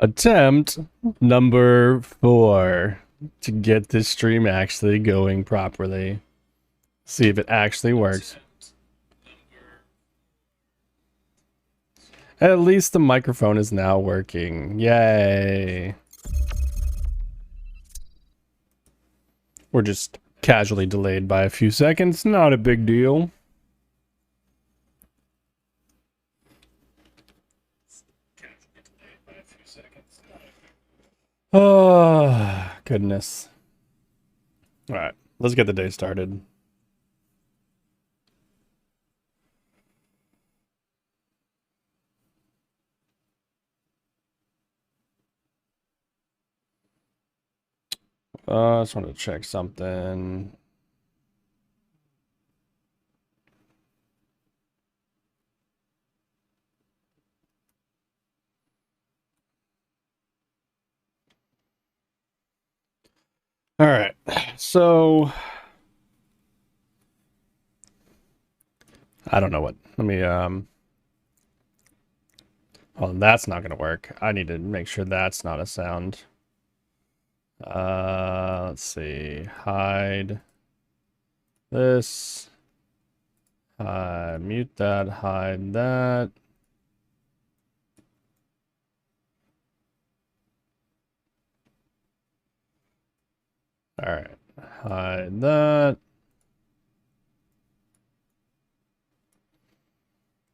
Attempt number 4 to get this stream actually going properly. See if it actually works. At least the microphone is now working. Yay. We're just casually delayed by a few seconds. Not a big deal. Oh, goodness. All right, let's get the day started. I just wanted to check something. All right, so I don't know what. Let me well, that's not gonna work. I need to make sure that's not a sound. Let's see. Hide this. Mute that. Hide that. All right. Hide that.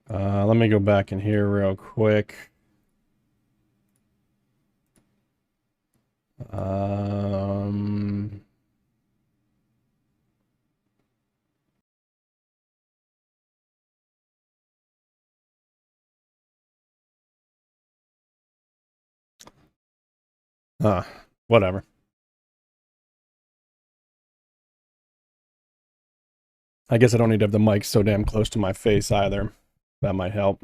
Let me go back in here real quick. Um, whatever. I guess I don't need to have the mic so damn close to my face either. That might help.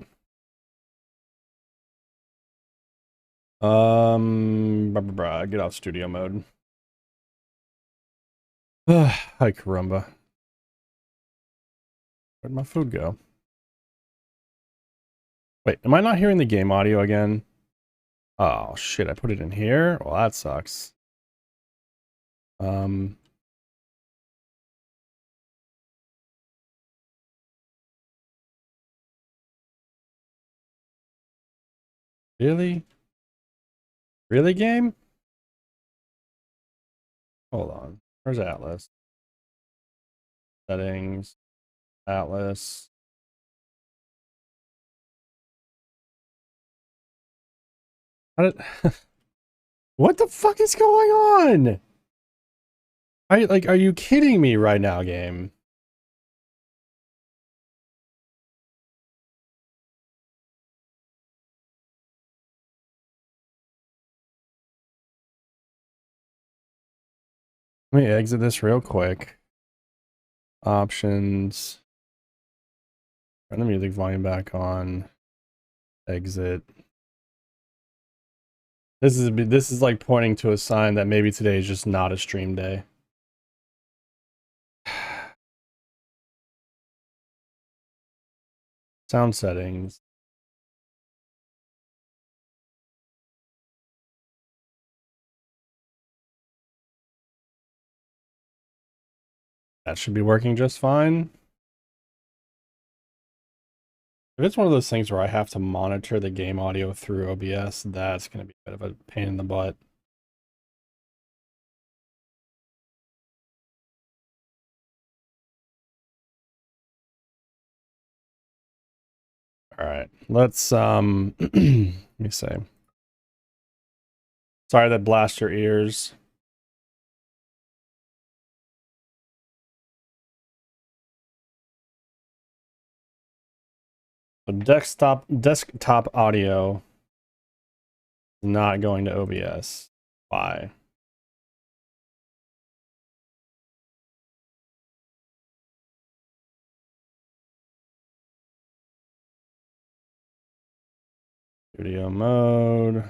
Get off studio mode. Hi, caramba. Where'd my food go? Wait, am I not hearing the game audio again? Oh, shit, I put it in here? Well, that sucks. Really? Really, game? Hold on. Where's Atlas? Settings. Atlas. How did... What the fuck is going on? Are you kidding me right now, game? Let me exit this real quick. Options. Turn the music volume back on. Exit. This is like pointing to a sign that maybe today is just not a stream day. Sound settings. That should be working just fine. If it's one of those things where I have to monitor the game audio through OBS, that's going to be a bit of a pain in the butt. All right, let's let me see. Sorry that blast your ears. The desktop audio is not going to OBS. Why? Studio mode.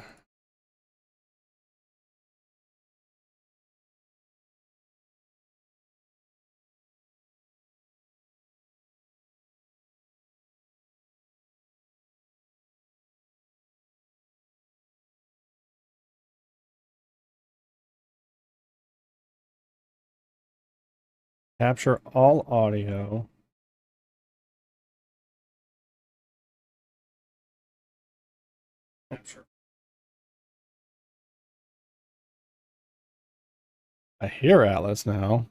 Capture all audio. Capture. I hear Atlas now.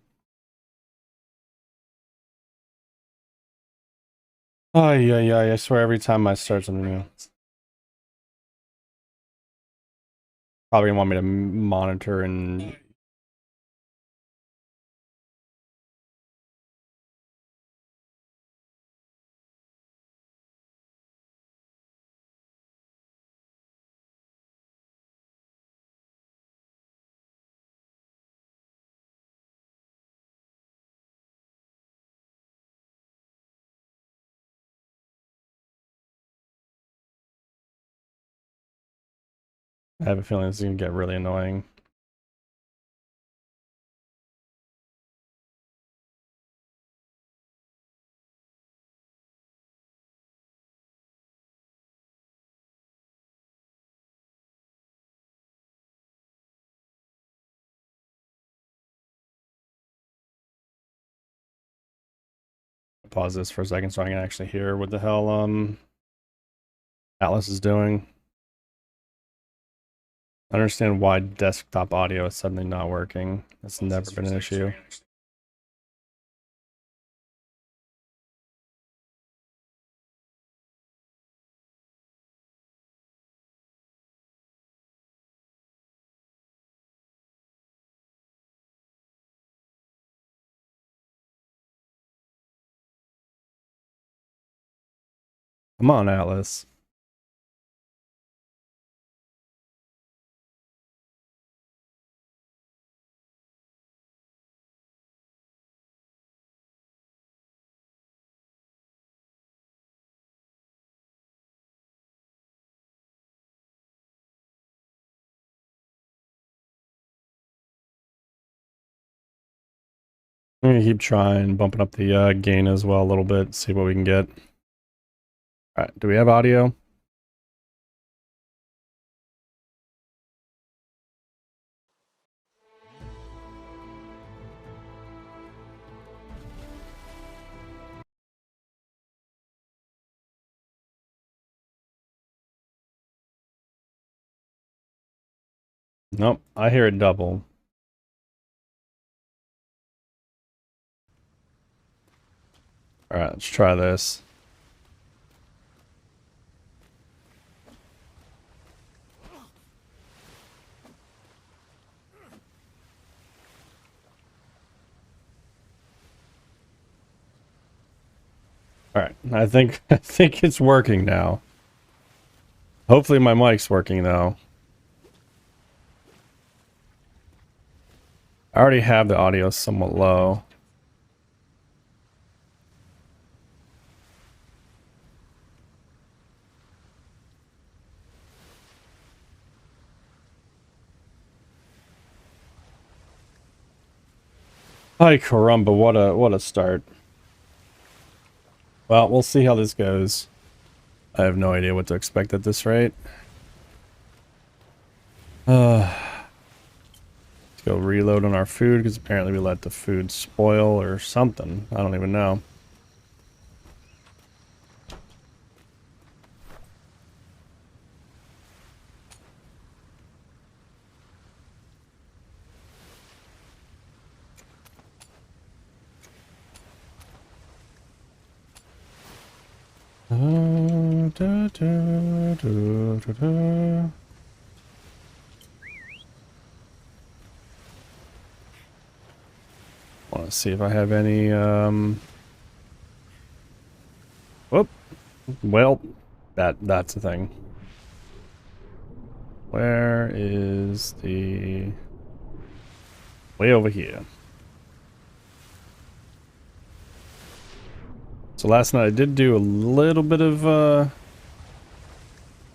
Oh, yeah. I swear every time I start something new. Probably want me to monitor and... I have a feeling this is going to get really annoying. Pause this for a second so I can actually hear what the hell Atlas is doing. I understand why desktop audio is suddenly not working. That's never been an issue. Come on, Atlas. I'm gonna keep trying, bumping up the gain as well a little bit, see what we can get. Alright, do we have audio? Nope, I hear it double. Alright, let's try this. Alright, I think it's working now. Hopefully my mic's working though. I already have the audio somewhat low. Ay caramba, what a start. Well, we'll see how this goes. I have no idea what to expect at this rate. Let's go reload on our food, because apparently we let the food spoil or something. I don't even know. Want to see if I have any, whoop. Well, that's the thing. Where is the... Way over here. So last night I did do a little bit of,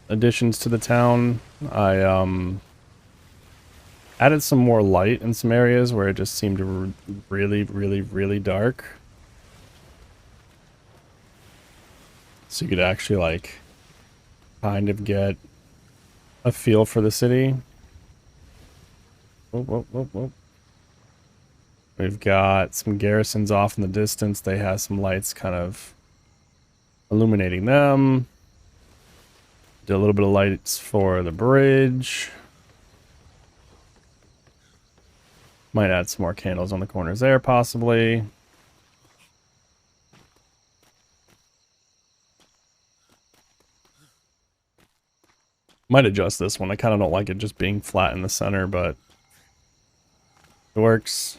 additions to the town. I, added some more light in some areas where it just seemed really dark. So you could actually, like, kind of get a feel for the city. Whoop. We've got some garrisons off in the distance. They have some lights kind of illuminating them. Do a little bit of lights for the bridge. Might add some more candles on the corners there, possibly. Might adjust this one. I kind of don't like it just being flat in the center, but it works.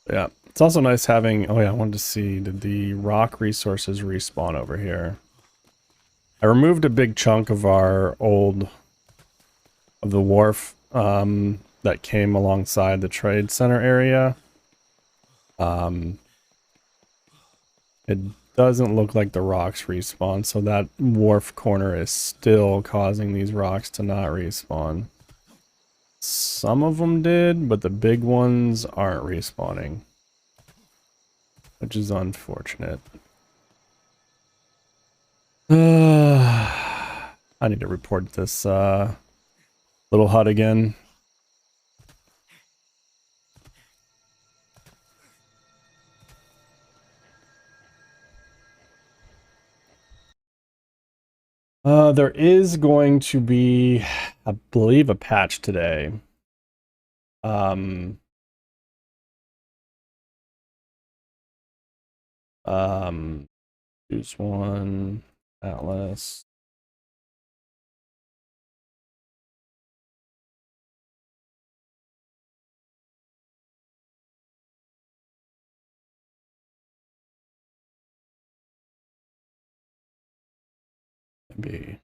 Yeah, it's also nice having... Oh yeah, I wanted to see, did the rock resources respawn over here? I removed a big chunk of our old... of the wharf that came alongside the trade center area. It doesn't look like the rocks respawn, so that wharf corner is still causing these rocks to not respawn. Some of them did, but the big ones aren't respawning, which is unfortunate. I need to report this little hut again. There is going to be, I believe, a patch today. Choose one, Atlas. Maybe.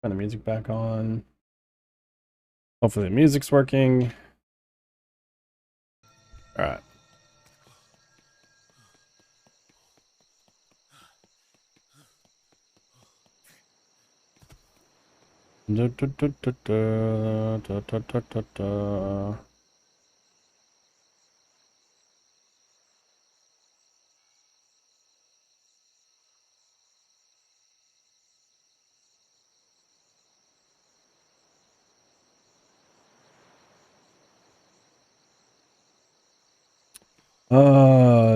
Turn the music back on. Hopefully the music's working. All right. Da, da, da, da, da, da, da, da, da, da.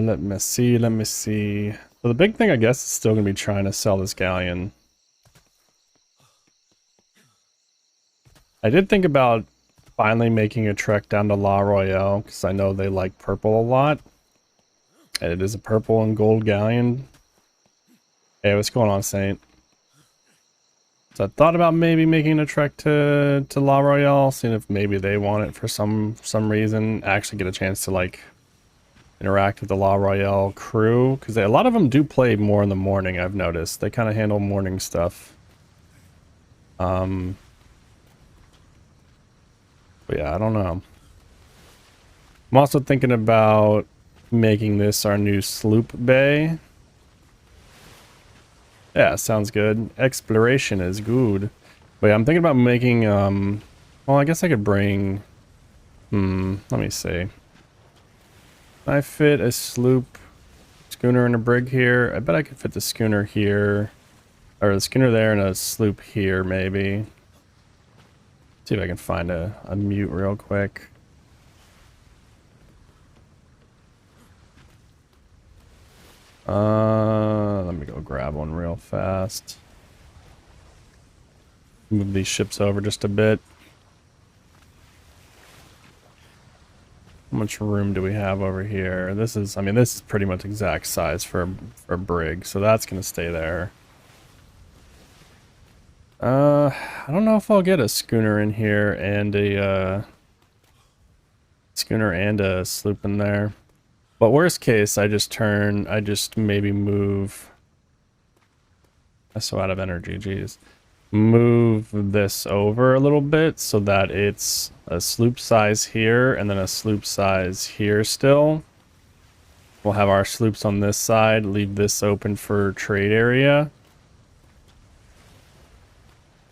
Let me see, let me see. So the big thing, I guess, is still gonna be trying to sell this galleon. I did think about finally making a trek down to La Royale, because I know they like purple a lot. And it is a purple and gold galleon. Hey, what's going on, Saint? So I thought about maybe making a trek to La Royale, seeing if maybe they want it for some reason. Actually get a chance to, like, interact with the La Royale crew, because a lot of them do play more in the morning, I've noticed. They kind of handle morning stuff. But yeah, I don't know. I'm also thinking about making this our new sloop bay. Yeah, sounds good. Exploration is good. But yeah, I'm thinking about making, well, I guess I could bring, let me see. Can I fit a sloop, schooner, and a brig here? I bet I could fit the schooner here. Or the schooner there and a sloop here, maybe. See if I can find a mute real quick. Let me go grab one real fast. Move these ships over just a bit. How much room do we have over here? This is, I mean, this is pretty much exact size for a brig, so that's gonna stay there. I don't know if I'll get a schooner in here and a schooner and a sloop in there. But worst case, I just maybe move I'm so out of energy, geez. Move this over a little bit so that it's a sloop size here and then a sloop size here still. We'll have our sloops on this side, leave this open for trade area.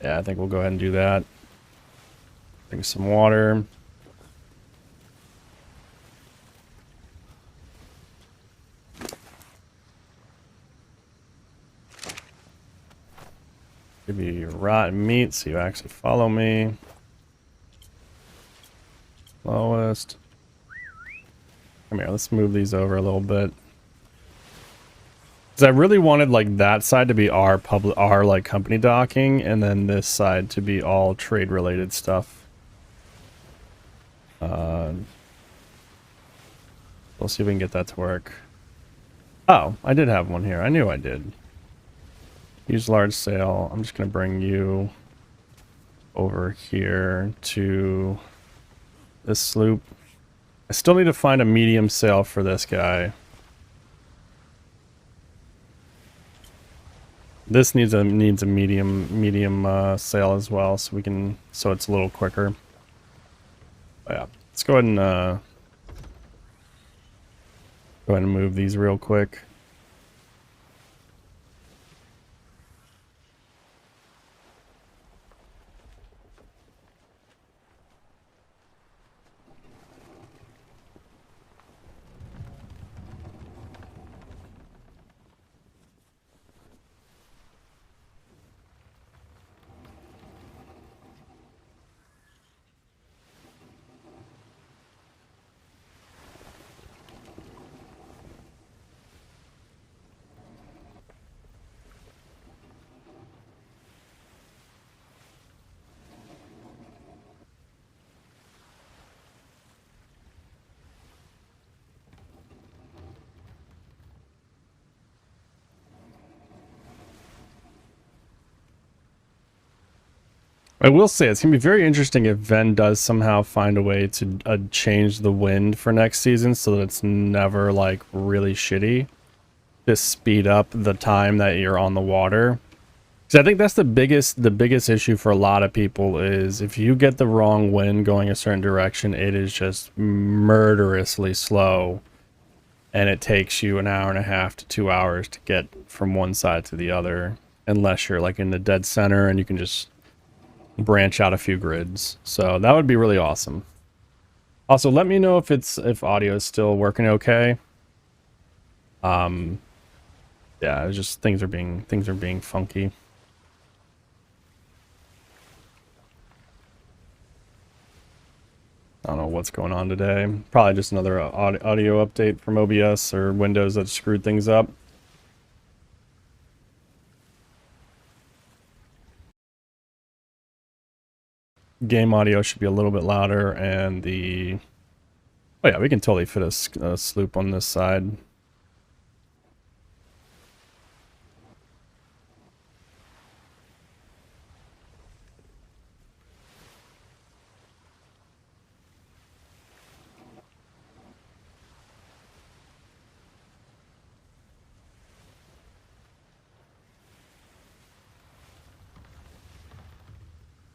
Yeah, I think we'll go ahead and do that. Drink some water. Give you your rotten meat so you actually follow me. Lowest. Come here, let's move these over a little bit. Because I really wanted like that side to be our like company docking, and then this side to be all trade related stuff. We'll see if we can get that to work. Oh, I did have one here. I knew I did. Use large sail. I'm just gonna bring you over here to this sloop. I still need to find a medium sail for this guy. This needs a medium sail as well, so it's a little quicker. But yeah, let's go ahead and move these real quick. I will say it's going to be very interesting if Ven does somehow find a way to change the wind for next season so that it's never like really shitty. Just speed up the time that you're on the water. Because I think that's the biggest issue for a lot of people is if you get the wrong wind going a certain direction, it is just murderously slow. And it takes you an hour and a half to 2 hours to get from one side to the other. Unless you're like in the dead center and you can just branch out a few grids. So that would be really awesome. Also, let me know if audio is still working okay. Yeah, it's just things are being funky. I don't know what's going on today. Probably just another audio update from OBS or Windows that screwed things up. Game audio should be a little bit louder, and the... Oh yeah, we can totally fit a sloop on this side.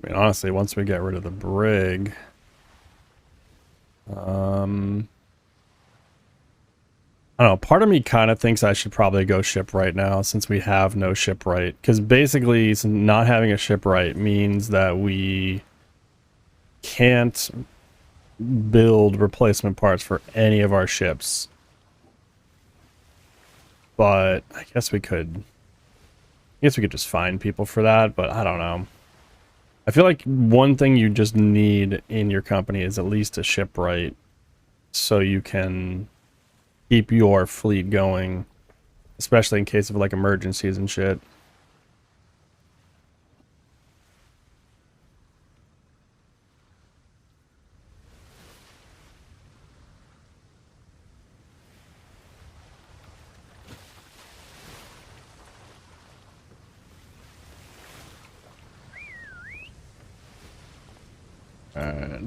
I mean, honestly, once we get rid of the brig... I don't know, part of me kind of thinks I should probably go shipwright now since we have no shipwright. Because basically, not having a shipwright means that we can't build replacement parts for any of our ships. But I guess we could just find people for that, but I don't know. I feel like one thing you just need in your company is at least a shipwright so you can keep your fleet going, especially in case of like emergencies and shit.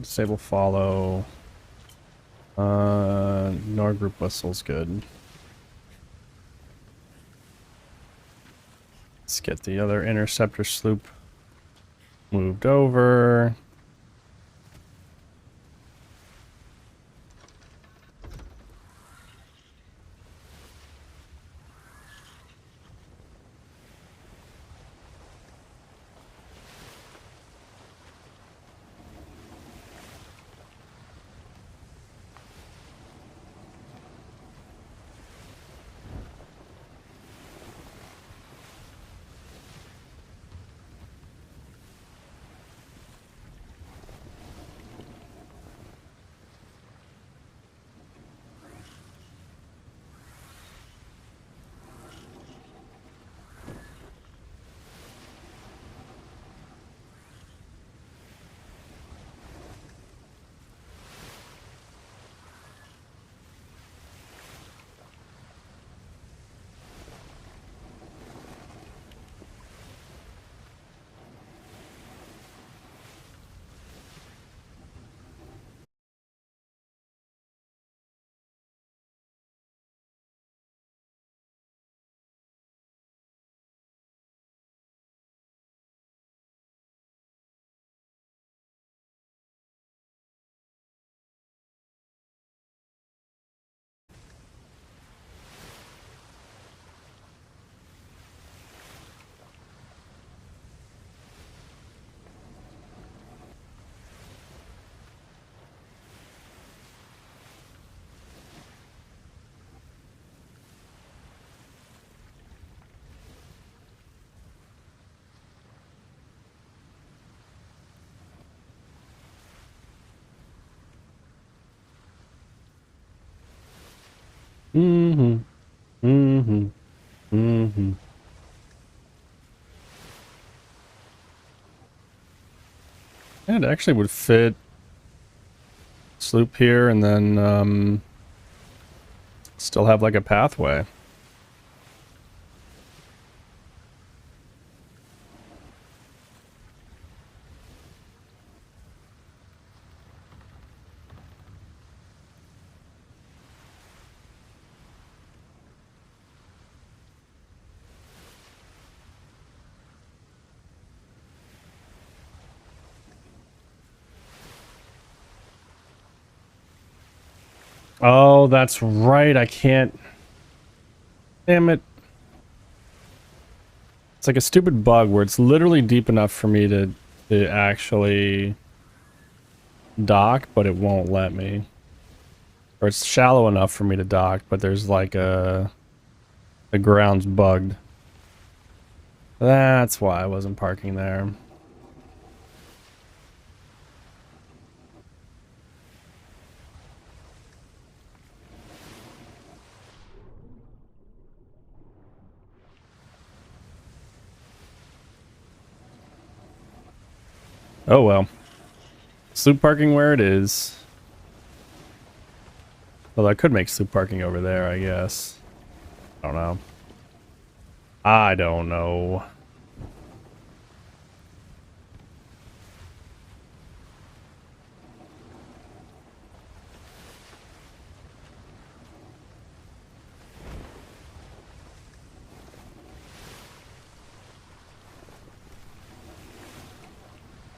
Disable follow. Ignore group whistle's good. Let's get the other interceptor sloop moved over. Mm-hmm. Mm-hmm. Mm-hmm. Yeah, it actually would fit sloop here and then still have like a pathway. Oh, that's right. I can't. Damn it. It's like a stupid bug where it's literally deep enough for me to actually dock, but it won't let me. Or it's shallow enough for me to dock, but there's like the ground's bugged. That's why I wasn't parking there. Oh well. Sloop parking where it is. Well, I could make sloop parking over there, I guess. I don't know. I don't know.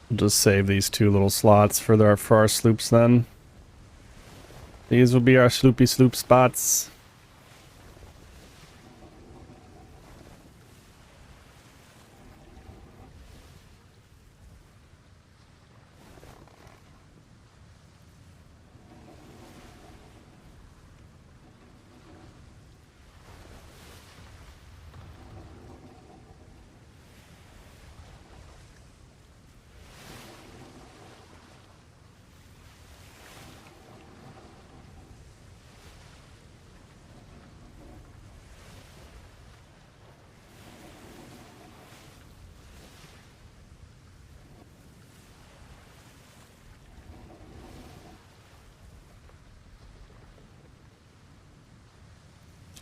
We'll just save these two little slots for our sloops then. These will be our sloopy sloop spots.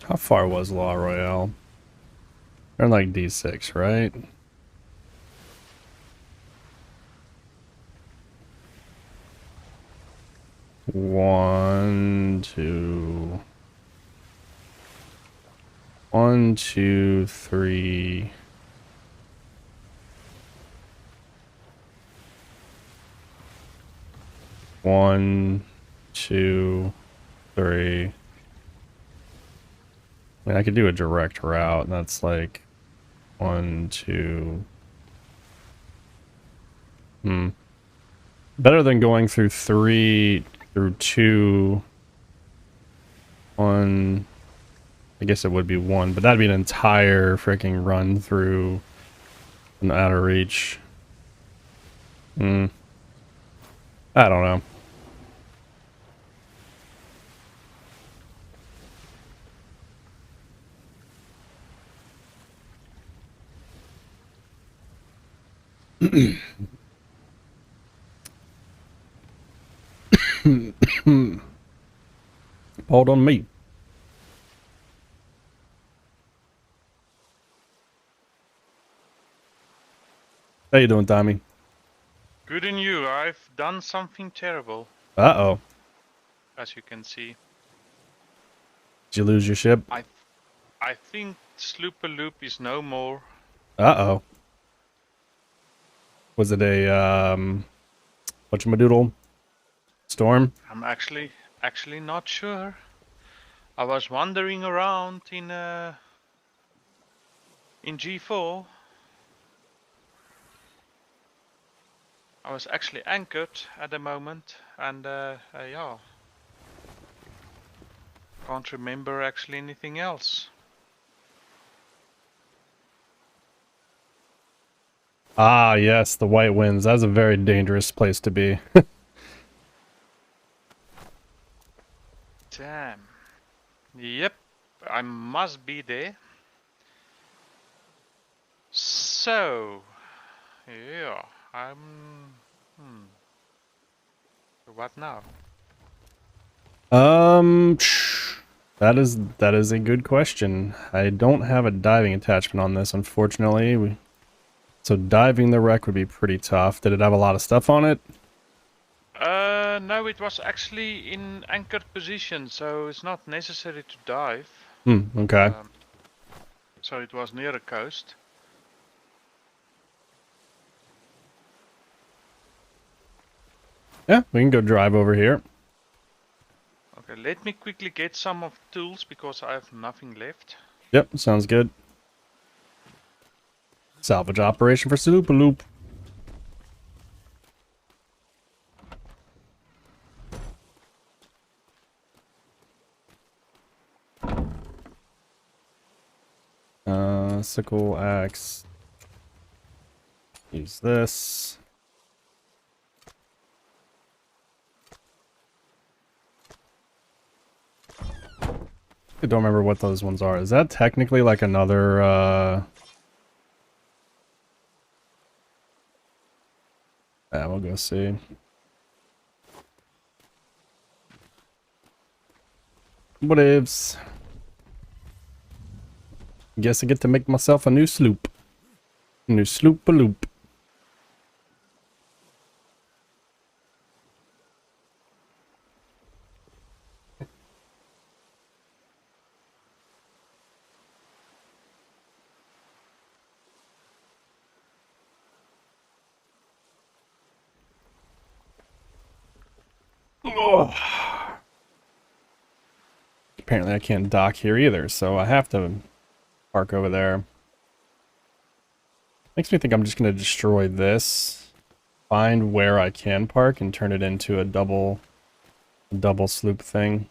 How far was La Royale? They're in like D6, right? One, two, 1, 2, 3, 1, 2, 3. I mean, I could do a direct route, and that's like 1, 2. Better than going through 3, through 2, 1. I guess it would be 1, but that'd be an entire freaking run through an outer reach. I don't know. Hold on me. How you doing, Tommy? Good in you. I've done something terrible, Uh-oh. as you can see. Did you lose your ship? I think Sloop is no more. Uh-oh. Was it a, whatchamadoodle? Storm? I'm actually not sure. I was wandering around in G4. I was actually anchored at the moment, and yeah, can't remember actually anything else. Ah, yes, the White Winds. That's a very dangerous place to be. Damn. Yep, I must be there. So, yeah, I'm. What now? That is a good question. I don't have a diving attachment on this, unfortunately. So diving the wreck would be pretty tough. Did it have a lot of stuff on it? No, it was actually in anchored position, so it's not necessary to dive. Okay. So it was near the coast. Yeah, we can go drive over here. Okay, let me quickly get some of tools because I have nothing left. Yep, sounds good. Salvage operation for Superloop. Sickle, axe. Use this. I don't remember what those ones are. Is that technically like another, yeah, we'll go see. What ifs? Guess I get to make myself a new sloop. New sloop-a-loop. Oh. Apparently I can't dock here either, so I have to park over there. Makes me think I'm just going to destroy this, find where I can park, and turn it into a double sloop thing.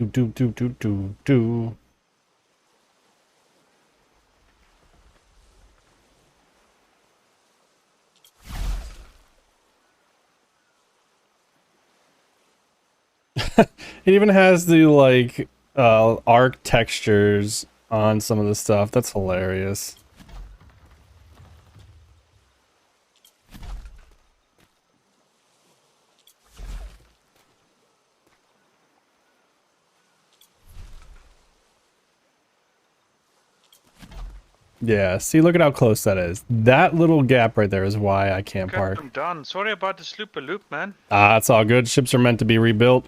Do. It even has the like arc textures on some of the stuff. That's hilarious. Yeah, see, look at how close that is. That little gap right there is why I can't Okay, park. I'm done. Sorry about the slooper loop, man. Ah, it's all good. Ships are meant to be rebuilt.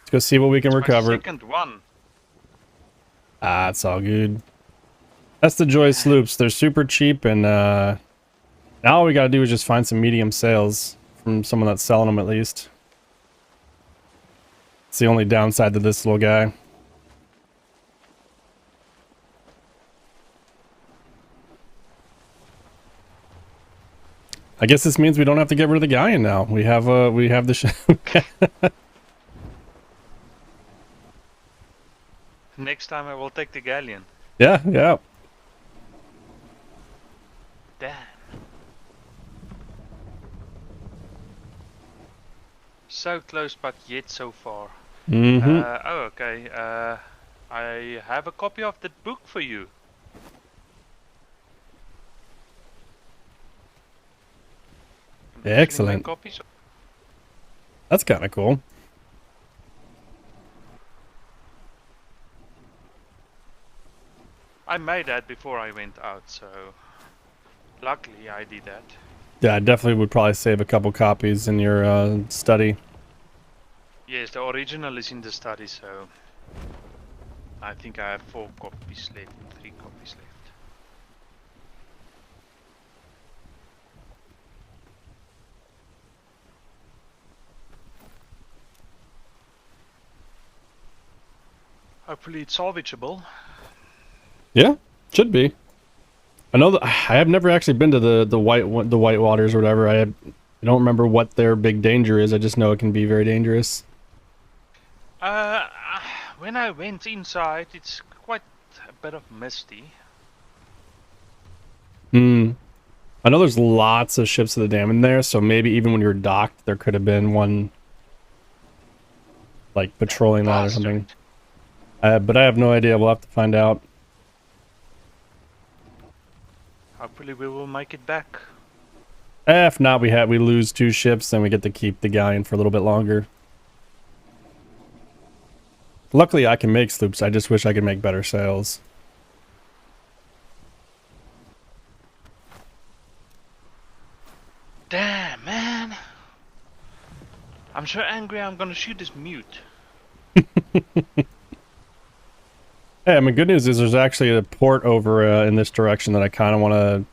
Let's go see what we can It's recover. my second one. Ah, it's all good. That's the joy of sloops. They're super cheap, and now all we gotta do is just find some medium sales from someone that's selling them at least. It's the only downside to this little guy. I guess this means we don't have to get rid of the galleon now. We have the ship. Next time I will take the galleon. Yeah, yeah. Damn. So close, but yet so far. Mm-hmm. Oh, okay. I have a copy of the book for you. Excellent. Copies. That's kind of cool. I made that before I went out, so luckily I did that. Yeah, I definitely would probably save a couple copies in your study. Yes, the original is in the study, so I think I have 4 copies left, 3 copies left. Hopefully it's salvageable. Yeah, should be. I know that I have never actually been to the white waters or whatever. I don't remember what their big danger is. I just know it can be very dangerous. When I went inside, it's quite a bit of misty. Hmm. I know there's lots of ships of the dam in there, so maybe even when you're docked, there could have been one like patrolling that or something. But I have no idea. We'll have to find out. Hopefully we will make it back. If not, we lose 2 ships, then we get to keep the galleon for a little bit longer. Luckily, I can make sloops. I just wish I could make better sails. Damn, man. I'm so angry I'm gonna shoot this mute. Hey, I mean, good news is there's actually a port over in this direction that I kind of want to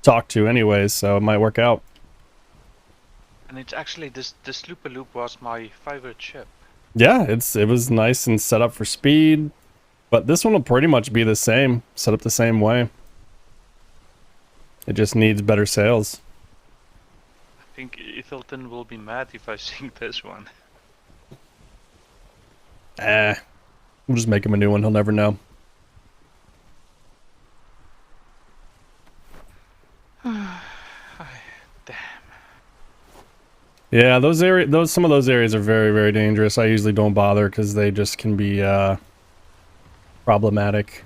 talk to anyways, so it might work out. And it's actually, the slooper loop was my favorite ship. Yeah, it was nice and set up for speed, but this one will pretty much be the same, set up the same way. It just needs better sails. I think Ethelton will be mad if I sing this one. We'll just make him a new one, he'll never know. Damn. Yeah, some of those areas are very, very dangerous. I usually don't bother because they just can be problematic.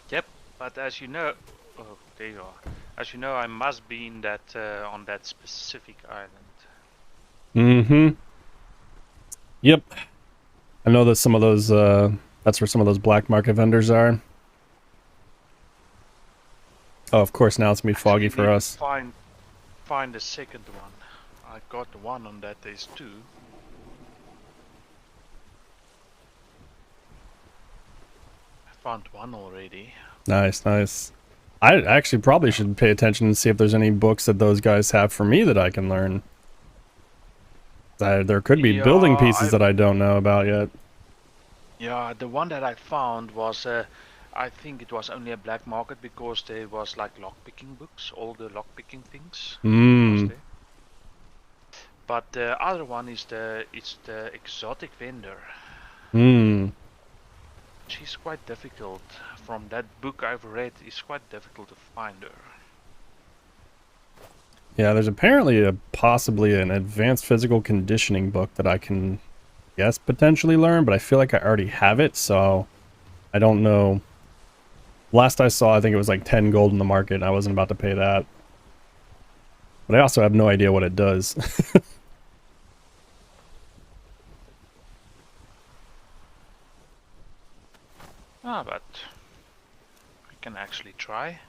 Yep, but as you know, oh, there you are. As you know, I must be in that on that specific island. Mm-hmm. Yep. I know that some of those, that's where some of those black market vendors are. Oh, of course, now it's gonna be foggy for us. Find the second one. I got one on that. There's 2. I found one already. Nice, nice. I actually probably should pay attention and see if there's any books that those guys have for me that I can learn. There could be Yeah, building pieces that I don't know about yet. yeah, the one that I found was, I think it was only a black market because there was like lockpicking books, all the lockpicking things was Hmm. there. But the other one is the exotic vendor. Hmm. She's quite difficult. From that book I've read, it's quite difficult to find her. Yeah, there's apparently possibly an advanced physical conditioning book that I can guess potentially learn, but I feel like I already have it, so I don't know. Last I saw, I think it was like 10 gold in the market, and I wasn't about to pay that. But I also have no idea what it does. But we can actually try,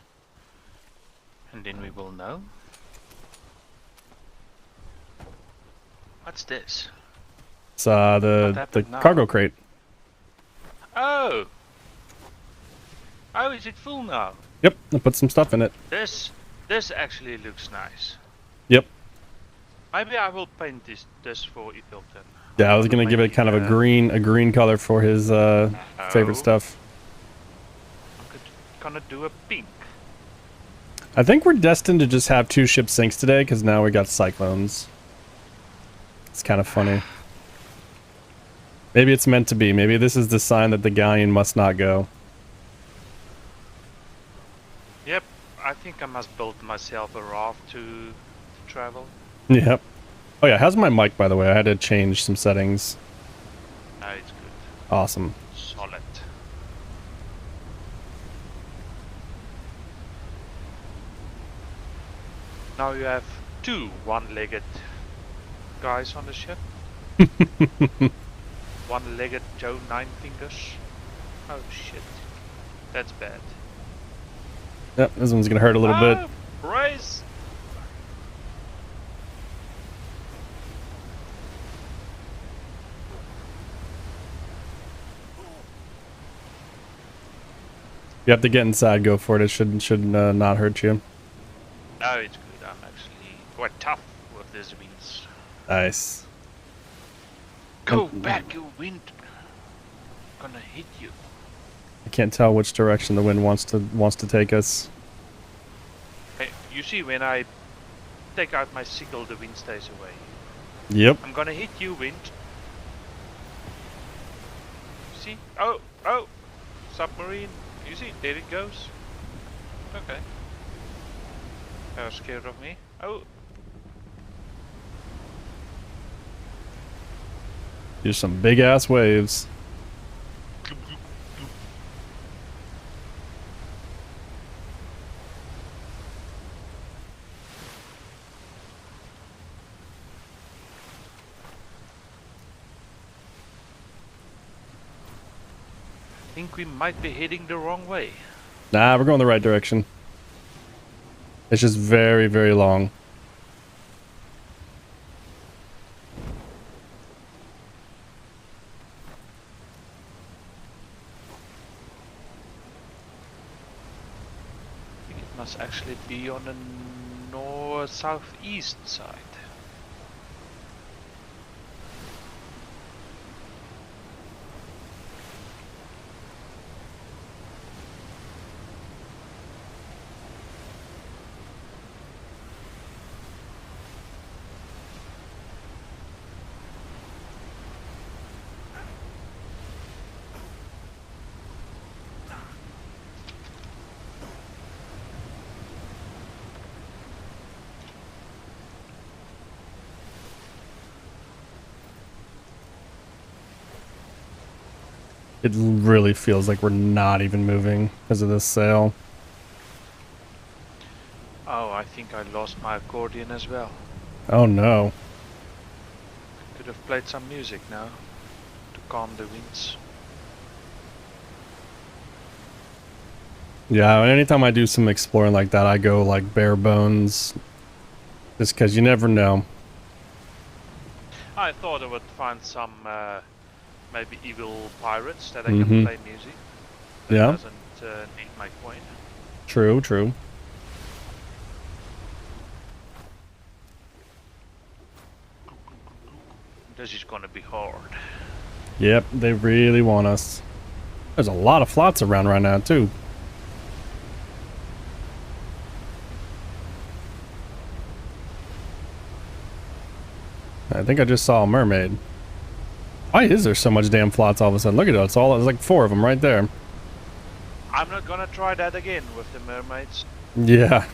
and then we will know. What's this? It's the now? cargo crate. Oh! Oh, is it full now? Yep, I put some stuff in it. This actually looks nice. Yep. Maybe I will paint this for Ethelton. Yeah, I was gonna give it kind of a green color for his favorite stuff. I'm gonna do a pink. I think we're destined to just have 2 ship sinks today, because now we got cyclones. It's kind of funny. Maybe it's meant to be. Maybe this is the sign that the galleon must not go. Yep, I think I must build myself a raft to travel. Yep. Oh yeah, how's my mic, by the way? I had to change some settings. No, it's good. Awesome. Solid. Now you have 2 one-legged guys on the ship. One-legged Joe Nine Fingers. Oh shit. That's bad. Yep, this one's gonna hurt a little bit. Brace! You have to get inside, go for it. It should not hurt you. No, it's good. I'm actually quite tough with this winds. Nice. Go back, you wind! Gonna hit you. I can't tell which direction the wind wants to take us. Hey, you see, when I take out my sickle, the wind stays away. Yep. I'm gonna hit you, wind. See? Oh, oh! Submarine. You see? There it goes. Okay. You're scared of me? Oh! There's some big ass waves. I think we might be heading the wrong way. Nah, we're going the right direction. It's just very, very long. I think it must actually be on the southeast side. It really feels like we're not even moving because of this sail. Oh, I think I lost my accordion as well. Oh no. Could have played some music now to calm the winds. Yeah, anytime I do some exploring like that, I go like bare bones. Just because you never know. I thought I would find some maybe evil pirates that I can play music. That Yeah. doesn't need my coin. True, true. This is gonna be hard. Yep, they really want us. There's a lot of flots around right now, too. I think I just saw a mermaid. Why is there so much damn flots all of a sudden? Look at it. It's like 4 of them right there. I'm not gonna try that again with the mermaids. Yeah.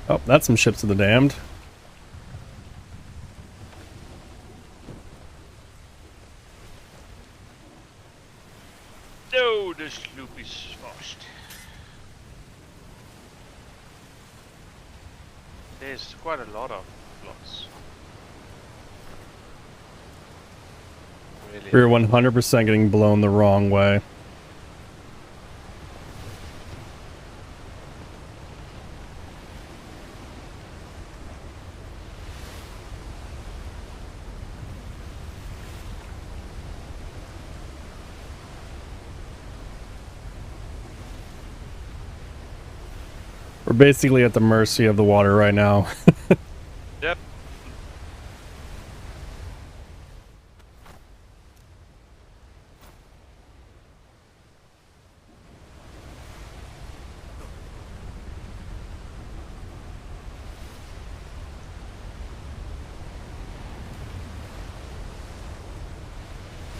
Oh, that's some ships of the damned. No, the sloop is fast. There's quite a lot of plots. Really? We're 100% getting blown the wrong way. We're basically at the mercy of the water right now. Yep.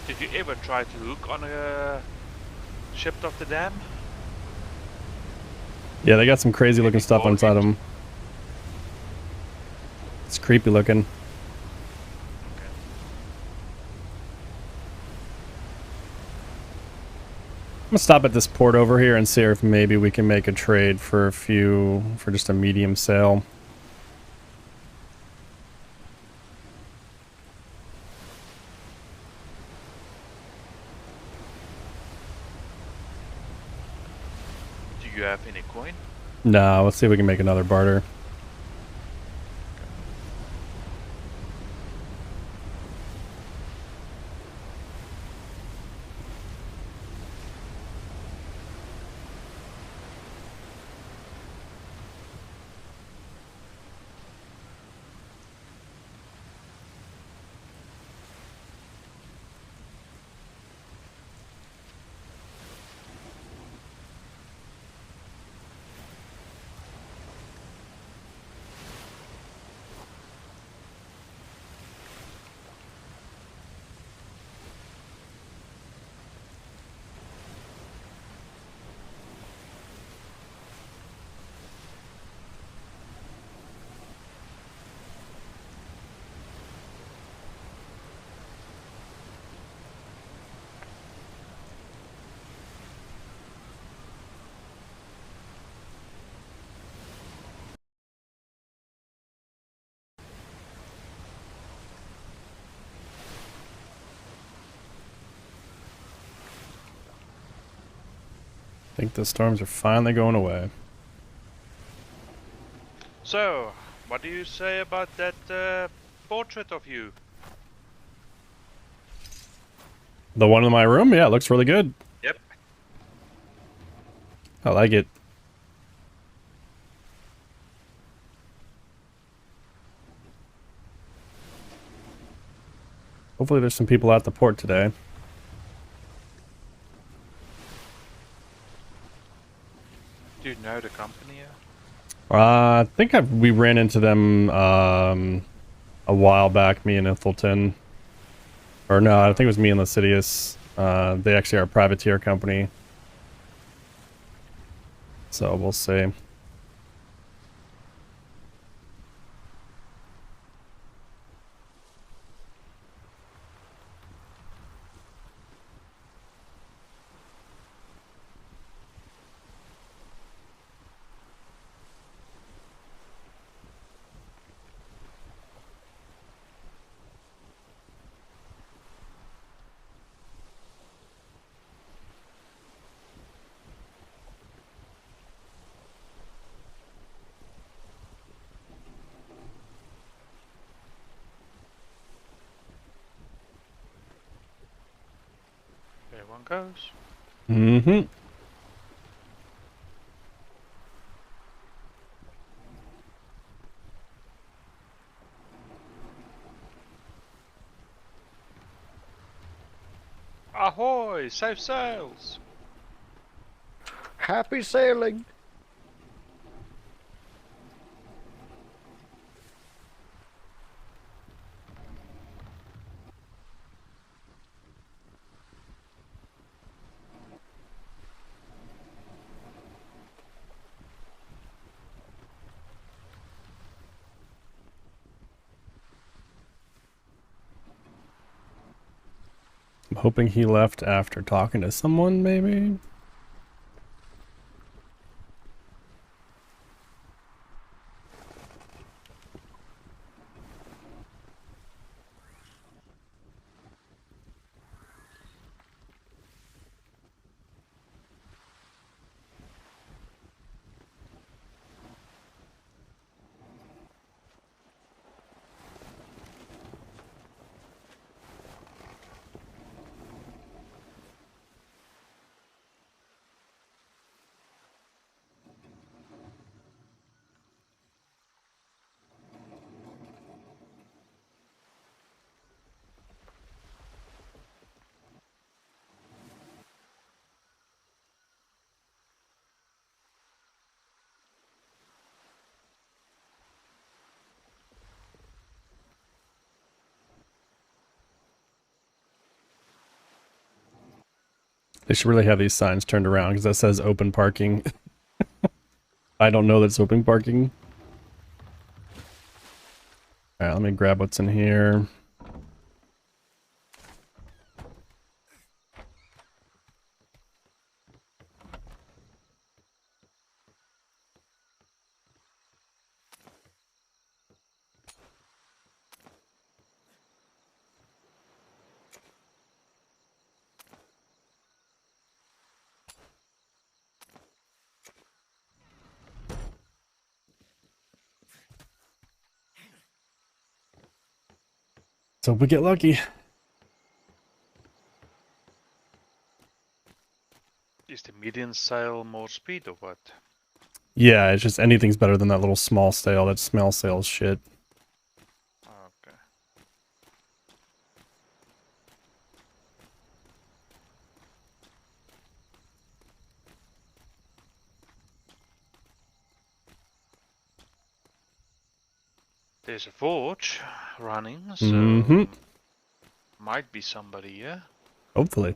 Did you ever try to hook on a ship of the dam? Yeah, they got some crazy looking stuff Maybe inside call them. It's creepy looking. Okay. I'm gonna stop at this port over here and see if maybe we can make a trade for just a medium sail. Do you have any coin? No, let's see if we can make another barter. I think the storms are finally going away. So, what do you say about that portrait of you? The one in my room? Yeah, it looks really good. Yep. I like it. Hopefully there's some people at the port today. Do you know the company? I think we ran into them a while back, me and Ithilton. Or no, I think it was me and Lascivious. They actually are a privateer company. So we'll see. There one goes. Mm-hmm. Ahoy! Safe sails! Happy sailing! I'm hoping he left after talking to someone, maybe? They should really have these signs turned around because that says open parking. I don't know that's open parking. Alright, let me grab what's in here. So we get lucky. Is the median sail more speed or what? Yeah, it's just anything's better than that little small sail. That small sail's shit. Okay. There's a forge running, so Mm-hmm. might be somebody here. Hopefully.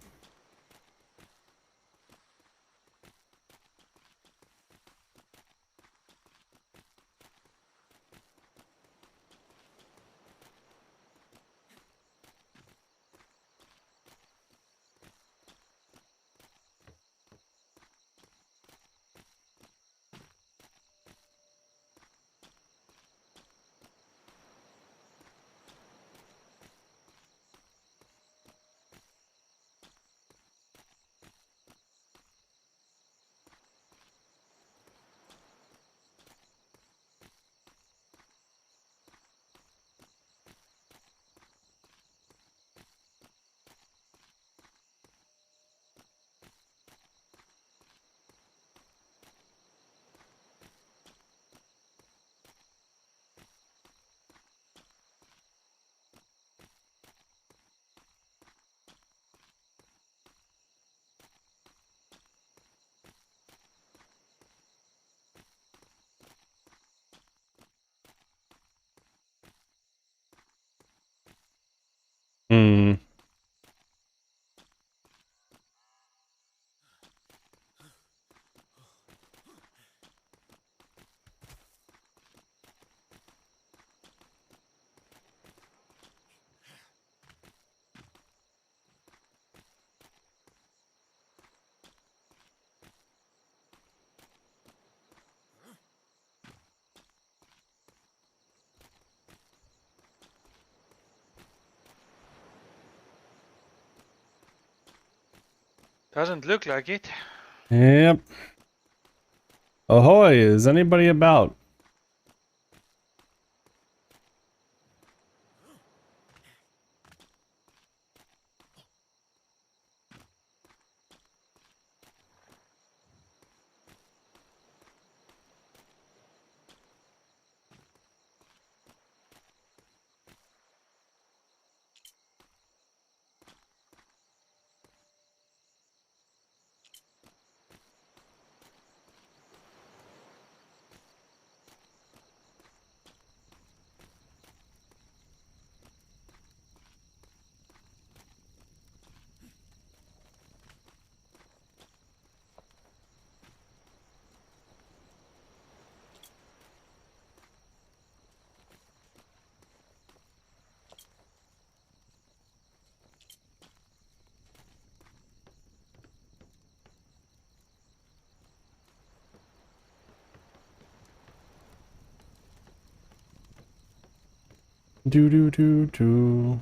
Hmm. Doesn't look like it. Yep. Ahoy, is anybody about? Do do do do.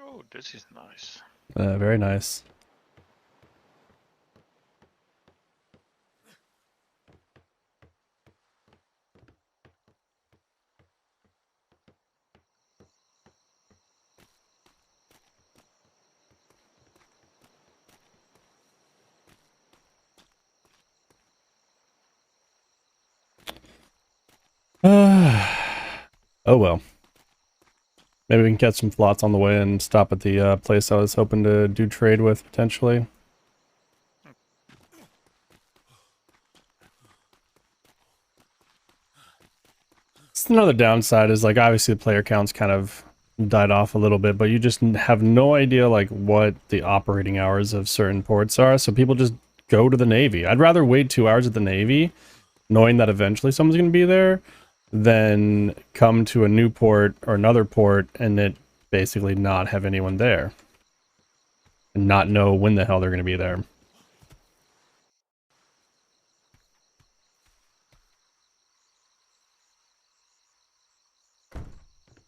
Oh, this is nice. Very nice. Oh well. Maybe we can catch some flots on the way and stop at the place I was hoping to do trade with, potentially. It's another downside is, like, obviously the player count's kind of died off a little bit, but you just have no idea, like, what the operating hours of certain ports are, so people just go to the Navy. I'd rather wait 2 hours at the Navy, knowing that eventually someone's going to be there, than come to a new port or another port and it basically not have anyone there. And not know when the hell they're going to be there.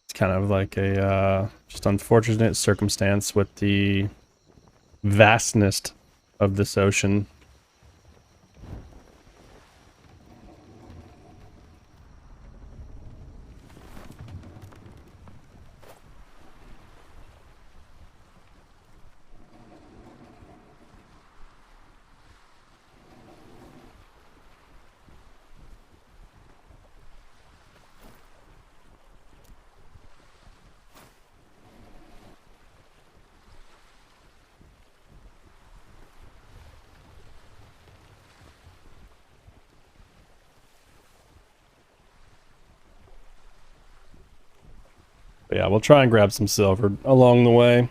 It's kind of like a just unfortunate circumstance with the vastness of this ocean. But yeah, we'll try and grab some silver along the way.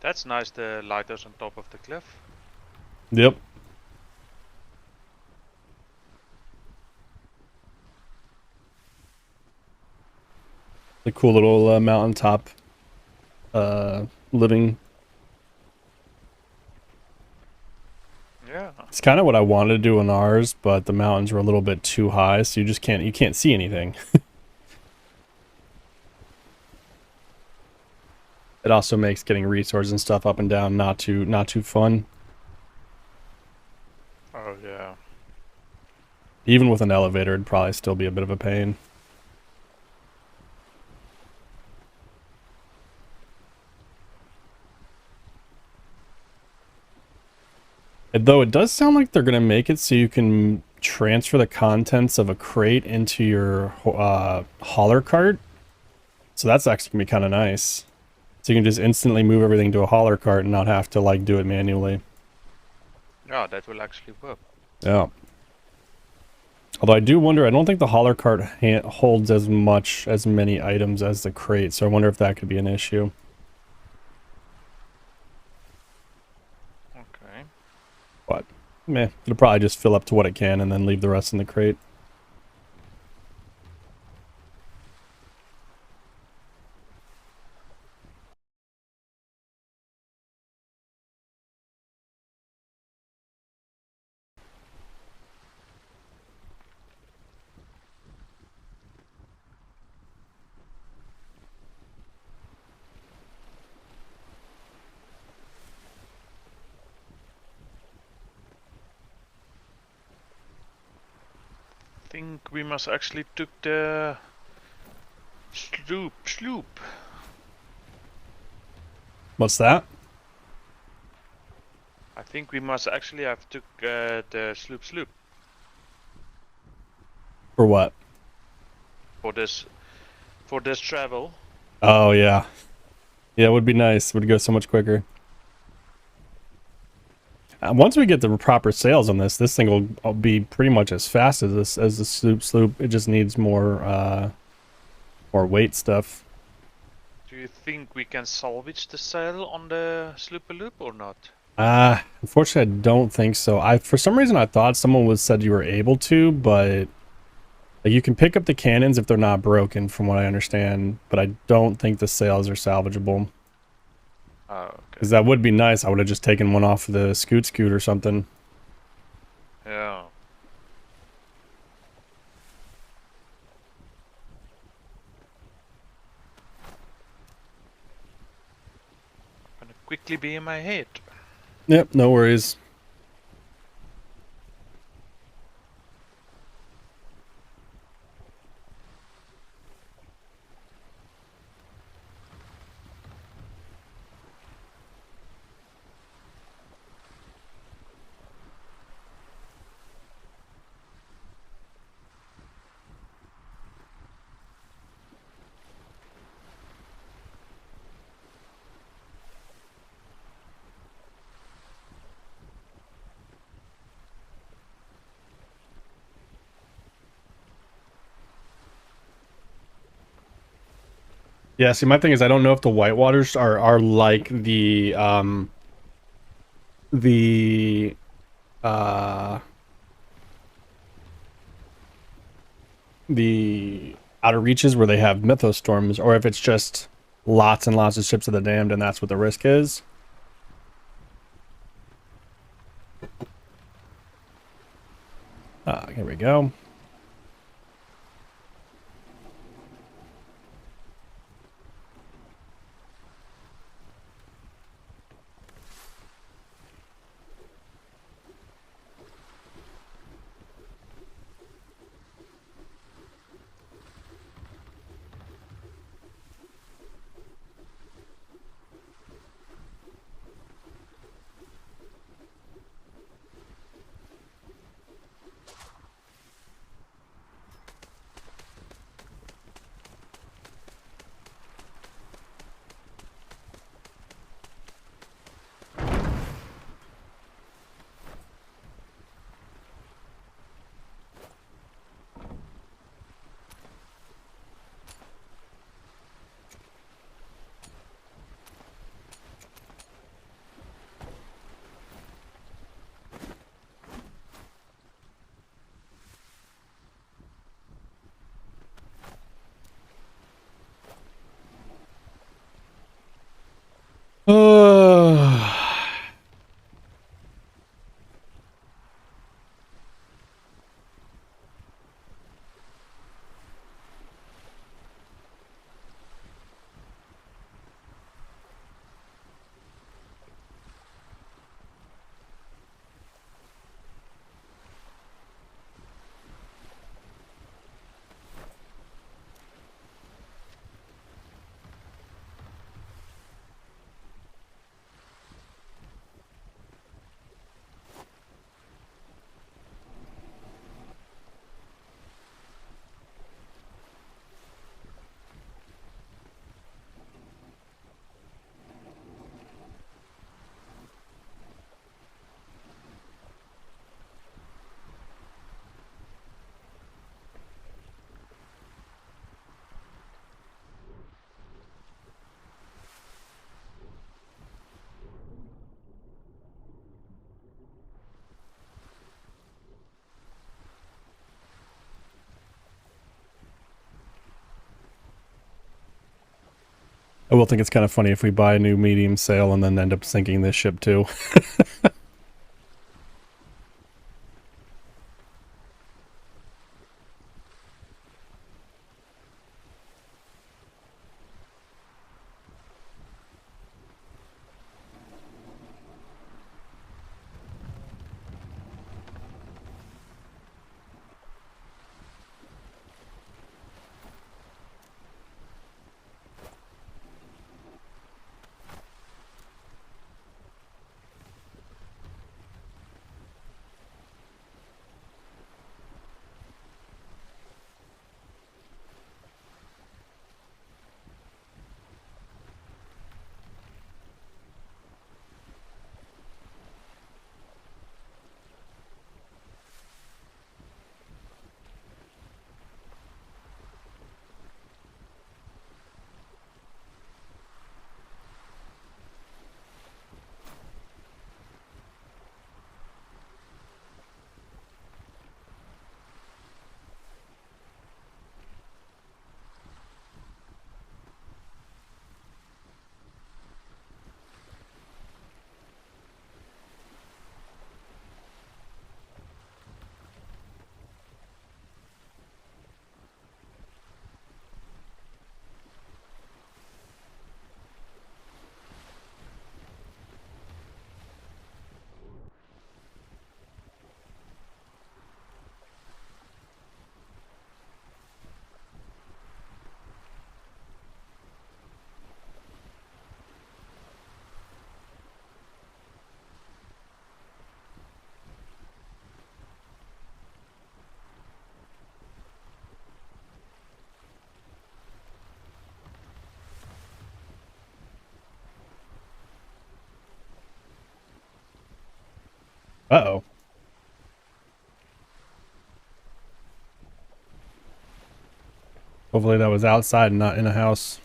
That's nice, the lighthouse on top of the cliff. Yep. The cool little mountaintop living. Yeah. It's kind of what I wanted to do in ours, but the mountains were a little bit too high, so you can't see anything. It also makes getting resources and stuff up and down not too fun. Oh yeah. Even with an elevator, it'd probably still be a bit of a pain. Though it does sound like they're going to make it so you can transfer the contents of a crate into your hauler cart. So that's actually going to be kind of nice. So you can just instantly move everything to a hauler cart and not have to, like, do it manually. Yeah, that will actually work. Yeah. Although I do wonder, I don't think the hauler cart holds as many items as the crate, so I wonder if that could be an issue. Okay. But, meh, it'll probably just fill up to what it can and then leave the rest in the crate. think we must actually took the sloop. What's that? I think we must actually have took the sloop For what? for this travel. Oh yeah. Yeah, it would be nice. It would go so much quicker. Once we get the proper sails on this thing will be pretty much as fast as the sloop. It just needs more weight stuff. Do you think we can salvage the sail on the sloop or not? Unfortunately, I don't think so. For some reason I thought someone was said you were able to, but like, you can pick up the cannons if they're not broken, from what I understand. But I don't think the sails are salvageable. Oh, okay. Because that would be nice. I would have just taken one off the scoot or something. Yeah. I'm gonna quickly be in my head. Yep, no worries. Yeah, see, my thing is I don't know if the whitewaters are like the uh the outer reaches where they have mythostorms, or if it's just lots and lots of ships of the damned and that's what the risk is. Here we go. I will think it's kind of funny if we buy a new medium sail and then end up sinking this ship too. Hopefully that was outside and not in a house.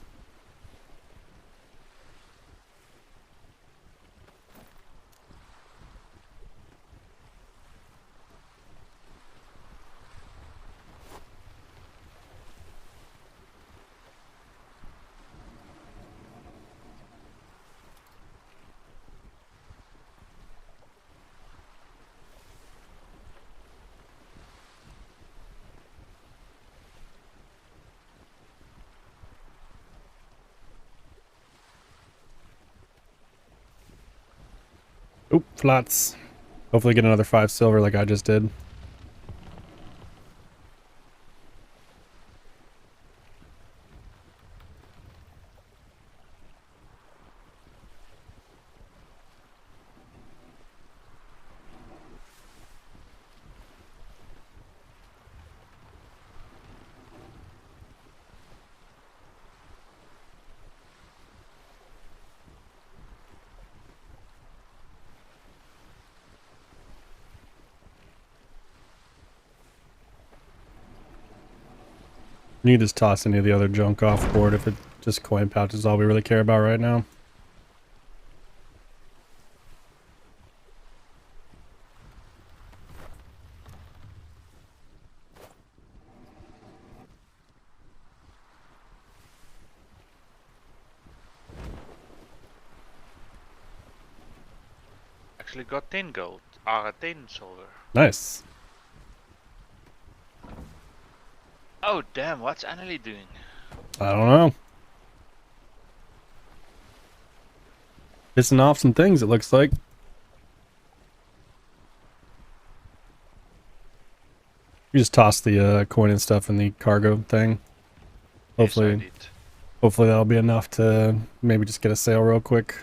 Oop, flats. Hopefully get another 5 silver like I just did. You can just toss any of the other junk off board if it just coin pouch is all we really care about right now. Actually got 10 gold. 10 silver. Nice. Oh damn, what's Annalie doing? I don't know. Pissing off some things, it looks like. You just toss the coin and stuff in the cargo thing. Hopefully, Yes, I did. hopefully that'll be enough to maybe just get a sale real quick.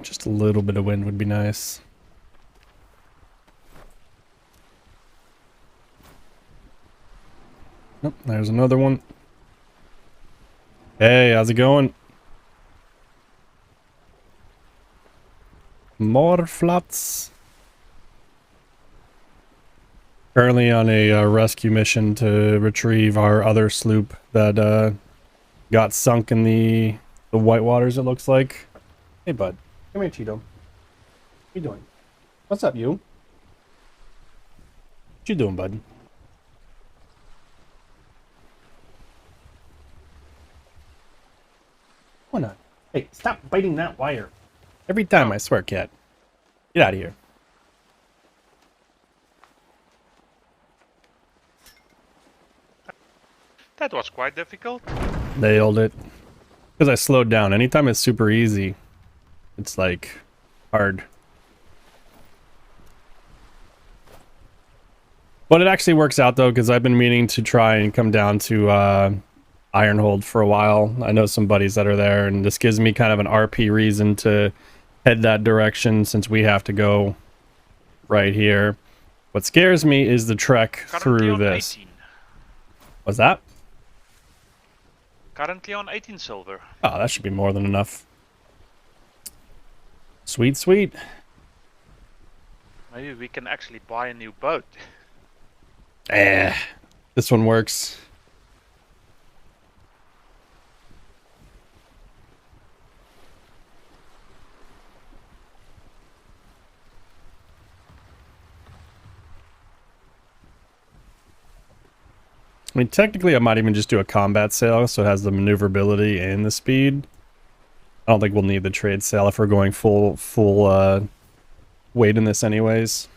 Just a little bit of wind would be nice. Nope, there's another one. Hey, how's it going? More flats. Currently on a rescue mission to retrieve our other sloop that got sunk in the whitewaters, it looks like. Hey, bud. Come here, Cheeto. What you doing? What's up, you? What you doing, bud? Why not? Hey, stop biting that wire. Every time, I swear, cat. Get out of here. That was quite difficult. Nailed it. Because I slowed down. Anytime it's super easy, it's like hard. But it actually works out though, because I've been meaning to try and come down to Ironhold for a while. I know some buddies that are there, and this gives me kind of an RP reason to head that direction since we have to go right here. What scares me is the trek through this. 18. What's that? Currently on 18 silver. Oh, that should be more than enough. Sweet, sweet. Maybe we can actually buy a new boat. This one works. I mean, technically, I might even just do a combat sail, so it has the maneuverability and the speed. I don't think we'll need the trade sail if we're going full weight in this anyways.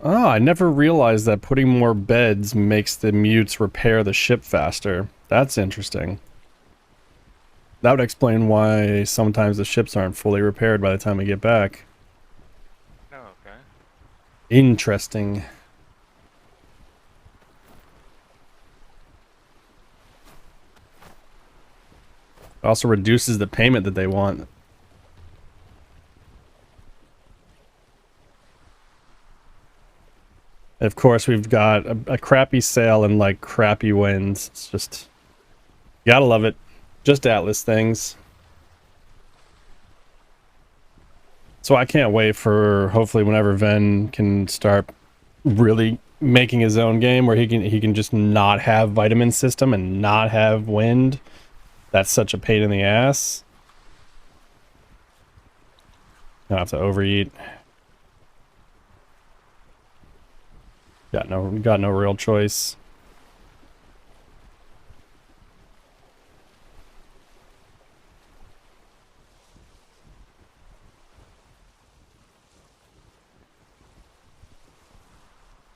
Oh, I never realized that putting more beds makes the mutes repair the ship faster. That's interesting. That would explain why sometimes the ships aren't fully repaired by the time we get back. Oh, okay. Interesting. It also reduces the payment that they want. Of course, we've got a crappy sail and like crappy winds. It's just, gotta love it. Just Atlas things. So I can't wait for hopefully whenever Ven can start really making his own game where he can just not have vitamin system and not have wind. That's such a pain in the ass. I have to overeat. Got no real choice.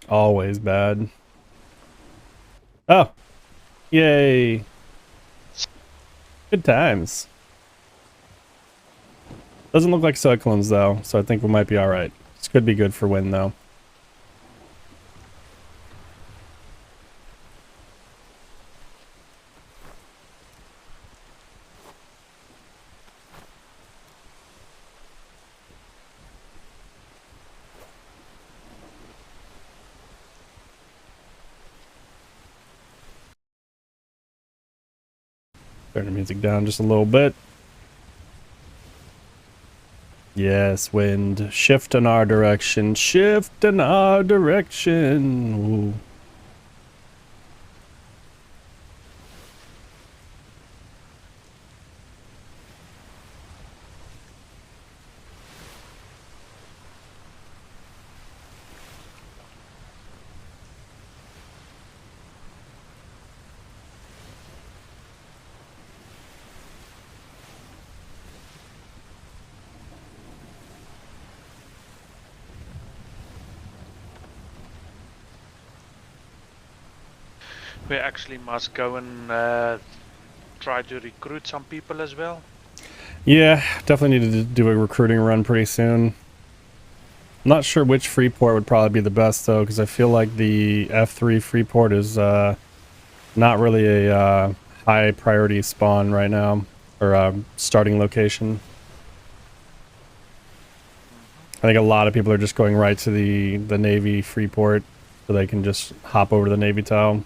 Always bad. Oh, yay! Good times. Doesn't look like cyclones though, so I think we might be all right. This could be good for wind though. Turn the music down just a little bit. Yes, wind. Shift in our direction. Shift in our direction. Ooh. We actually must go and try to recruit some people as well. Yeah, definitely need to do a recruiting run pretty soon. I'm not sure which free port would probably be the best though, because I feel like the F3 free port is not really a high priority spawn right now, or starting location. I think a lot of people are just going right to the Navy free port, so they can just hop over to the Navy tile,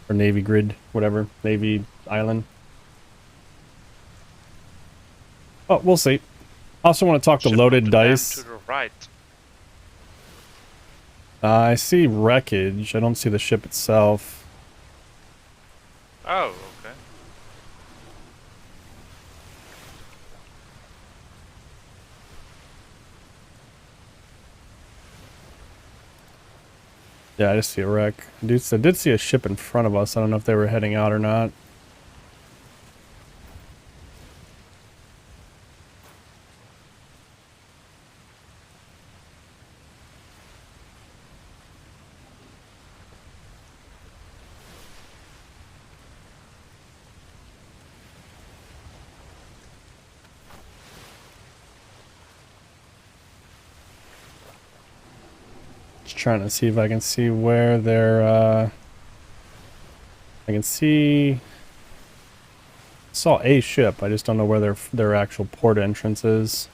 or Navy grid, whatever, Navy island. Oh, we'll see. I also want to talk to Ship Loaded to them Dice. to the right. I see wreckage. I don't see the ship itself. Oh, okay. Yeah, I just see a wreck. I did see a ship in front of us. I don't know if they were heading out or not. Just trying to see if I can see where they're, I can see... Saw a ship. I just don't know where their actual port entrance is.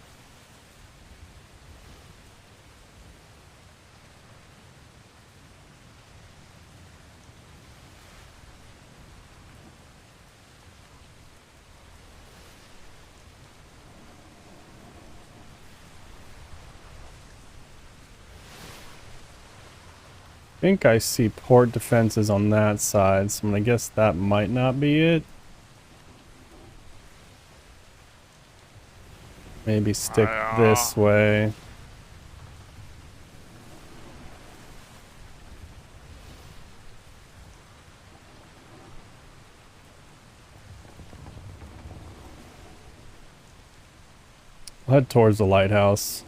I think I see port defenses on that side, so I'm gonna guess that might not be it. Maybe stick this way. I'll head towards the lighthouse.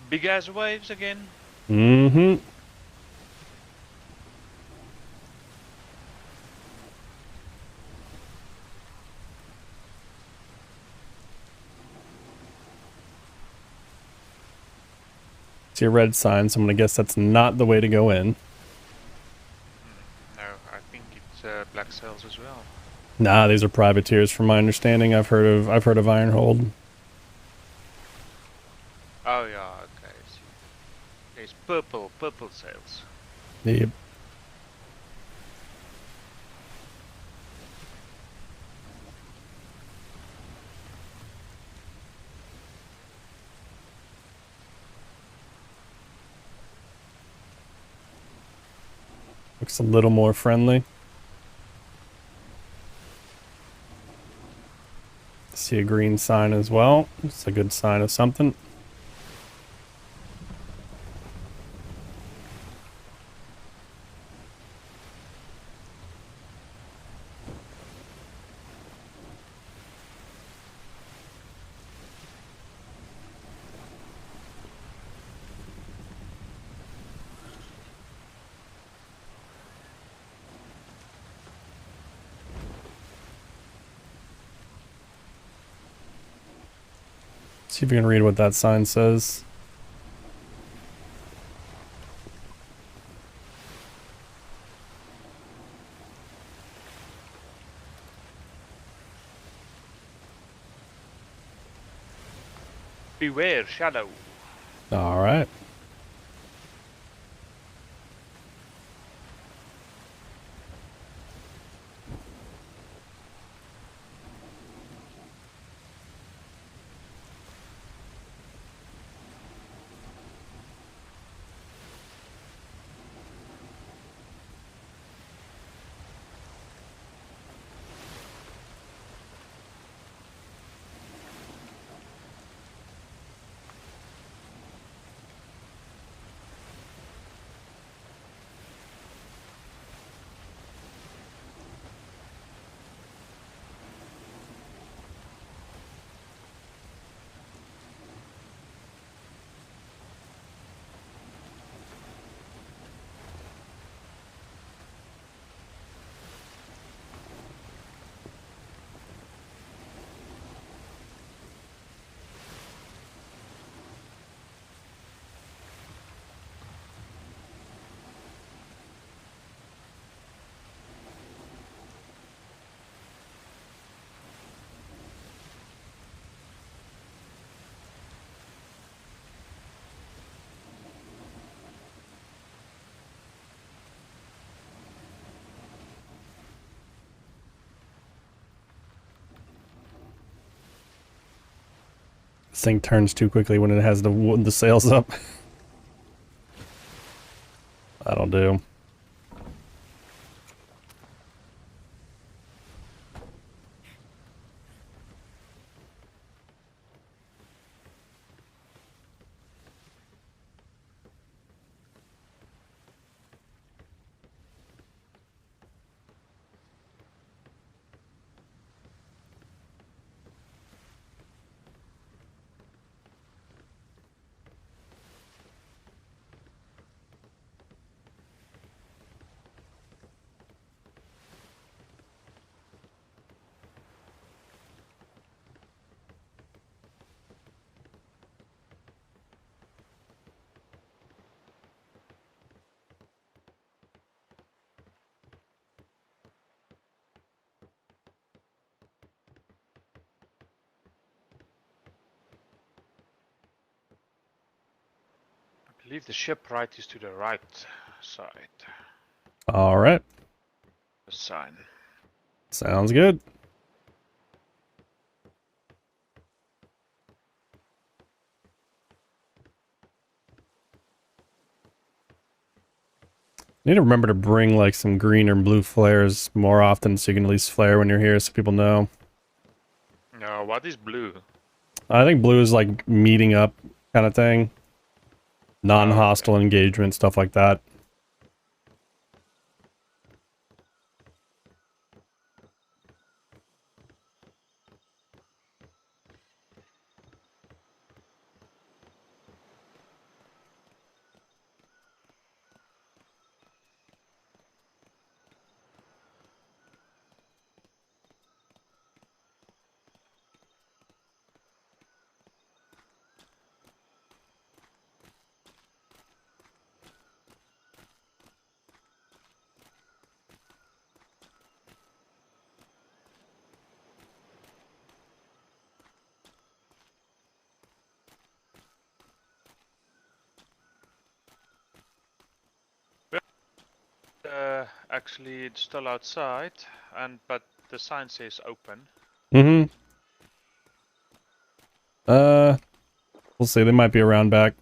Big ass waves again. Mm-hmm. See a red sign, so I'm gonna guess that's not the way to go in. No, I think it's black sails as well. Nah, these are privateers from my understanding. I've heard of Ironhold. Oh yeah, okay, I see. There's purple sails. Yep. Looks a little more friendly. See a green sign as well. It's a good sign of something. See if you can read what that sign says. Beware shadow. All right. This thing turns too quickly when it has the sails up. That'll do. I believe the shipwright is to the right side. All right. The sign. Sounds good. Need to remember to bring like some green or blue flares more often so you can at least flare when you're here so people know. No, what is blue? I think blue is like meeting up kind of thing. Non-hostile engagement, stuff like that. Actually, it's still outside, but the sign says open. Mm-hmm. We'll see. They might be around back.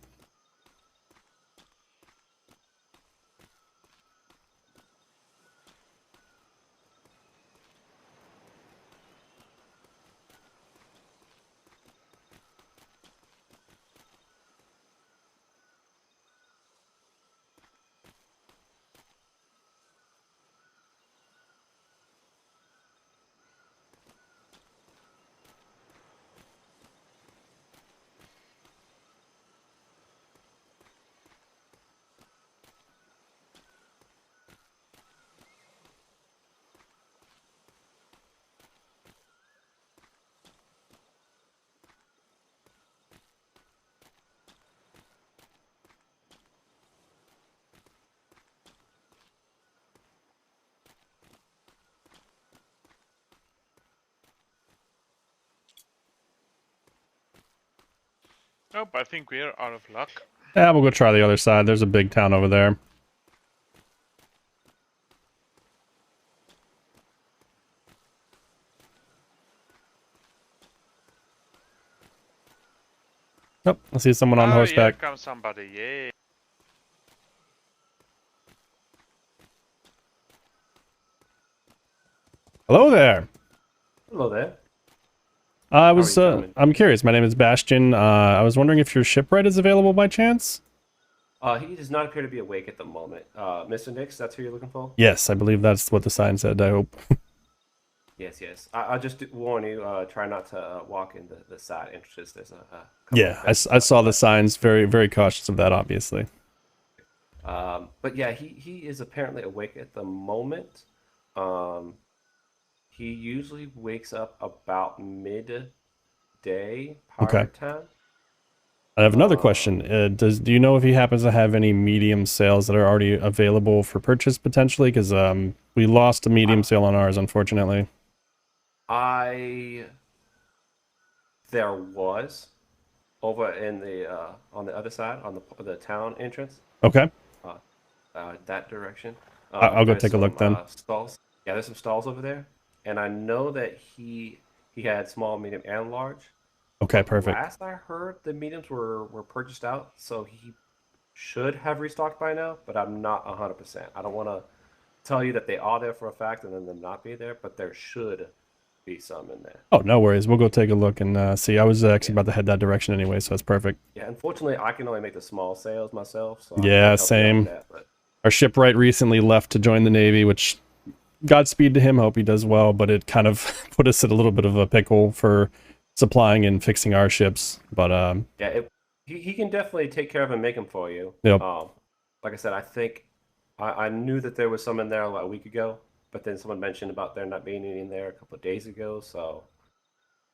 Nope, I think we're out of luck. Yeah, we'll go try the other side. There's a big town over there. Nope, I see someone on horseback. Here comes somebody, yay. Hello there. Hello there. I'm curious. My name is Bastion. I was wondering if your shipwright is available by chance? He does not appear to be awake at the moment. Mr. Nix, that's who you're looking for? Yes, I believe that's what the sign said, I hope. Yes, yes. I'll just warn you, try not to walk in the side entrances. There's a Yeah, I saw the signs. Very, very cautious of that, obviously. but yeah, he is apparently awake at the moment. He usually wakes up about midday pirate time. I have another question. Do you know if he happens to have any medium sales that are already available for purchase potentially? Because we lost a medium sale on ours, unfortunately. There was over in the on the other side on the town entrance. Okay. That direction. I'll go take a look then. Stalls. Yeah, there's some stalls over there, and I know that he had small, medium, and large. Okay, perfect. Last I heard, the mediums were purchased out, so he should have restocked by now, but I'm not 100%. I don't want to tell you that they are there for a fact and then them not be there, but there should be some in there. Oh, no worries. We'll go take a look and see. I was actually about to head that direction anyway, so it's perfect. Yeah, unfortunately, I can only make the small sales myself. So yeah, same. That, but... Our shipwright recently left to join the Navy, which Godspeed to him. Hope he does well, but it kind of put us in a little bit of a pickle for supplying and fixing our ships. But yeah, he can definitely take care of and make them for you. Yep. Like I said, I think I knew that there was some in there like a week ago, but then someone mentioned about there not being any in there a couple of days ago. So.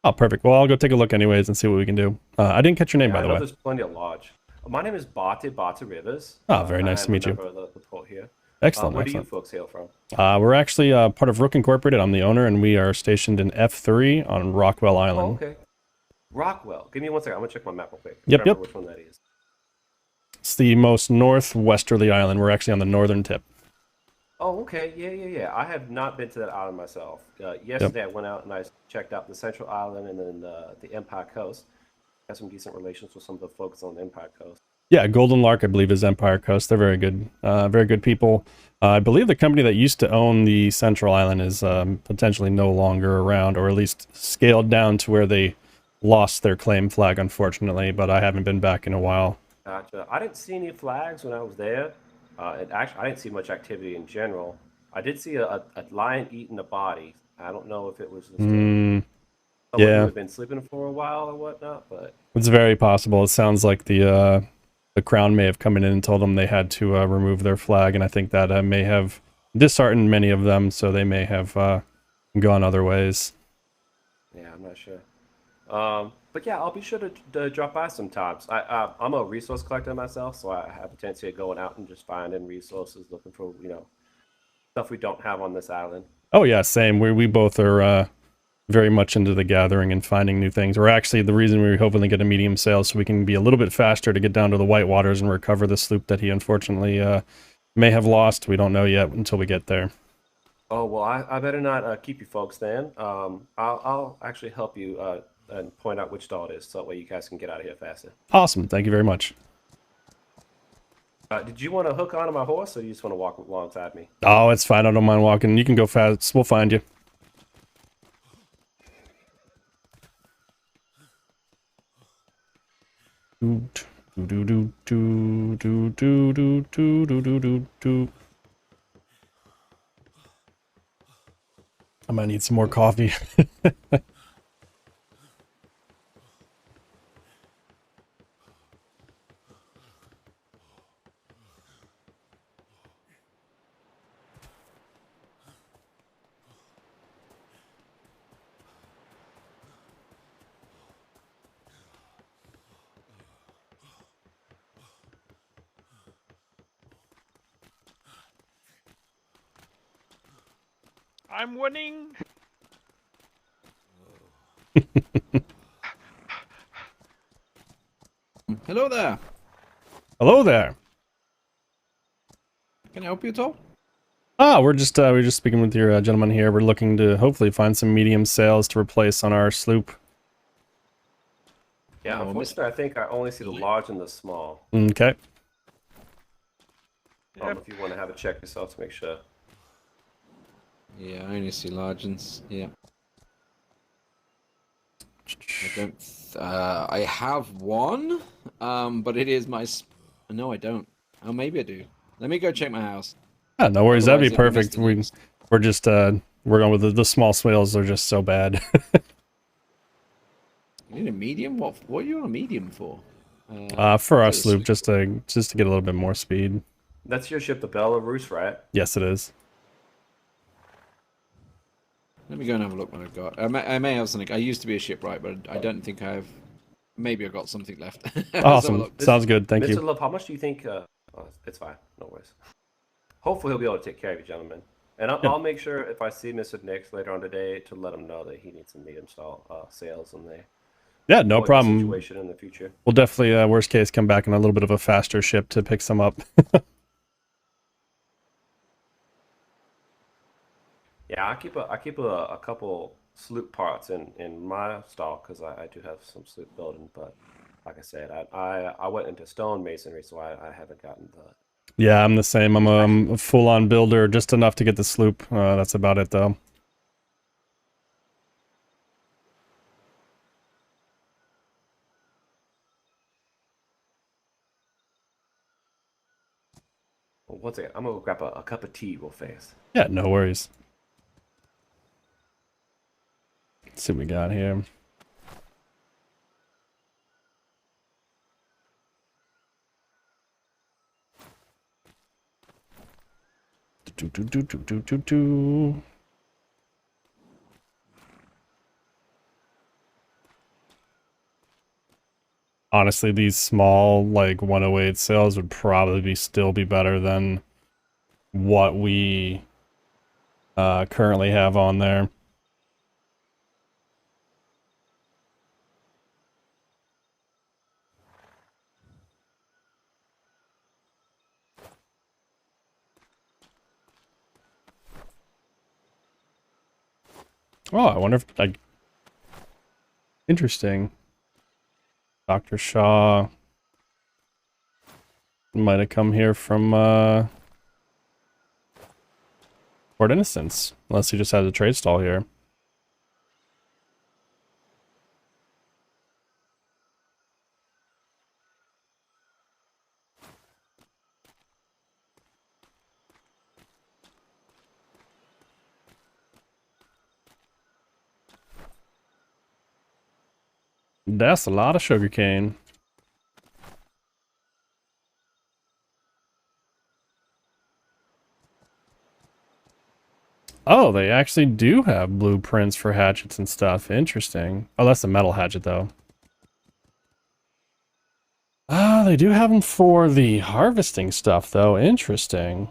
Oh, perfect. Well, I'll go take a look anyways and see what we can do. I didn't catch your name, by the way. There's plenty of lodge. My name is Bate Rivers. Oh, very nice to meet you. The port here. Excellent. Where do you folks hail from? We're actually part of Rook Incorporated. I'm the owner, and we are stationed in F3 on Rockwell Island. Oh, okay. Rockwell. Give me 1 second. I'm going to check my map real quick. Yep. Which one that is. It's the most northwesterly island. We're actually on the northern tip. Oh, okay. Yeah. I have not been to that island myself. Yesterday I went out and I checked out the Central Island and then the Empire Coast. Have some decent relations with some of the folks on the Empire Coast. Yeah, Golden Lark, I believe, is Empire Coast. They're very good people. I believe the company that used to own the Central Island is potentially no longer around, or at least scaled down to where they lost their claim flag, unfortunately, but I haven't been back in a while. Gotcha. I didn't see any flags when I was there. And actually, I didn't see much activity in general. I did see a lion eating a body. I don't know if it was just someone who had been sleeping for a while or whatnot, but it's very possible. It sounds like the crown may have come in and told them they had to remove their flag, and I think that may have disheartened many of them, so they may have gone other ways. Yeah, I'm not sure. But yeah, I'll be sure to drop by sometimes. I'm a resource collector myself, so I have a tendency of going out and just finding resources, looking for stuff we don't have on this island. Oh yeah, same. We both are very much into the gathering and finding new things. We're actually the reason we're hoping to get a medium sail so we can be a little bit faster to get down to the White Waters and recover the sloop that he unfortunately May have lost. We don't know yet until we get there. Oh well, I better not keep you folks then. I'll actually help you and point out which stall it is, so that way you guys can get out of here faster. Awesome. Thank you very much. Did you want to hook onto my horse, or you just want to walk alongside me? Oh, it's fine. I don't mind walking. You can go fast. We'll find you. I might need some more coffee. I'm winning. Hello there. Hello there. Can I help you at all? Ah, we're just speaking with your gentleman here. We're looking to hopefully find some medium sails to replace on our sloop. Yeah, Oh, unfortunately, I think I only see the large and the small. Okay. If you want to have a check yourself to make sure. Yeah, I only see large ones. Yeah. I don't. I have one, but it is my. No, I don't. Oh, maybe I do. Let me go check my house. Ah, no worries. That'd be Otherwise, I've missed perfect. the next. We're just we're going with the small swales. They're just so bad. You need a medium. What are you on a medium for? For our is it a sloop, just to get a little bit more speed. That's your ship, the Belarus, right? Yes, it is. Let me go and have a look what I've got. I may have something. I used to be a shipwright, but I don't think I have. Maybe I've got something left. Let's have a Awesome. look. Sounds good. Thank Mr. you. Love, how much do you think? Oh, it's fine. No worries. Hopefully, he'll be able to take care of you, gentlemen. And I'll make sure if I see Mr. Nix later on today to let him know that he needs some medium stall sales and they Yeah, no avoid the problem. situation in the future. We'll definitely, worst case, come back in a little bit of a faster ship to pick some up. Yeah, I keep a couple sloop parts in my stall because I do have some sloop building. But like I said, I went into stonemasonry, so I haven't gotten the. Yeah, I'm the same. I'm a full-on builder, just enough to get the sloop. That's about it, though. Well, one second, I'm gonna grab a cup of tea real fast. Yeah, no worries. Let's see what we got here. Honestly, these small, like 108 sails would probably still be better than what we currently have on there. Oh, I wonder if like interesting. Dr. Shaw might have come here from Port Innocence, unless he just has a trade stall here. That's a lot of sugarcane. Oh, they actually do have blueprints for hatchets and stuff. Interesting. Oh, that's a metal hatchet, though. Ah, they do have them for the harvesting stuff, though. Interesting.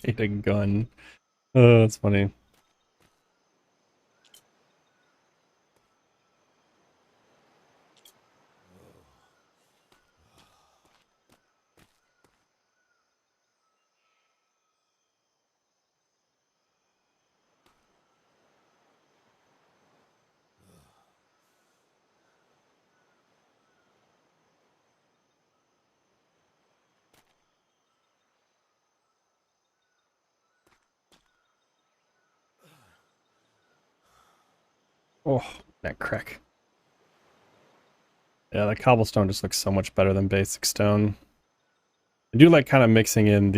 made a gun. Oh, that's funny. Oh, that crack. Yeah, the cobblestone just looks so much better than basic stone. I do like kind of mixing in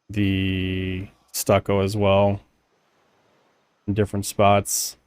the stucco as well in different spots.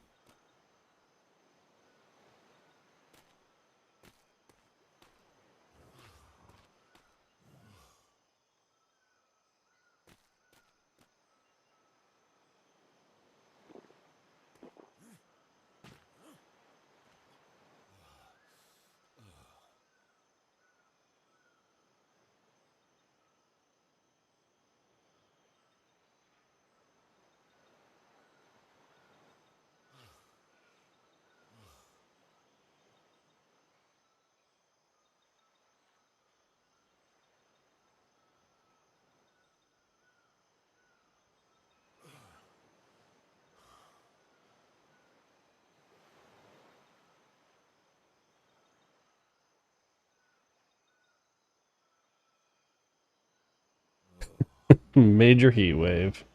Major heat wave.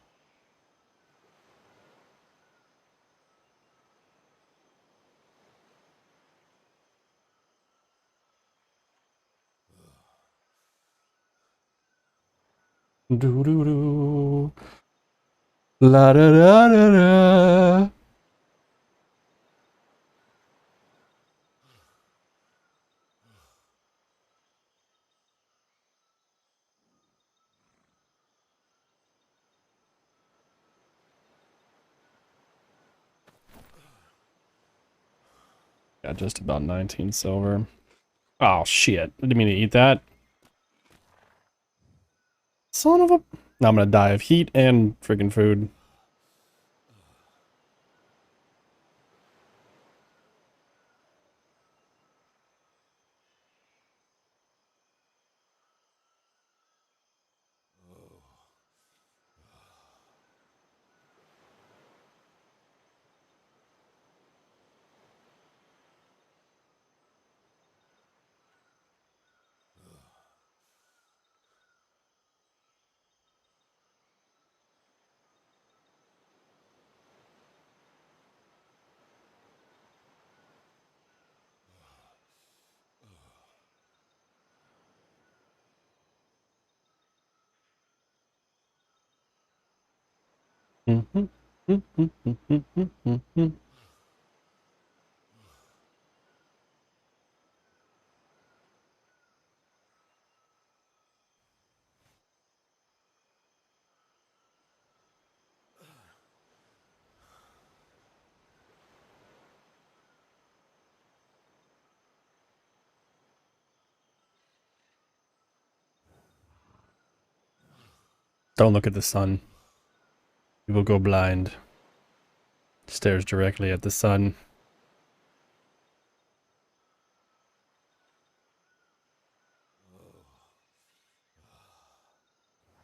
Doo doo doo. La da da da da. Got just about 19 silver. Oh shit. I didn't mean to eat that. Son of a... Now I'm gonna die of heat and friggin' food. Don't look at the sun. You will go blind. Stares directly at the sun.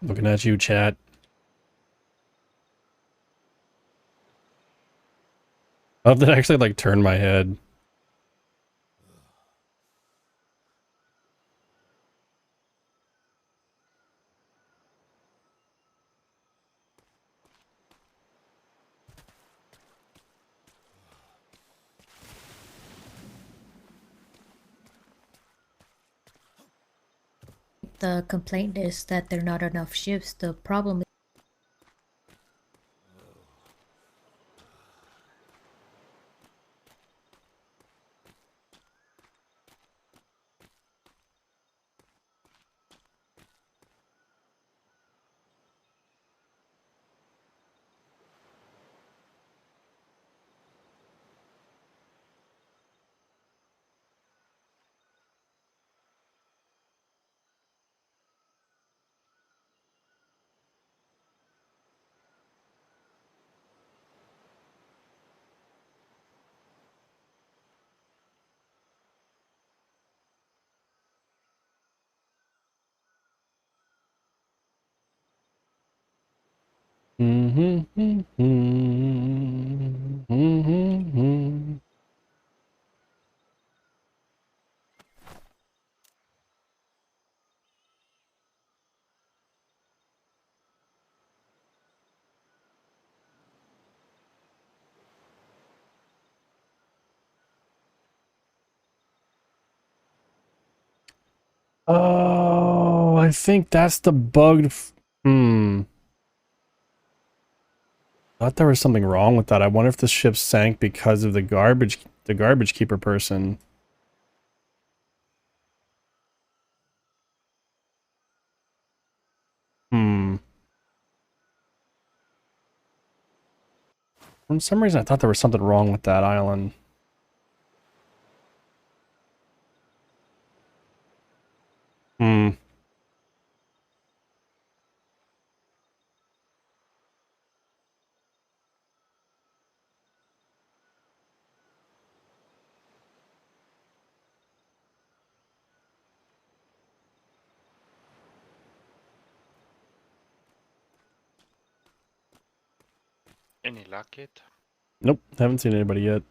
Looking at you, chat. I'll have to actually like turn my head. The complaint is that there are not enough ships. The problem Oh, I think that's the bugged. Thought there was something wrong with that. I wonder if the ship sank because of the garbage keeper person. For some reason, I thought there was something wrong with that island. Any luck yet? Nope, haven't seen anybody yet.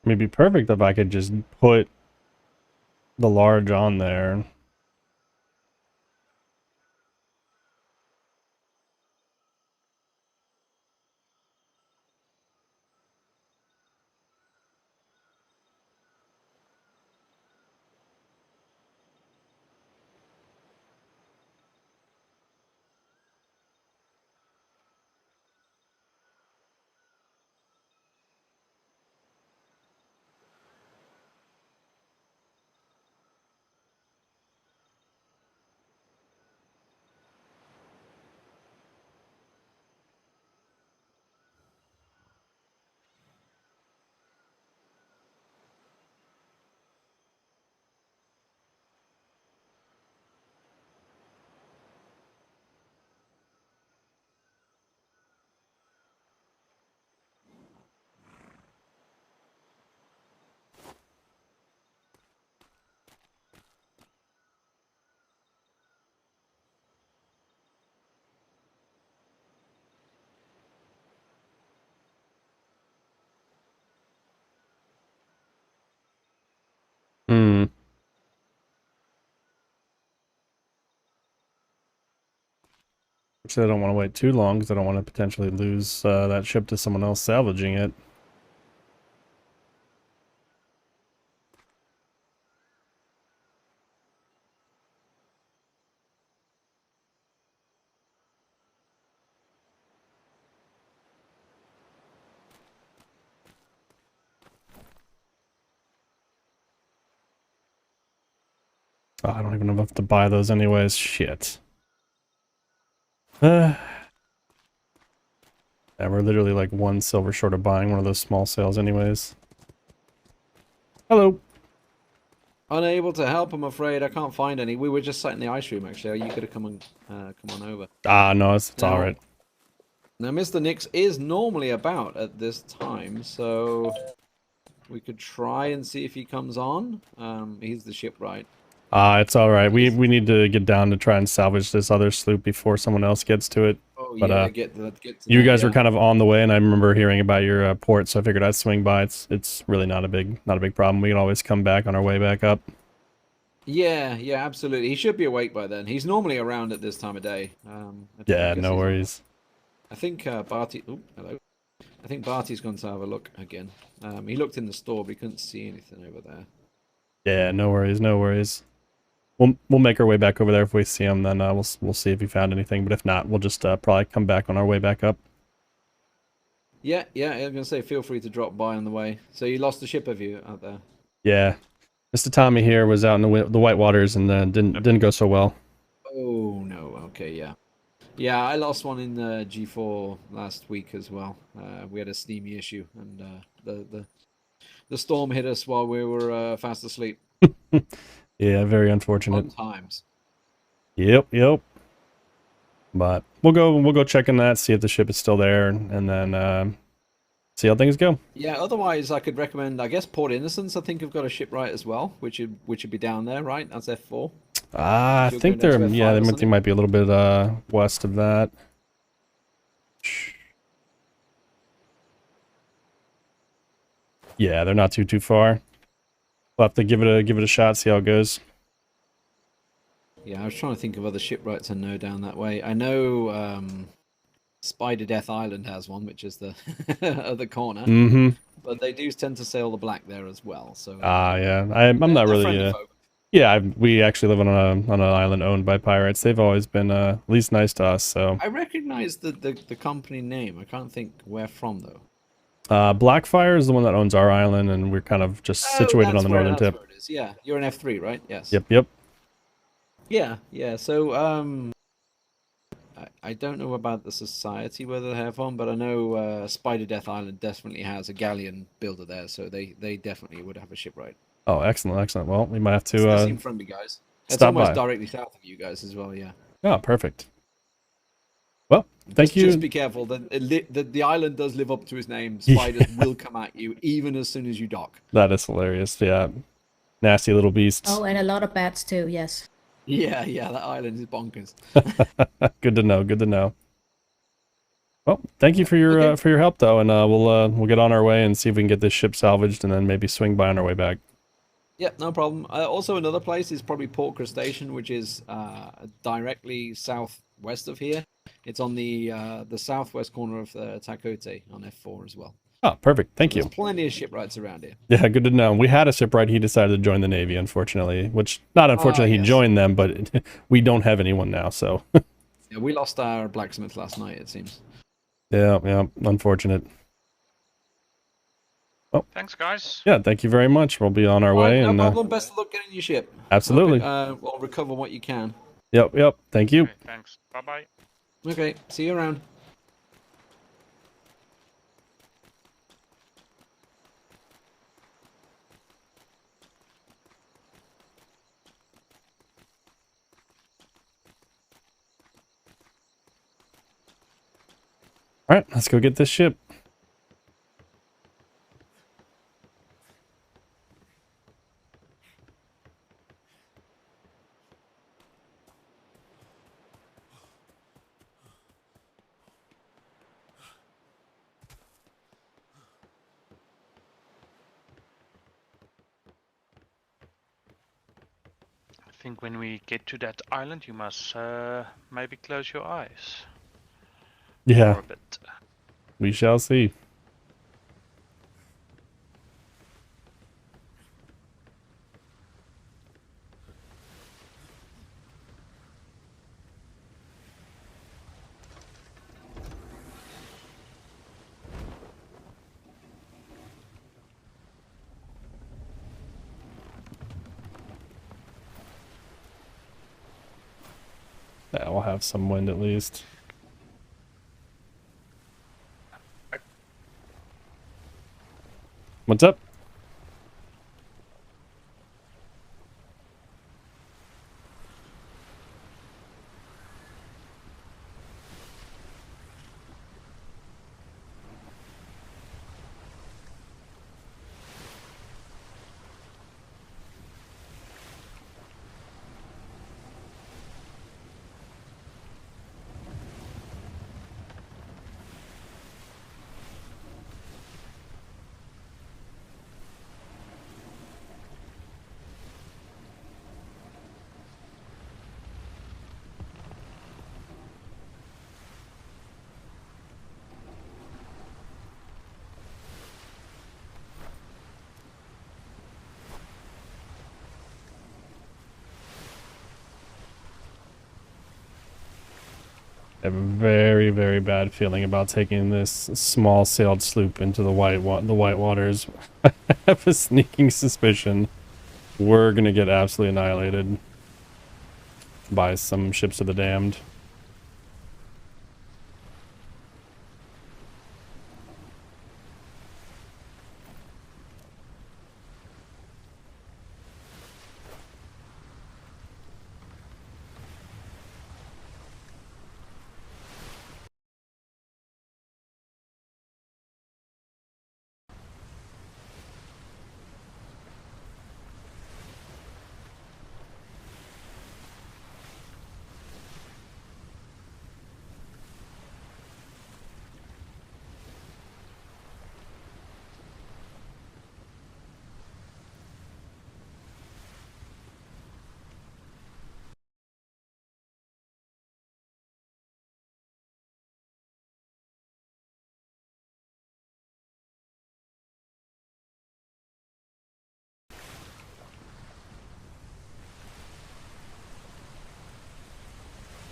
It'd be perfect if I could just put the large on there. Hmm. Actually, I don't want to wait too long because I don't want to potentially lose that ship to someone else salvaging it. Oh, I don't even know if I have to buy those anyways. Shit. Yeah, we're literally like 1 silver short of buying one of those small sales anyways. Hello. Unable to help, I'm afraid. I can't find any. We were just sat in the ice room, actually. You could have come on over. Ah, no, it's Now- alright. Now, Mr. Nix is normally about at this time, so we could try and see if he comes on. He's the shipwright. Ah, it's alright. We need to get down to try and salvage this other sloop before someone else gets to it. Oh But, yeah, get to You that, guys yeah. were kind of on the way, and I remember hearing about your port, so I figured I'd swing by. It's really not a big problem. We can always come back on our way back up. Yeah, absolutely. He should be awake by then. He's normally around at this time of day. Yeah, guess no he's- worries. I think Barty. Oh, hello. I think Barty's gone to have a look again. He looked in the store, but he couldn't see anything over there. Yeah, no worries, no worries. We'll make our way back over there. If we see him, then we'll see if he found anything. But if not, we'll just probably come back on our way back up. Yeah, I was gonna say, feel free to drop by on the way. So you lost the ship, have you, out there? Yeah, Mr. Tommy here was out in the white waters and didn't go so well. Oh no. Okay, yeah. Yeah, I lost one in G4 last week as well. We had a steamy issue, and the storm hit us while we were fast asleep. Yeah, very unfortunate. Fun times. Yep. But we'll go check in that, see if the ship is still there, and then see how things go. Yeah. Otherwise, I could recommend, I guess, Port Innocence. I think have got a shipwright as well, which would be down there, right? That's F4. I think they're they might be a little bit west of that. Yeah, they're not too far. We'll have to give it a shot, see how it goes. Yeah, I was trying to think of other shipwrights I know down that way. I know Spider Death Island has one, which is the other corner. Mm-hmm. But they do tend to sail the black there as well. So yeah, I'm not really. Yeah, we actually live on an island owned by pirates. They've always been at least nice to us. So I recognize the company name. I can't think where from though. Blackfire is the one that owns our island, and we're kind of just situated on the northern tip. Where it is. Yeah, you're an F3, right? Yes. Yep. Yeah. So I don't know about the society whether they have one, but I know Spider Death Island definitely has a galleon builder there, so they definitely would have a shipwright. Oh, excellent. Well, we might have to they seem friendly guys. It's stop almost by. directly south of you guys as well. Yeah. Oh, perfect. Well, thank you. Just be careful. The island does live up to its name. Spiders will come at you even as soon as you dock. That is hilarious. Yeah, nasty little beasts. Oh, and a lot of bats too. Yes. Yeah. That island is bonkers. Good to know. Well, thank you for your help though, and we'll get on our way and see if we can get this ship salvaged, and then maybe swing by on our way back. Yeah, no problem. Also, another place is probably Port Crustacean, which is directly southwest of here. It's on the southwest corner of Takote on F4 as well. Oh, perfect. Thank you. There's plenty of shipwrights around here. Yeah, good to know. We had a shipwright. He decided to join the Navy, unfortunately. He joined them, but we don't have anyone now, so. Yeah, we lost our blacksmith last night, it seems. Yeah, unfortunate. Well, thanks, guys. Yeah, thank you very much. We'll be on our way. No problem. Best of luck getting your ship. Absolutely. We'll recover what you can. Yep. Thank you. Okay, thanks. Bye-bye. Okay, see you around. All right, let's go get this ship. I think when we get to that island, you must maybe close your eyes. Yeah. For a bit. We shall see. Yeah, we'll have some wind at least. What's up? I have a very, very bad feeling about taking this small-sailed sloop into the white waters. I have a sneaking suspicion we're gonna get absolutely annihilated by some ships of the damned.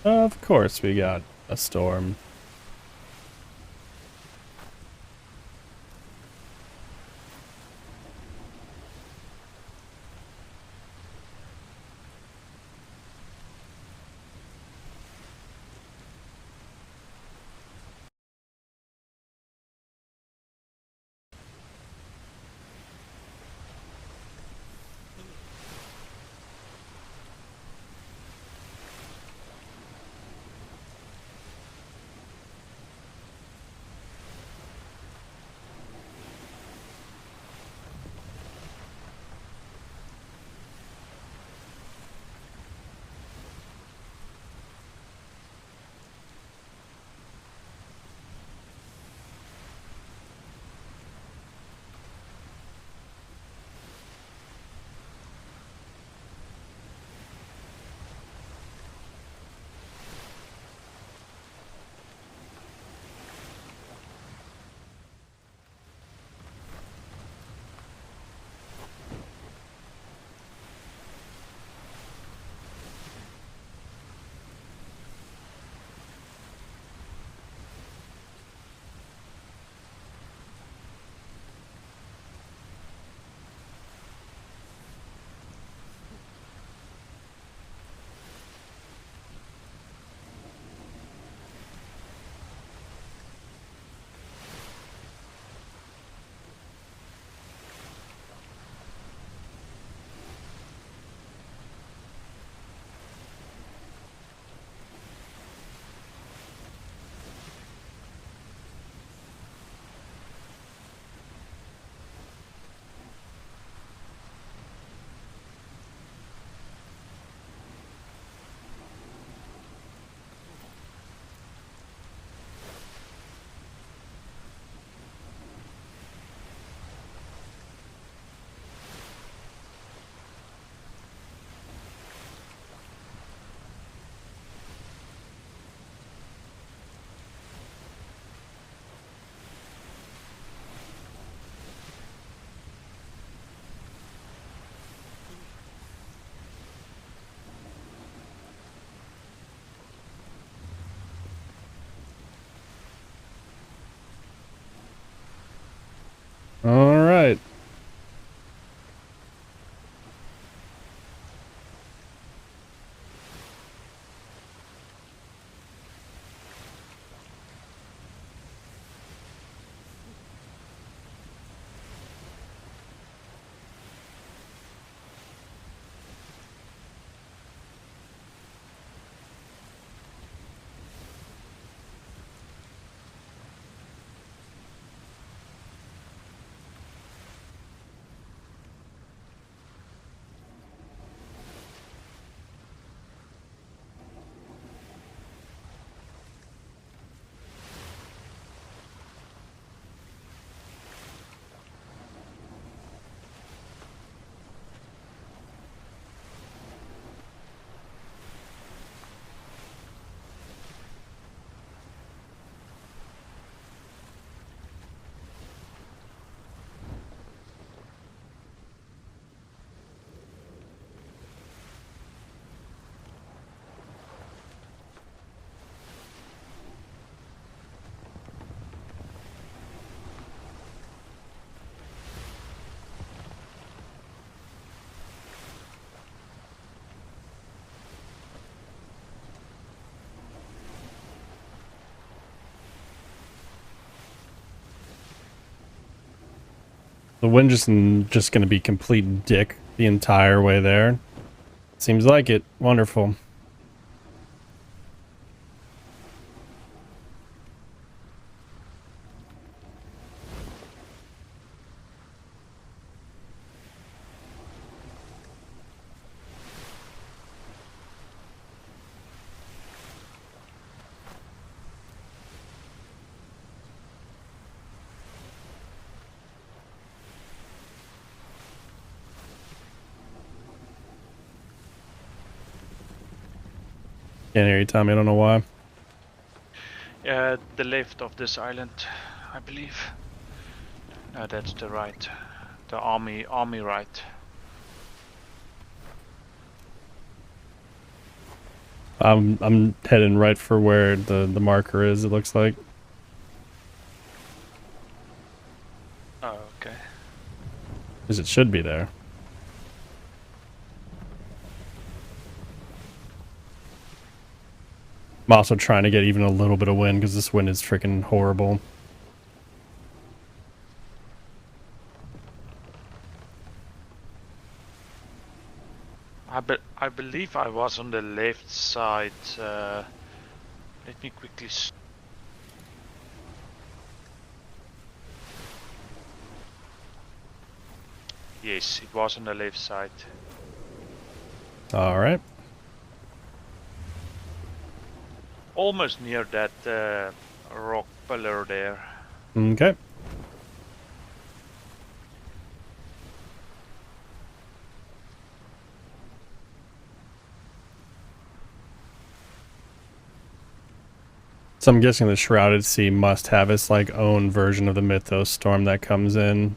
Of course we got a storm. The wind just gonna be complete dick the entire way there. Seems like it. Wonderful. Can't hear you, Tommy. I don't know why. The left of this island, I believe. No, that's the right. The army right. I'm heading right for where the marker is, it looks like. Oh, okay. Because it should be there. I'm also trying to get even a little bit of wind because this wind is freaking horrible. I believe I was on the left side. Let me quickly. Yes, it was on the left side. All right. Almost near that rock pillar there. Okay. So I'm guessing the Shrouded Sea must have its like own version of the Mythos storm that comes in.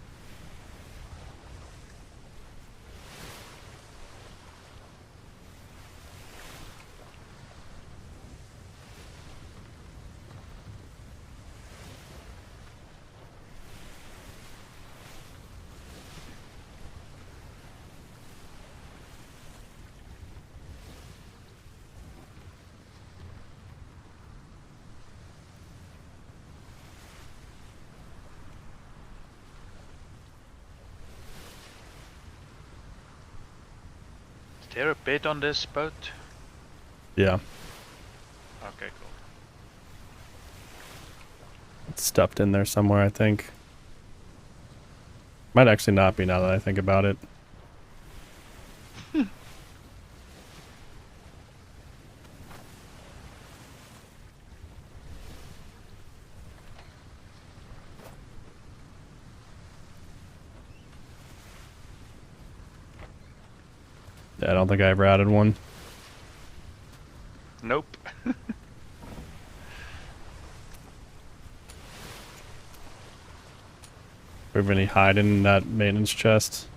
Is there a bed on this boat? Yeah. Okay, cool. It's stuffed in there somewhere, I think. Might actually not be now that I think about it. Yeah, I don't think I ever added one. Nope. We have any hiding in that maintenance chest?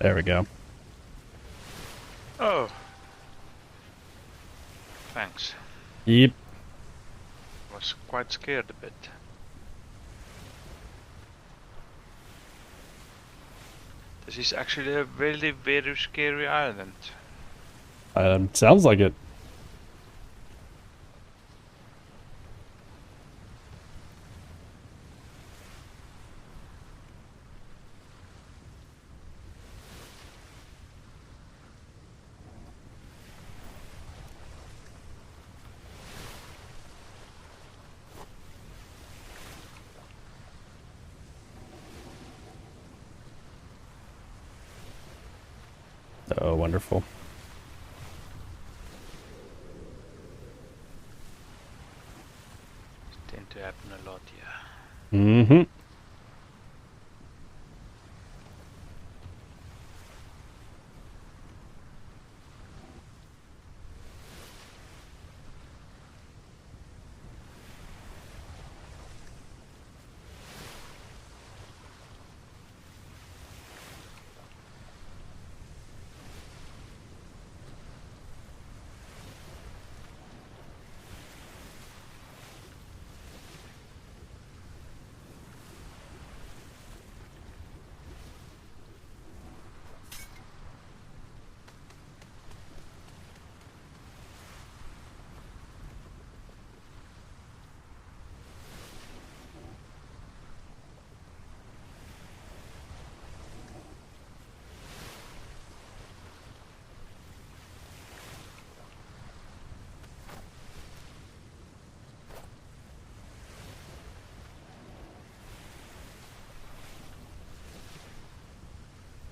There we go. Oh. Thanks. Yep. Was quite scared a bit. This is actually a really very scary island. Sounds like it. Oh, wonderful. Tend to happen a lot, yeah. Mm-hmm.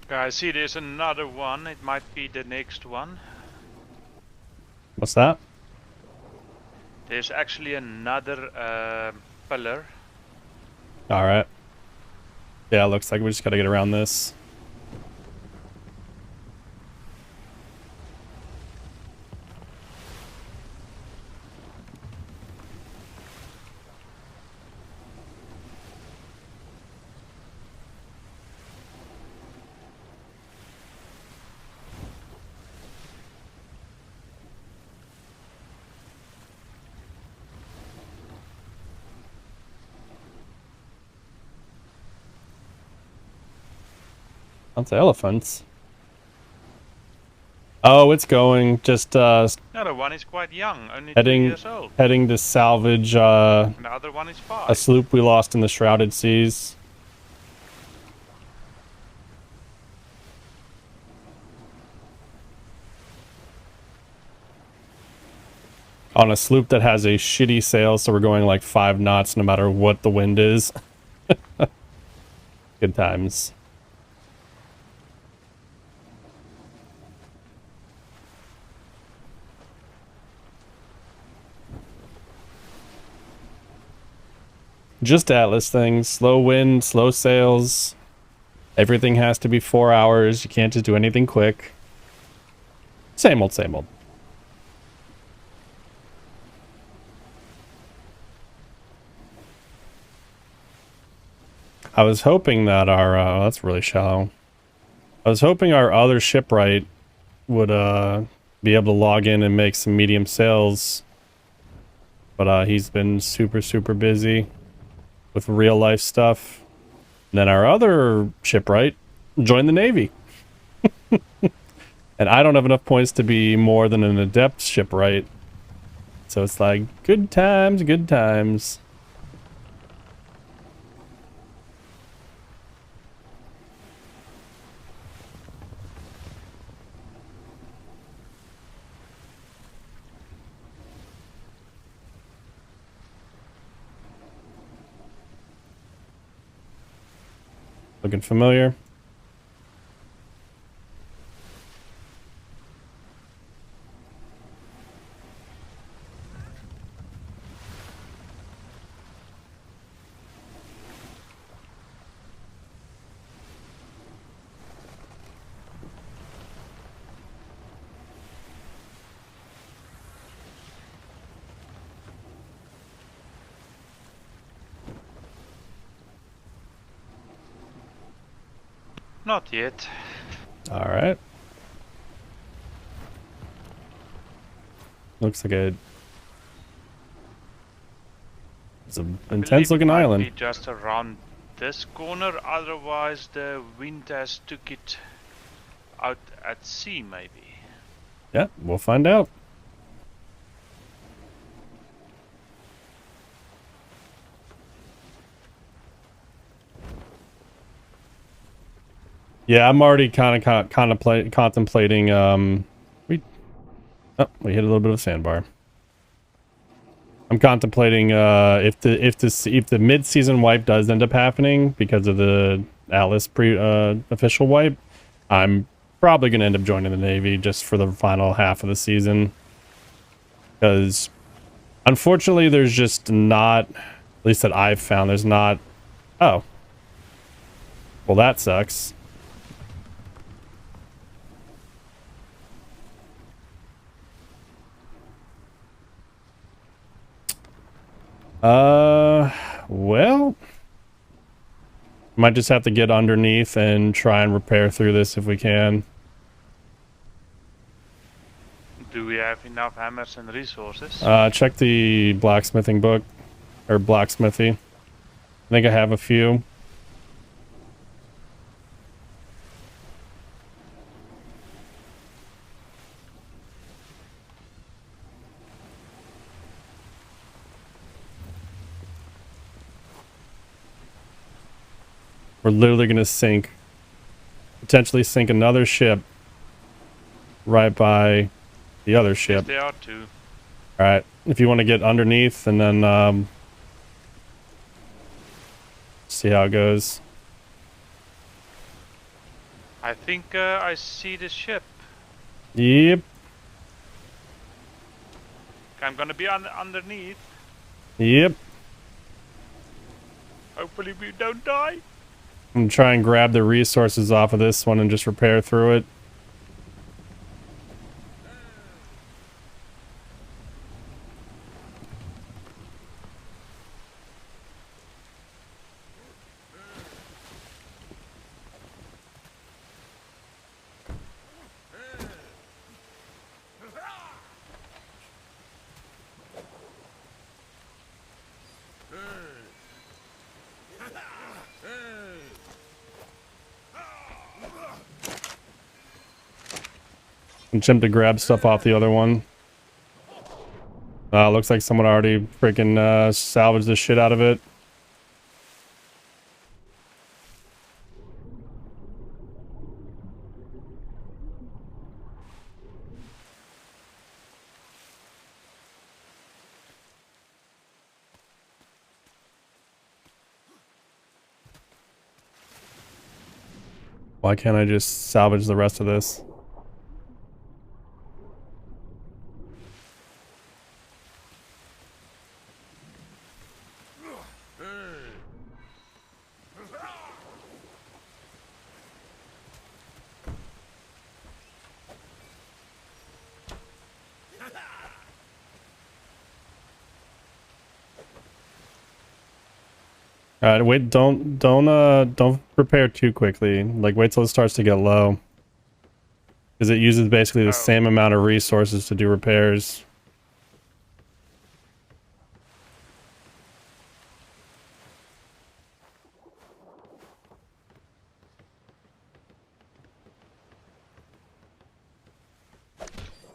I see there's another one. It might be the next one. What's that? There's actually another pillar. All right. Yeah, looks like we just got to get around this. Lots of elephants. Oh, it's going. Just No, the one is quite young, only 2 years old. heading to salvage And the other one is 5. a sloop we lost in the Shrouded Seas. On a sloop that has a shitty sail, so we're going like 5 knots no matter what the wind is. Good times. Just Atlas things. Slow wind, slow sails. Everything has to be 4 hours. You can't just do anything quick. Same old, same old. I was hoping that our... oh, that's really shallow. I was hoping our other shipwright would be able to log in and make some medium sails. But he's been super, super busy with real life stuff. And then our other shipwright joined the Navy. And I don't have enough points to be more than an adept shipwright. So it's like, good times, good times. Looking familiar? Not yet. All right. Looks like it's an intense looking island. Be just around this corner, otherwise the wind has took it out at sea maybe. Yeah, we'll find out. Yeah, I'm already kind of contemplating. We hit a little bit of a sandbar. I'm contemplating if the mid-season wipe does end up happening because of the Atlas official wipe, I'm probably gonna end up joining the Navy just for the final half of the season. Because unfortunately, there's just not, at least that I've found, there's not. Oh, well, that sucks. Well, might just have to get underneath and try and repair through this if we can. Do we have enough hammers and resources? Check the blacksmithing book, or blacksmithy. I think I have a few. We're literally gonna potentially sink another ship right by the other ship. Yes, they are too. All right, if you want to get underneath and then see how it goes. I think I see the ship. Yep. I'm gonna be underneath. Yep. Hopefully we don't die. I'm gonna try and grab the resources off of this one and just repair through it. Attempt to grab stuff off the other one. Looks like someone already freaking salvaged the shit out of it. Why can't I just salvage the rest of this? Alright, wait, don't repair too quickly. Like, wait till it starts to get low. Because it uses basically the same amount of resources to do repairs.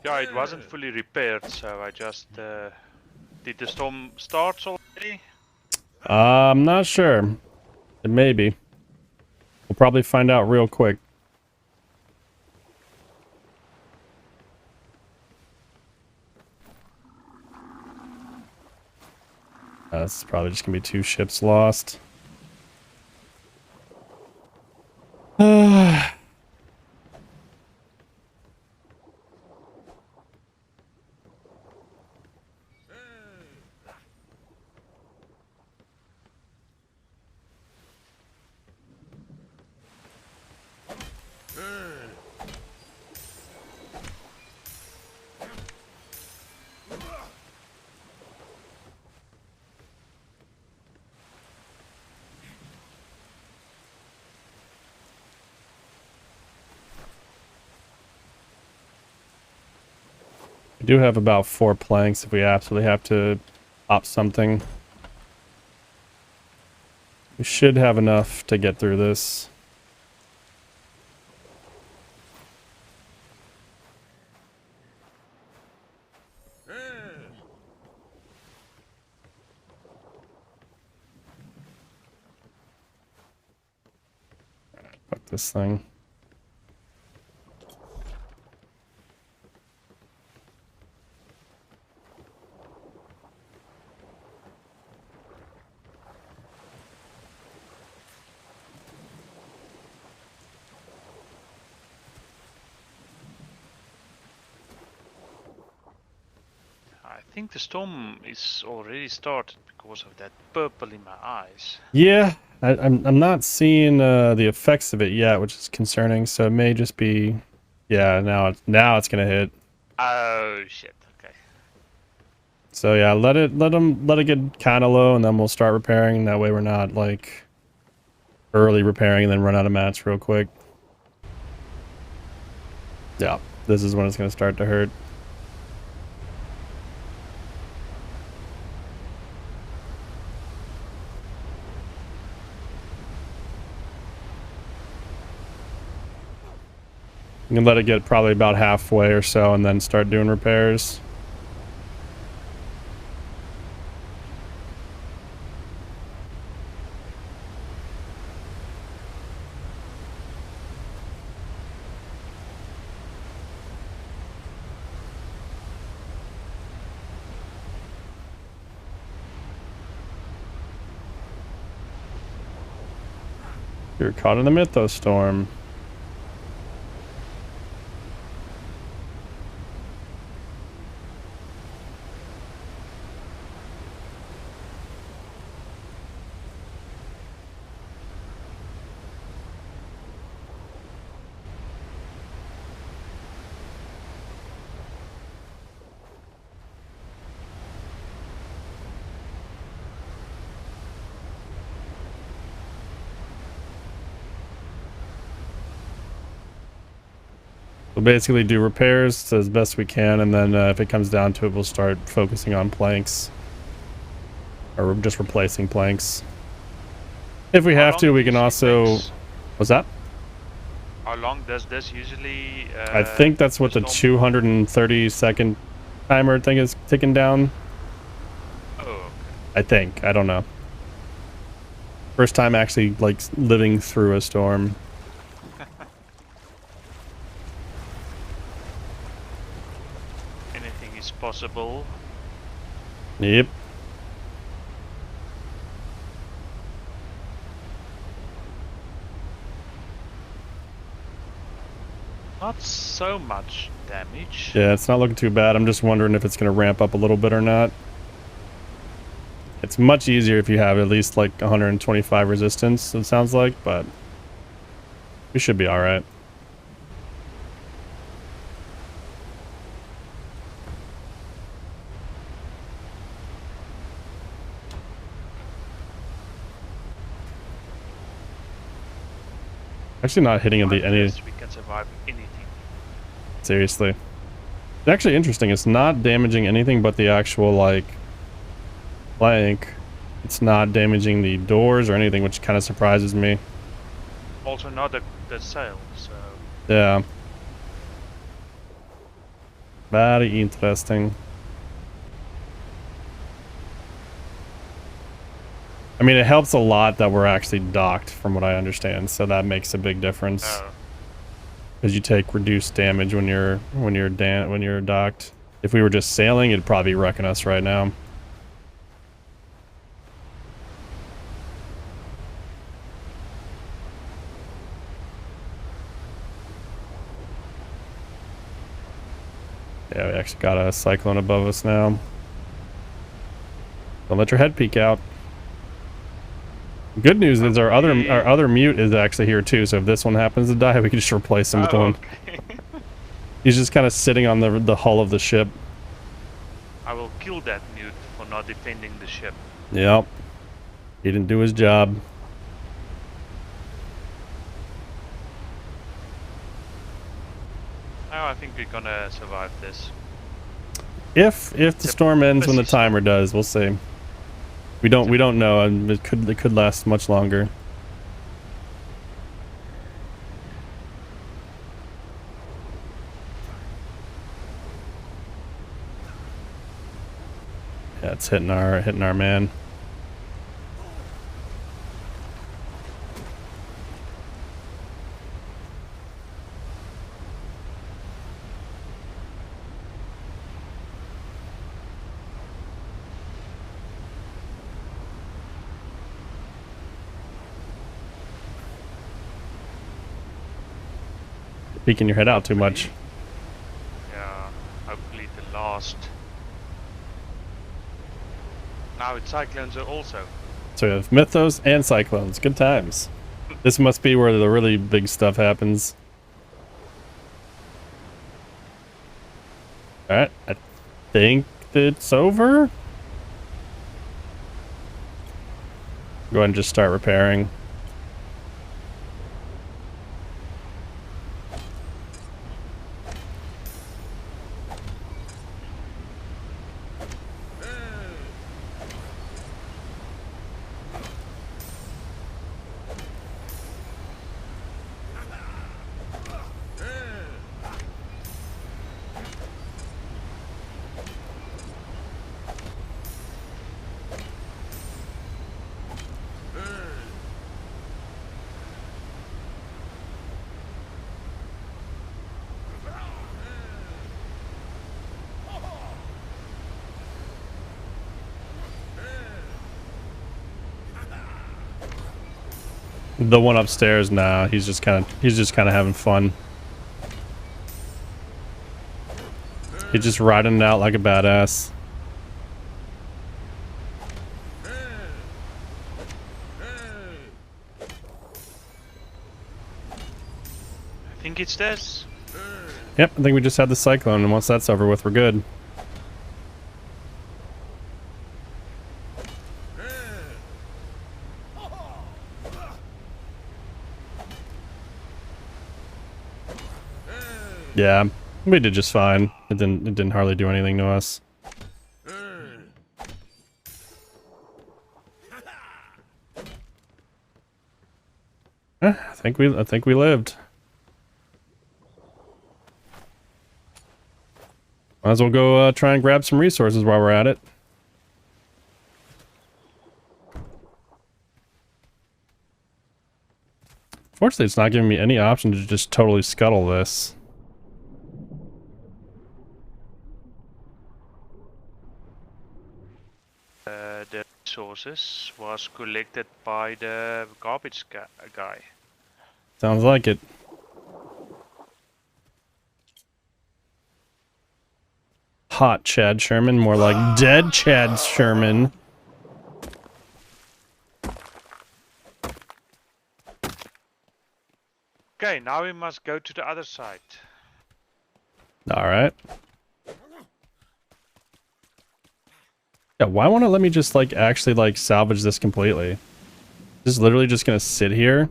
Yeah, it wasn't fully repaired, so I just did the storm start already? I'm not sure. It may be. We'll probably find out real quick. This is probably just gonna be 2 ships lost. We do have about 4 planks if we absolutely have to op something. We should have enough to get through this. Fuck this thing. I think the storm is already started because of that purple in my eyes. Yeah, I'm not seeing the effects of it yet, which is concerning. So it may just be, yeah. Now it's gonna hit. Oh shit! Okay. So yeah, let it get kind of low, and then we'll start repairing. That way we're not like early repairing and then run out of mats real quick. Yeah, this is when it's gonna start to hurt. You can let it get probably about halfway or so and then start doing repairs. You're caught in the mythos storm. We'll basically do repairs as best we can, and then if it comes down to it, we'll start focusing on planks. Or just replacing planks. If we How have long to, do we you can see also... things? What's that? How long does this usually? I think that's what the storm- 230-second timer thing is ticking down. Oh, okay. I think. I don't know. First time actually, like, living through a storm. Anything is possible. Yep. Not so much damage. Yeah, it's not looking too bad. I'm just wondering if it's going to ramp up a little bit or not. It's much easier if you have at least like 125 resistance, it sounds like, but we should be alright. Actually not hitting Like any... this, we can survive anything. Seriously. It's actually interesting. It's not damaging anything but the actual, like, plank. It's not damaging the doors or anything, which kind of surprises me. Also not the sail, so Yeah. Very interesting. I mean, it helps a lot that we're actually docked, from what I understand, so that makes a big difference. Because you take reduced damage when you're docked. If we were just sailing, it'd probably be wrecking us right now. Yeah, we actually got a cyclone above us now. Don't let your head peek out. Good news is our other mute is actually here too, so if this one happens to die, we can just replace him with one. Okay. He's just kind of sitting on the hull of the ship. I will kill that mute for not defending the ship. Yep. He didn't do his job. Oh, I think we're gonna survive this. If the storm ends when the timer does, we'll see. We don't know, and it could last much longer. Yeah, it's hitting our man. Peeking your head out too much. Yeah, hopefully the last. Now it's cyclones also. So we have mythos and cyclones. Good times. This must be where the really big stuff happens. Alright, I think it's over. Go ahead and just start repairing. The one upstairs, nah, he's just kind of having fun. He's just riding it out like a badass. I think it's this. Yep, I think we just had the cyclone, and once that's over with, we're good. Yeah, we did just fine. It didn't hardly do anything to us. I think we lived. Might as well go try and grab some resources while we're at it. Fortunately, it's not giving me any option to just totally scuttle this. The resources was collected by the garbage guy. Sounds like it. Hot Chad Sherman, more like dead Chad Sherman. Okay, now we must go to the other side. All right. Yeah, why won't it let me just like actually like salvage this completely? This is literally just gonna sit here.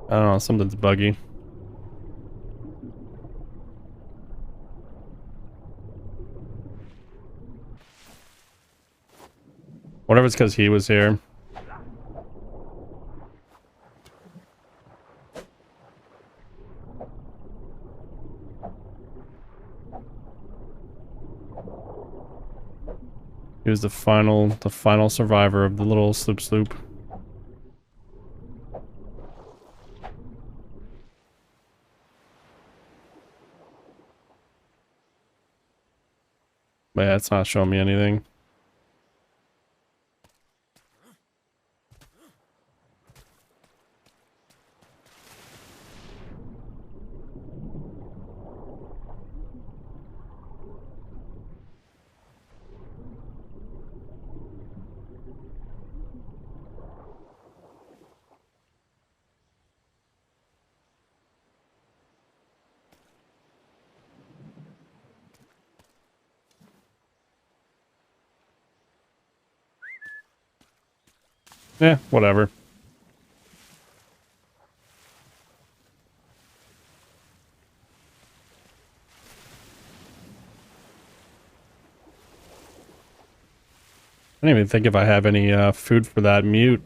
I don't know, something's buggy. Whatever, it's because he was here. He was the final survivor of the little sloop. But yeah, it's not showing me anything. Yeah, whatever. I don't even think if I have any food for that mute.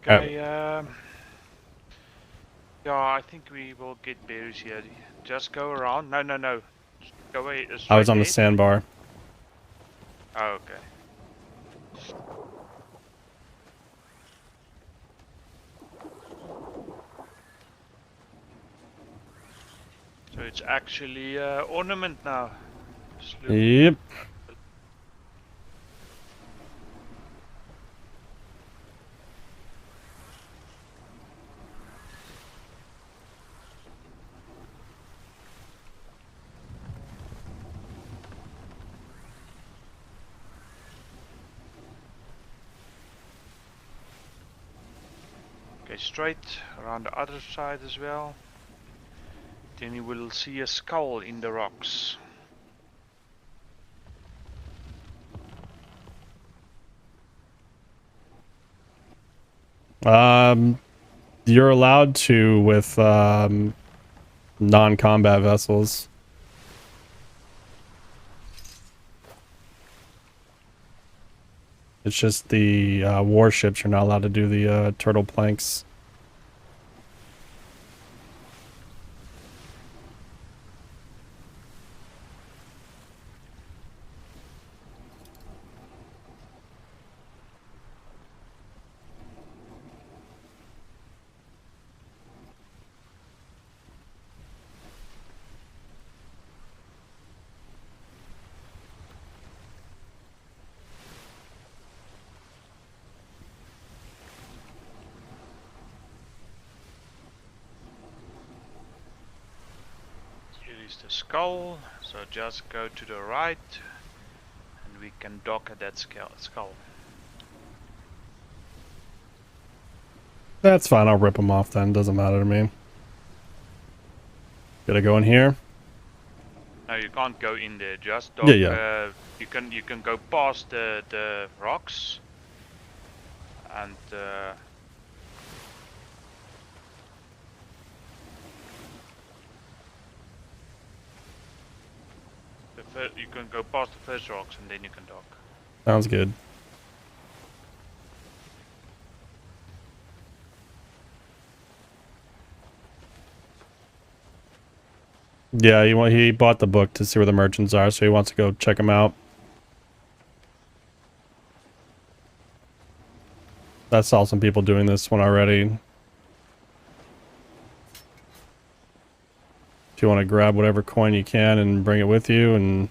Okay, yeah, I think we will get berries here. Just go around. No. Go away. I was Straight on the ahead. sandbar. Oh, okay. So it's actually ornament now. Sloop. Yep. Okay, straight around the other side as well. Then you will see a skull in the rocks. You're allowed to with non-combat vessels. It's just the warships you're not allowed to do the turtle planks. is the skull, so just go to the right and we can dock at that skull. That's fine, I'll rip them off then, doesn't matter to me. Gotta go in here? No, you can't go in there, just dock. Yeah. You can go past the rocks and you can go past the first rocks and then you can dock. Sounds good. Yeah, he bought the book to see where the merchants are, so he wants to go check them out. I saw some people doing this one already. If you want to grab whatever coin you can and bring it with you, and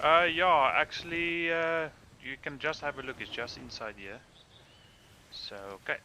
yeah, actually, you can just have a look. It's just inside here. So, okay.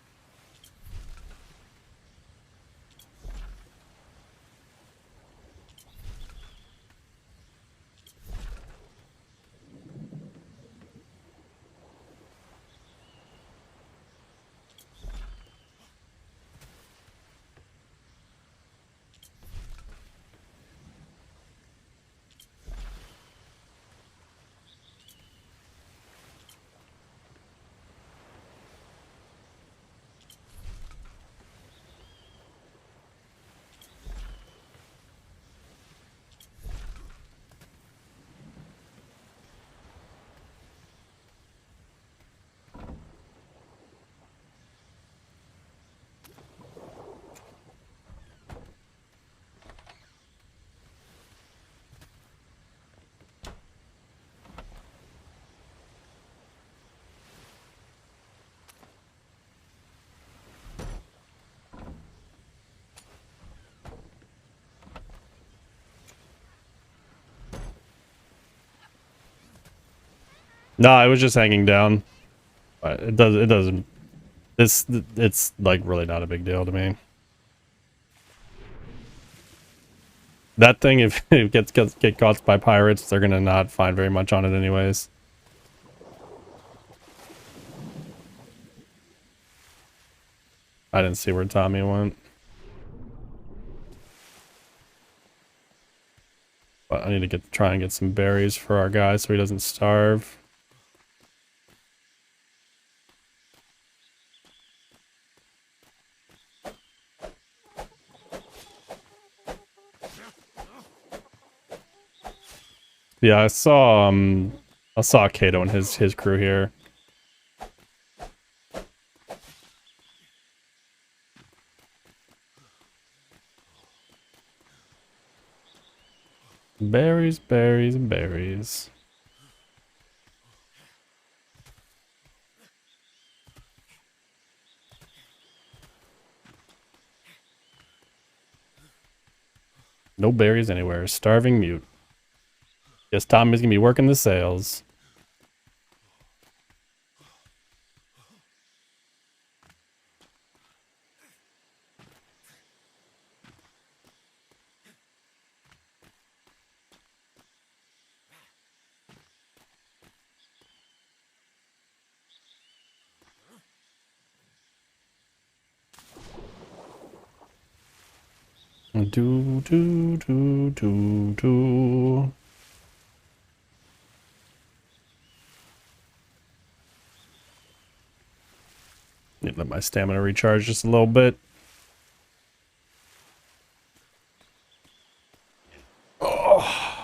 no, it was just hanging down. But it doesn't. It's like really not a big deal to me. That thing, if it get caught by pirates, they're gonna not find very much on it anyways. I didn't see where Tommy went. But I need to try and get some berries for our guy so he doesn't starve. Yeah, I saw Kato and his crew here. Berries, berries, berries. No berries anywhere. Starving mute. Guess Tommy's gonna be working the sales. Do do do do do. Need to let my stamina recharge just a little bit. Oh.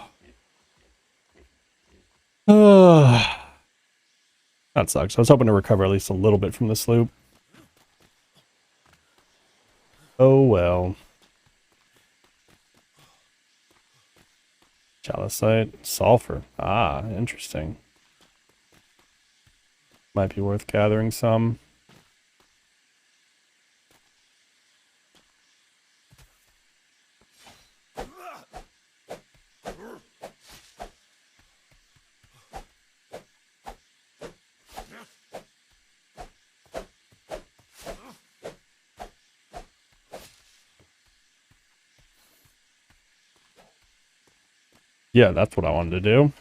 That sucks. I was hoping to recover at least a little bit from this loop. Oh well. Chalicite, sulfur. Ah, interesting. Might be worth gathering some. Yeah, that's what I wanted to do.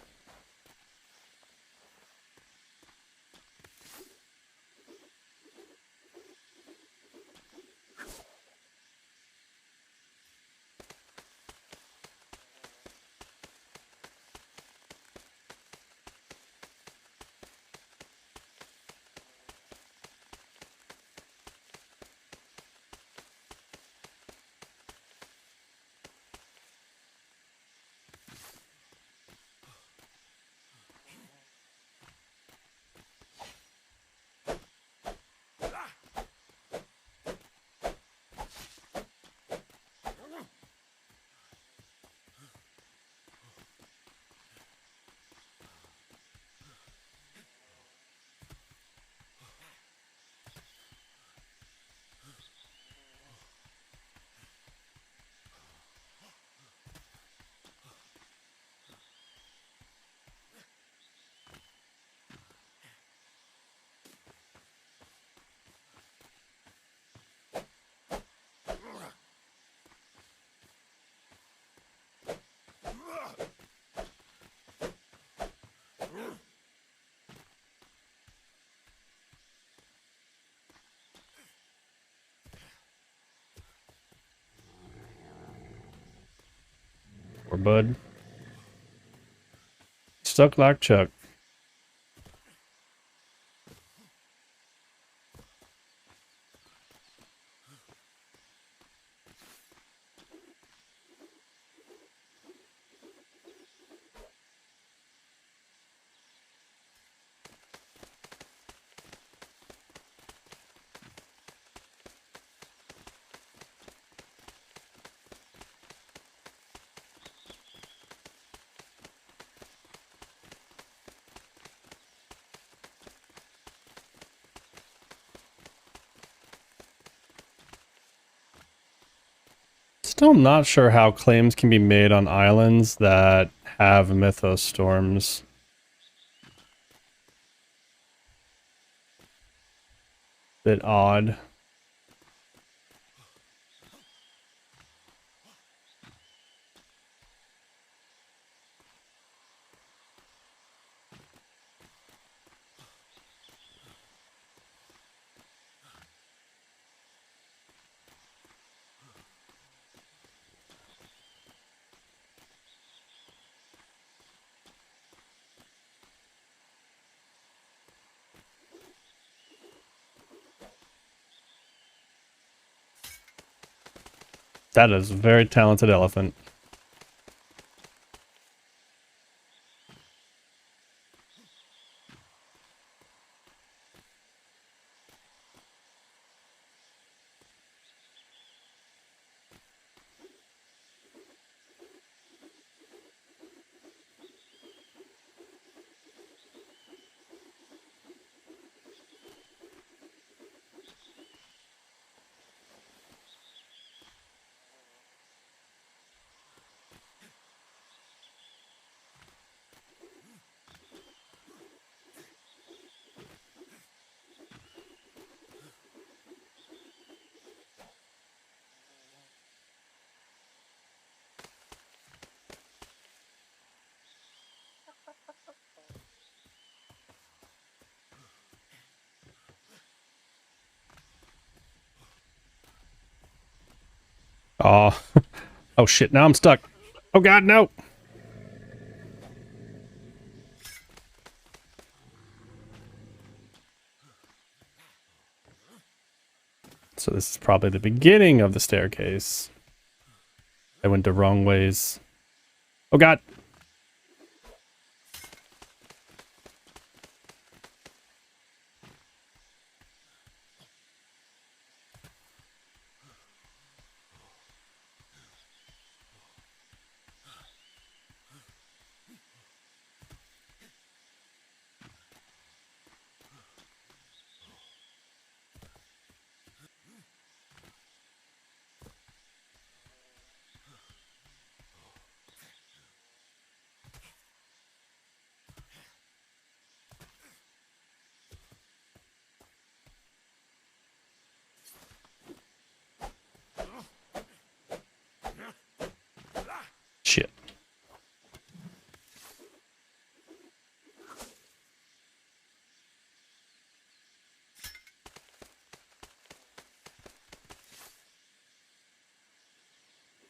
Or bud. Stuck like Chuck. Still not sure how claims can be made on islands that have mythos storms. Bit odd. That is a very talented elephant. Oh, oh shit, now I'm stuck. Oh god, no! So this is probably the beginning of the staircase. I went the wrong ways. Oh god!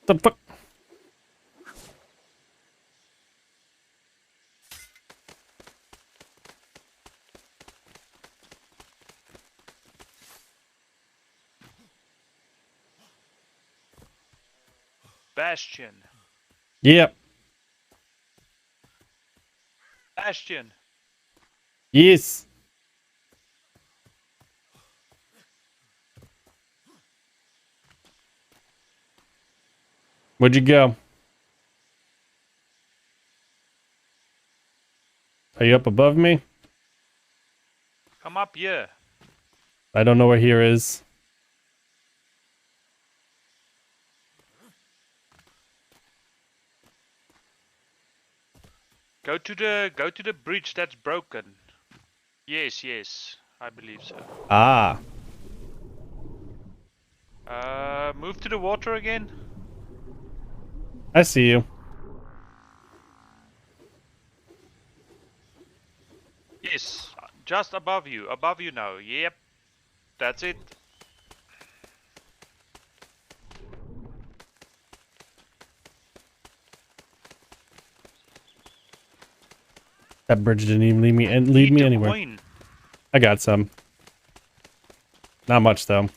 The fuck? Bastion. Yep. Bastion. Yes. Where'd you go? Are you up above me? Come up here. I don't know where here is. Go to the bridge that's broken. Yes, yes, I believe so. Ah. Move to the water again. I see you. Yes, just above you. Above you now. Yep, that's it. That bridge didn't even lead me Need the anywhere. coin. I got some. Not much though.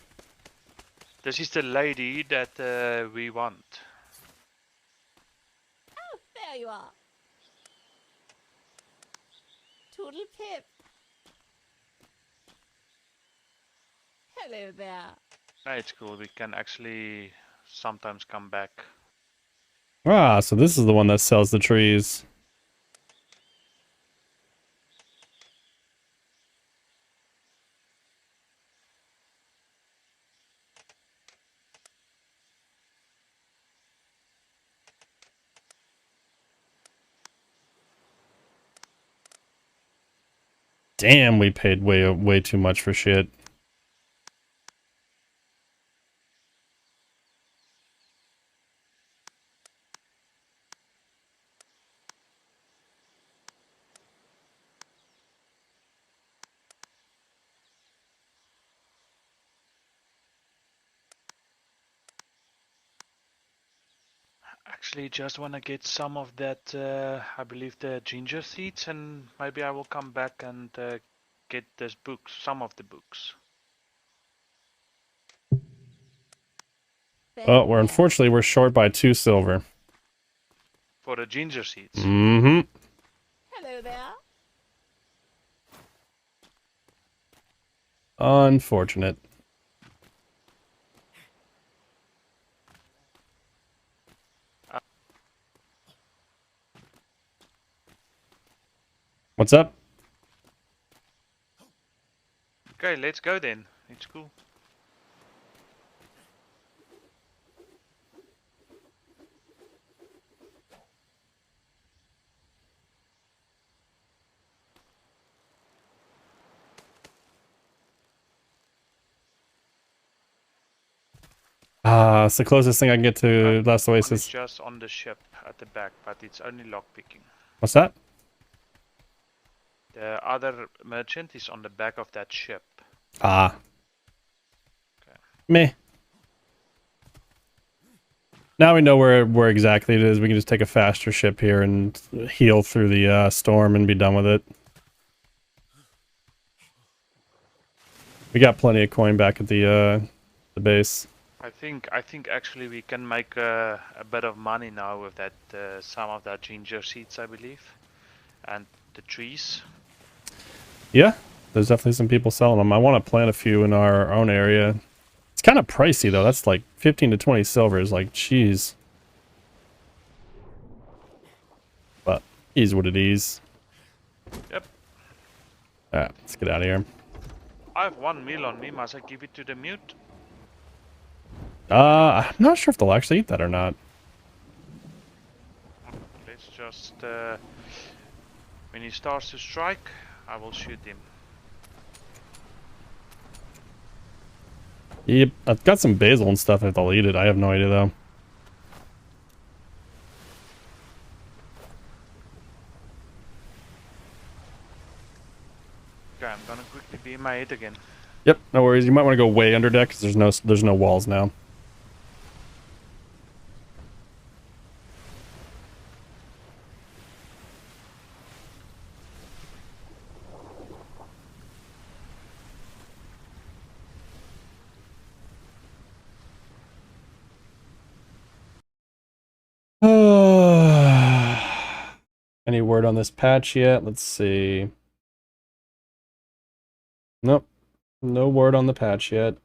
This is the lady that we want. Oh, there you are. Toodle pip. Hello there. No, it's cool. We can actually sometimes come back. Ah, so this is the one that sells the trees. Damn, we paid way too much for shit. Actually, just want to get some of that, I believe the ginger seeds, and maybe I will come back and get this book, some of the books. Oh, unfortunately we're short by 2 silver. For the ginger seeds. Mm-hmm. Hello there. Unfortunate. What's up? Okay, let's go then. It's cool. Ah, it's the closest thing I can get to Last One is Oasis. just on the ship at the back, but it's only lockpicking. What's that? The other merchant is on the back of that ship. Ah. Okay. Meh. Now we know where exactly it is. We can just take a faster ship here and heal through the storm and be done with it. We got plenty of coin back at the base. I think actually we can make a bit of money now with that some of that ginger seeds, I believe, and the trees. Yeah, there's definitely some people selling them. I want to plant a few in our own area. It's kind of pricey though. That's like 15 to 20 silver is like, jeez. But is what it is. Yep. Alright, let's get out of here. I have 1 meal on me. Must I give it to the mute? I'm not sure if they'll actually eat that or not. Let's just when he starts to strike, I will shoot him. Yep, I've got some basil and stuff if they'll eat it. I have no idea though. Okay, I'm gonna quickly be in my head again. Yep, no worries. You might want to go way under deck because there's no walls now. Any word on this patch yet? Let's see. Nope. No word on the patch yet.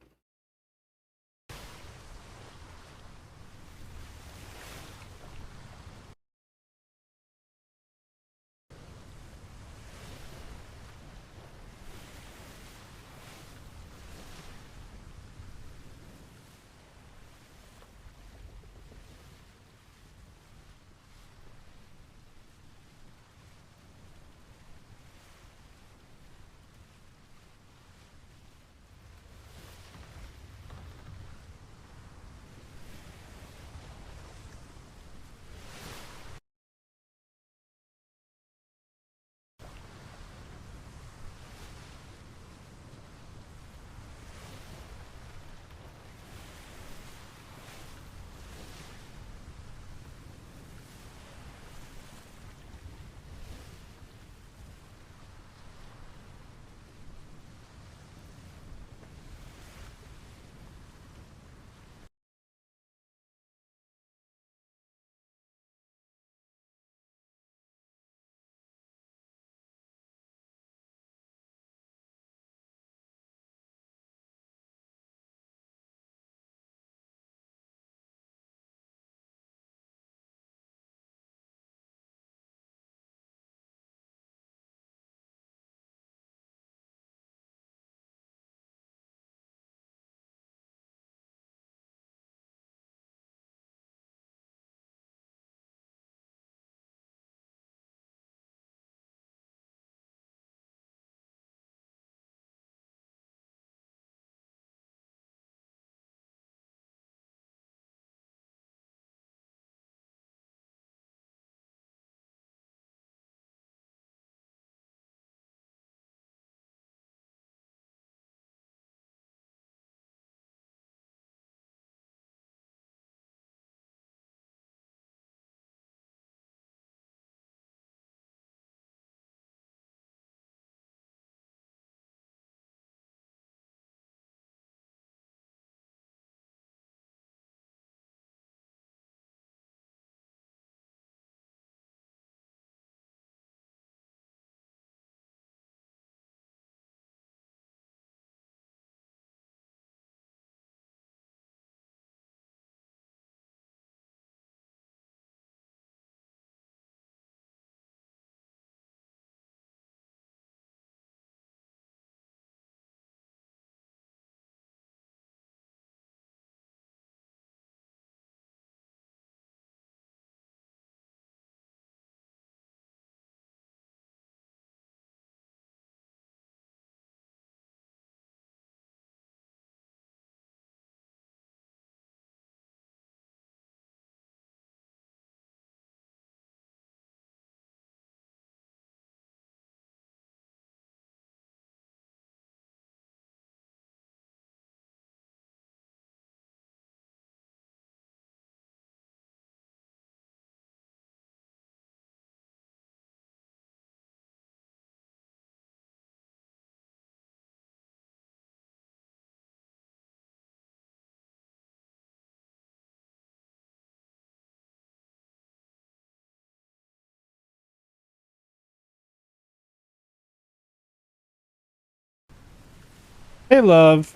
Hey, love.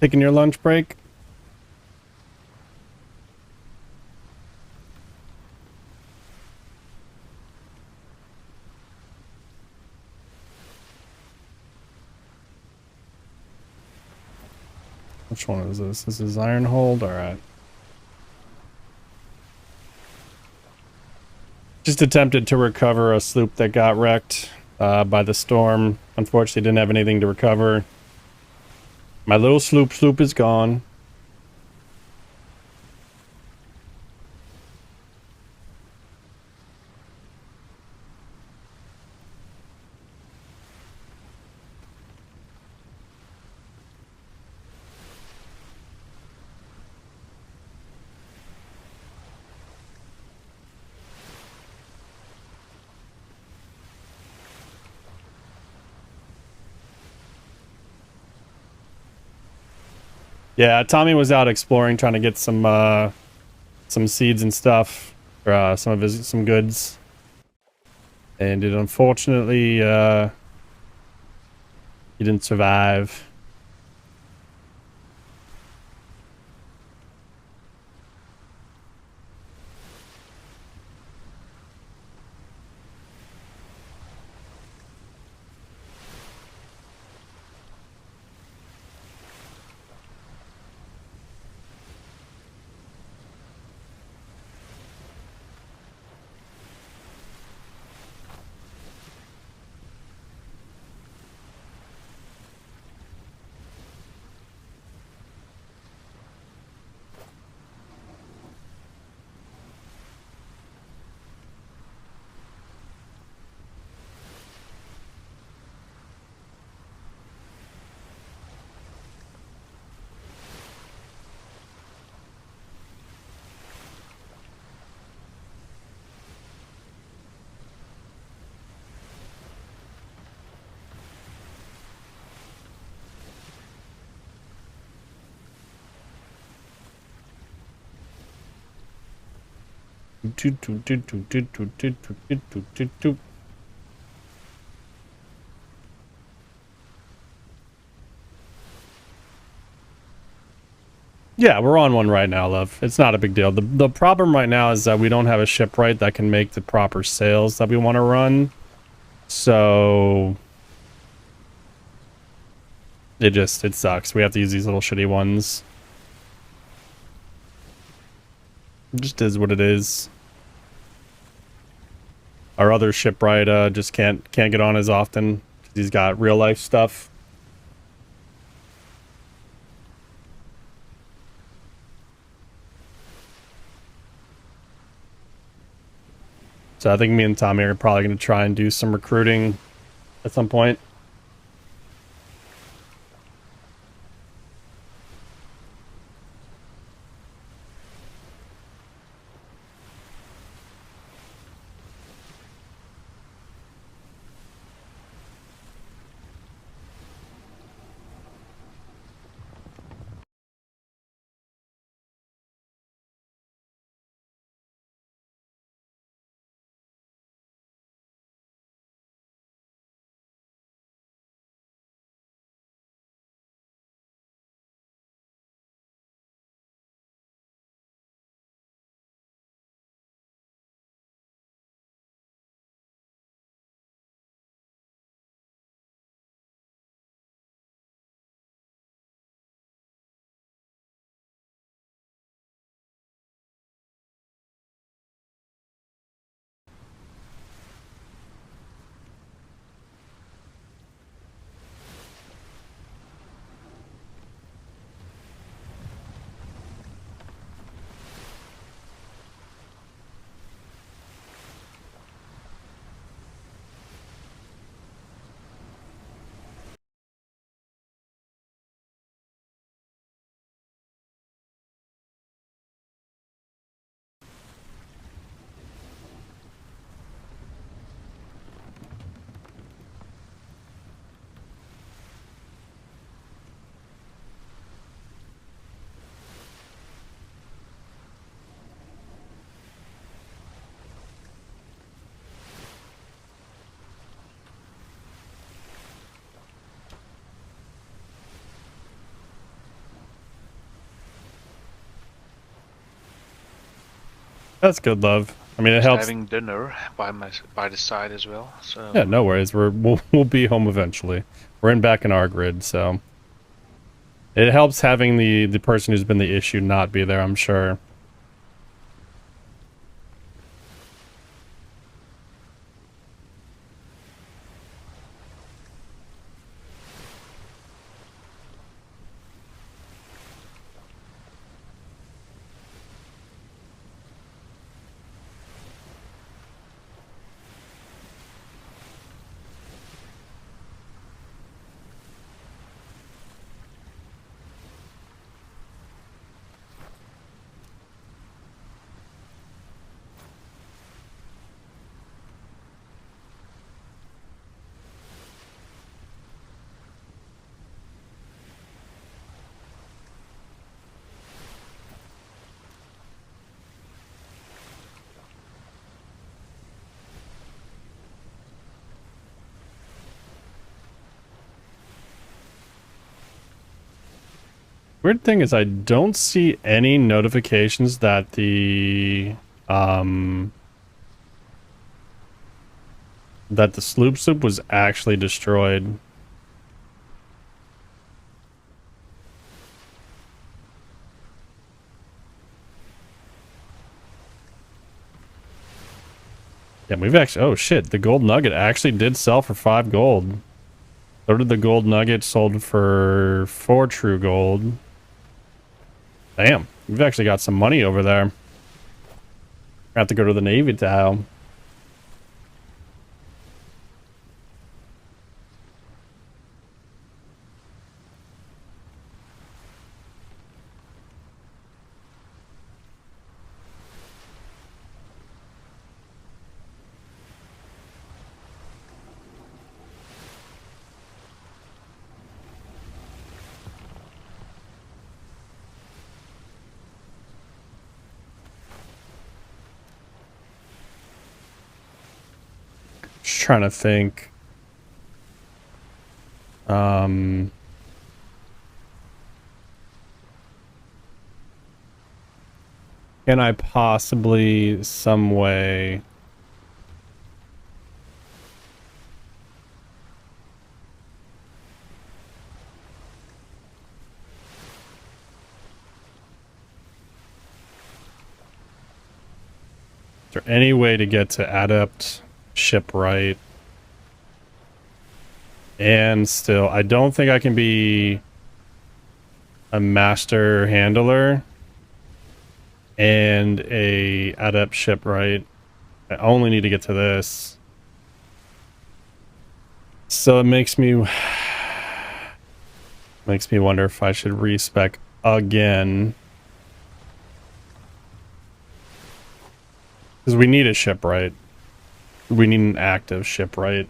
Taking your lunch break? Which one is this? This is Ironhold? Alright. Just attempted to recover a sloop that got wrecked by the storm. Unfortunately, didn't have anything to recover. My little sloop is gone. Yeah, Tommy was out exploring, trying to get some seeds and stuff, or some goods. And it unfortunately, he didn't survive. Yeah, we're on one right now, love. It's not a big deal. The problem right now is that we don't have a shipwright that can make the proper sails that we want to run. So it sucks. We have to use these little shitty ones. It just is what it is. Our other shipwright just can't get on as often. He's got real life stuff. So I think me and Tommy are probably going to try and do some recruiting at some point. That's good, love. I mean, it Just helps. having dinner by the side as well. So Yeah, no worries. We'll be home eventually. We're back in our grid, so it helps having the person who's been the issue not be there, I'm sure. Weird thing is I don't see any notifications that the sloop was actually destroyed. Yeah, we've actually, oh shit, the gold nugget actually did sell for 5 gold. So did the gold nugget, sold for 4 true gold. Damn, we've actually got some money over there. I have to go to the Navy Tower. Just trying to think. Can I possibly some way is there any way to get to adept shipwright? And still, I don't think I can be a master handler and a adept shipwright. I only need to get to this. So it makes me wonder if I should respec again. Because we need a shipwright. We need an active shipwright.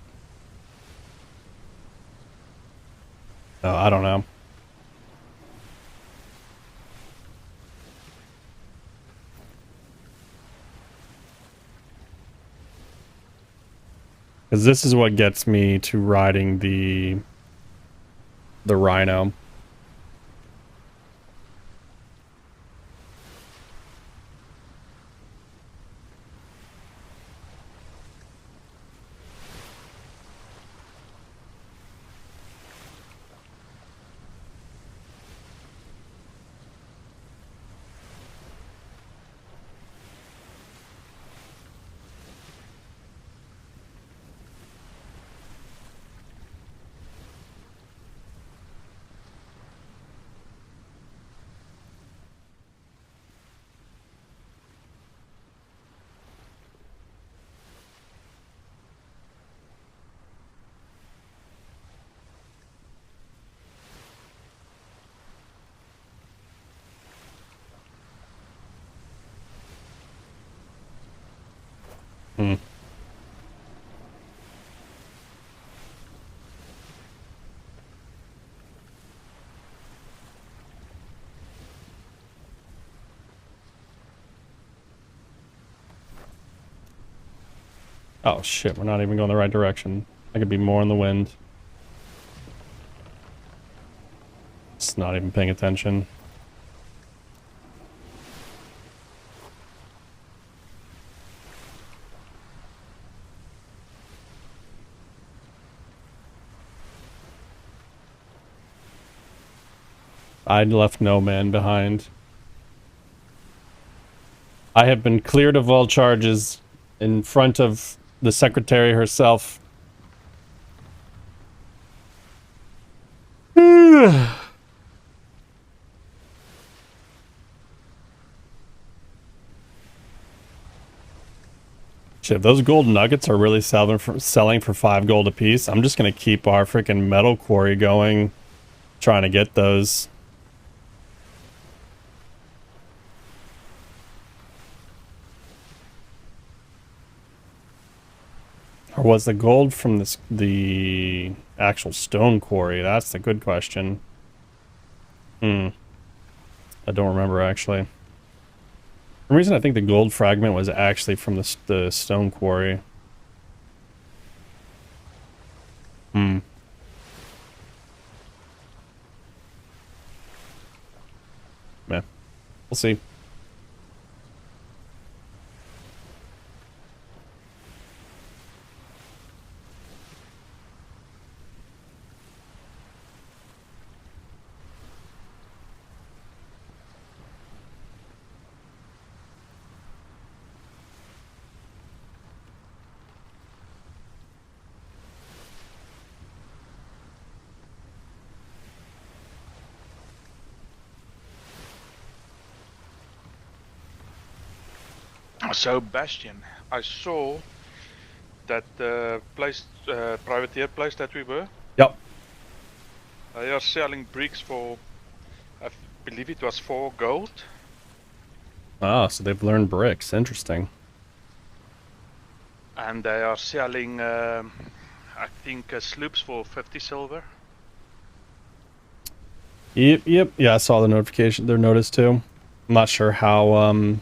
Oh, I don't know. Because this is what gets me to riding the Rhino. Hmm. Oh shit, we're not even going the right direction. I could be more in the wind. It's not even paying attention. I left no man behind. I have been cleared of all charges in front of the secretary herself. Shit, if those gold nuggets are really selling for 5 gold apiece, I'm just gonna keep our freaking metal quarry going, trying to get those. Or was the gold from the actual stone quarry? That's the good question. I don't remember actually. For some reason, I think the gold fragment was actually from the stone quarry. Man, we'll see. So Bastion, I saw that the place, privateer place that we were, Yep. they are selling bricks for, I believe it was 4 gold. Ah, so they've learned bricks. Interesting. And they are selling, I think, sloops for 50 silver. Yep. Yeah, I saw the notification, their notice too. I'm not sure how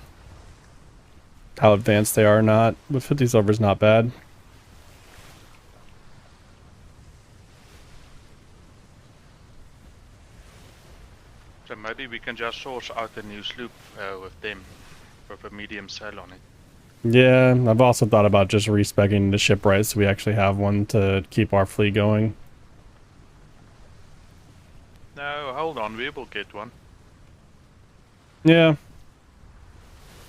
advanced they are or not, but 50 silver is not bad. So maybe we can just source out a new sloop with them, with a medium sail on it. Yeah, I've also thought about just respeccing the shipwright so we actually have one to keep our fleet going. No, hold on, we will get one. Yeah.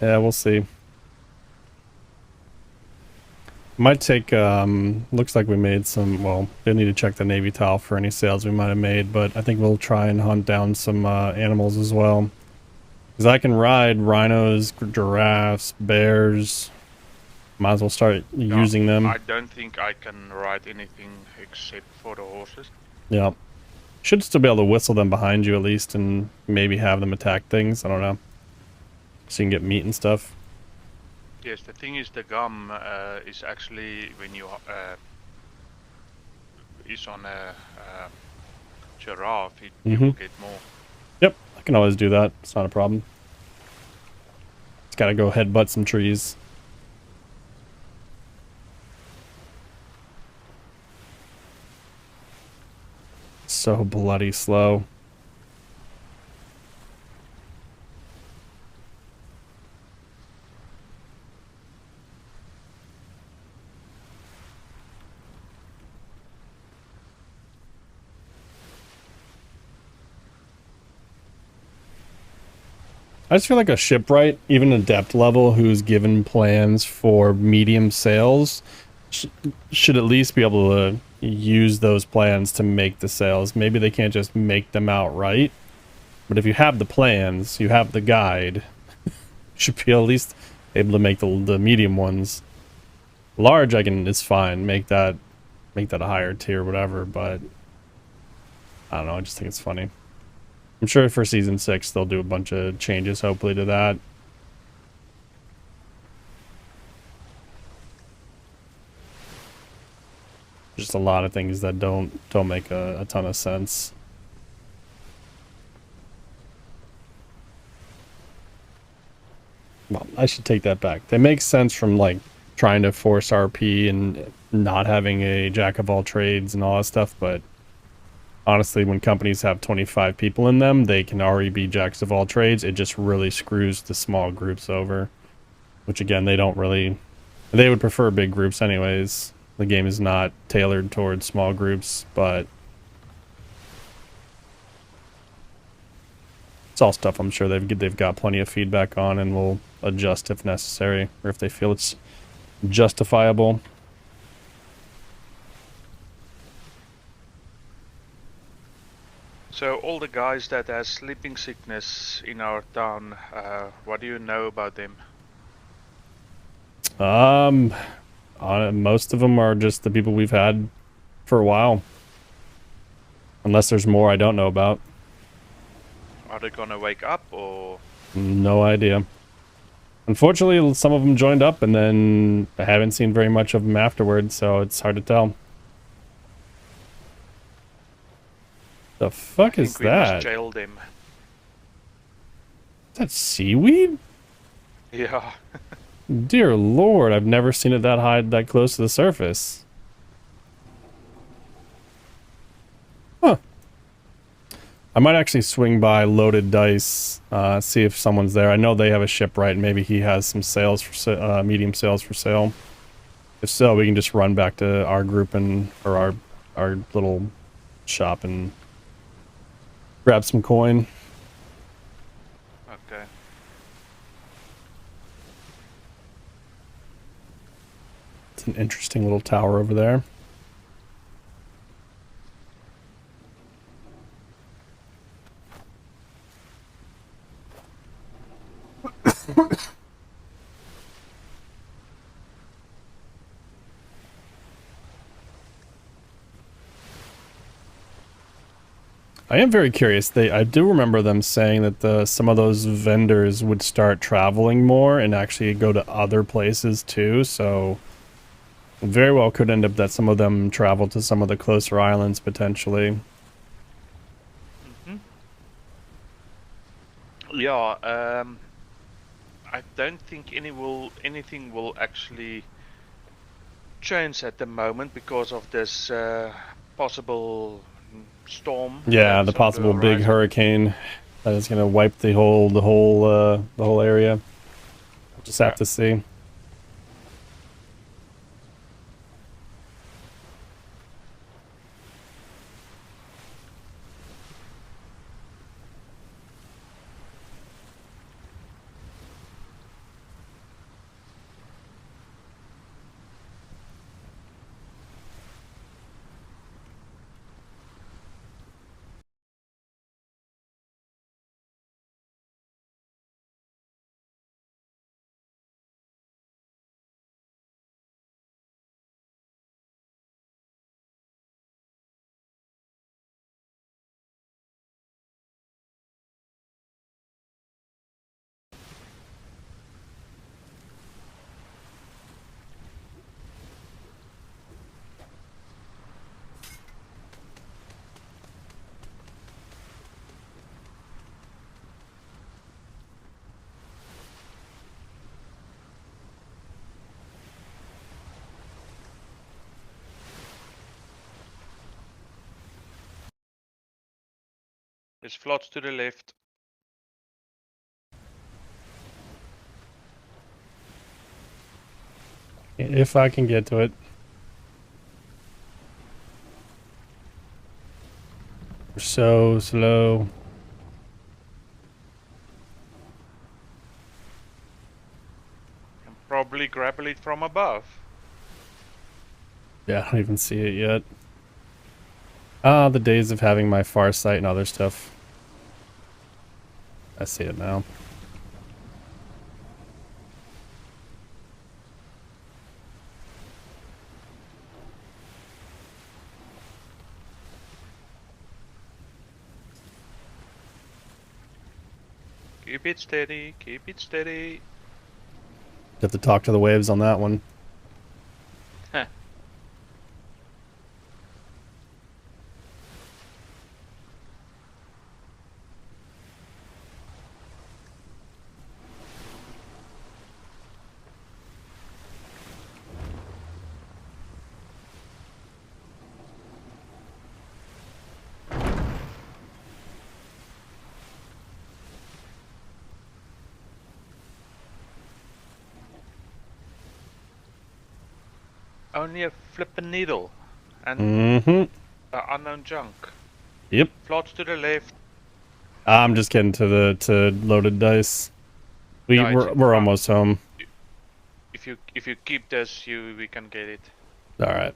Yeah, we'll see. Might take, looks like we made some, well, we need to check the Navy tile for any sales we might have made, but I think we'll try and hunt down some animals as well. Because I can ride rhinos, giraffes, bears. Might as well start using them. I don't think I can ride anything except for the horses. Yeah. Should still be able to whistle them behind you at least and maybe have them attack things. I don't know. So you can get meat and stuff. Yes, the thing is the gum is actually when you is on a giraffe, you will get more. Yep, I can always do that. It's not a problem. Just gotta go headbutt some trees. So bloody slow. I just feel like a shipwright, even a depth level, who's given plans for medium sails, should at least be able to use those plans to make the sails. Maybe they can't just make them outright, but if you have the plans, you have the guide, you should be at least able to make the medium ones. Large, it's fine. Make that a higher tier, whatever. But I don't know. I just think it's funny. I'm sure for season 6 they'll do a bunch of changes, hopefully, to that. Just a lot of things that don't make a ton of sense. Well, I should take that back. They make sense from like trying to force RP and not having a jack of all trades and all that stuff, but honestly, when companies have 25 people in them, they can already be jacks of all trades. It just really screws the small groups over, which again, they would prefer big groups anyways. The game is not tailored towards small groups, but it's all stuff I'm sure they've got plenty of feedback on and will adjust if necessary, or if they feel it's justifiable. So all the guys that has sleeping sickness in our town, what do you know about them? Most of them are just the people we've had for a while. Unless there's more I don't know about. Are they gonna wake up or? No idea. Unfortunately, some of them joined up and then I haven't seen very much of them afterwards, so it's hard to tell. The fuck is We must that? jail them. Is that seaweed? Yeah. Dear Lord, I've never seen it that high, that close to the surface. Huh. I might actually swing by Loaded Dice, see if someone's there. I know they have a shipwright, and maybe he has some sales for medium sales for sale. If so, we can just run back to our group or our little shop and grab some coin. Okay. It's an interesting little tower over there. I am very curious. I do remember them saying that some of those vendors would start traveling more and actually go to other places too. So very well could end up that some of them travel to some of the closer islands potentially. Yeah. I don't think anything will actually change at the moment because of this possible storm. Yeah, that's the on possible big horizon. hurricane that is going to wipe the whole area. We'll just have to see. There's floats to the left. If I can get to it. We're so slow. Can probably grapple it from above. Yeah, I don't even see it yet. Ah, the days of having my far sight and other stuff. I see it now. Keep it steady, keep it steady. You have to talk to the waves on that one. Heh. Only a flippin' needle and unknown junk. Yep. Floats to the left. I'm just getting to Loaded Dice. Yeah, it's in We're front. almost home. If you keep this, we can get it. All right.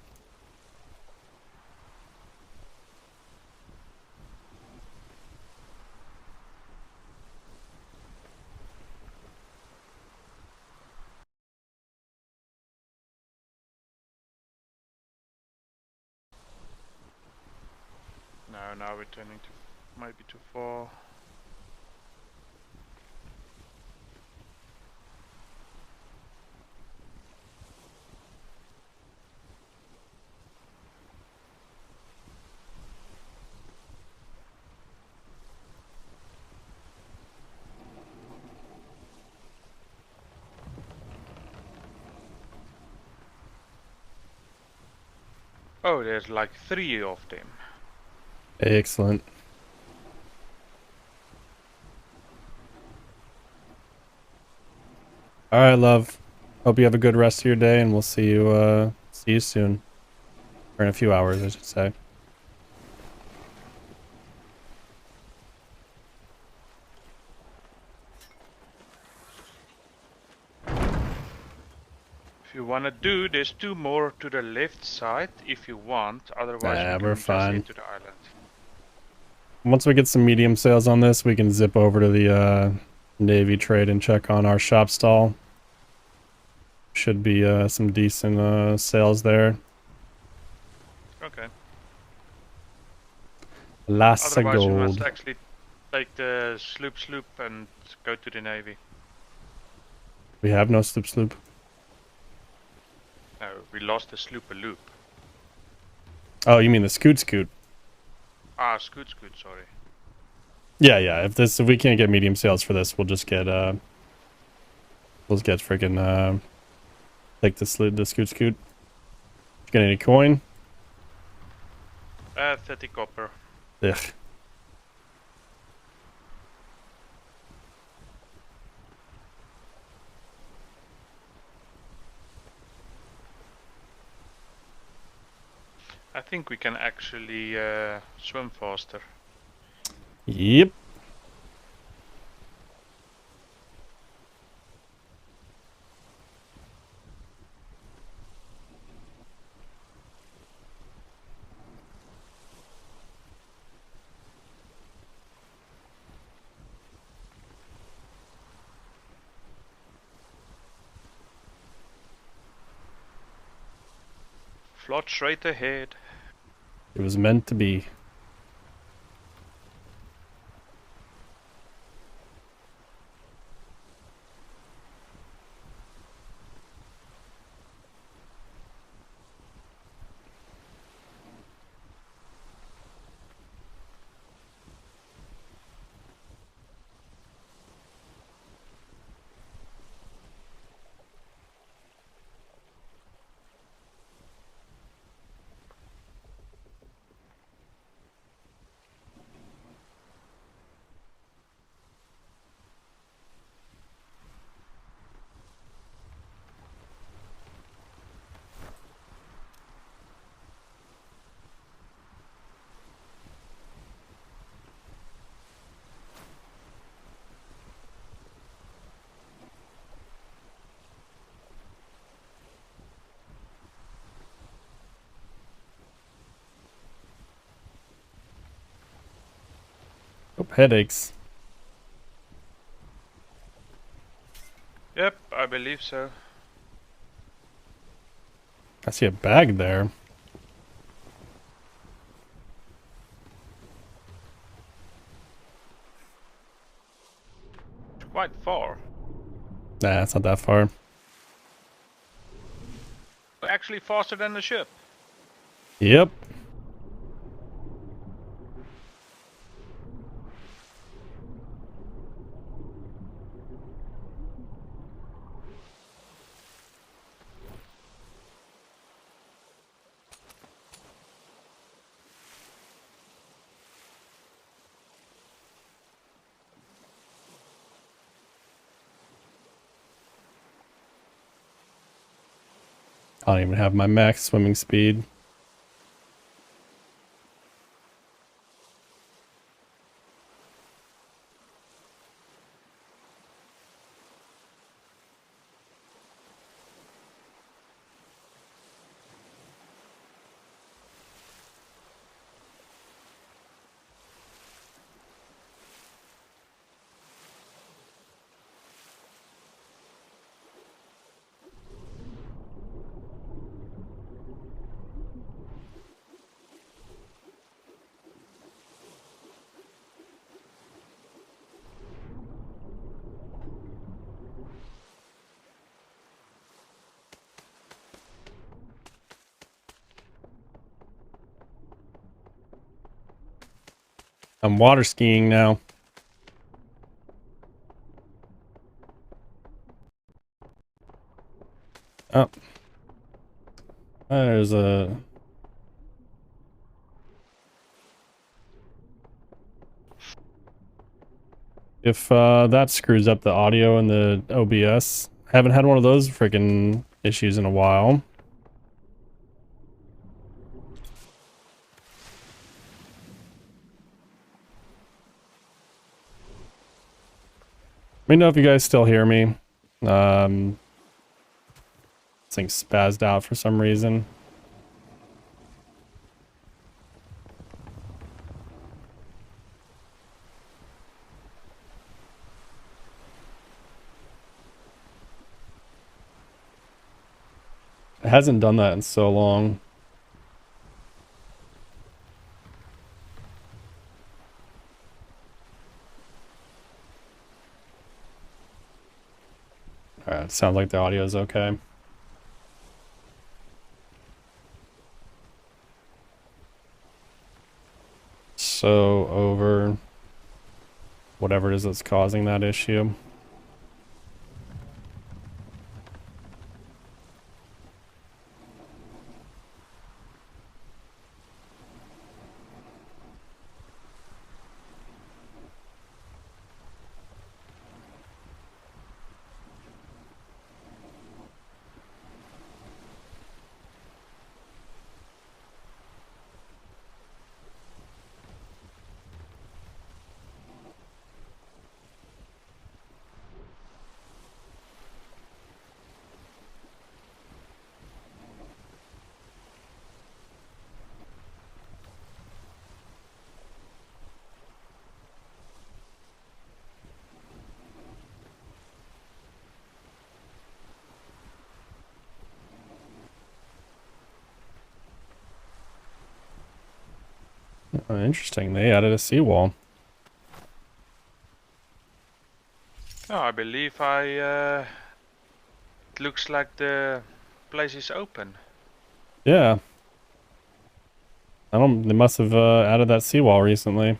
No, now we're turning to might be too far. Oh, there's like 3 of them. Excellent. All right, love. Hope you have a good rest of your day, and we'll see you soon. Or in a few hours, I should say. If you wanna do, there's 2 more to the left side if you want. Otherwise, Nah, we we're can just fine. head to the island. Once we get some medium sales on this, we can zip over to the Navy trade and check on our shop stall. Should be some decent sales there. Okay. Lots of Otherwise, we must gold. actually take the sloop and go to the navy. We have no sloop. No, we lost the sloop a loop. Oh, you mean the scoot? Ah, scoot, sorry. Yeah. If we can't get medium sales for this, we'll just get freaking take the scoot. Get any coin? 30 copper. Ugh. I think we can actually swim faster. Yep. Float straight ahead. It was meant to be. Oh, headaches. Yep, I believe so. I see a bag there. It's quite far. Nah, it's not that far. Actually faster than the ship. Yep. I don't even have my max swimming speed. I'm water skiing now. Oh. There's a... If that screws up the audio in the OBS, Haven't had one of those freaking issues in a while. Let me know if you guys still hear me. This thing spazzed out for some reason. It hasn't done that in so long. Alright, sounds like the audio is okay. So over whatever it is that's causing that issue. Interesting, they added a seawall. Oh, I believe it looks like the place is open. Yeah. They must have added that seawall recently.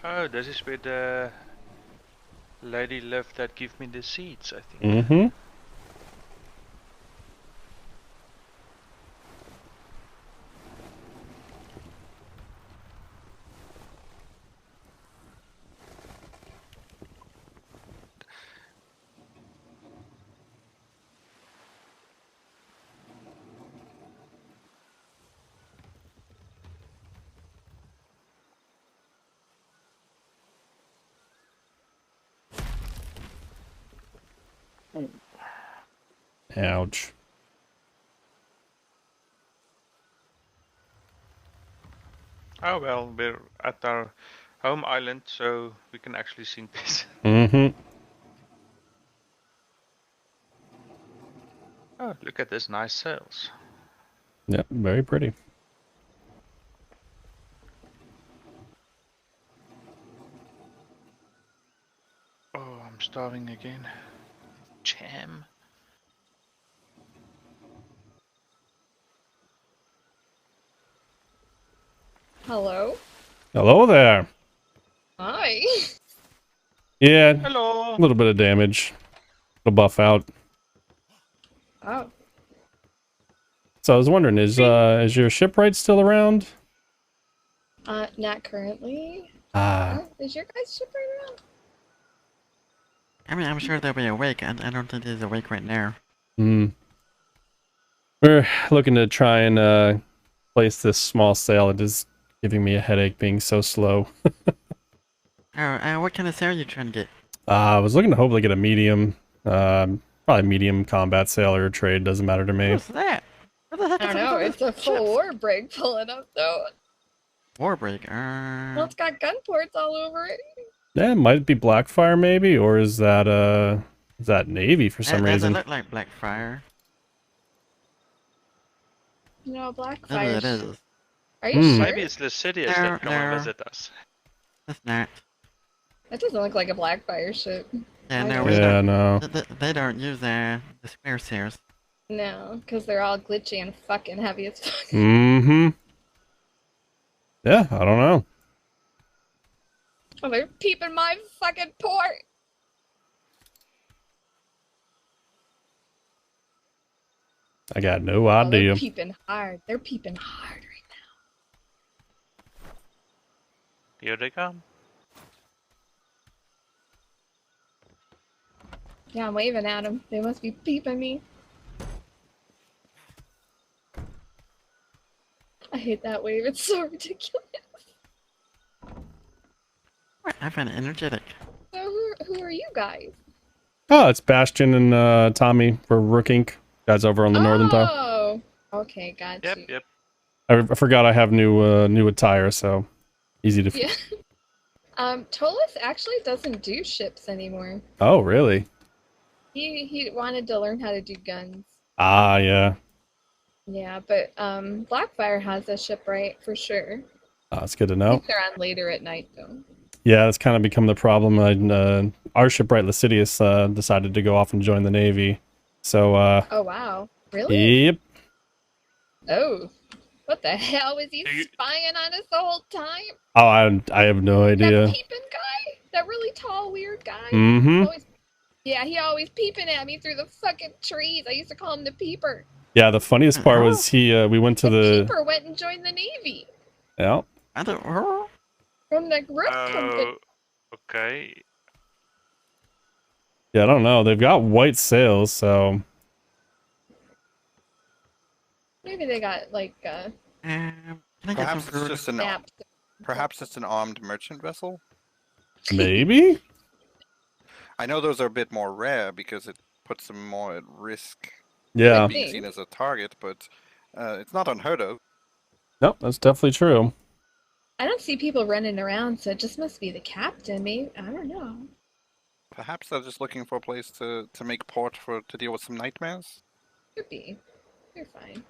Oh, this is where the lady lived that gave me the seeds, I think. Mm-hmm. Ouch. Oh well, we're at our home island, so we can actually see this. Mm-hmm. Oh, look at this nice sails. Yeah, very pretty. Oh, I'm starving again. Jam. Hello? Hello there. Hi. Yeah, Hello. a little bit of damage. It'll buff out. Oh. So I was wondering, is your shipwright still around? Not currently. Ah. Oh, is your guys' ship right around? I mean, I'm sure they'll be awake. I don't think he's awake right now. Hmm. We're looking to try and place this small sail. It is giving me a headache being so slow. What kind of sail are you trying to get? I was looking to hopefully get a medium, probably medium combat sail or trade. Doesn't matter to me. What's that? What the heck I is don't know. all It's those a full ships? war break pulling up though. Warbreak. Well, it's got gun ports all over it. Yeah, it might be Blackfire maybe, or is that Navy for some That doesn't reason? look like Blackfire. You know, Maybe Blackfire. it is. Are you Hmm. sure? Maybe it's the Lascivious No, that come and no. visit us. That's not. That doesn't look like a Blackfire ship. Yeah, I no, don't- we Yeah, don't. no. They don't use the square sails. No, because they're all glitchy and fucking heavy as fuck. Mm-hmm. Yeah, I don't know. Oh, they're peeping my fucking port. I got no Oh, they're idea. peeping hard. They're peeping hard right Here they come. now. Yeah, I'm waving at them. They must be peeping me. I hate that wave. It's so ridiculous. I find it energetic. So who are you guys? Oh, it's Bastion and Tommy. We're Rook Inc. Guys over on the northern tile. Oh, okay, got Yep, you. yep. I forgot I have new attire, so easy to. Yeah. Tolis actually doesn't do ships anymore. Oh, really? He wanted to learn how to do guns. Ah, yeah. Yeah, but Blackfire has a shipwright for sure. Oh, that's good to I know. think they're on later at night though. Yeah, that's kind of become the problem. Our shipwright Lascivious decided to go off and join the Navy. So, Oh wow, really? yep. Oh, what the hell was he You- spying on us the whole time? Oh, I have no That idea. peeping guy, that really tall, weird guy. Mm-hmm. Always, yeah, he always peeping at me through the fucking trees. I used to call him the peeper. Yeah, the funniest part was we went to The the peeper went and joined the Navy yeah. I don't. from the Rook company. Oh, okay. Yeah, I don't know. They've got white sails, so Maybe they got like Can I get Perhaps some it's food? just an snaps. perhaps it's an armed merchant vessel. maybe. I know those are a bit more rare because it puts them more at risk Yeah. of being seen as a target, but it's not unheard of. Nope, that's definitely true. I don't see people running around, so it just must be the captain. Maybe I don't know. Perhaps they're just looking for a place to make port to deal with some nightmares. Could be. You're fine.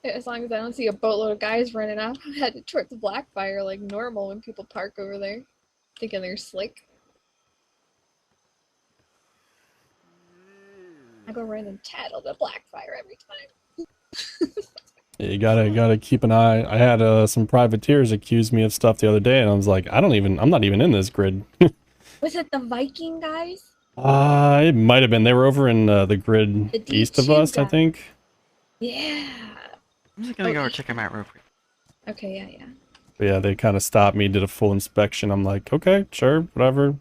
As long as I don't see a boatload of guys running off headed towards Blackfire like normal when people park over there, thinking they're slick. I go run and tattle the Blackfire every time. Yeah, you gotta keep an eye. I had some privateers accuse me of stuff the other day, and I was like, I'm not even in this grid. Was it the Viking guys? It might have been. They were over in the grid The east of D2 us, I guy. think. Yeah. I'm just gonna Oh, go yeah. check them out real quick. Okay, yeah. But yeah, they kind of stopped me, did a full inspection. I'm like, okay, sure, whatever.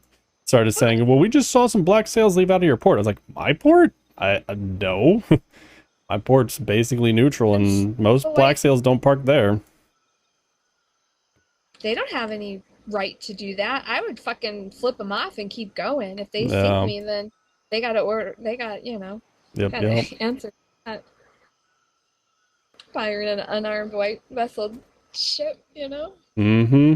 Started saying, well, we just saw some black sails leave out of your port. I was like, my port? I no. My port's basically neutral, and most But black wait. sails don't park there. They don't have any right to do that. I would fucking flip them off and keep going. If they Yeah. sink me, then they gotta order. They got Yep, gotta yep. answer that. Firing an unarmed white vessel ship, Mm-hmm.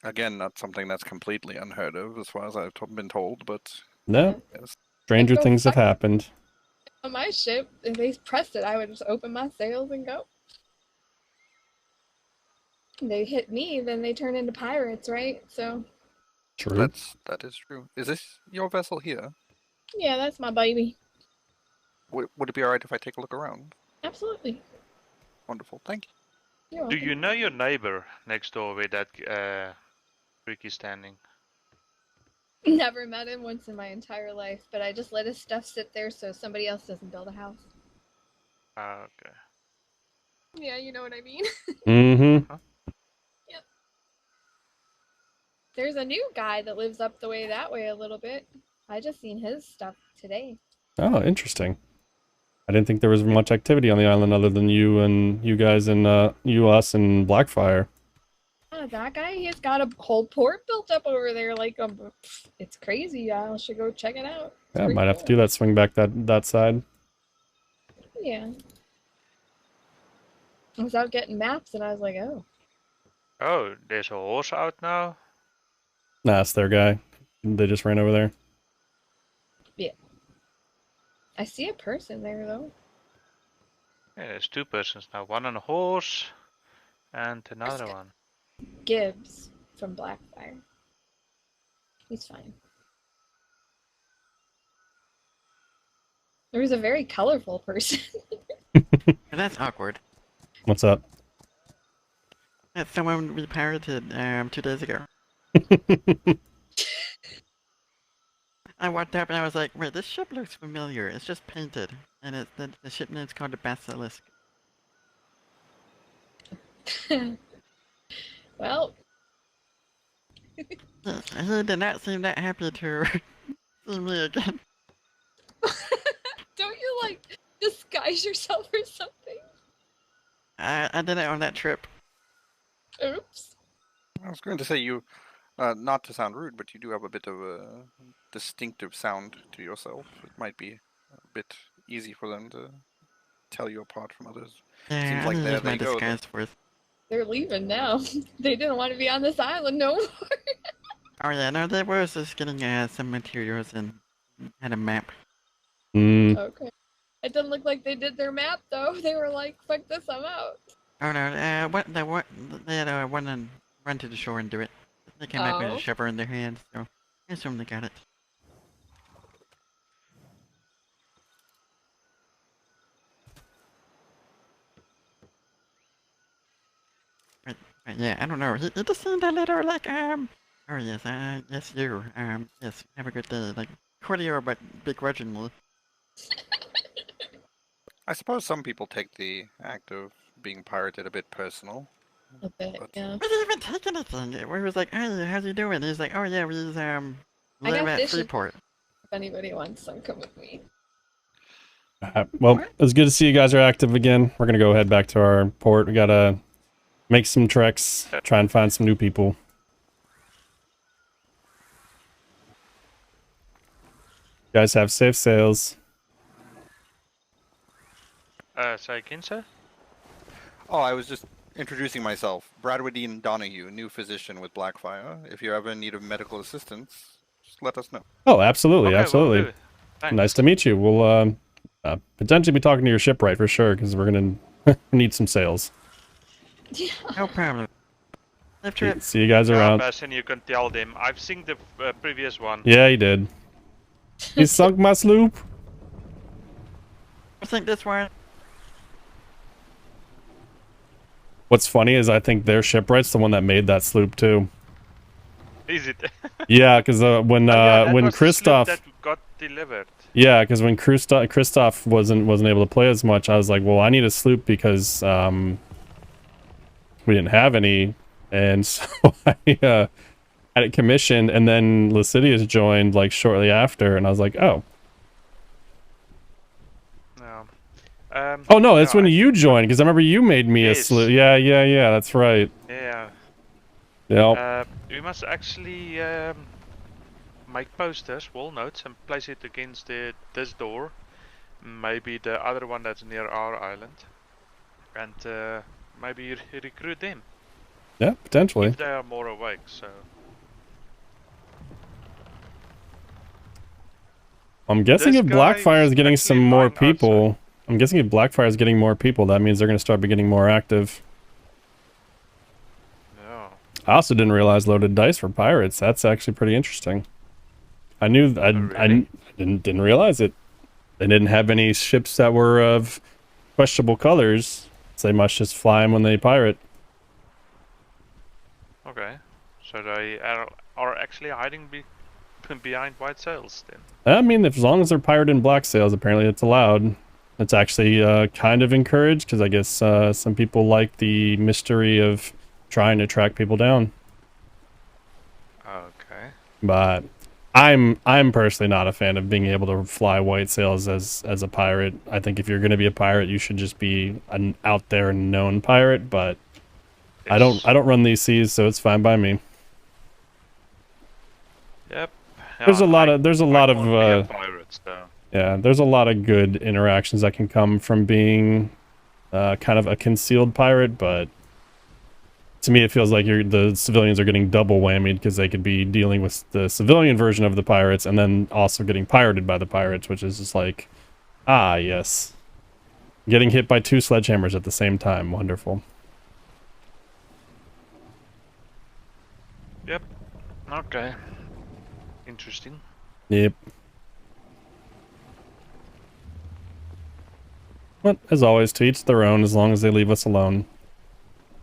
Again, not something that's completely unheard of, as far as I've been told. But No, yes, stranger Go things have fuck- happened. On my ship, if they pressed it, I would just open my sails and go. They hit me, then they turn into pirates, right? So True. that is true. Is this your vessel here? yeah, that's my baby. Would it be alright if I take a look around? Absolutely. Wonderful, thank you. You're Do welcome. you know your neighbor next door with that Ricky standing? Never met him once in my entire life, but I just let his stuff sit there so somebody else doesn't build a house. Ah, okay. Yeah, you know what I mean. Mm-hmm. There's a new guy that lives up the way that way a little bit. I just seen his stuff today. Oh, interesting. I didn't think there was much activity on the island other than you guys and us and Blackfire. That guy, he's got a whole port built up over there. Like, it's crazy. I should go check it out. It's Yeah, pretty might have to cool. do that. Swing back that side. Yeah. I was out getting maps, and I was like, oh. Oh, there's a horse out now. Nah, it's their guy. They just ran over there. I see a person there, though. Yeah, there's two persons now. One on a horse, and another That's one. Gibbs from Blackfire. He's fine. There was a very colorful person. That's awkward. What's up? That's someone we pirated 2 days ago. I walked up and I was like, wait, this ship looks familiar. It's just painted. And the ship name's called the Basilisk. Well, He did not seem that happy to see me again. don't you like disguise yourself or something? I did it on that trip. Oops. I was going to say you, not to sound rude, but you do have a bit of a distinctive sound to yourself. It might be a bit easy for them to tell you apart from others. Yeah, Seems I like didn't there use my they go, though. disguise force. They're leaving now. They didn't want to be on this island no more. Oh yeah, no, they were just getting some materials and had a map. Okay. It doesn't look like they did their map though. They were like, "Fuck this, I'm out." Oh no, they had one run to the shore and do it. They came back with a Oh. shovel in their hands, so I assume they got it. But yeah, I don't know. He just seemed a little like oh yes, yes you, yes, have a good day. Like cordial but begrudgingly. I suppose some people take the act of being pirated a bit personal. A bit, But- yeah. We didn't even take anything. We was like, hey, how's you doing? He's like, oh yeah, we live got at dishes. Freeport. If anybody wants some, come with me. Well, it's good to see you guys are active again. We're gonna go head back to our port. We gotta make some treks, try and find some new people. You guys have safe sails. Say again, sir? Oh, I was just introducing myself. Bradwardine Donahue, new physician with Blackfire. If you're ever in need of medical assistance, just let us know. Oh, absolutely, Okay, will absolutely. do. Thanks. Nice to meet you. We'll potentially be talking to your shipwright for sure, because we're gonna need some sails. Yeah. No problem. Safe trip. See you guys Yeah, around. Bastion, you can tell them. I've seen the previous one. Yeah, he did. He sunk my sloop. I think this one. What's funny is I think their shipwright's the one that made that sloop too. Is it? Yeah, because when that was the sloop Christoph, that got delivered. yeah, because when Christoph wasn't able to play as much, I was like, well, I need a sloop because we didn't have any, and so I had it commissioned, and then Lucidius joined like shortly after, and I was like, oh. No. Oh no, that's no, when you joined, because I remember you made me a Yes. sloop. Yeah, that's right. Yeah. Yep. We must actually make posters, wall notes, and place it against this door. Maybe the other one that's near our island. And maybe recruit them. Yeah, potentially. If they are more awake, so... I'm guessing This if guy Blackfire is is getting actually some more lying outside. people, I'm guessing if Blackfire is getting more people, that means they're going to start getting more active. Yeah. I also didn't realize loaded dice for pirates. That's actually pretty interesting. I knew I really? didn't realize it. They didn't have any ships that were of questionable colors, so they must just fly them when they pirate. Okay. So they are actually hiding behind white sails then. I mean, as long as they're pirate in black sails, apparently it's allowed. It's actually kind of encouraged because I guess some people like the mystery of trying to track people down. Okay. But I'm personally not a fan of being able to fly white sails as a pirate. I think if you're going to be a pirate, you should just be an out there known pirate. But I don't run these seas, so it's fine by me. Yep. There's a lot of pirates, though. yeah, there's a lot of good interactions that can come from being kind of a concealed pirate, but to me it feels like the civilians are getting double whammied because they could be dealing with the civilian version of the pirates and then also getting pirated by the pirates, which is just like, ah, yes. Getting hit by 2 sledgehammers at the same time. Wonderful. Yep. Okay. Interesting. Yep. But as always, to each their own, as long as they leave us alone.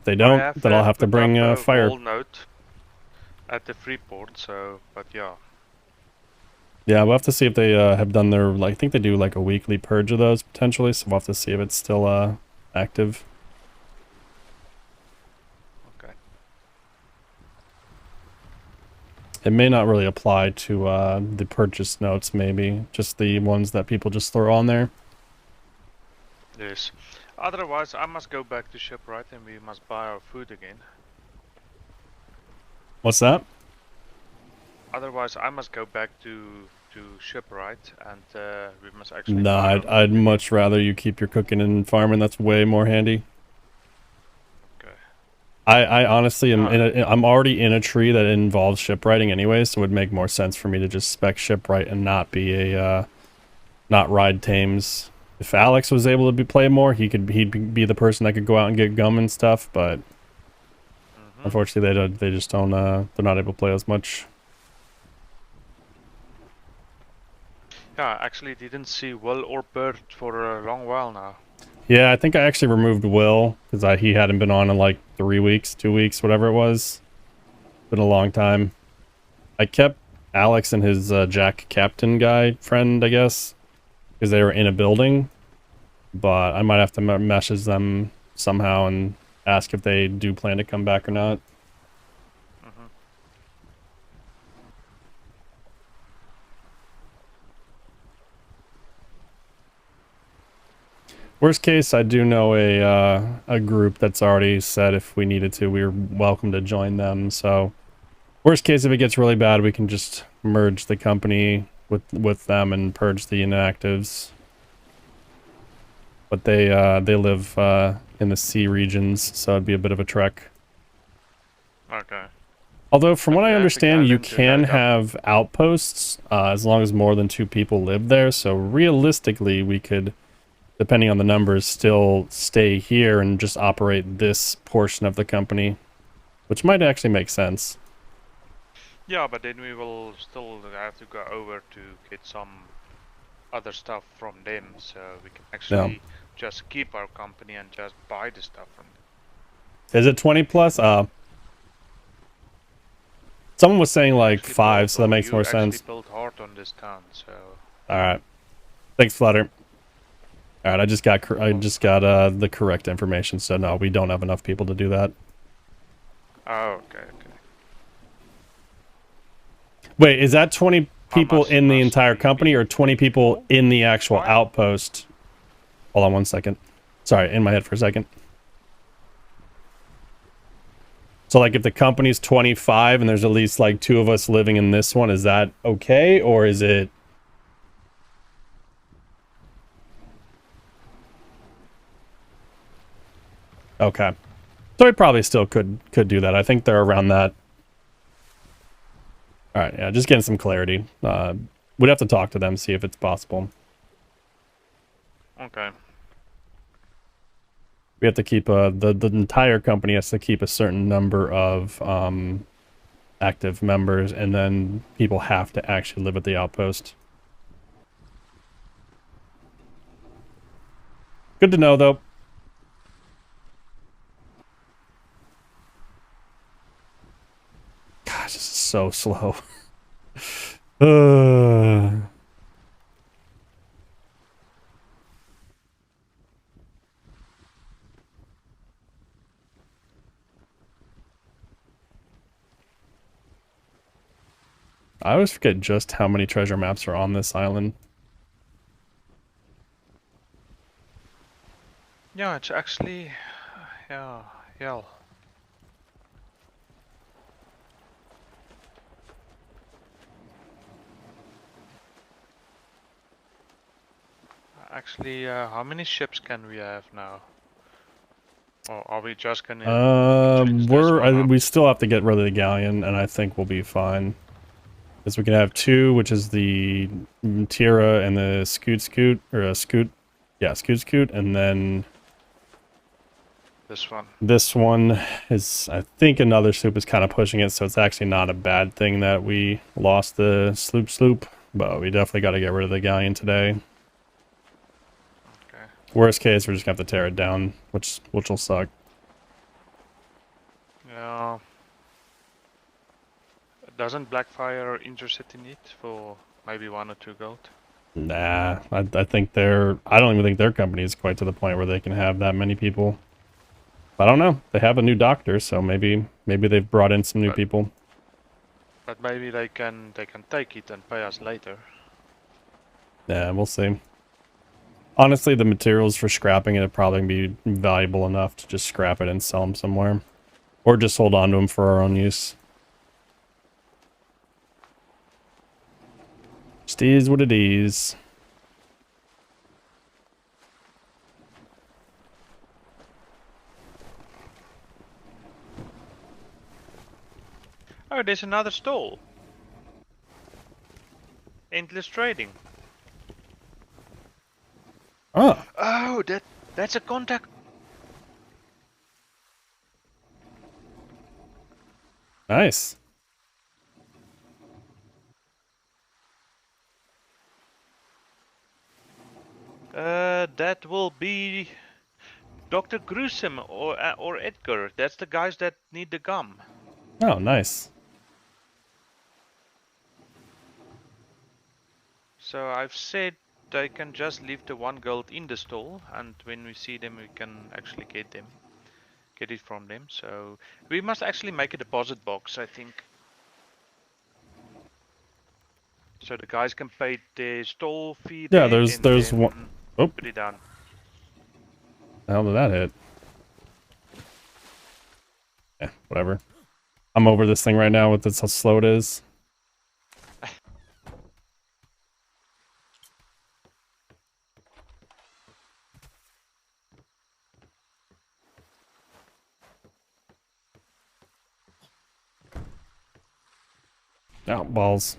If they don't, then I'll have to bring a fire. wall note at the Freeport, so, but yeah. Yeah, we'll have to see if they have done their, like, I think they do like a weekly purge of those potentially, so we'll have to see if it's still active. Okay. It may not really apply to the purchase notes, maybe just the ones that people just throw on there. Yes. Otherwise, I must go back to shipwright and we must buy our food again. What's that? Otherwise, I must go back to shipwright and we must actually No, buy our I'd food much rather you keep your cooking and farming. That's way more handy. again. Okay. I honestly am I'm already in a tree that involves shipwrighting anyway, so it would make more sense for me to just spec shipwright and not be a not ride tames. If Alex was able to play more, he'd be the person that could go out and get gum and stuff, but unfortunately they just don't they're not able to play as much. Yeah, I actually didn't see Will or Bert for a long while now. Yeah, I think I actually removed Will because he hadn't been on in like 3 weeks, 2 weeks, whatever it was. Been a long time. I kept Alex and his Jack Captain guy friend, I guess, because they were in a building. But I might have to message them somehow and ask if they do plan to come back or not. Worst case, I do know a group that's already said if we needed to, we were welcome to join them. So, worst case, if it gets really bad, we can just merge the company with them and purge the inactives. But they live in the sea regions, so it'd be a bit of a trek. Okay. Although, from what I Yeah, understand, you to can head up. have outposts as long as more than 2 people live there. So realistically, we could, depending on the numbers, still stay here and just operate this portion of the company, which might actually make sense. Yeah, but then we will still have to go over to get some other stuff from them, so we can actually just keep our company and just buy the stuff from them. Is it 20 plus? Someone was saying like Actually 5, built- so that makes you more sense. actually built hard on this town, so Alright. Thanks, Flutter. Alright, I just got the correct information, so no, we don't have enough people to do that. oh, okay. Wait, is that 20 people must- in the must entire we company be or 20 people in the actual Fine. outpost? Hold on 1 second. Sorry, in my head for a second. So like if the company's 25 and there's at least like 2 of us living in this one, is that okay? Or is it... Okay. So we probably still could do that. I think they're around that. Alright, yeah, just getting some clarity. We'd have to talk to them, see if it's possible. Okay. We have to keep the entire company has to keep a certain number of active members, and then people have to actually live at the outpost. Good to know, though. Gosh, this is so slow. I always forget just how many treasure maps are on this island. Yeah, it's actually, yeah. Actually, how many ships can we have now? Or are we just gonna change this one up? We still have to get rid of the galleon, and I think we'll be fine. Because we can have 2, which is the Tira and the Scoot, and then This one. this one is, I think another sloop is kind of pushing it, so it's actually not a bad thing that we lost the sloop, but we definitely got to get rid of the galleon today. Okay. Worst case, we're just gonna have to tear it down, which will suck. Yeah. Doesn't Blackfire interested in it for Maybe 1 or 2 gold. Nah, I think I don't even think their company is quite to the point where they can have that many people. I don't know. They have a new doctor, so maybe they've brought in some new people. But maybe they can take it and pay us later. Yeah, we'll see. Honestly, the materials for scrapping it would probably be valuable enough to just scrap it and sell them somewhere. Or just hold on to them for our own use. Just is what it is. Oh, there's another stall. Endless trading. Oh, Oh, that's a contact. nice. That will be Dr. Gruesome or Edgar. That's the guys that need the gum. Oh, nice. So I've said they can just leave the 1 gold in the stall, and when we see them, we can actually get it from them. So we must actually make a deposit box, I think. So the guys can pay their stall fee Yeah, there there's and then one. Oh, put it down. the hell did that hit? Yeah, whatever. I'm over this thing right now with this how slow it is. Oh, balls.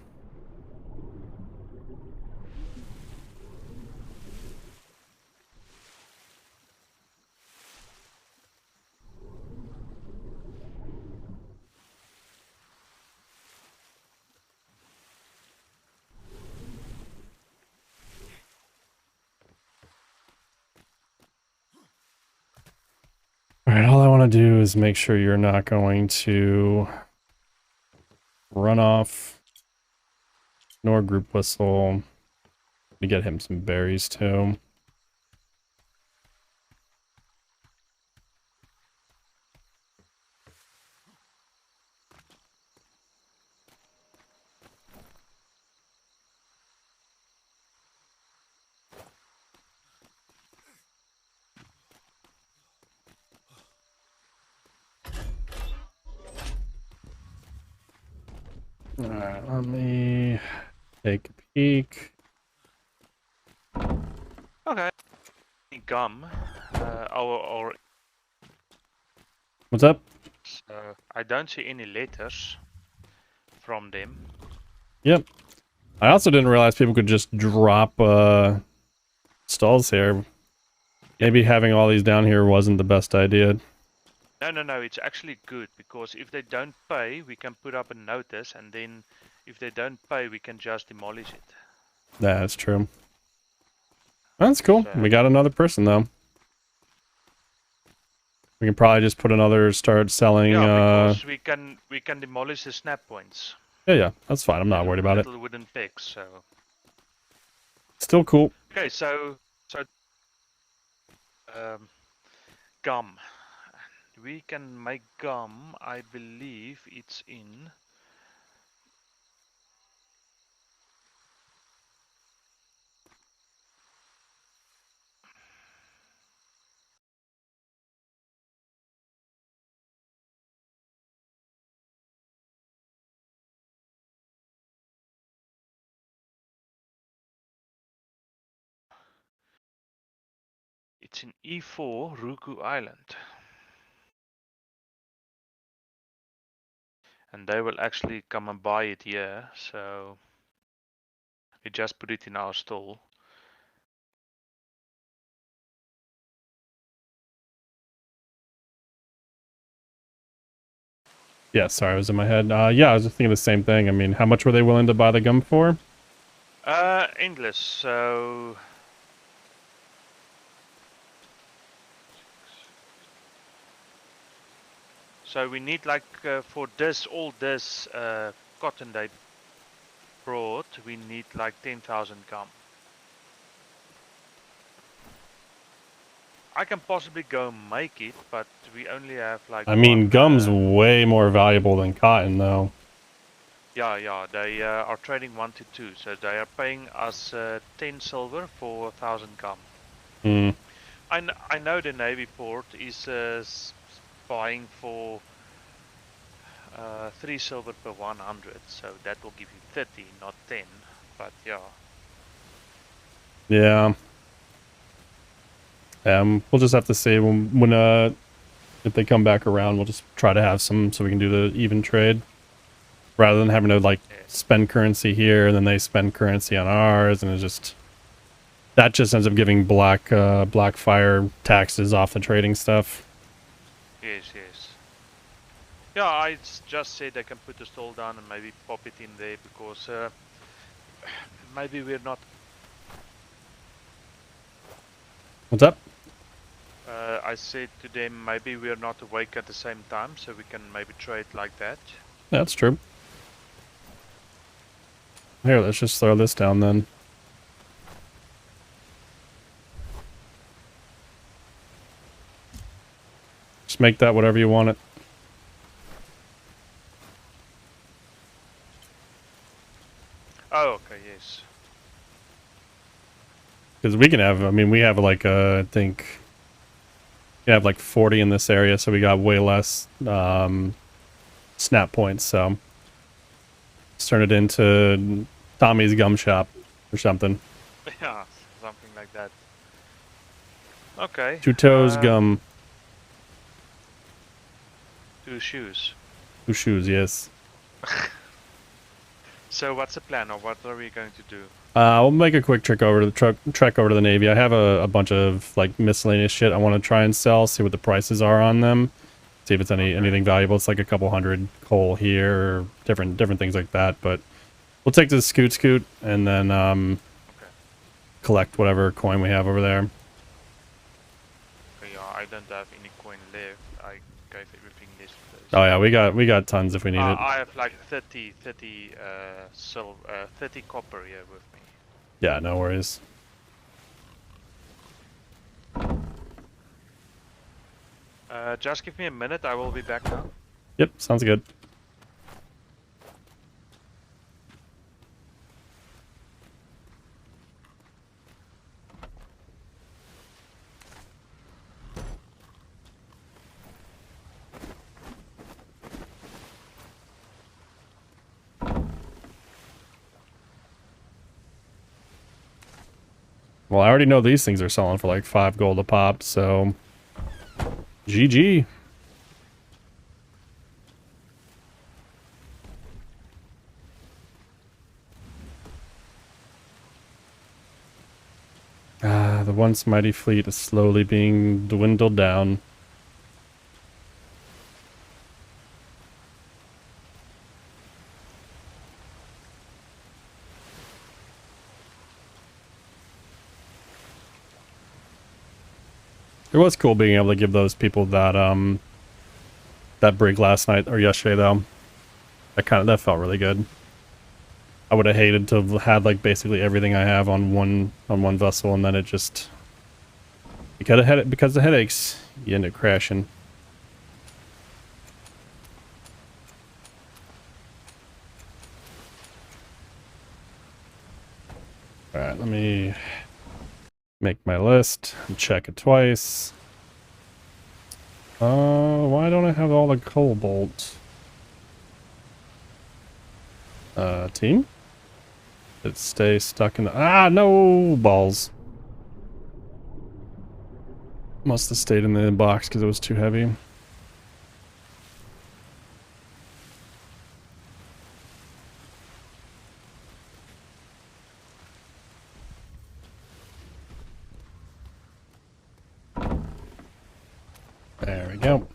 Alright, all I want to do is make sure you're not going to run off. Ignore group whistle. We get him some berries too. Alright, let me take a peek. Okay. Gum. Or What's up? I don't see any letters from them. Yep. I also didn't realize people could just drop stalls here. Maybe having all these down here wasn't the best idea. No, it's actually good, because if they don't pay, we can put up a notice, and then if they don't pay, we can just demolish it. Yeah, that's true. That's cool. So, We got another person though. We can probably just put another start selling yeah, because we can demolish the snap points. yeah, that's fine. I'm not worried about it. Little wooden pegs, so. Still cool. Okay, so gum. We can make gum. I believe it's in. It's in E4, Ruku Island. And they will actually come and buy it here, so we just put it in our stall. Yeah, sorry, I was in my head. Yeah, I was just thinking the same thing. I mean, how much were they willing to buy the gum for? Endless, so. So we need like for this, all this cotton they broad, we need like 10,000 gum. I can possibly go make it, but we only have like I mean, one, gum's way more valuable than cotton, though. yeah, they are trading 1 to 2, so they are paying us 10 silver for 1,000 gum. Hmm. I know the Navy port is buying for 3 silver per 100, so that will give you 30, not 10, but yeah. Yeah. We'll just have to see when if they come back around, we'll just try to have some so we can do the even trade. Rather than having to like spend currency here and then they spend currency on ours, and that just ends up giving black fire taxes off the trading stuff. Yes. Yeah, I just said they can put the stall down and maybe pop it in there because maybe we're not. What's up? I said to them maybe we're not awake at the same time, so we can maybe trade like that. That's true. Here, let's just throw this down then. Just make that whatever you want it. Oh, okay, yes. Because we can have, I mean, we have like, I think, we have like 40 in this area, so we got way less snap points, so let's turn it into Tommy's gum shop or something. Yeah, something like that. Okay. 2 toes gum. 2 shoes. 2 shoes, yes. So what's the plan, or what are we going to do? We'll make a quick trek over to the Navy. I have a bunch of like miscellaneous shit I want to try and sell, see what the prices are on them, see if it's anything valuable. It's like a couple hundred coal here, or different things like that. But we'll take this scoot and then collect whatever coin we have over there. Okay, yeah, I don't have any coin left. I gave everything this. Oh yeah, we got tons if we need it. I have like 30 silver, 30 copper here with me. Yeah, no worries. Just give me a minute, I will be back now. Yep, sounds good. Well, I already know these things are selling for like 5 gold a pop, so GG. The once mighty fleet is slowly being dwindled down. It was cool being able to give those people that that brig last night or yesterday though. That felt really good. I would have hated to have had like basically everything I have on one vessel, and then it just because of the headaches, you end up crashing. All right, let me make my list and check it twice. Why don't I have all the cobalt? Team? It stays stuck in the... no! Balls. Must have stayed in the box because it was too heavy. There we go.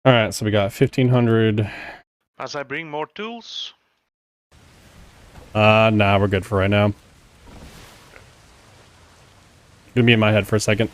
All right, so we got 1500. As I bring more tools, Nah, we're good for right now. Gonna be in my head for a second.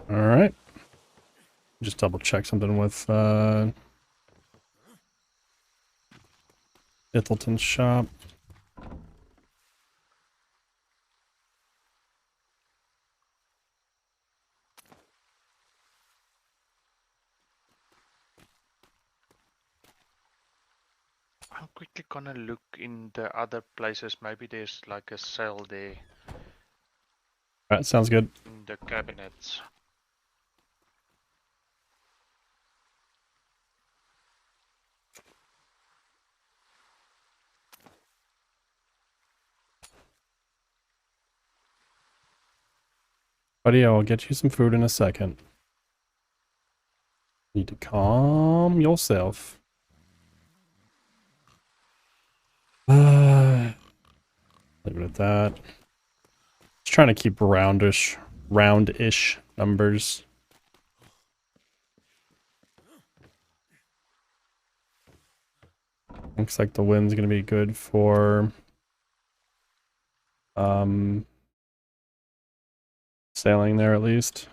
All right. Just double check something with Ittleton's shop. I'm quickly gonna look in the other places. Maybe there's like a cell there All right, sounds good. in the cabinets. Buddy, I'll get you some food in a second. Need to calm yourself. Leave it at that. Just trying to keep roundish numbers. Looks like the wind's gonna be good for sailing there at least.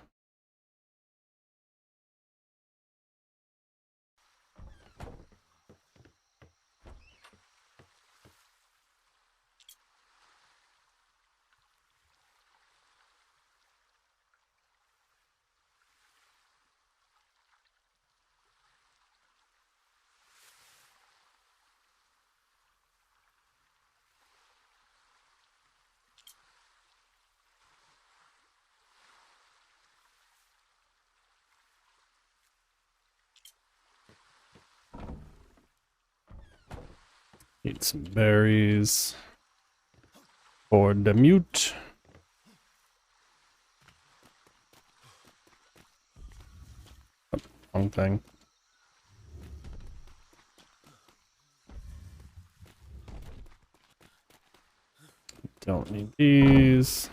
Need some berries. For the mute. Oh, wrong thing. Don't need these.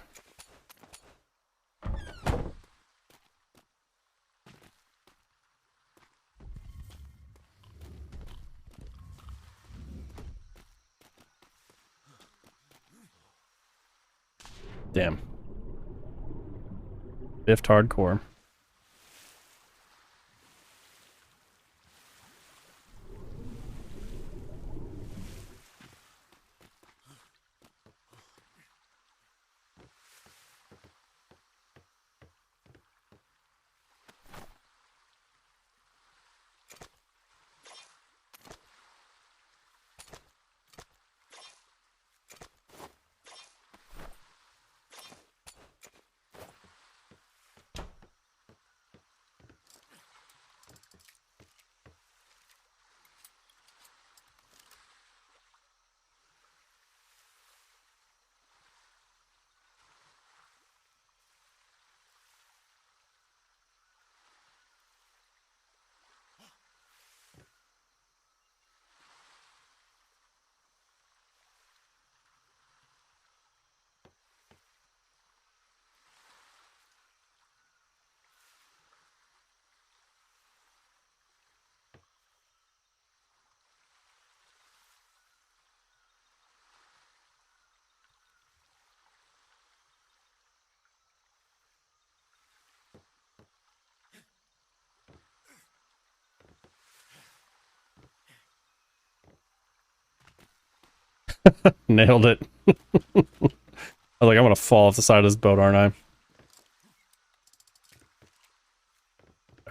Damn. Biffed hardcore. Nailed it. I was like, I'm gonna fall off the side of this boat, aren't I?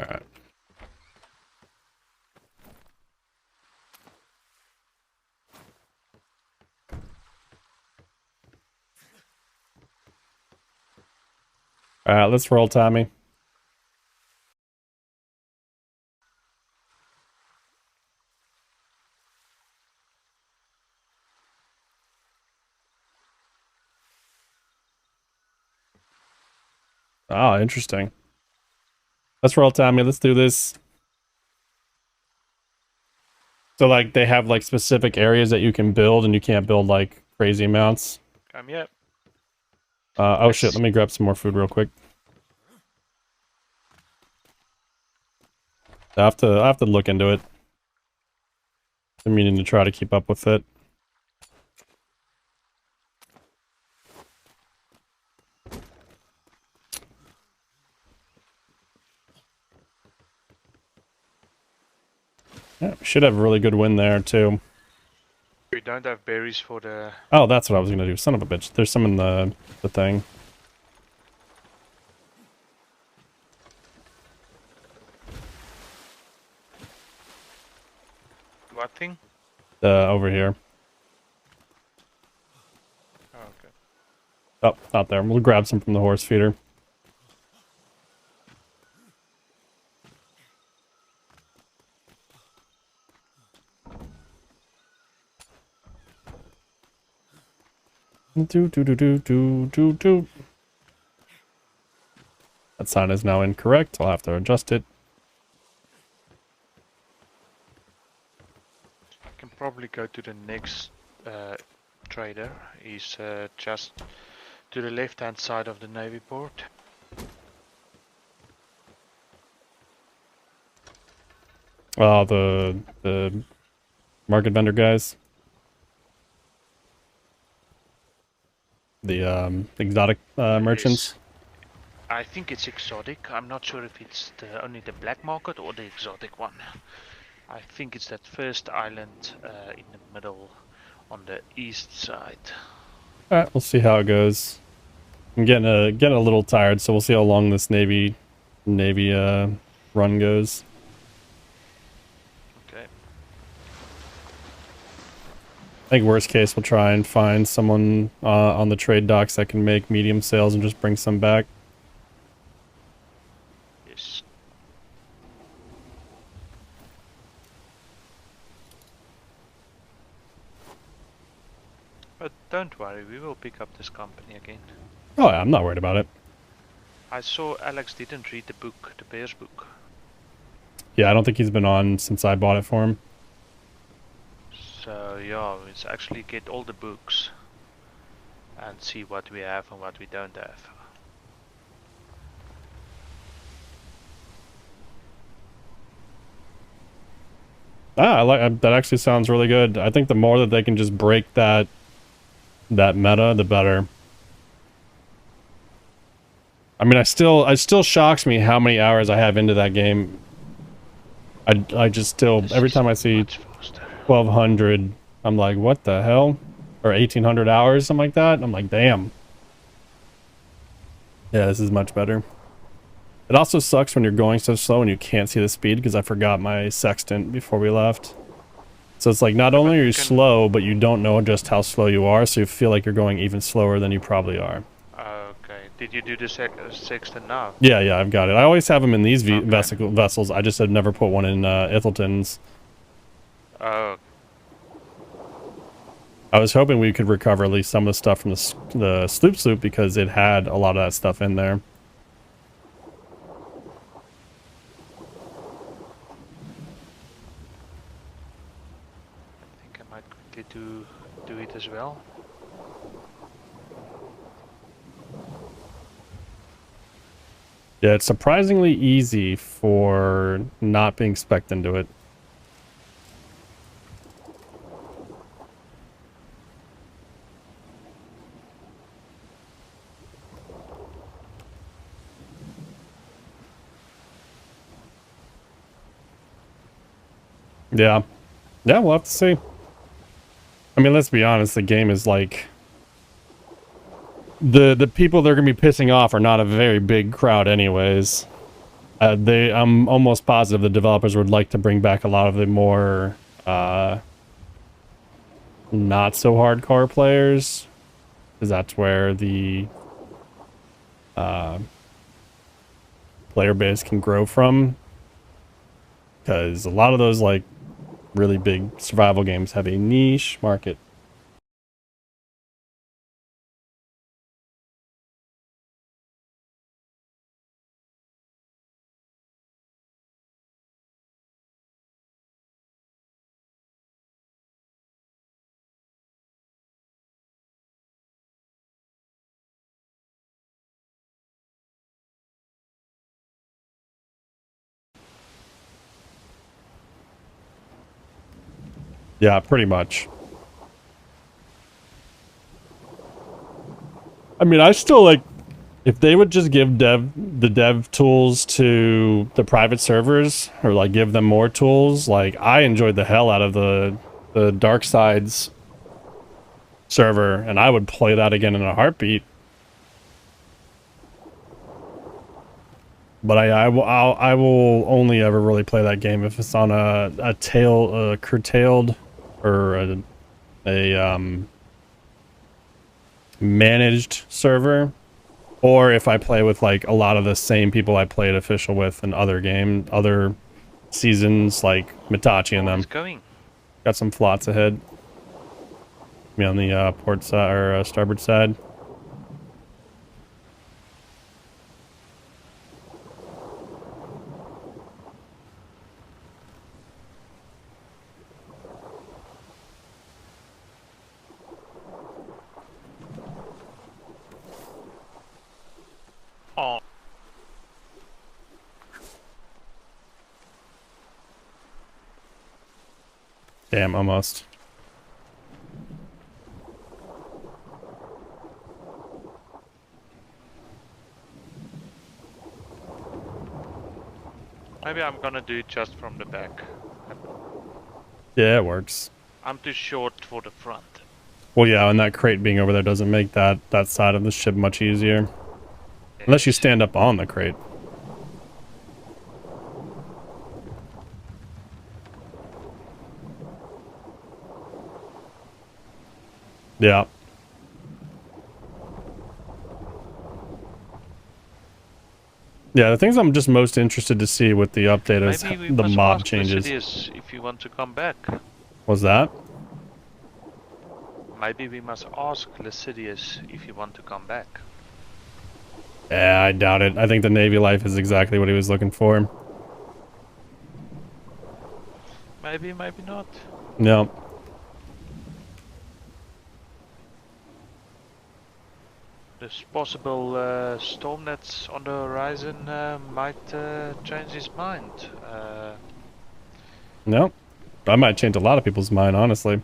Alright. Alright, let's roll, Tommy. Oh, interesting. Let's roll, Tommy. Let's do this. So, like, they have, like, specific areas that you can build, and you can't build, like, crazy amounts. Come here. Oh, shit. Let me grab some more food real quick. I have to look into it. I'm meaning to try to keep up with it. Yeah, we should have a really good win there, too. We don't have berries for the... Oh, that's what I was gonna do. Son of a bitch. There's some in the thing. What thing? Over here. Oh, okay. Oh, not there. We'll grab some from the horse feeder. Do. That sign is now incorrect. I'll have to adjust it. I can probably go to the next trader. He's just to the left-hand side of the Navy port. Oh, the market vendor guys. The exotic merchants. Yes. I think it's exotic. I'm not sure if it's only the black market or the exotic one. I think it's that first island in the middle on the east side. Alright, we'll see how it goes. I'm getting a little tired, so we'll see how long this Navy run goes. Okay. I think worst case we'll try and find someone on the trade docks that can make medium sales and just bring some back. Yes. But don't worry, we will pick up this company again. Oh, yeah, I'm not worried about it. I saw Alex didn't read the book, the Bears book. Yeah, I don't think he's been on since I bought it for him. So yeah, let's actually get all the books and see what we have and what we don't have. Ah, I like that. Actually sounds really good. I think the more that they can just break that meta, the better. I mean, it still shocks me how many hours I have into that game. I just still, every time I see 1200, I'm like, what the hell? Or 1800 hours, something like that. I'm like, damn. Yeah, this is much better. It also sucks when you're going so slow and you can't see the speed, because I forgot my sextant before we left. So it's like, not only are you slow, but you don't know just how slow you are, so you feel like you're going even slower than you probably are. Okay, did you do the sextant now? Yeah, I've got it. I always have them in these vessels. I just have never put one in Ithilton's. Oh. I was hoping we could recover at least some of the stuff from the sloop because it had a lot of that stuff in there. I think I might quickly do it as well. Yeah, it's surprisingly easy for not being spec'd into it. Yeah. Yeah, we'll have to see. I mean, let's be honest, the game is like... The people they're going to be pissing off are not a very big crowd anyways. I'm almost positive the developers would like to bring back a lot of the more not so hardcore players, because that's where the player base can grow from, because a lot of those like really big survival games have a niche market. Yeah, pretty much. I mean, I still like, if they would just give the dev tools to the private servers, or like give them more tools. Like, I enjoyed the hell out of the Darkside's server, and I would play that again in a heartbeat. But I will only ever really play that game if it's on a curtailed or a managed server, or if I play with like a lot of the same people I played official with in other seasons, like Mitachi and them. Going. Got some flots ahead. Me on the port side or starboard side. Oh. Damn, almost. Maybe I'm gonna do it just from the back. Yeah, it works. I'm too short for the front. Well, yeah, and that crate being over there doesn't make that side of the ship much easier. Unless you stand up on the crate. Yeah. Yeah, the things I'm just most interested to see with the update is the mob changes. If you want to come back. Was that? Maybe we must ask Lascivious if he want to come back. Yeah, I doubt it. I think the Navy life is exactly what he was looking for. Maybe, maybe not. No. This possible storm that's on the horizon might change his mind. No. I might change a lot of people's mind, honestly.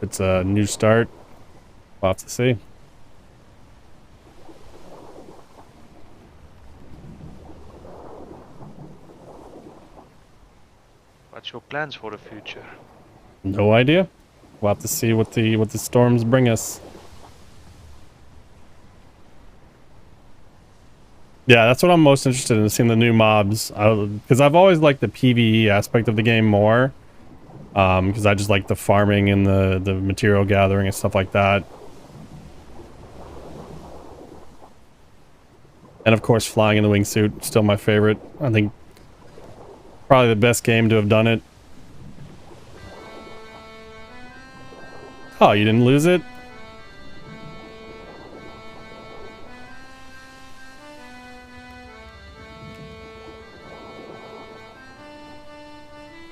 It's a new start. We'll have to see. What's your plans for the future? No idea. We'll have to see what the storms bring us. Yeah, that's what I'm most interested in, seeing the new mobs. Because I've always liked the PvE aspect of the game more. Because I just like the farming and the material gathering and stuff like that. And of course, flying in the wingsuit, still my favorite. I think probably the best game to have done it. Oh, you didn't lose it?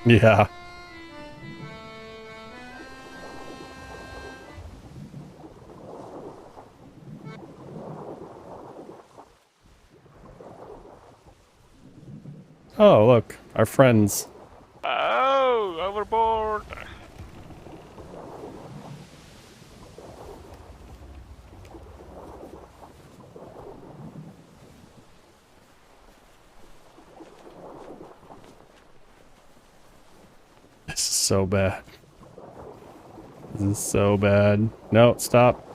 Yeah. Oh, look, our friends. Oh, overboard! This is so bad. This is so bad. No, stop.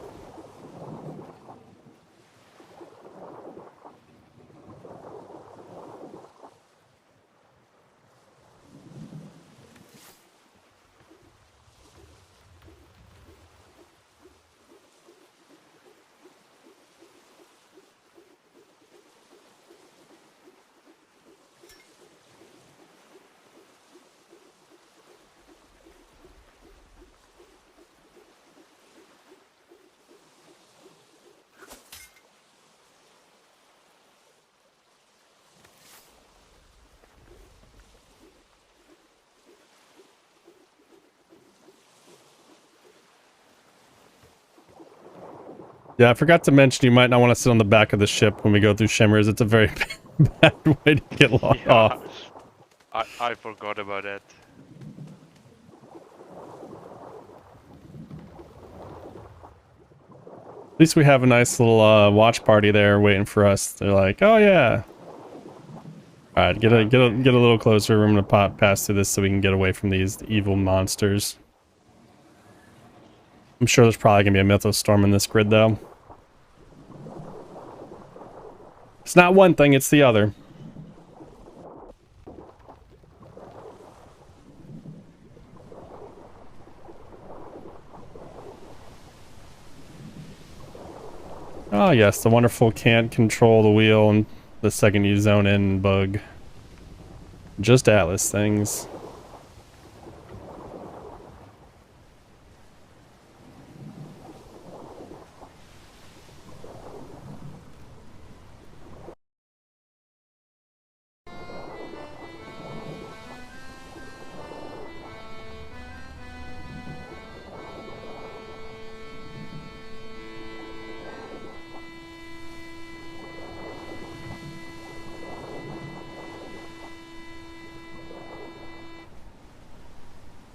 Yeah, I forgot to mention you might not want to sit on the back of the ship when we go through shimmers. It's a very bad way to get locked off. I forgot about that. At least we have a nice little watch party there waiting for us. They're like, "Oh yeah." All right, get a little closer. We're gonna pop past through this so we can get away from these evil monsters. I'm sure there's probably gonna be a Mythos storm in this grid though. It's not one thing, it's the other. Oh yes, the wonderful can't control the wheel and the second you zone in bug. Just Atlas things.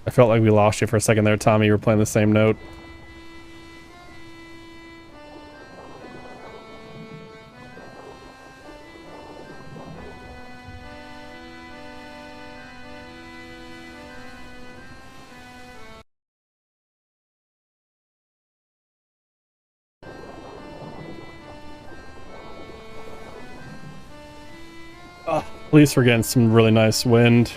I felt like we lost you for a second there, Tommy. You were playing the same note. Oh, at least we're getting some really nice wind.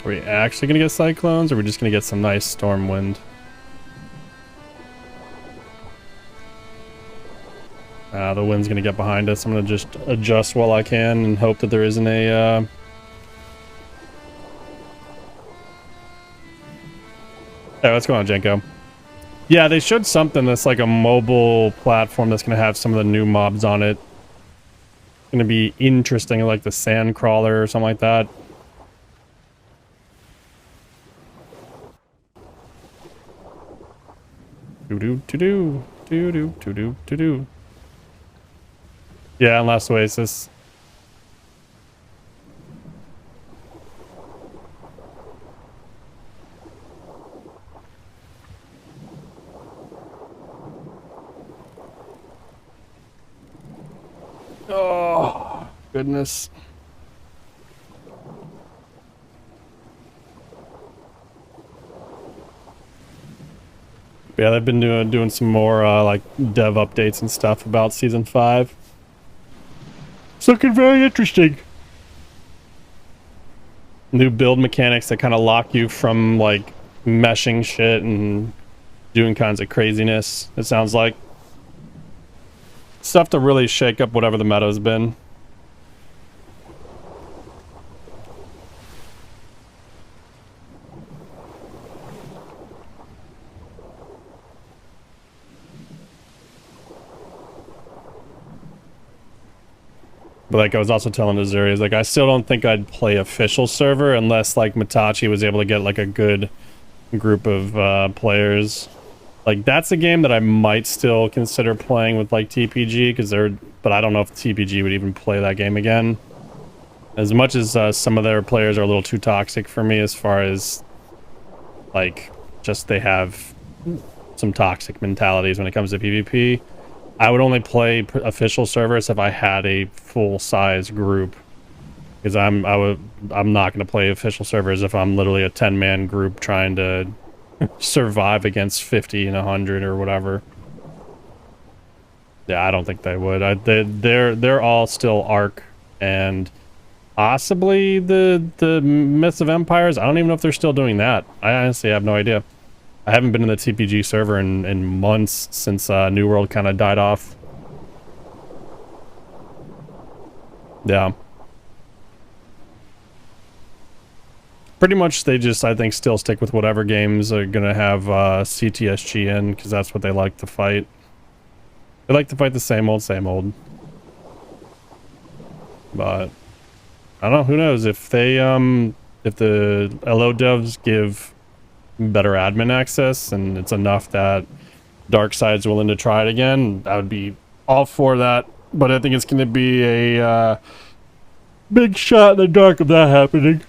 Are we actually gonna get cyclones, or are we just gonna get some nice storm wind? The wind's gonna get behind us. I'm gonna just adjust while I can and hope that there isn't a Hey, what's going on, Jenko? Yeah, they showed something that's like a mobile platform that's gonna have some of the new mobs on it. It's gonna be interesting, like the sand crawler or something like that. Do-do-do-do. Yeah, and Last Oasis. Oh, goodness. Yeah, they've been doing some more like dev updates and stuff about season 5. It's looking very interesting. New build mechanics that kind of lock you from like meshing shit and doing kinds of craziness. It sounds like stuff to really shake up whatever the meta's been. But like I was also telling Azuri, like I still don't think I'd play official server unless like Mitachi was able to get like a good group of players. Like that's a game that I might still consider playing with like TPG because but I don't know if TPG would even play that game again. As much as some of their players are a little too toxic for me as far as like just they have some toxic mentalities when it comes to PvP. I would only play official servers if I had a full-size group, because I'm not going to play official servers if I'm literally a 10-man group trying to survive against 50 and 100 or whatever. Yeah, I don't think they would. They're all still Ark and possibly the Myths of Empires. I don't even know if they're still doing that. I honestly have no idea. I haven't been in the TPG server in months since New World kind of died off. Yeah. Pretty much they just, I think, still stick with whatever games are going to have CTSG in, because that's what they like to fight. They like to fight the same old, same old. But, I don't know, who knows? If they, if the LO devs give better admin access and it's enough that Darkside's willing to try it again, I would be all for that. But I think it's going to be a big shot in the dark of that happening.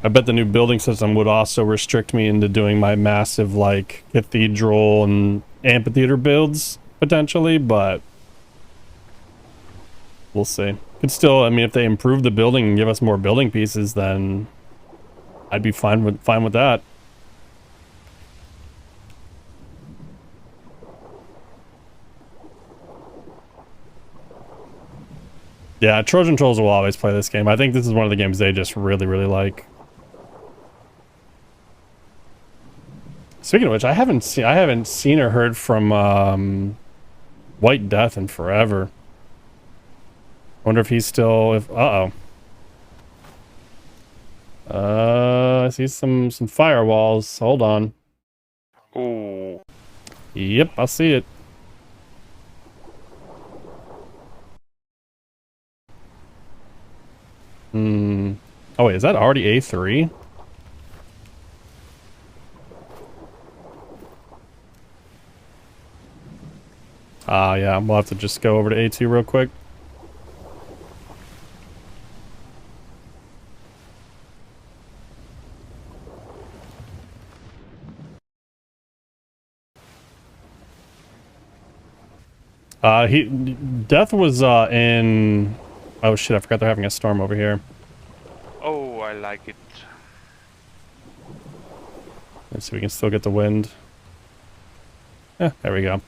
I bet the new building system would also restrict me into doing my massive like cathedral and amphitheater builds potentially, but we'll see. Could still, I mean, if they improve the building and give us more building pieces, then I'd be fine with that. Yeah, Trojan Trolls will always play this game. I think this is one of the games they just really, really like. Speaking of which, I haven't seen or heard from White Death in forever. I wonder if he's still, I see some firewalls. Hold on. Oh. Yep, I see it. Oh wait, is that already A3? Yeah, we'll have to just go over to A2 real quick. Death was in, oh shit, I forgot they're having a storm over here. Oh, I like it. Let's see if we can still get the wind. Yeah, there we go.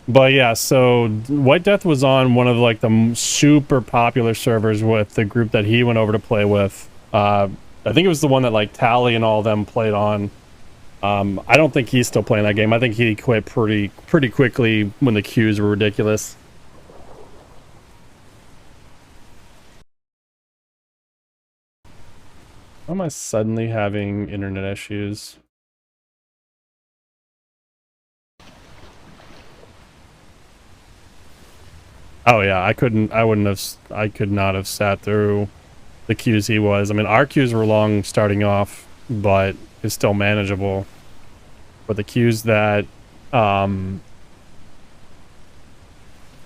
But yeah, so White Death was on one of like the super popular servers with the group that he went over to play with. I think it was the one that like Tally and all of them played on. I don't think he's still playing that game. I think he quit pretty quickly when the queues were ridiculous. Why am I suddenly having internet issues? Oh yeah, I could not have sat through the queues he was. I mean, our queues were long starting off, but it's still manageable. But the queues that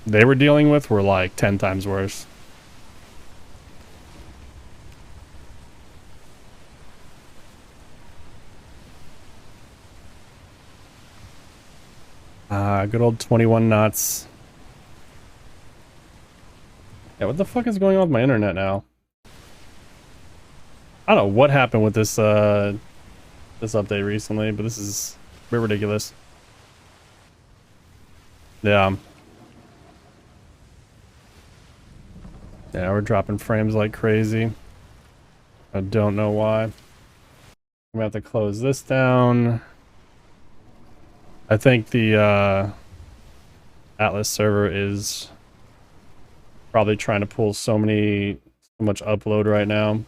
they were dealing with were like 10 times worse. Good old 21 knots. Yeah, what the fuck is going on with my internet now? I don't know what happened with this this update recently, but this is a bit ridiculous. Yeah. Yeah, we're dropping frames like crazy. I don't know why. I'm gonna have to close this down. I think the Atlas server is probably trying to pull so much upload right now.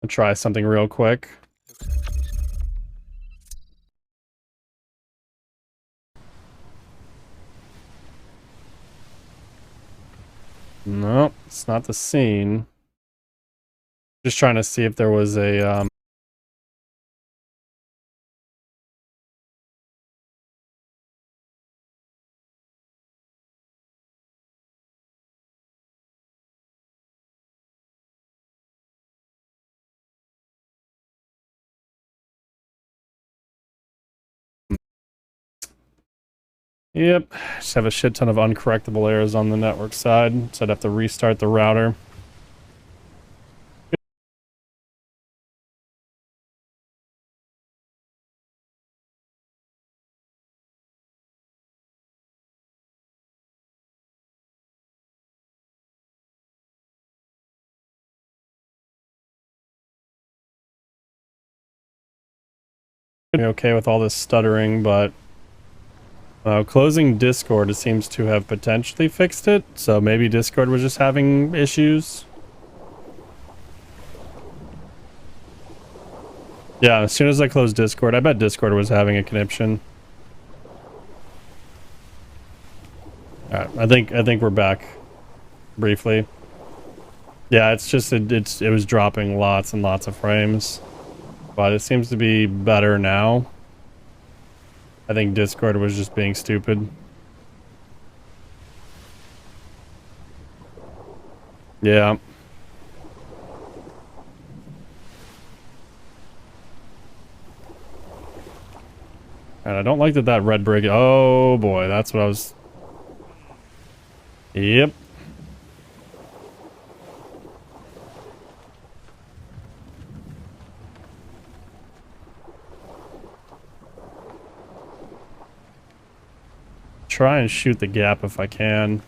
I'll try something real quick. No, it's not the scene. Just trying to see if there was a Yep, just have a shit ton of uncorrectable errors on the network side, so I'd have to restart the router. Okay with all this stuttering, but closing Discord, it seems to have potentially fixed it, so maybe Discord was just having issues. Yeah, as soon as I closed Discord, I bet Discord was having a conniption. Alright, I think we're back briefly. Yeah, it's just it was dropping lots and lots of frames, but it seems to be better now. I think Discord was just being stupid. Yeah. And I don't like that red brick. Oh boy, that's what I was. Yep. Try and shoot the gap if I can.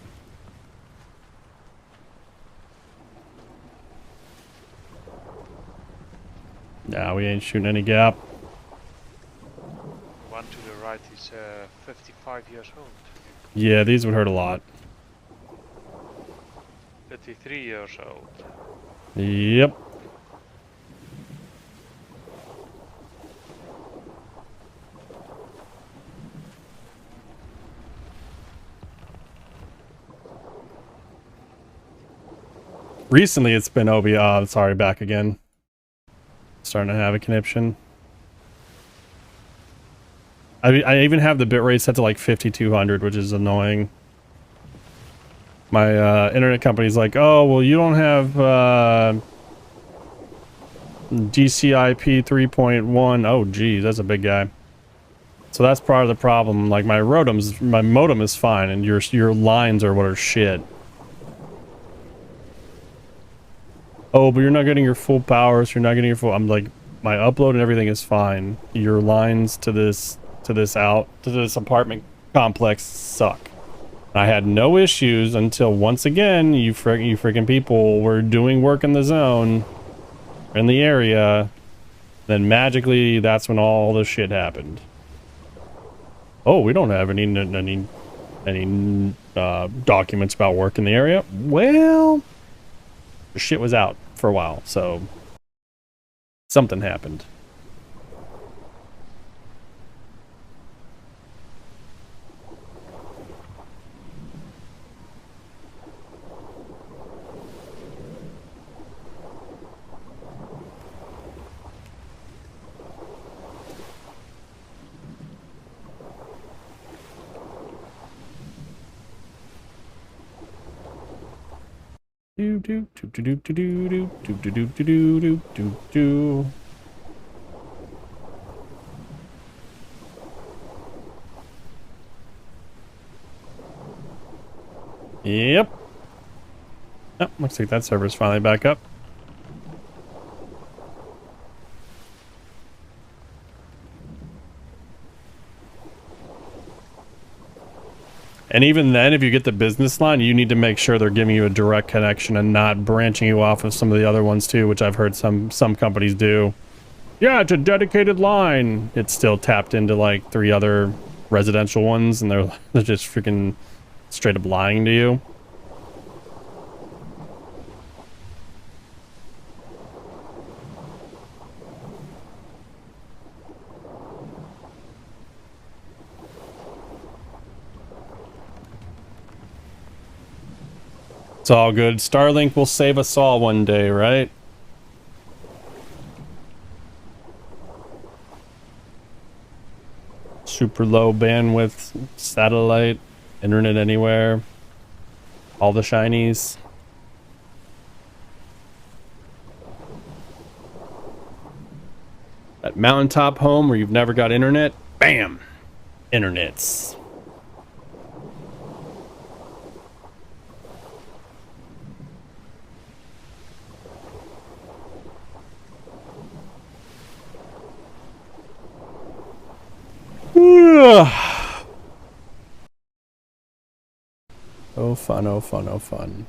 Nah, we ain't shooting any gap. One to the right is 55 years old. Yeah, these would hurt a lot. 33 years old. Yep. Recently, it's been OB. Sorry, back again. Starting to have a conniption. I even have the bitrate set to like 5200, which is annoying. My internet company's like, oh, well, you don't have DCIP 3.1. Oh, geez, that's a big guy. So that's part of the problem. Like my modem is fine, and your lines are what are shit. oh, but you're not getting your full power, so you're not getting your full. I'm like, my upload and everything is fine. Your lines to this apartment complex suck. I had no issues until once again you freaking people were doing work in the zone, in the area. Then magically, that's when all the shit happened. Oh, we don't have any documents about work in the area. Well, the shit was out for a while, so something happened. Do do do do do do do do do do do do do do. Yep. Oh, looks like that server's finally back up. And even then, if you get the business line, you need to make sure they're giving you a direct connection and not branching you off of some of the other ones too, which I've heard some companies do. Yeah, it's a dedicated line. It's still tapped into like 3 other residential ones, and they're just freaking straight up lying to you. It's all good. Starlink will save us all one day, right? Super low bandwidth, satellite, internet anywhere, all the shinies. That mountaintop home where you've never got internet, bam! Internets. Oh fun, oh fun, oh fun.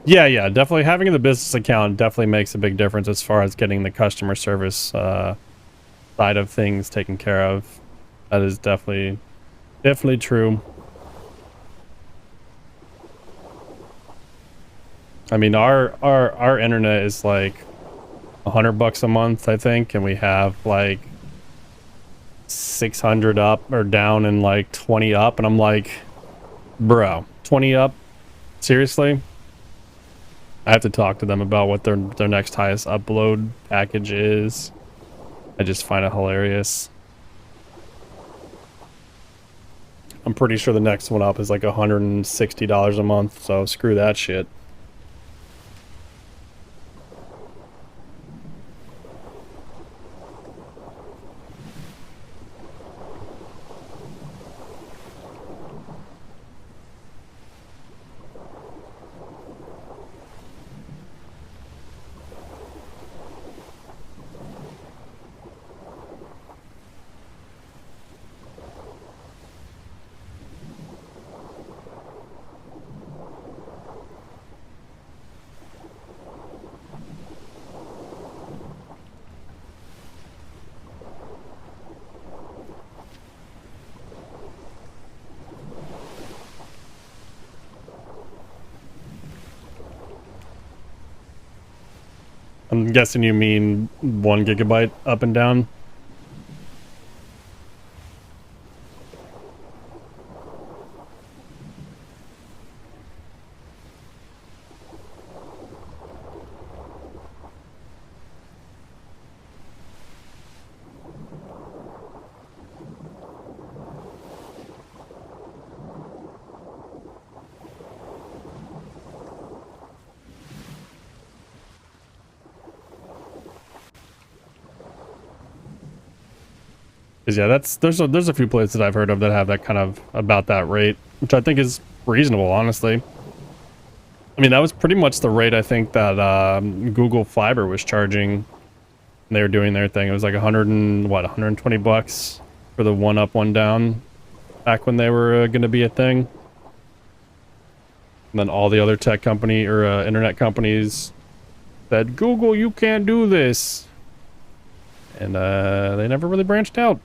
Yeah, definitely having the business account definitely makes a big difference as far as getting the customer service side of things taken care of. That is definitely true. I mean, our internet is like $100 a month, I think, and we have like 600 up or down and like 20 up, and I'm like, bro, 20 up? Seriously? I have to talk to them about what their next highest upload package is. I just find it hilarious. I'm pretty sure the next one up is like $160 a month, so screw that shit. I'm guessing you mean 1 gigabyte up and down. Cause yeah, there's a few places that I've heard of that have that kind of about that rate, which I think is reasonable, honestly. I mean, that was pretty much the rate I think that Google Fiber was charging. They were doing their thing. It was like 120 bucks for the 1 up, 1 down, back when they were going to be a thing. And then all the other tech company or internet companies said, Google, you can't do this. And they never really branched out.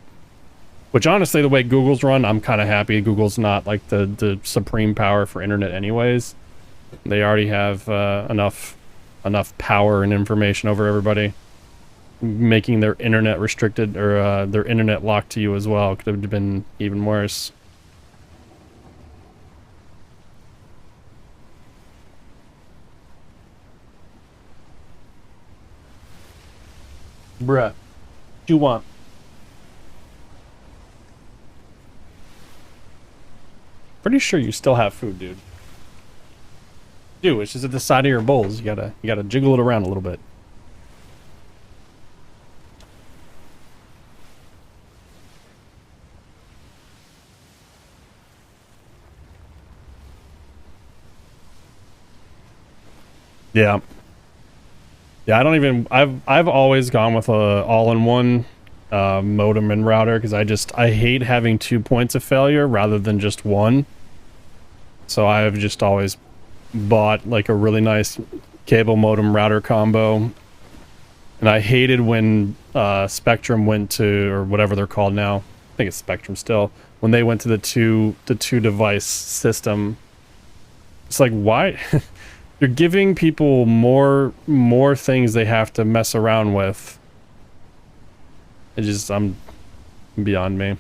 Which honestly, the way Google's run, I'm kind of happy. Google's not like the supreme power for internet anyways. They already have enough power and information over everybody. Making their internet restricted or their internet locked to you as well could have been even worse. Bruh, what you want? Pretty sure you still have food, dude. Dude, it's just at the side of your bowls. You gotta jiggle it around a little bit. Yeah. Yeah, I don't even... I've always gone with a all-in-one modem and router because I hate having 2 points of failure rather than just one. So I've just always bought like a really nice cable modem router combo. And I hated when Spectrum went to, or whatever they're called now. I think it's Spectrum still. When they went to the two device system. It's like, why? You're giving people more things they have to mess around with. It just, I'm beyond me.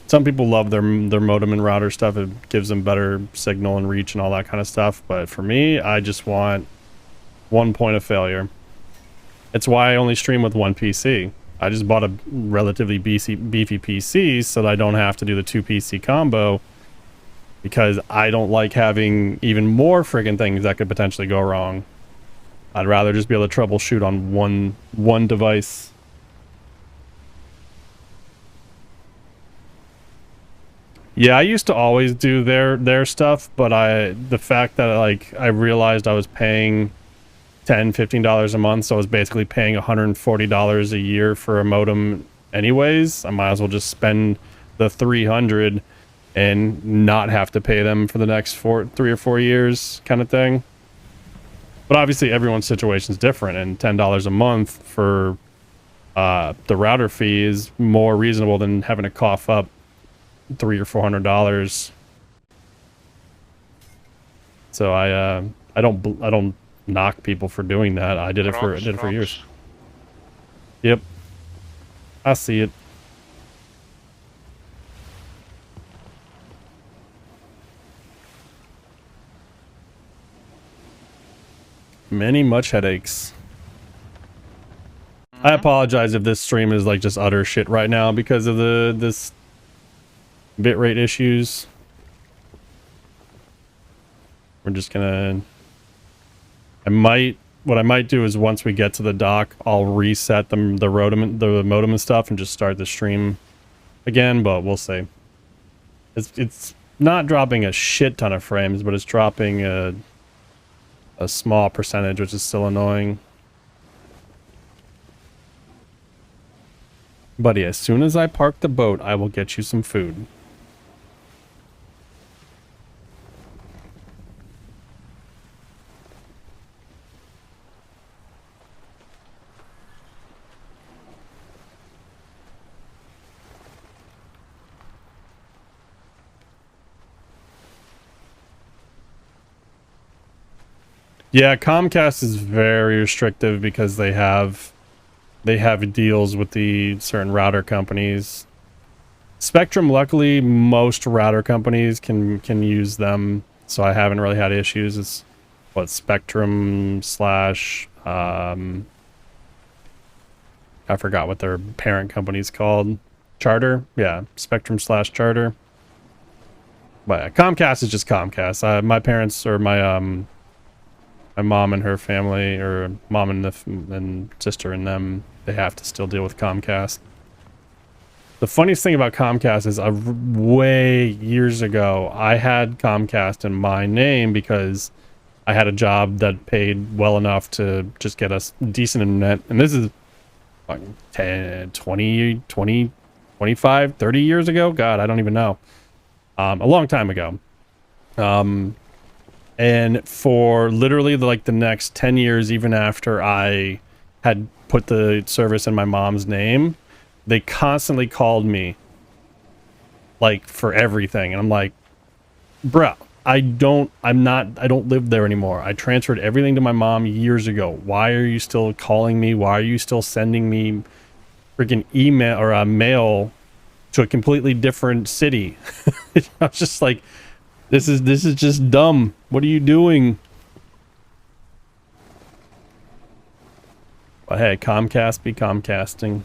Some people love their modem and router stuff. It gives them better signal and reach and all that kind of stuff. But for me, I just want 1 point of failure. It's why I only stream with 1 PC. I just bought a relatively beefy PC so that I don't have to do the 2 PC combo. Because I don't like having even more friggin' things that could potentially go wrong. I'd rather just be able to troubleshoot on one device. Yeah, I used to always do their stuff, but the fact that like I realized I was paying $10-15 a month, so I was basically paying $140 a year for a modem anyways. I might as well just spend the $300 and not have to pay them for the next 3 or 4 years kind of thing. But obviously everyone's situation is different, and $10 a month for the router fee is more reasonable than having to cough up $300 or $400. So I don't knock people for doing that. I did it for years. Yep. I see it. Many much headaches. I apologize if this stream is like just utter shit right now because of this bitrate issues. We're just gonna... what I might do is once we get to the dock, I'll reset the modem and stuff and just start the stream again, but we'll see. It's not dropping a shit ton of frames, but it's dropping a small percentage, which is still annoying. Buddy, as soon as I park the boat, I will get you some food. Yeah, Comcast is very restrictive because they have deals with the certain router companies. Spectrum, luckily, most router companies can use them, so I haven't really had issues. It's what Spectrum slash I forgot what their parent company's called. Charter, yeah, Spectrum slash Charter. But Comcast is just Comcast. My parents or my mom and her family, or mom and sister and them, they have to still deal with Comcast. The funniest thing about Comcast is way years ago, I had Comcast in my name because I had a job that paid well enough to just get us decent internet. And this is like 10, 20, 20, 25, 30 years ago. God, I don't even know. A long time ago. And for literally like the next 10 years, even after I had put the service in my mom's name, they constantly called me like for everything. And I'm like, bruh, I don't live there anymore. I transferred everything to my mom years ago. Why are you still calling me? Why are you still sending me freaking email or mail to a completely different city? I was just like, this is just dumb. What are you doing? But hey, Comcast be Comcasting.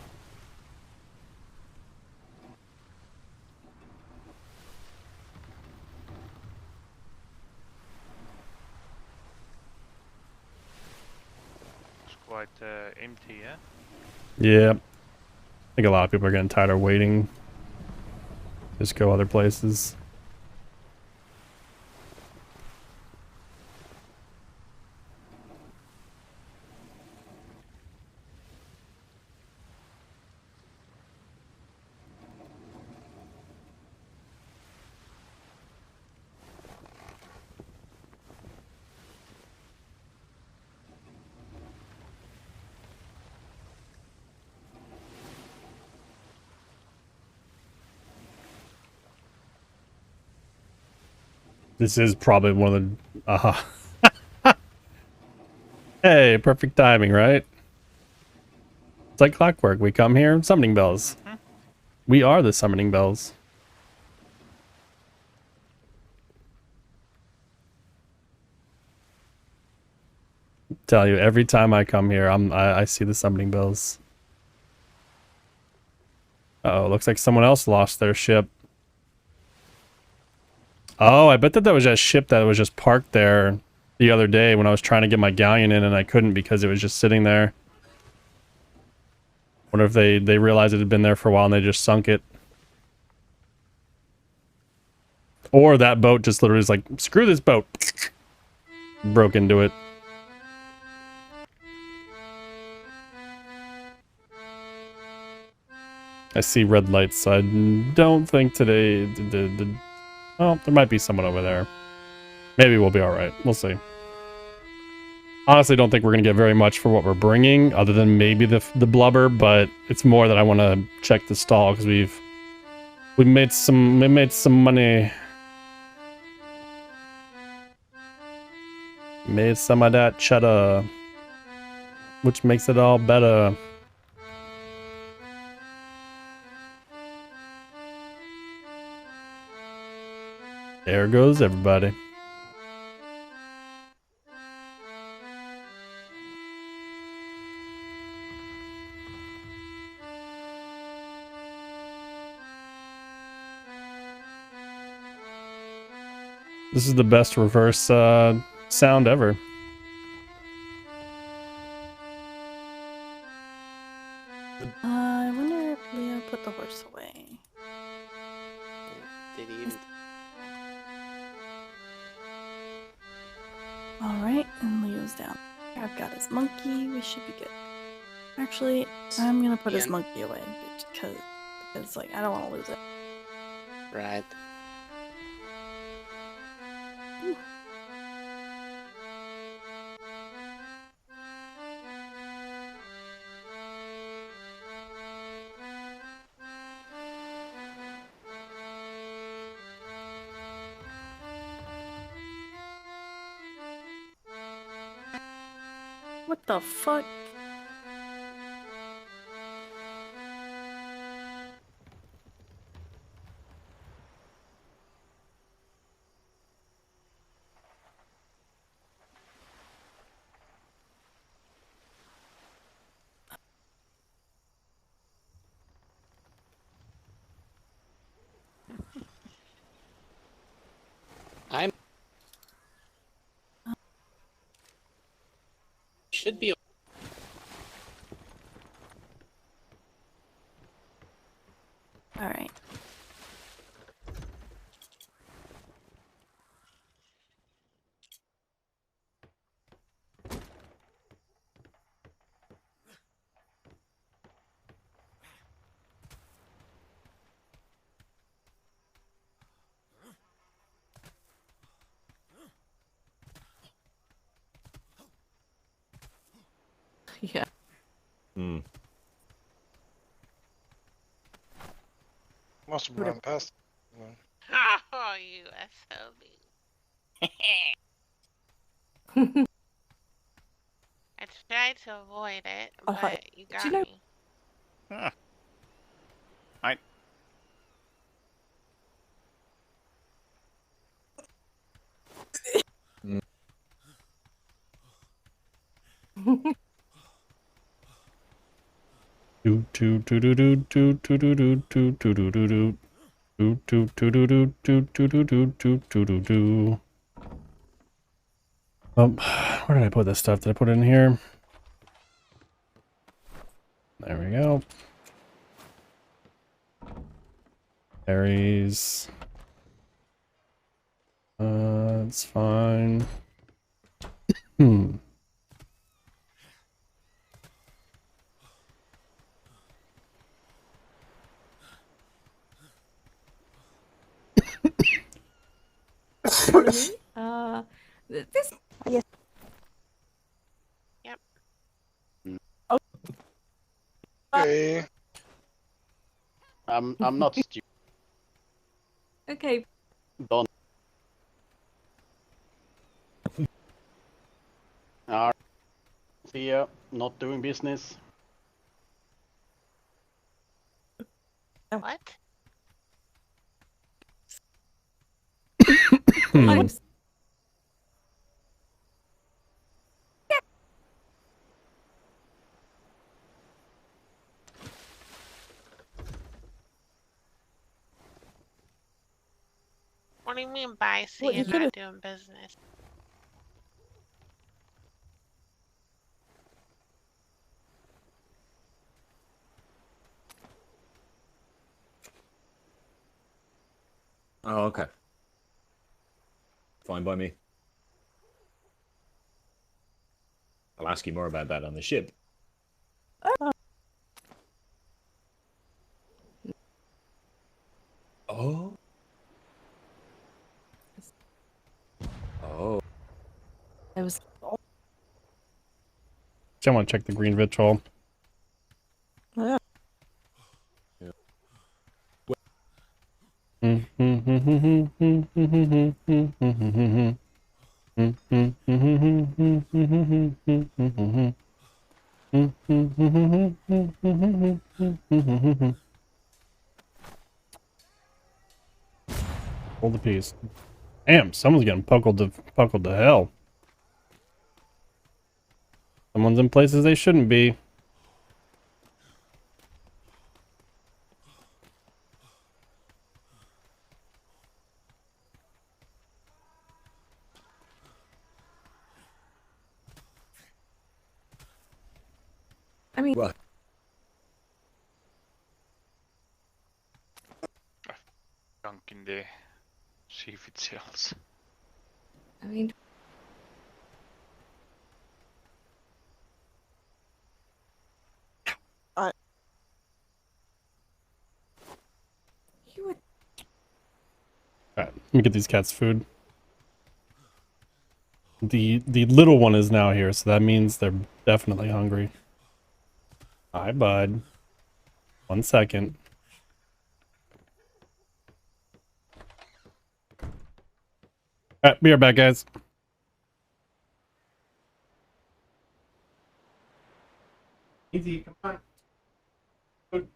It's quite empty, yeah? Yeah. I think a lot of people are getting tired of waiting. Just go other places. This is probably one of the... Hey, perfect timing, right? It's like clockwork. We come here, summoning bells. We are the summoning bells. Tell you, every time I come here, I see the summoning bells. Uh-oh, looks like someone else lost their ship. Oh, I bet that was a ship that was just parked there the other day when I was trying to get my galleon in and I couldn't because it was just sitting there. Wonder if they realized it had been there for a while and they just sunk it. Or that boat just literally is like, screw this boat. Broke into it. I see red lights, so I don't think today... Well, there might be someone over there. Maybe we'll be alright. We'll see. Honestly, don't think we're going to get very much for what we're bringing, other than maybe the blubber, but it's more that I want to check the stall, because we made some money. Made some of that cheddar, which makes it all better. There goes everybody. This is the best reverse sound ever. I wonder if Leo put the horse away. Did he even? Alright, and Leo's down. I've got his monkey, we should be good. Actually, I'm gonna put his monkey away because like I don't want to lose it. Right. Ooh. What the fuck? I'm should be. All right. Yeah. Must have run past. Oh, you SOB. I tried to avoid it, Oh, but hi. you Do got you know- me. Ah. I. Do do do do do do do do do do do do do do. Do do do do do do do do do do do do do. Where did I put this stuff? Did I put it in here? There we go. Berries. It's fine. This. Yes. Yep. Okay. I'm not stupid. Okay. Don't. See ya. Not doing business. What? What do you mean by Well, seeing not doing business? Oh, okay. Fine by me. I'll ask you more about that on the ship. Oh. Oh. It was. I want to check the green vitriol. Yeah. Hold the piece. Damn, someone's getting puckled to hell. Someone's in places they shouldn't be. I mean, What? Junk in there. See if it sells. I mean, you would. Alright, let me get these cats food. The little one is now here, so that means they're definitely hungry. Hi, bud. 1 second. Alright, be right back, guys. Easy, come on. Good.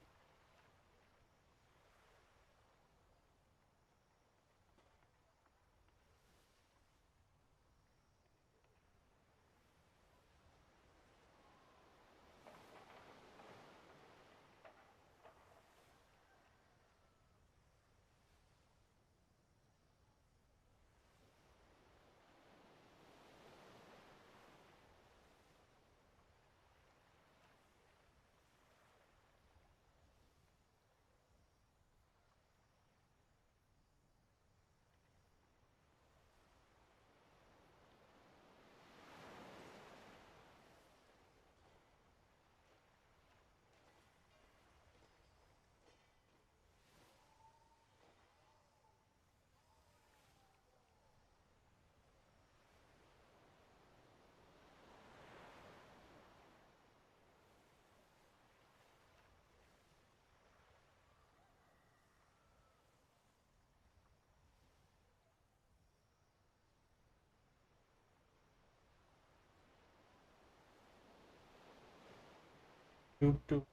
Doop, doop.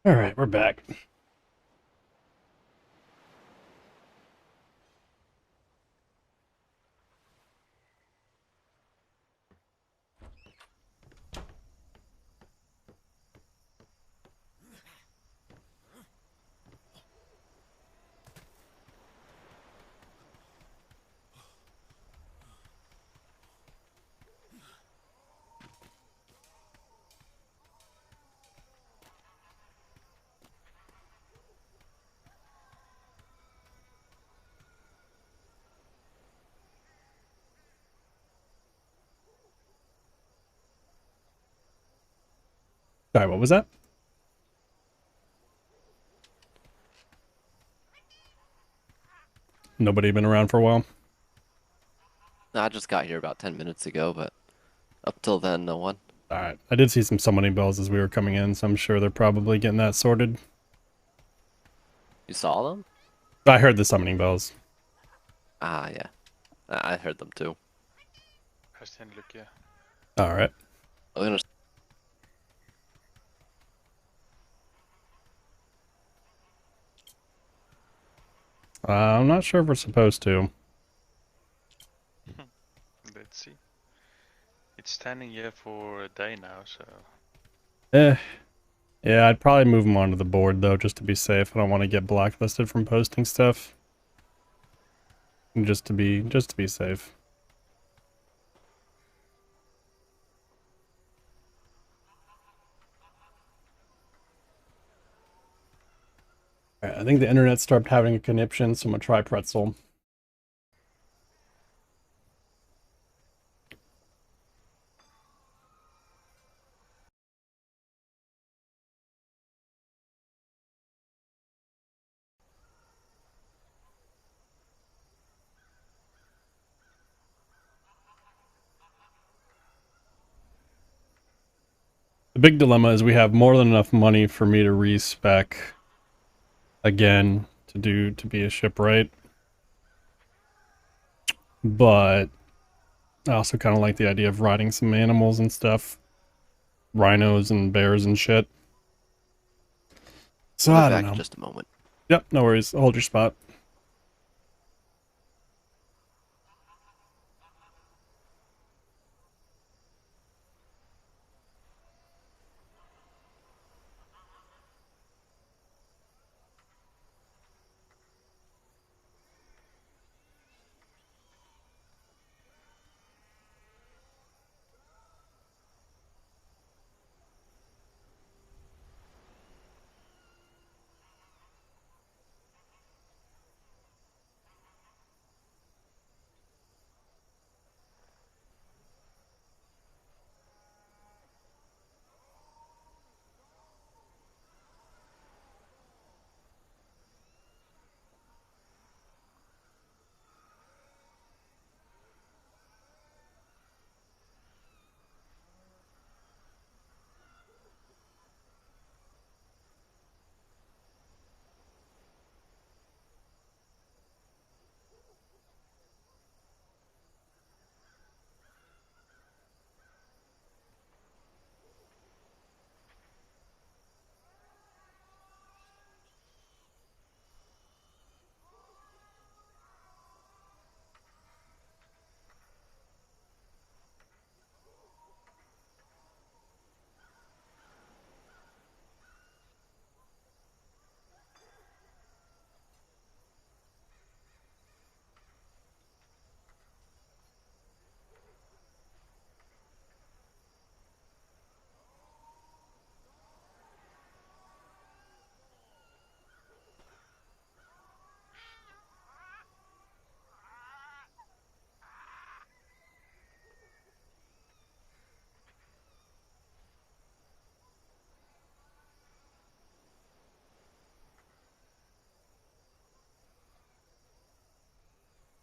All right, we're back. Sorry, what was that? Nobody been around for a while? I just got here about 10 minutes ago, but up till then, no one. Alright, I did see some summoning bells as we were coming in, so I'm sure they're probably getting that sorted. You saw them? I heard the summoning bells. Ah, yeah. I heard them too. Bastion, look, yeah. Alright. I'm gonna... I'm not sure if we're supposed to. Let's see. It's standing here for a day now, so Yeah, I'd probably move them onto the board though, just to be safe. I don't want to get blacklisted from posting stuff. And just to be safe. Alright, I think the internet started having a conniption, so I'm gonna try pretzel. The big dilemma is we have more than enough money for me to respec again to be a shipwright. But I also kind of like the idea of riding some animals and stuff. Rhinos and bears and shit. So I'll be I don't back know. in just a moment. Yep, no worries. Hold your spot.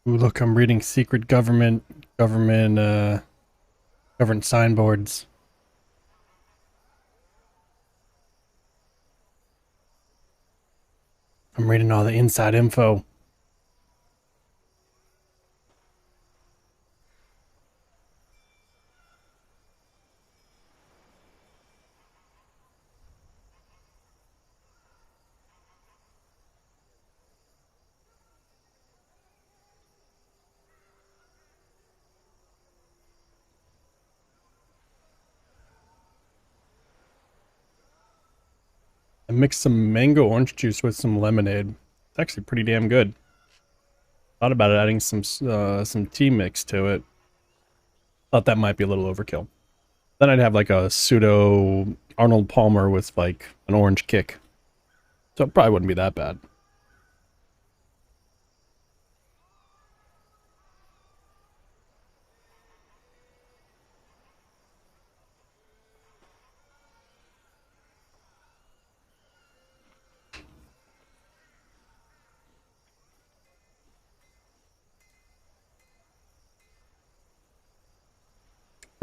Ooh, look, I'm reading secret government signboards. I'm reading all the inside info. I mixed some mango orange juice with some lemonade. It's actually pretty damn good. Thought about adding some tea mix to it. Thought that might be a little overkill. Then I'd have like a pseudo Arnold Palmer with like an orange kick. So it probably wouldn't be that bad.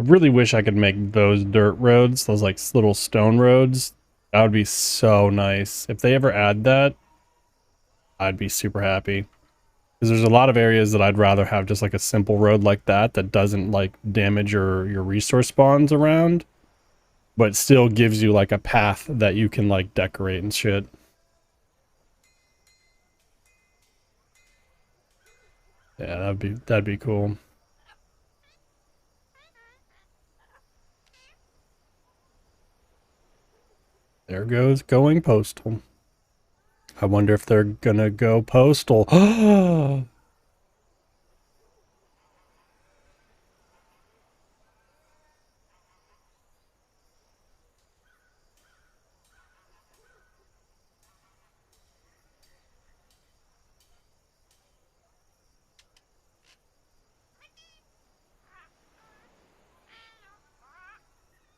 I really wish I could make those dirt roads, those like little stone roads. That would be so nice. If they ever add that, I'd be super happy. Because there's a lot of areas that I'd rather have just like a simple road like that that doesn't like damage your resource spawns around, but still gives you like a path that you can like decorate and shit. Yeah, that'd be cool. Cargo's going postal. I wonder if they're gonna go postal.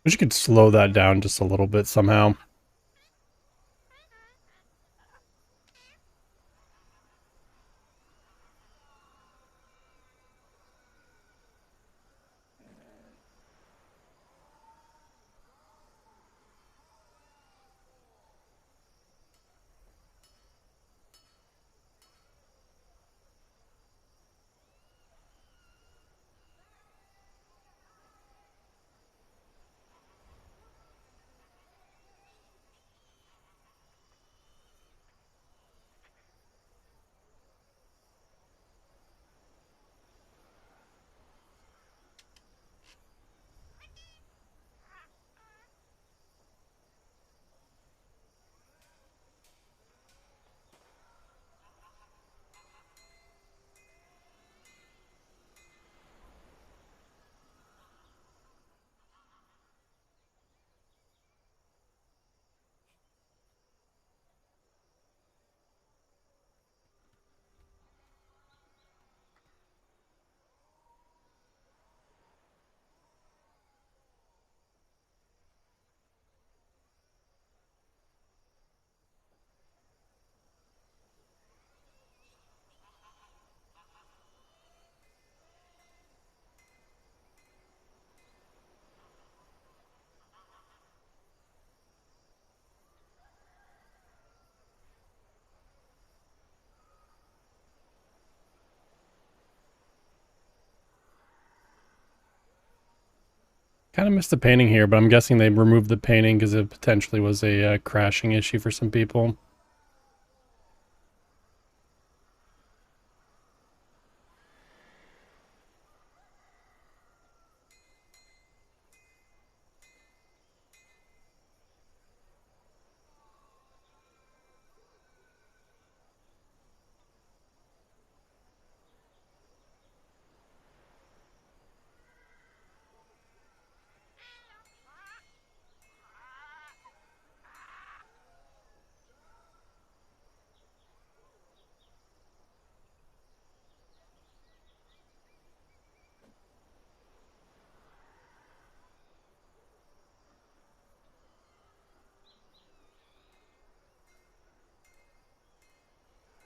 Wish you could slow that down just a little bit somehow. Kind of missed the painting here, but I'm guessing they removed the painting because it potentially was a crashing issue for some people.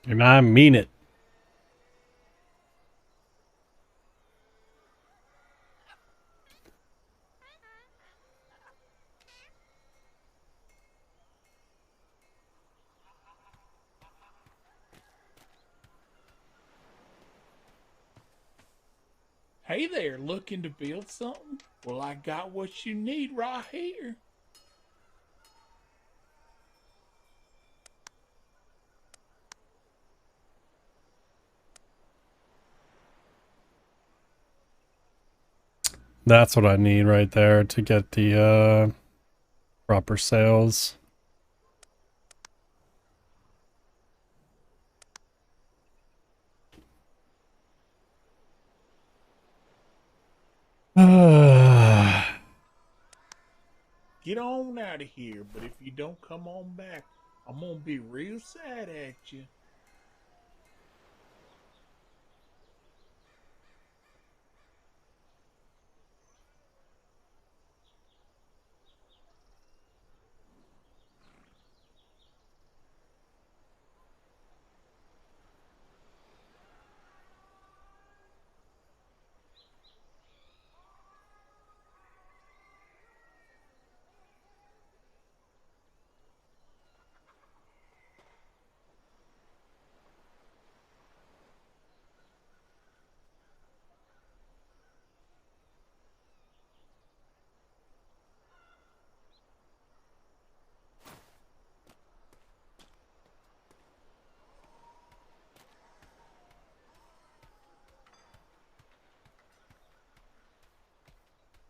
And I mean it. Hey there, looking to build something? Well, I got what you need right here. That's what I need right there to get the proper sales. Get on out of here, but if you don't come on back, I'm gonna be real sad at you.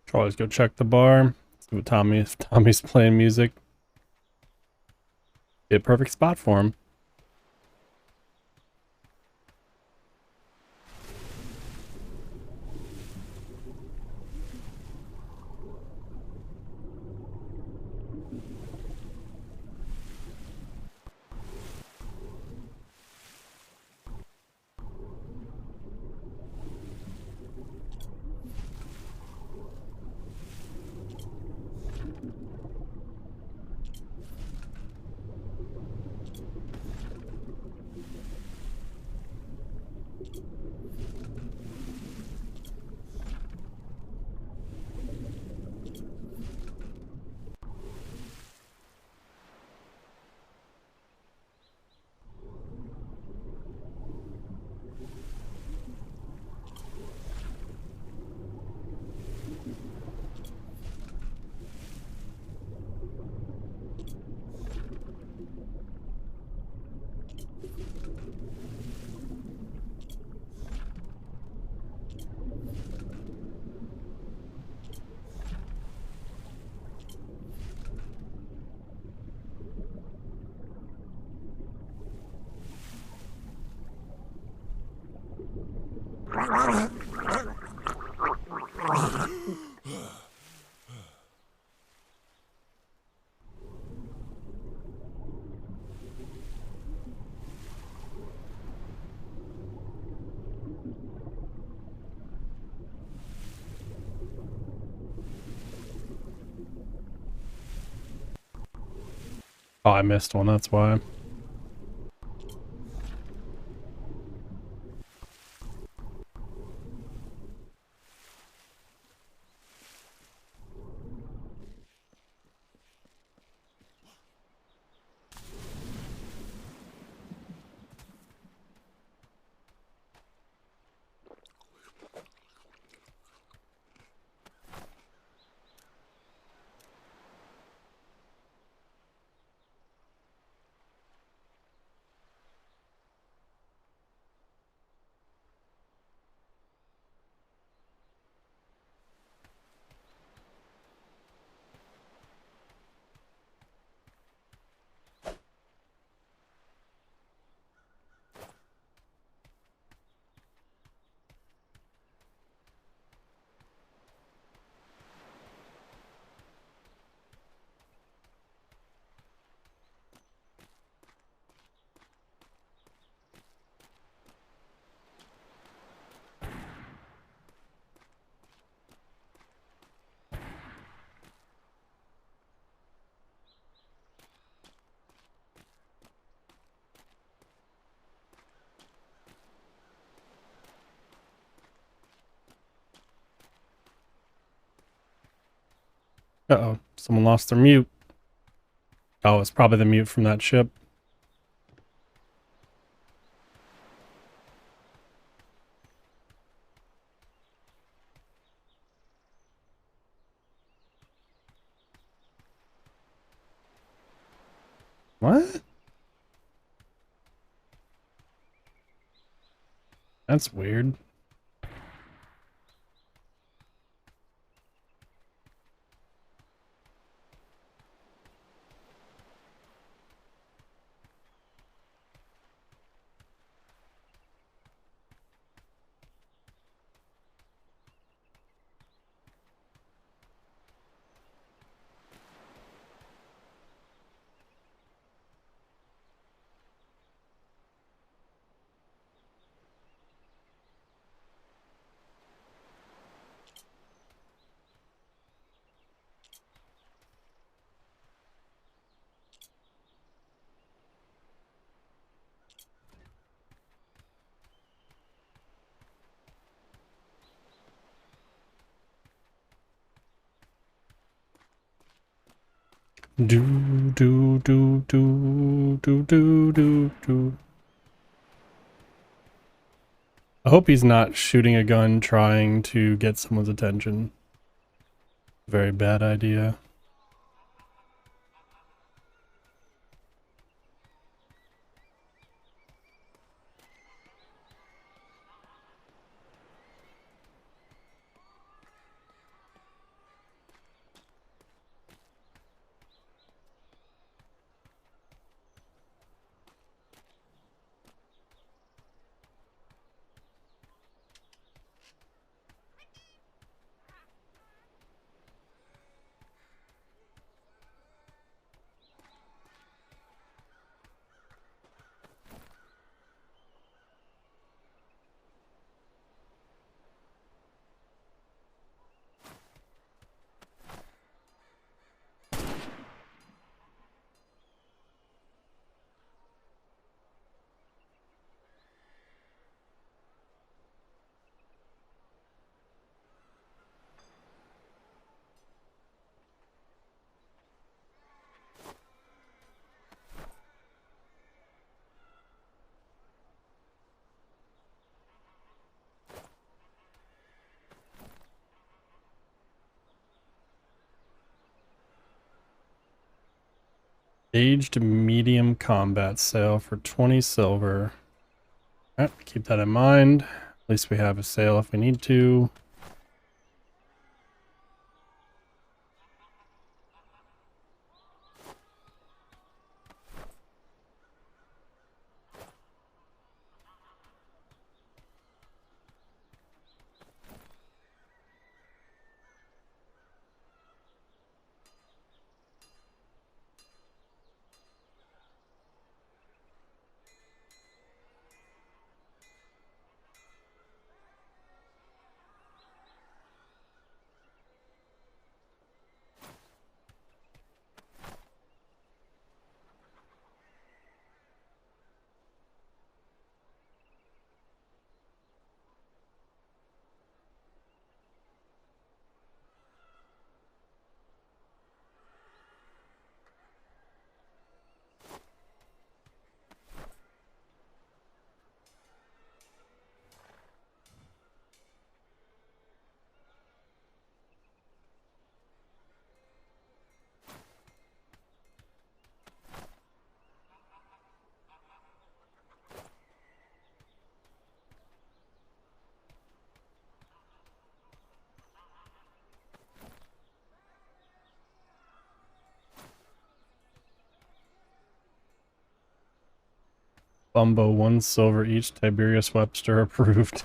Should always go check the bar. See what Tommy's playing music. Be a perfect spot for him. Oh, I missed one, that's why. Uh-oh, someone lost their mute. Oh, it's probably the mute from that ship. What? That's weird. Do do do do do do do do. I hope he's not shooting a gun trying to get someone's attention. Very bad idea. Aged medium combat sale for 20 silver. Alright, keep that in mind. At least we have a sale if we need to. Bumbo, 1 silver each. Tiberius Webster approved.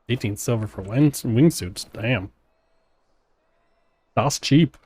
$18 silver for wingsuits. Damn. That's cheap.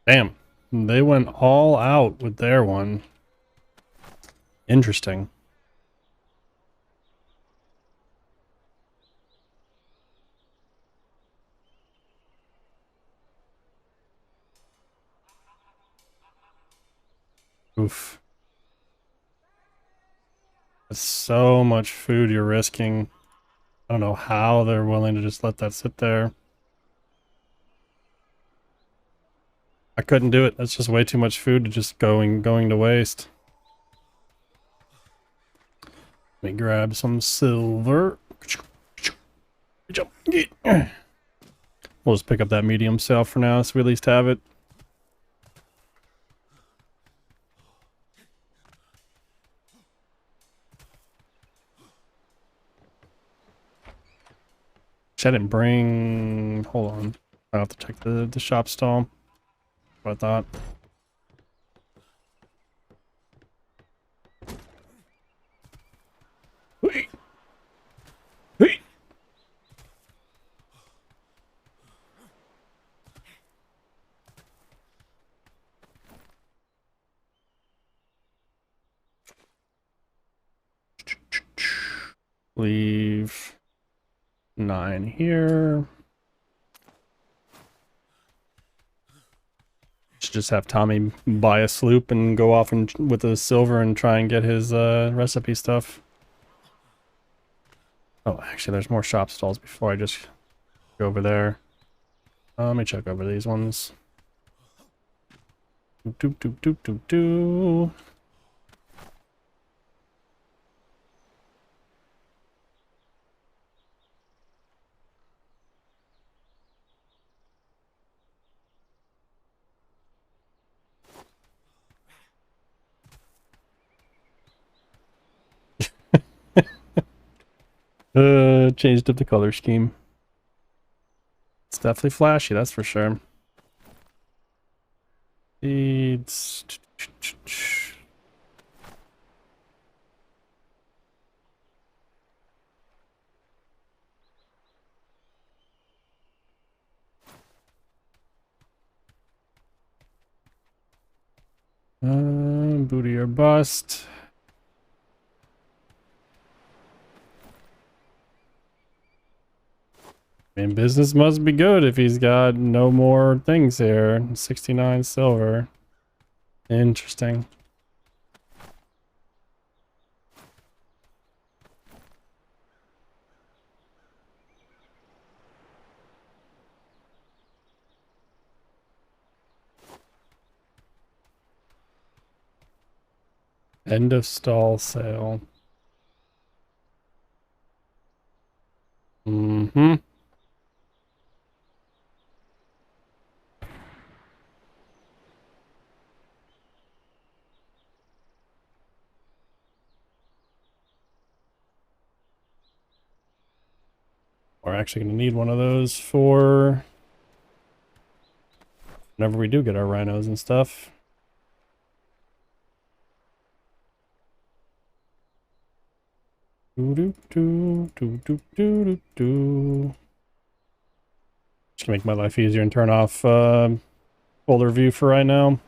Damn. They went all out with their one. Interesting. Oof. That's so much food you're risking. I don't know how they're willing to just let that sit there. I couldn't do it. That's just way too much food to just going to waste. Let me grab some silver. We'll just pick up that medium sale for now, so we at least have it. I didn't bring... Hold on. I'll have to check the shop stall. What I thought. Whee! Whee! Leave 9 here. Should just have Tommy buy a sloop and go off and with the silver and try and get his recipe stuff. Oh, actually, there's more shop stalls before I just go over there. Let me check over these ones. Doop doop doop doop doop. Changed up the color scheme. It's definitely flashy, that's for sure. It's booty or bust. I mean, business must be good if he's got no more things here. 69 silver. Interesting. End of stall sale. Mm-hmm. We're actually going to need one of those for whenever we do get our rhinos and stuff. Do do do do do do do. Just to make my life easier and turn off folder view for right now.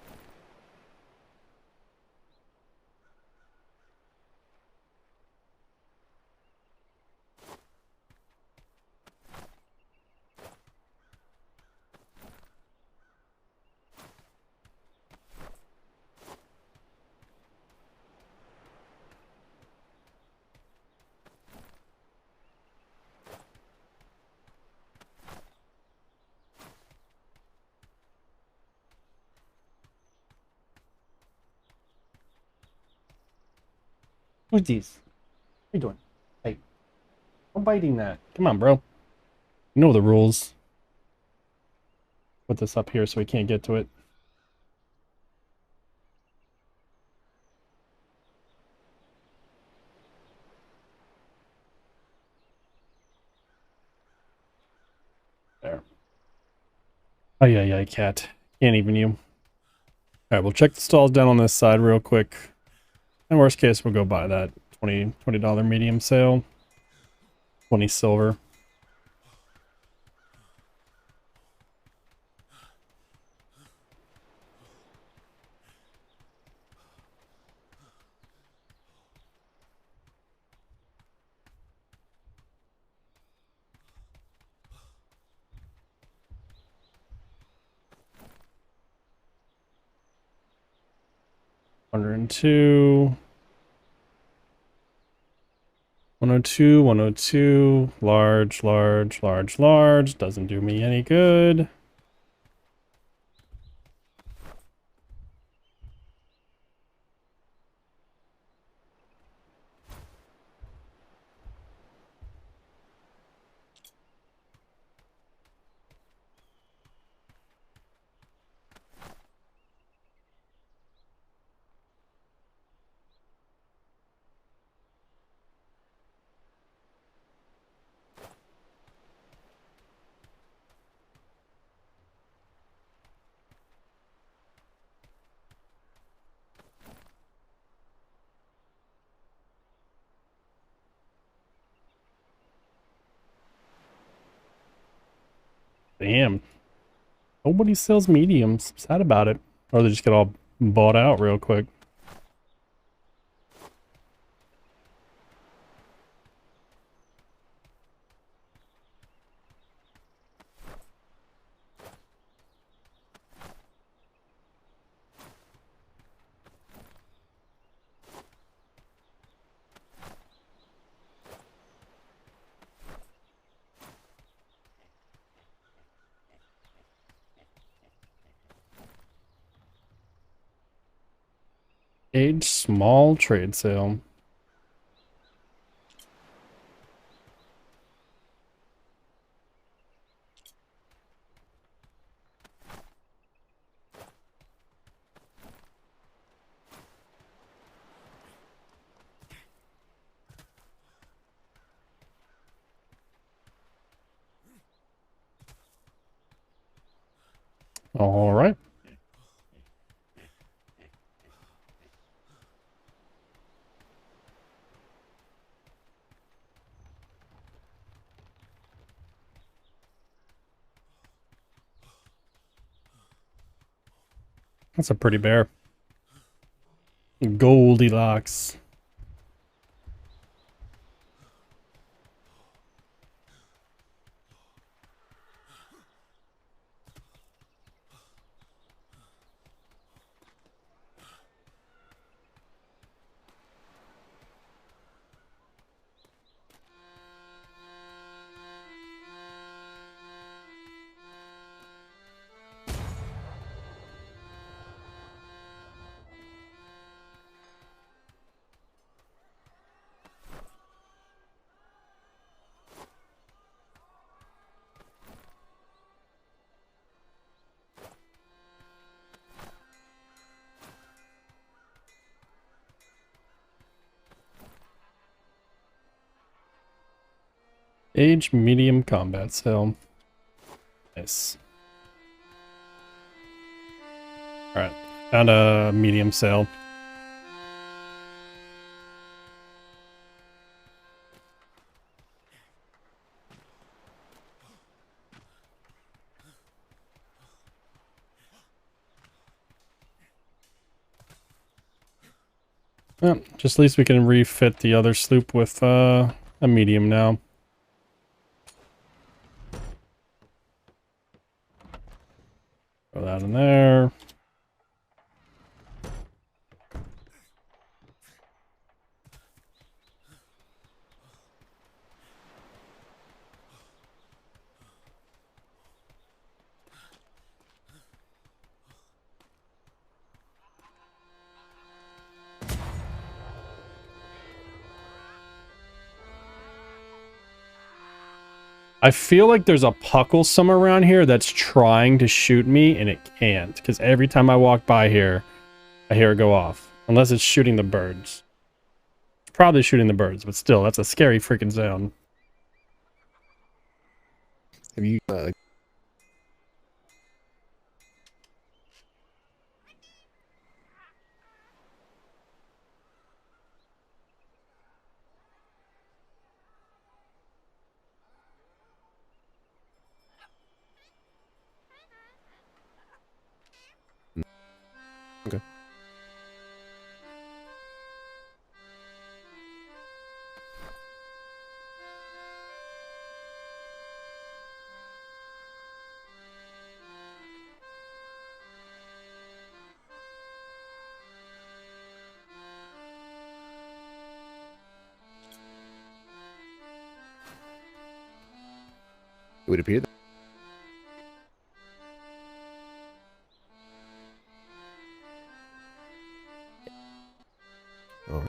Who's these? What are you doing? Hey, I'm biting that. Come on, bro. You know the rules. Put this up here so we can't get to it. There. Oh, yeah, cat. Can't even you. Alright, we'll check the stalls down on this side real quick. In worst case, we'll go buy that $20 medium sale. 20 silver. $102. 102, 102, large, large, large, large. Doesn't do me any good. Damn. Nobody sells mediums. Sad about it. Or they just get all bought out real quick. Age small trade sale. All right. That's a pretty bear. Goldilocks. Age medium combat cell. Nice. Alright. Found a medium cell. Yeah, just at least we can refit the other sloop with a medium now. Throw that in there. I feel like there's a puckle somewhere around here that's trying to shoot me and it can't, because every time I walk by here, I hear it go off. Unless it's shooting the birds. It's probably shooting the birds, but still, that's a scary freaking zone. Have you Okay. It would appear that all right.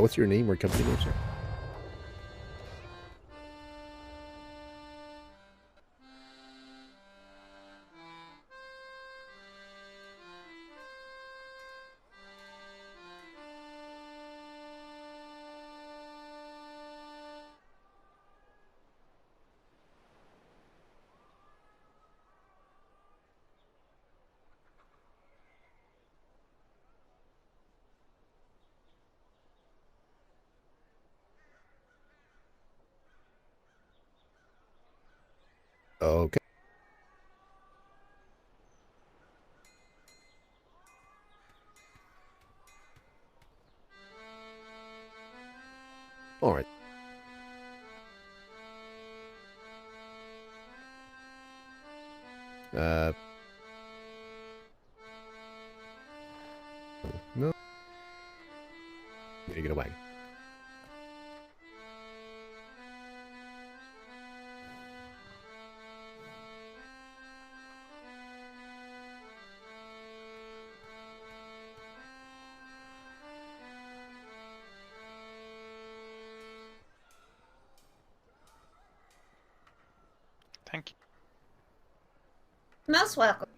What's your name or company name, sir? Okay. All right. No. Gotta get a wagon. Thank you. Most welcome.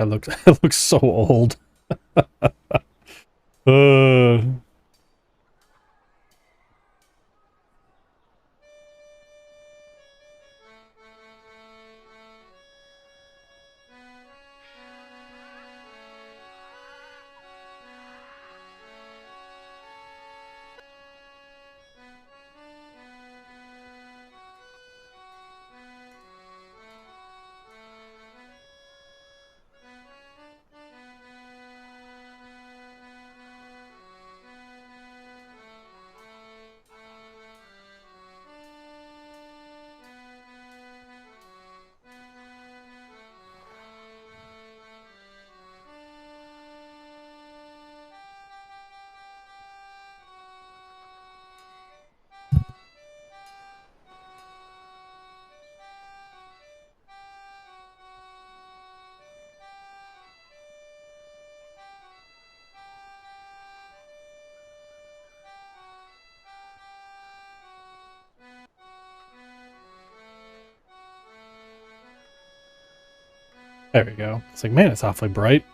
I look I look so old. There we go. It's like, man, it's awfully bright.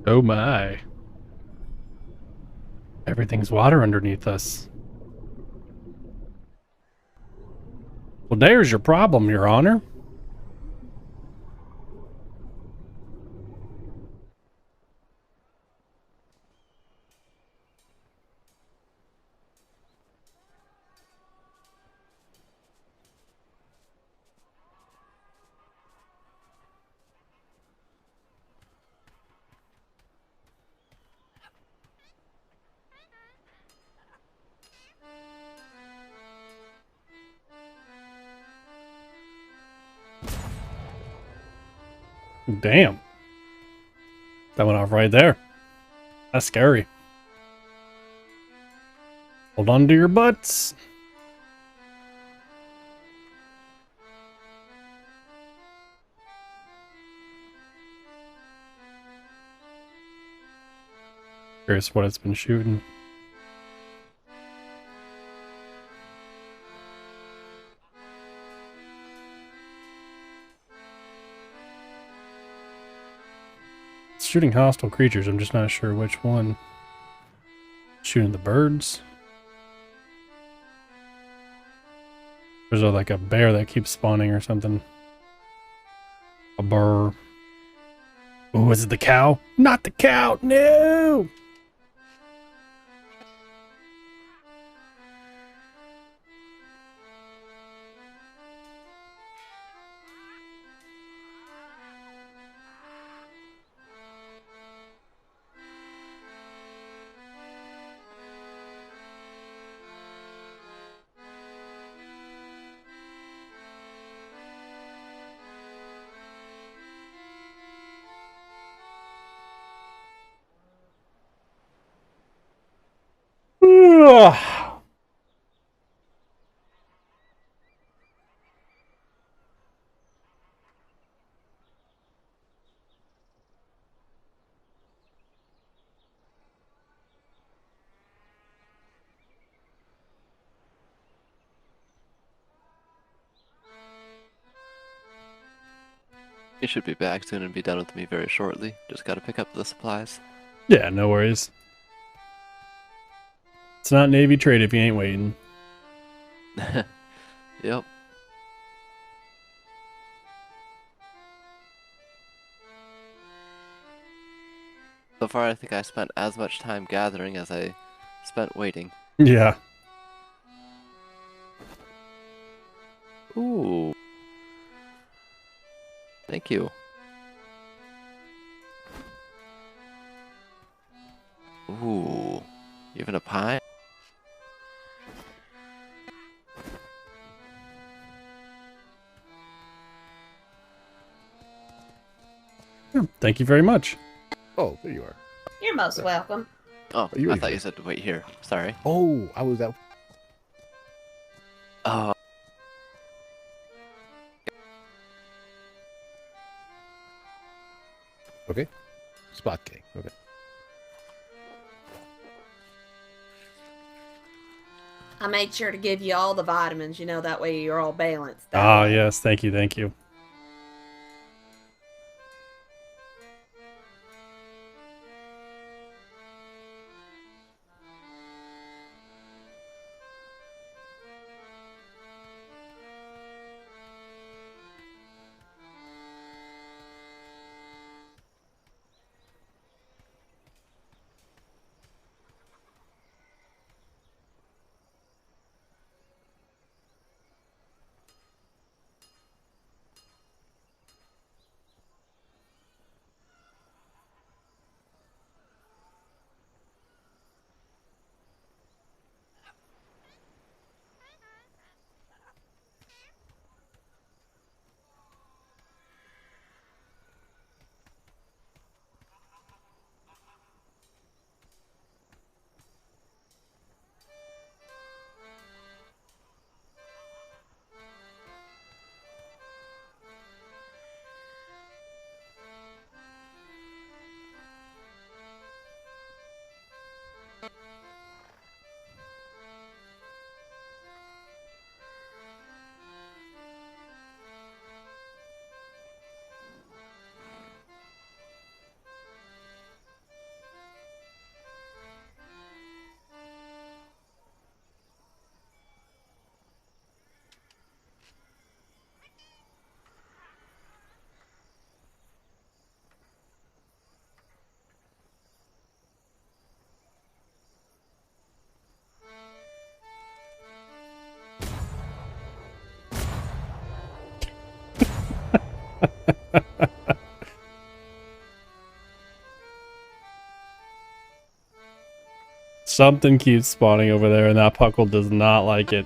Oh my. Everything's water underneath us. Well, there's your problem, Your Honor. Damn. That went off right there. That's scary. Hold on to your butts. Curious what it's been shooting. It's shooting hostile creatures. I'm just not sure which one. Shooting the birds. There's like a bear that keeps spawning or something. A burr. Oh, is it the cow? Not the cow! No! He should be back soon and be done with me very shortly. Just gotta pick up the supplies. Yeah, no worries. It's not Navy trade if you ain't waiting. Yep. So far, I think I spent as much time gathering as I spent waiting. Yeah. Ooh. Thank you. Ooh. Even a pie? Yeah, thank you very much. Oh, there you are. You're most welcome. Oh, Are you I ready thought for you it? said to wait here. Sorry. Oh, I was out. Oh. Okay. Spot king. Okay. I made sure to give you all the vitamins, you know, that way you're all balanced. That Ah, way. yes. Thank you. Thank you. Something keeps spawning over there, and that Puckle does not like it.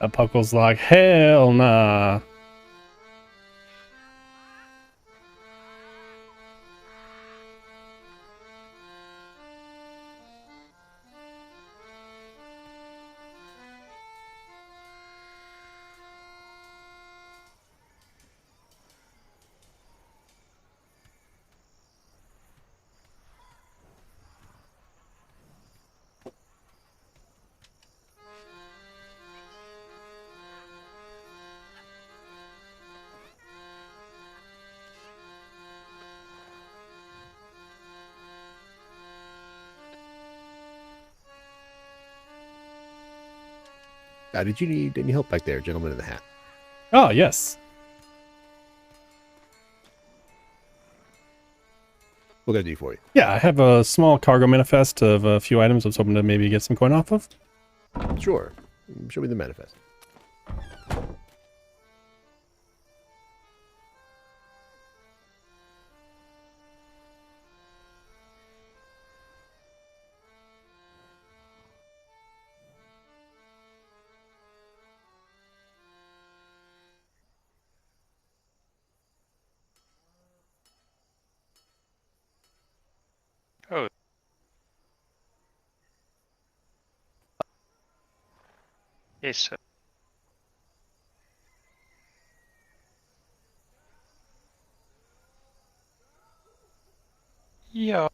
That Puckle's like, hell nah. Did you need any help back there, gentleman in the hat? Oh, yes. What can I do for you? Yeah, I have a small cargo manifest of a few items I was hoping to maybe get some coin off of. Sure. Show me the manifest. Oh. Yes, sir. Yeah.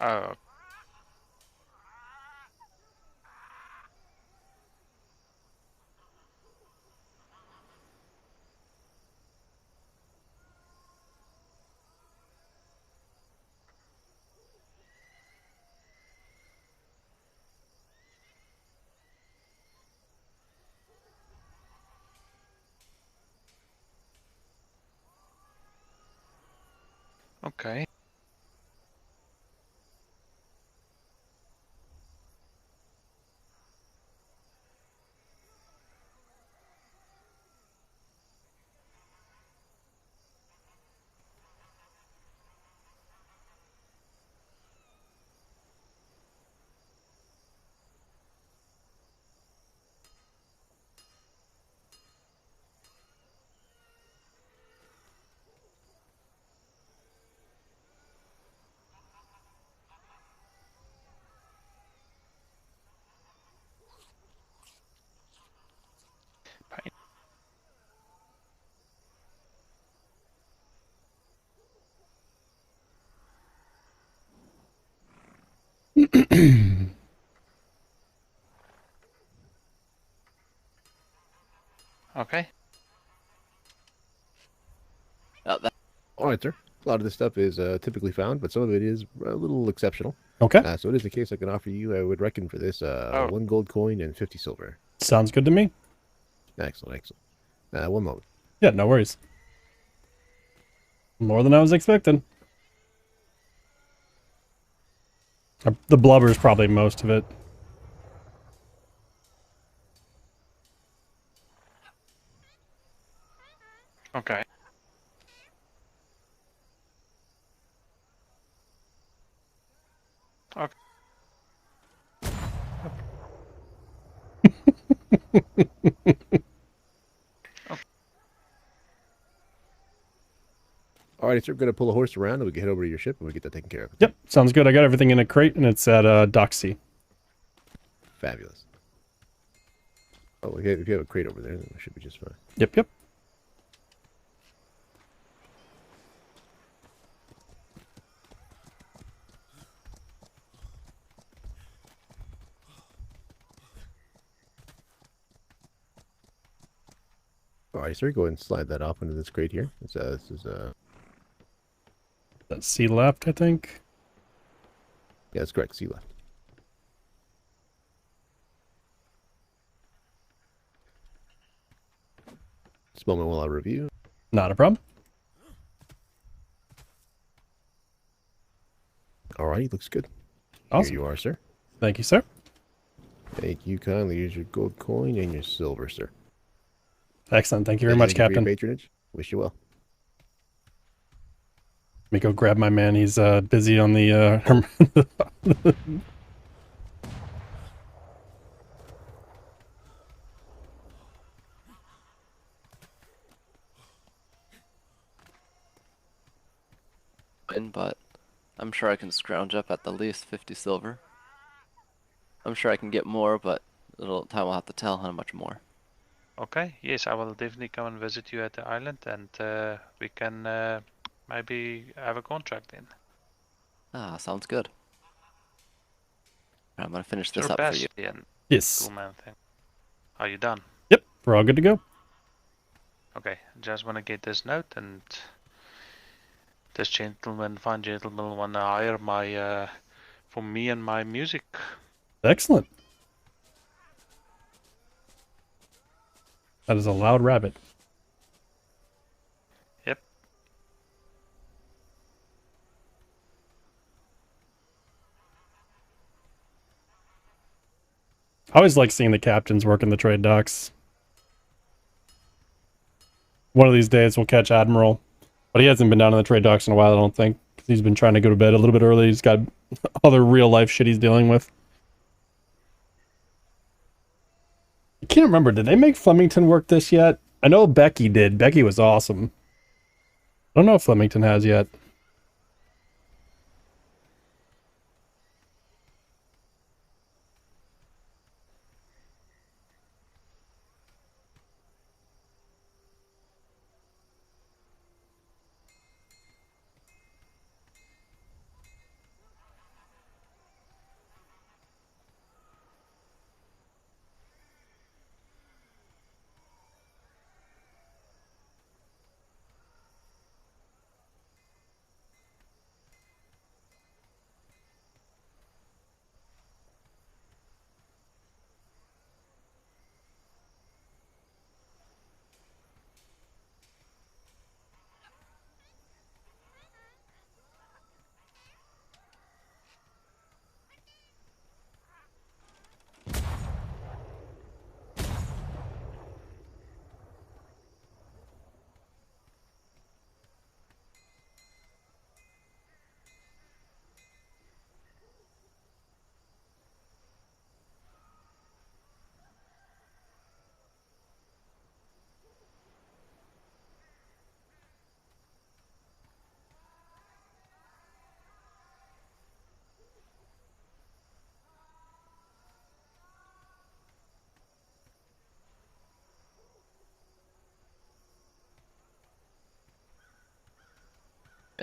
Oh, okay. Okay. All right, sir. A lot of this stuff is typically found, but some of it is a little exceptional. Okay. So it is the case I can offer you. I would reckon for this 1 gold coin and 50 silver. Sounds good to me. Excellent, excellent. One moment. Yeah, no worries. More than I was expecting. The blubber's probably most of it. Okay. Okay. All right, sir. I'm going to pull a horse around and we can head over to your ship and we get that taken care of. Yep, sounds good. I got everything in a crate and it's at Dockside. Fabulous. Oh, if you have a crate over there, then we should be just fine. Yep, yep. All right, sir. Go ahead and slide that off into this crate here. This is That's C left, I think. Yeah, that's correct. C left. Just a moment while I review. Not a problem. All right, looks good. Awesome. Here you are, sir. Thank you, sir. Thank you kindly. Use your gold coin and your silver, sir. Excellent. Thank you very much, Thank you for your Captain. patronage. Wish you well. Let me go grab my man. He's busy on the But I'm sure I can scrounge up at the least 50 silver. I'm sure I can get more, but time will have to tell how much more. Okay. Yes, I will definitely come and visit you at the island, and we can maybe have a contract then. Ah, sounds good. I'm gonna finish this Sir up for you. Bastion. Yes. Cool man thing. Are you done? Yep, we're all good to go. Okay. Just want to get this note, and this fine gentleman want to hire my for me and my music. Excellent. That is a loud rabbit. Yep. I always like seeing the captains working the trade docks. One of these days we'll catch Admiral, but he hasn't been down in the trade docks in a while, I don't think. 'Cause he's been trying to go to bed a little bit early. He's got other real life shit he's dealing with. I can't remember. Did they make Flemington work this yet? I know Becky did. Becky was awesome. I don't know if Flemington has yet.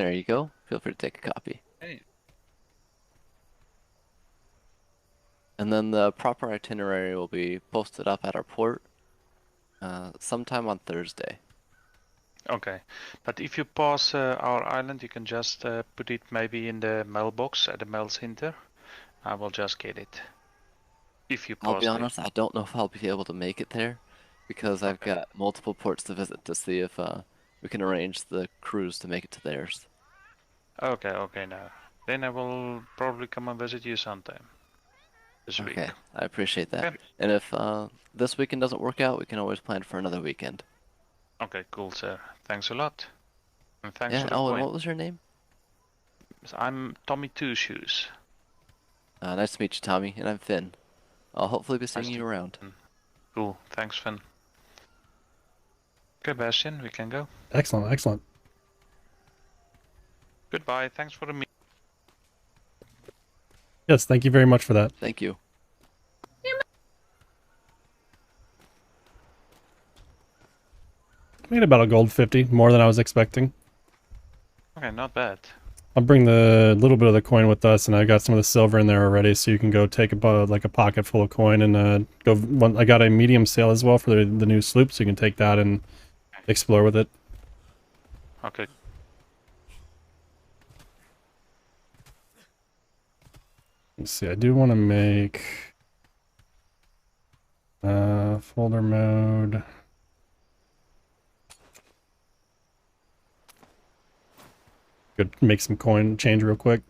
There you go. Feel free to take a copy. Hey. And then the proper itinerary will be posted up at our port sometime on Thursday. Okay, but if you pass our island, you can just put it maybe in the mailbox at the mail center. I will just get it. If you pass I'll be honest, I don't know if I'll be able to make it there because I've got multiple ports to visit to see if we can arrange the cruise to make it to theirs. Okay, okay, now. Then I will probably come and visit you sometime this week. Okay, I appreciate that. Okay. And if this weekend doesn't work out, we can always plan for another weekend. Okay, cool, sir. Thanks a lot. And thanks Yeah, for the oh, coin. and what was your name? I'm Tommy Two Shoes. Nice to meet you, Tommy, and I'm Finn. I'll hopefully be seeing Nice you to- around. Cool, thanks, Finn. Okay, Bastion, we can go. Excellent, excellent. Goodbye, thanks for the meet. Yes, thank you very much for that. Thank you. Made about a gold 50, more than I was expecting. Okay, not bad. I'll bring the little bit of the coin with us, and I got some of the silver in there already, so you can go take like a pocket full of coin and go. I got a medium sail as well for the new sloop, so you can take that and explore with it. Okay. Let's see. I do want to make folder mode. Could make some coin change real quick.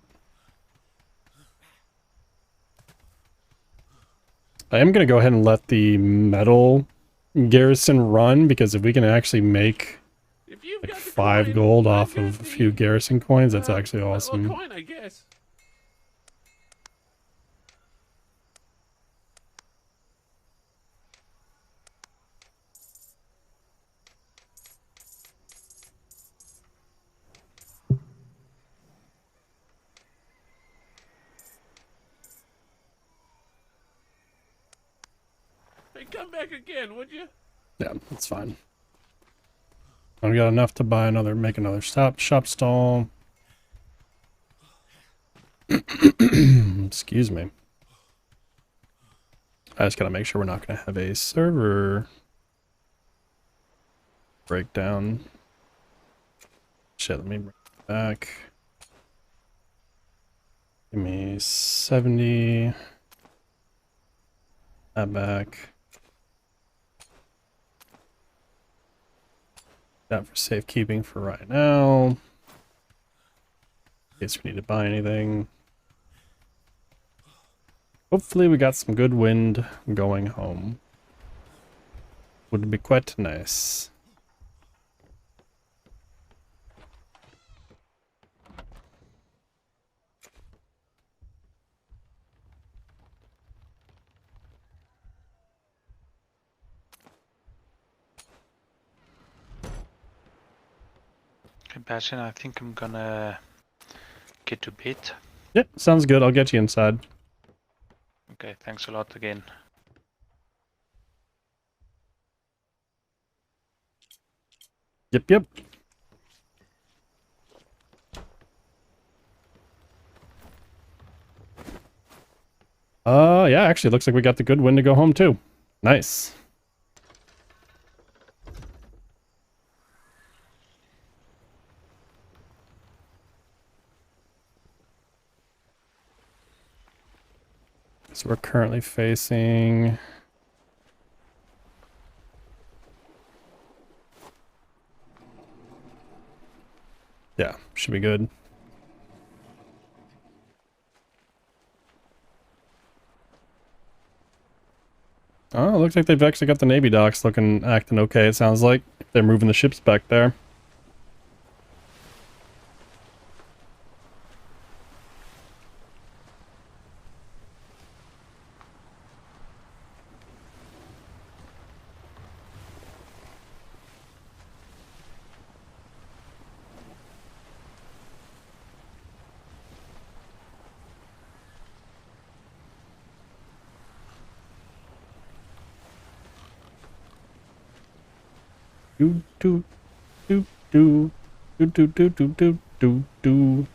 I am going to go ahead and let the metal garrison run, because if we can actually make like 5 gold off of a few garrison coins, that's actually awesome. Coin, I guess. Hey, come back again, would you? Yeah, that's fine. I've got enough to buy make another shop stall. Excuse me. I just gotta make sure we're not gonna have a server breakdown. Shit, let me bring it back. Give me 70. That back. That for safekeeping for right now. In case we need to buy anything. Hopefully we got some good wind going home. Would be quite nice. Okay, Bastion, I think I'm gonna get to bed. Yep, sounds good. I'll get you inside. Okay, thanks a lot again. Yep, yep. Yeah, actually, looks like we got the good wind to go home too. Nice. So we're currently facing... Yeah, should be good. Oh, looks like they've actually got the Navy docks acting okay, it sounds like. They're moving the ships back there. Do do do do do do do do do. do do.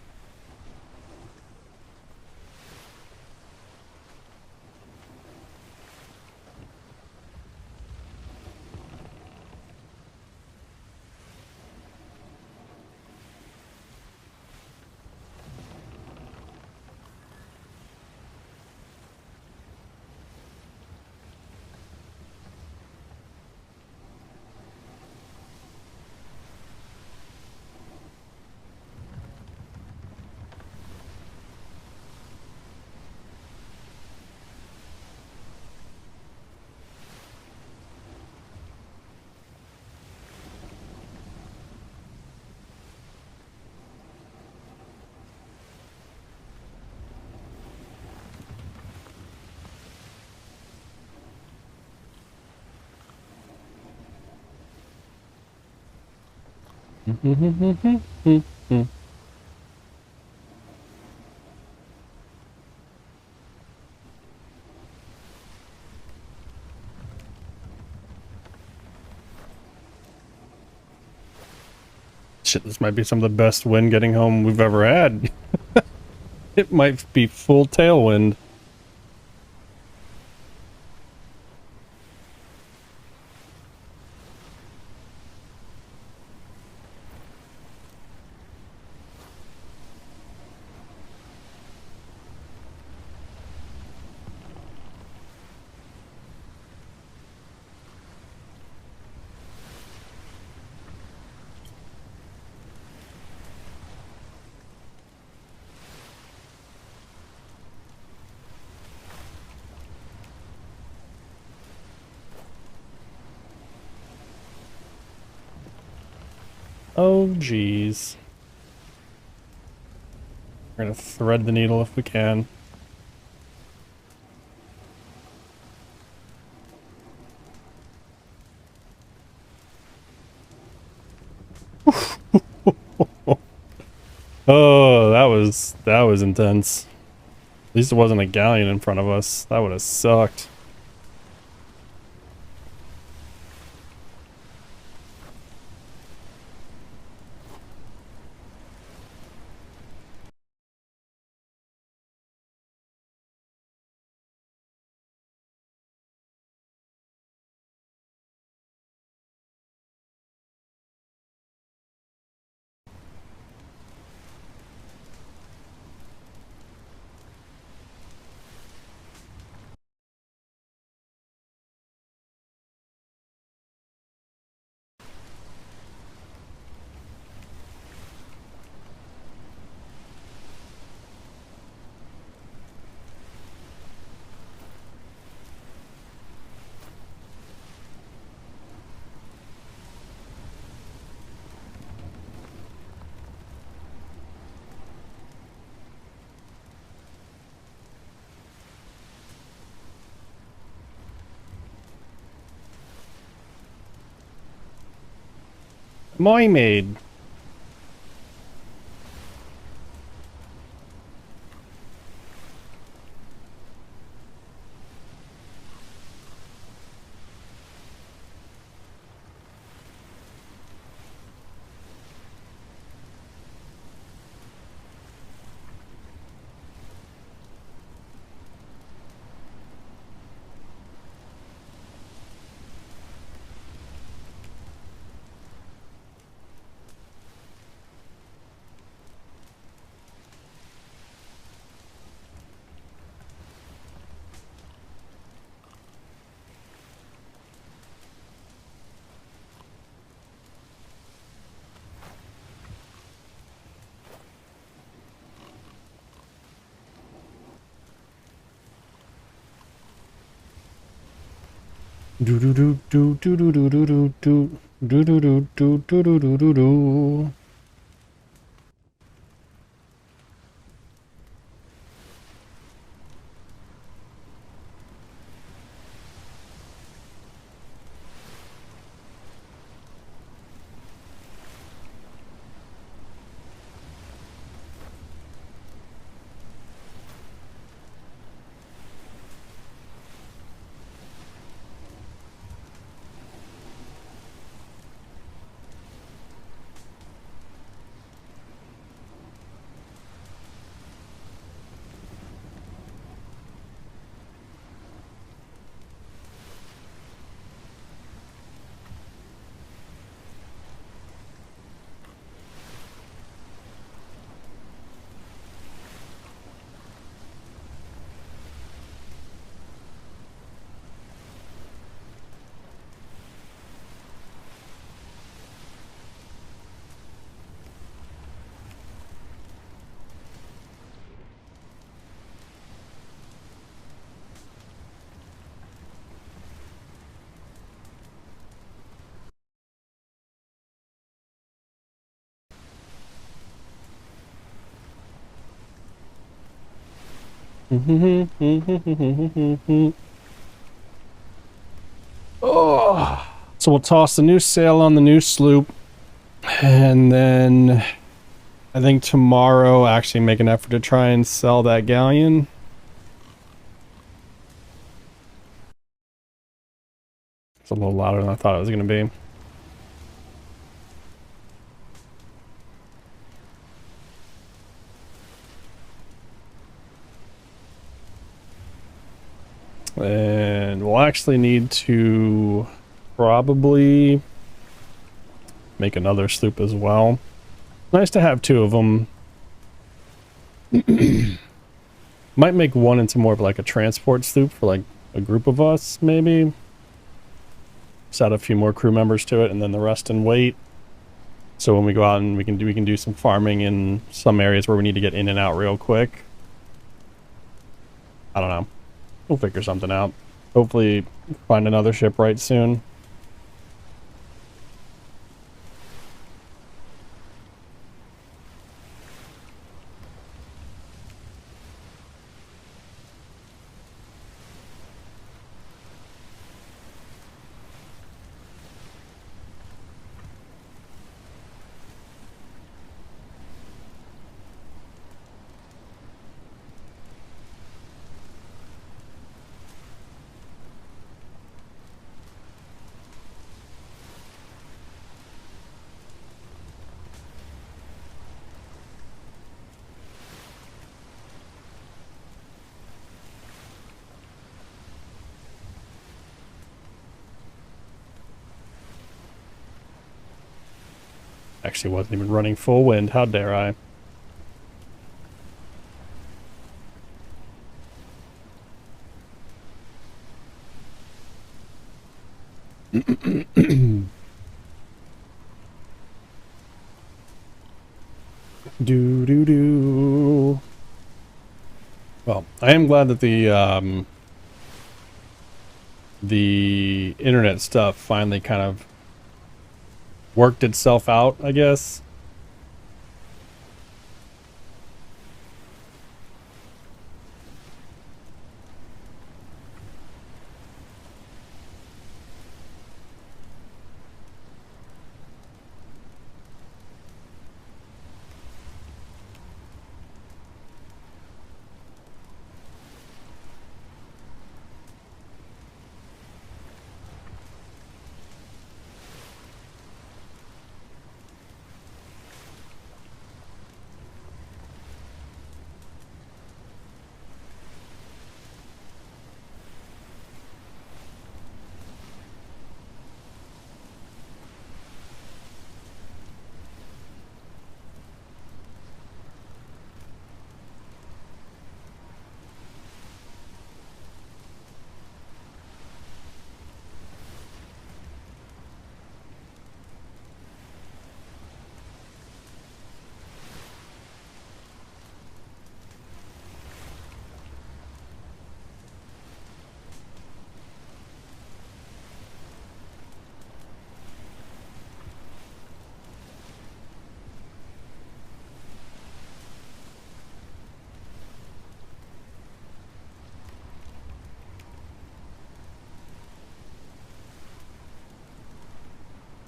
Shit, this might be some of the best wind getting home we've ever had. It might be full tailwind. Oh, geez. We're gonna thread the needle if we can. Oh, that was intense. At least it wasn't a galleon in front of us. That would have sucked. My maid. Do do do do do do do do do do do do do do do do do do. Oh, so we'll toss the new sail on the new sloop, and then I think tomorrow actually make an effort to try and sell that galleon. It's a little louder than I thought it was going to be. And we'll actually need to probably make another sloop as well. Nice to have two of them. Might make one into more of like a transport sloop for like a group of us, maybe. Just add a few more crew members to it, and then the rest in wait. So when we go out and we can do some farming in some areas where we need to get in and out real quick. I don't know. We'll figure something out. Hopefully find another ship right soon. Actually wasn't even running full wind. How dare I? Do do do. Well, I am glad that the internet stuff finally kind of worked itself out, I guess.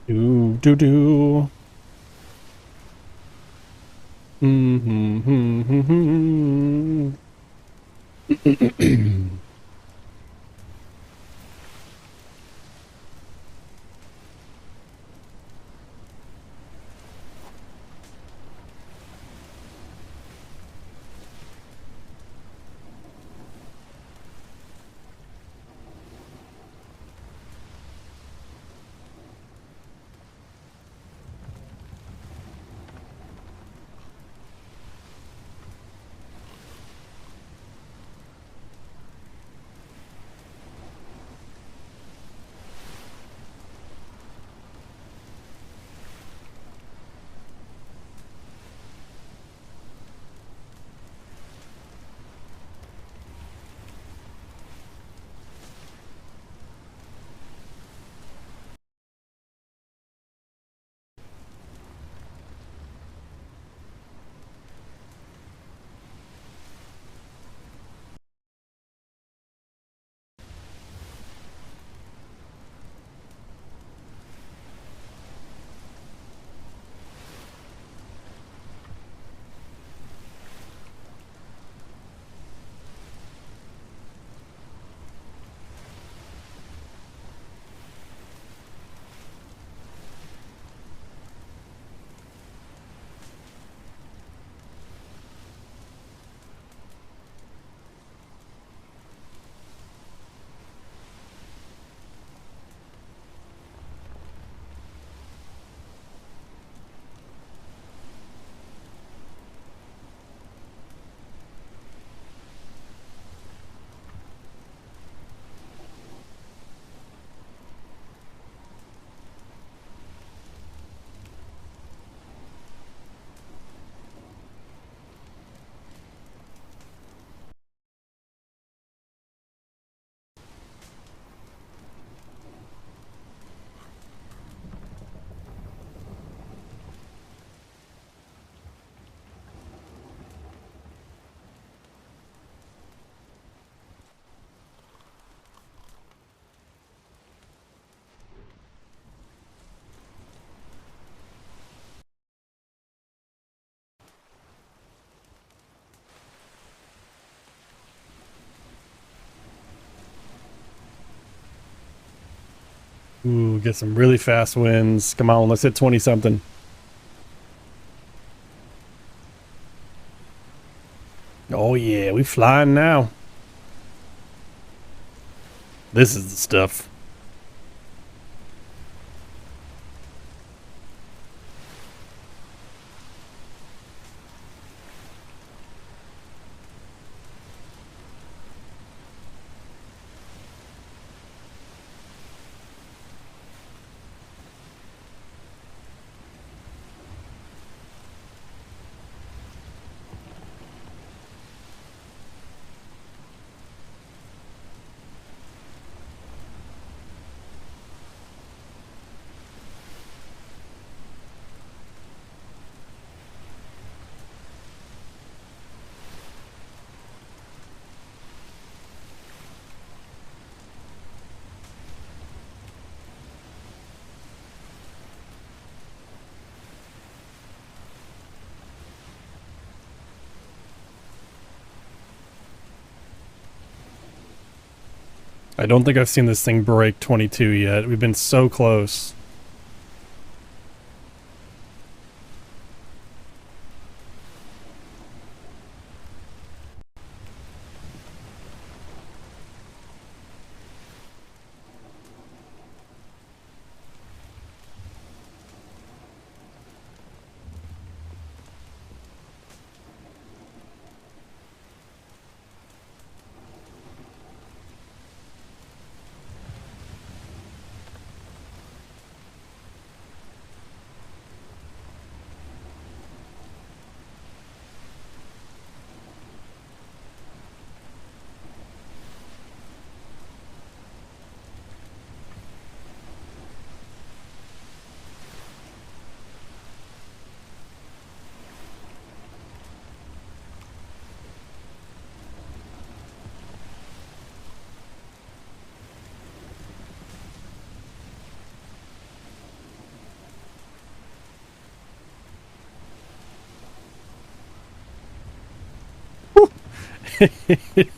Do do do. Ooh, get some really fast wins. Come on, let's hit 20 something. Oh yeah, we flying now. This is the stuff. I don't think I've seen this thing break 22 yet. We've been so close.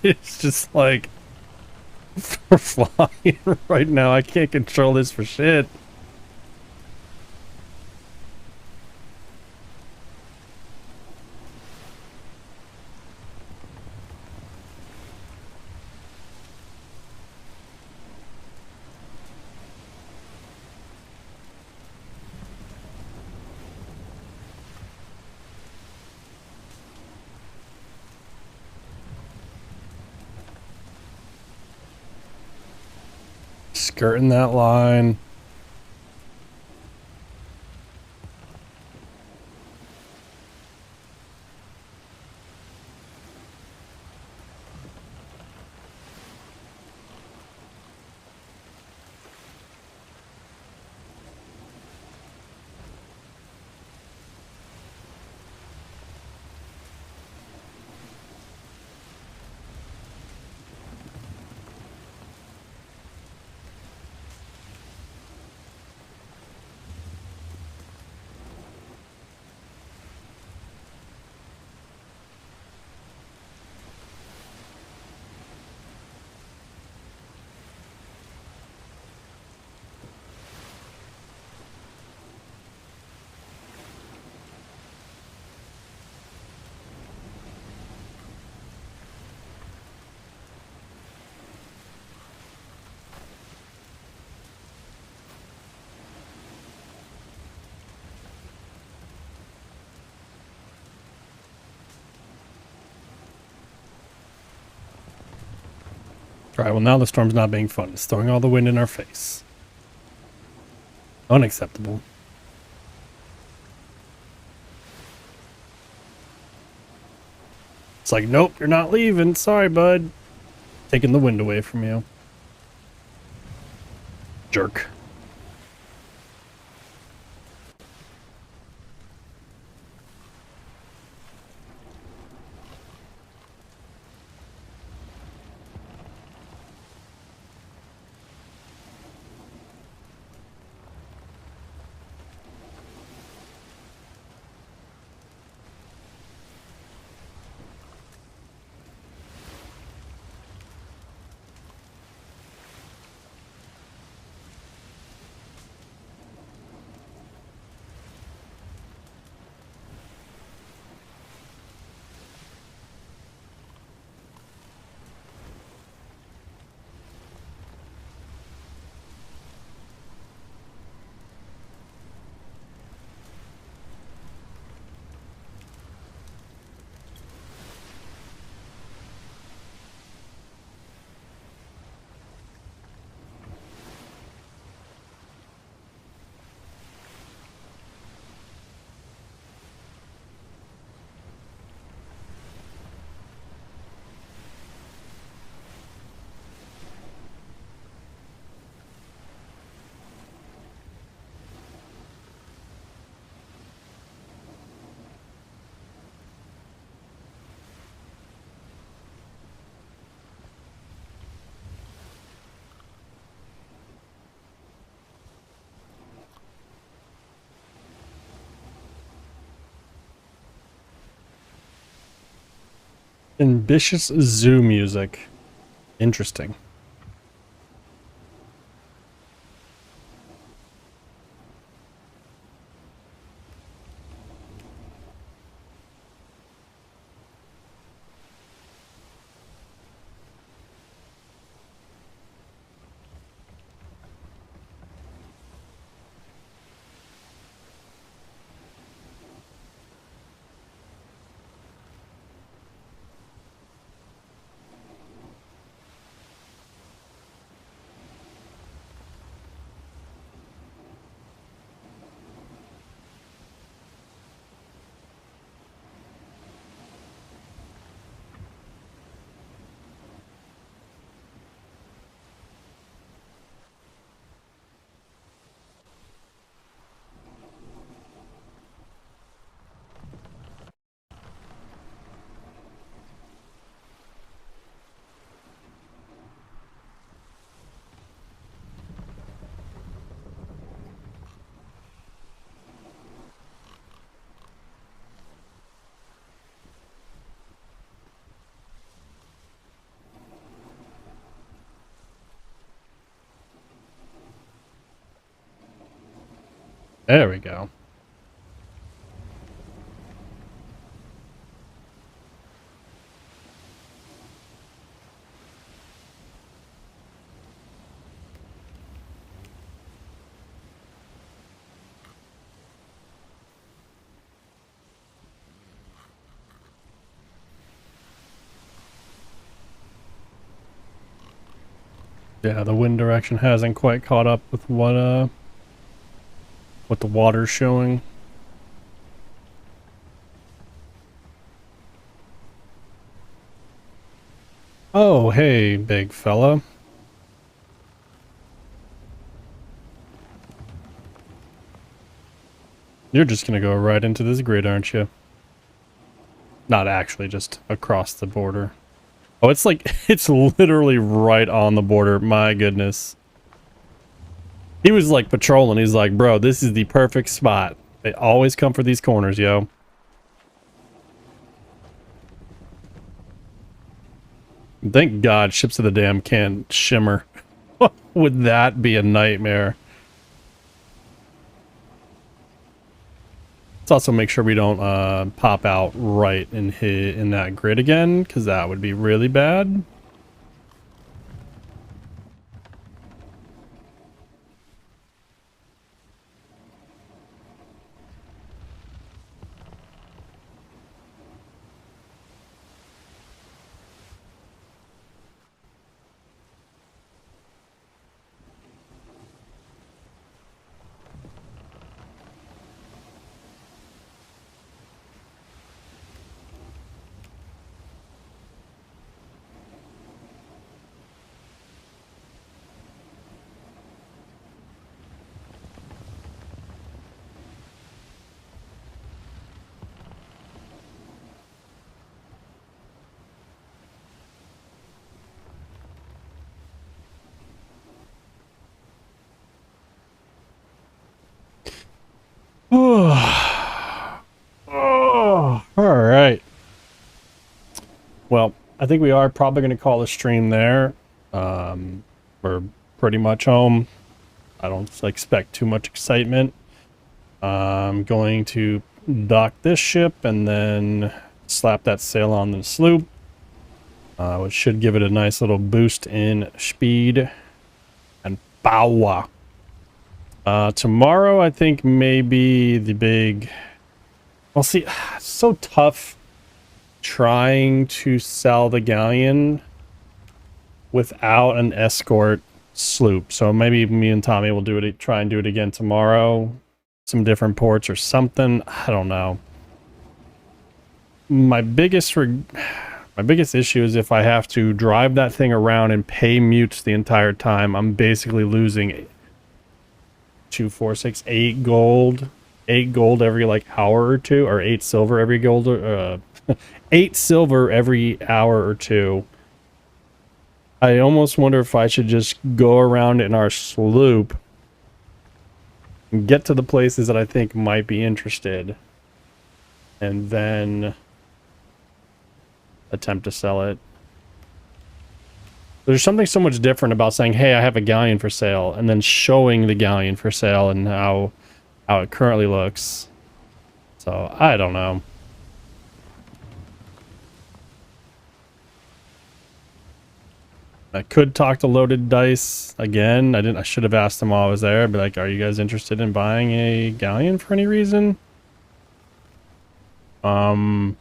It's just like we're flying right now. I can't control this for shit. Skirting that line. Alright, well now the storm's not being fun. It's throwing all the wind in our face. Unacceptable. It's like, nope, you're not leaving. Sorry, bud. Taking the wind away from you. Jerk. Ambitious zoo music. Interesting. There we go. Yeah, the wind direction hasn't quite caught up with what the water's showing. Oh, hey, big fella. You're just gonna go right into this grid, aren't you? Not actually, just across the border. Oh, it's like, it's literally right on the border. My goodness. He was like patrolling. He's like, bro, this is the perfect spot. They always come for these corners, yo. Thank God ships of the dam can't shimmer. Would that be a nightmare? Let's also make sure we don't pop out right in that grid again, because that would be really bad. Oh, all right. Well, I think we are probably going to call the stream there. We're pretty much home. I don't expect too much excitement. I'm going to dock this ship and then slap that sail on the sloop, which should give it a nice little boost in speed and power. Tomorrow, I think maybe the big... Well, see, it's so tough trying to sell the galleon without an escort sloop. So maybe me and Tommy will do it, try and do it again tomorrow. Some different ports or something. I don't know. My biggest issue is if I have to drive that thing around and pay mutes the entire time, I'm basically losing 2, 4, 6, 8 gold. 8 gold every like hour or two, or 8 silver every gold, 8 silver every hour or two. I almost wonder if I should just go around in our sloop and get to the places that I think might be interested, and then attempt to sell it. There's something so much different about saying, hey, I have a galleon for sale, and then showing the galleon for sale and how it currently looks. So, I don't know. I could talk to Loaded Dice again. I should have asked them while I was there. I'd be like, are you guys interested in buying a galleon for any reason? That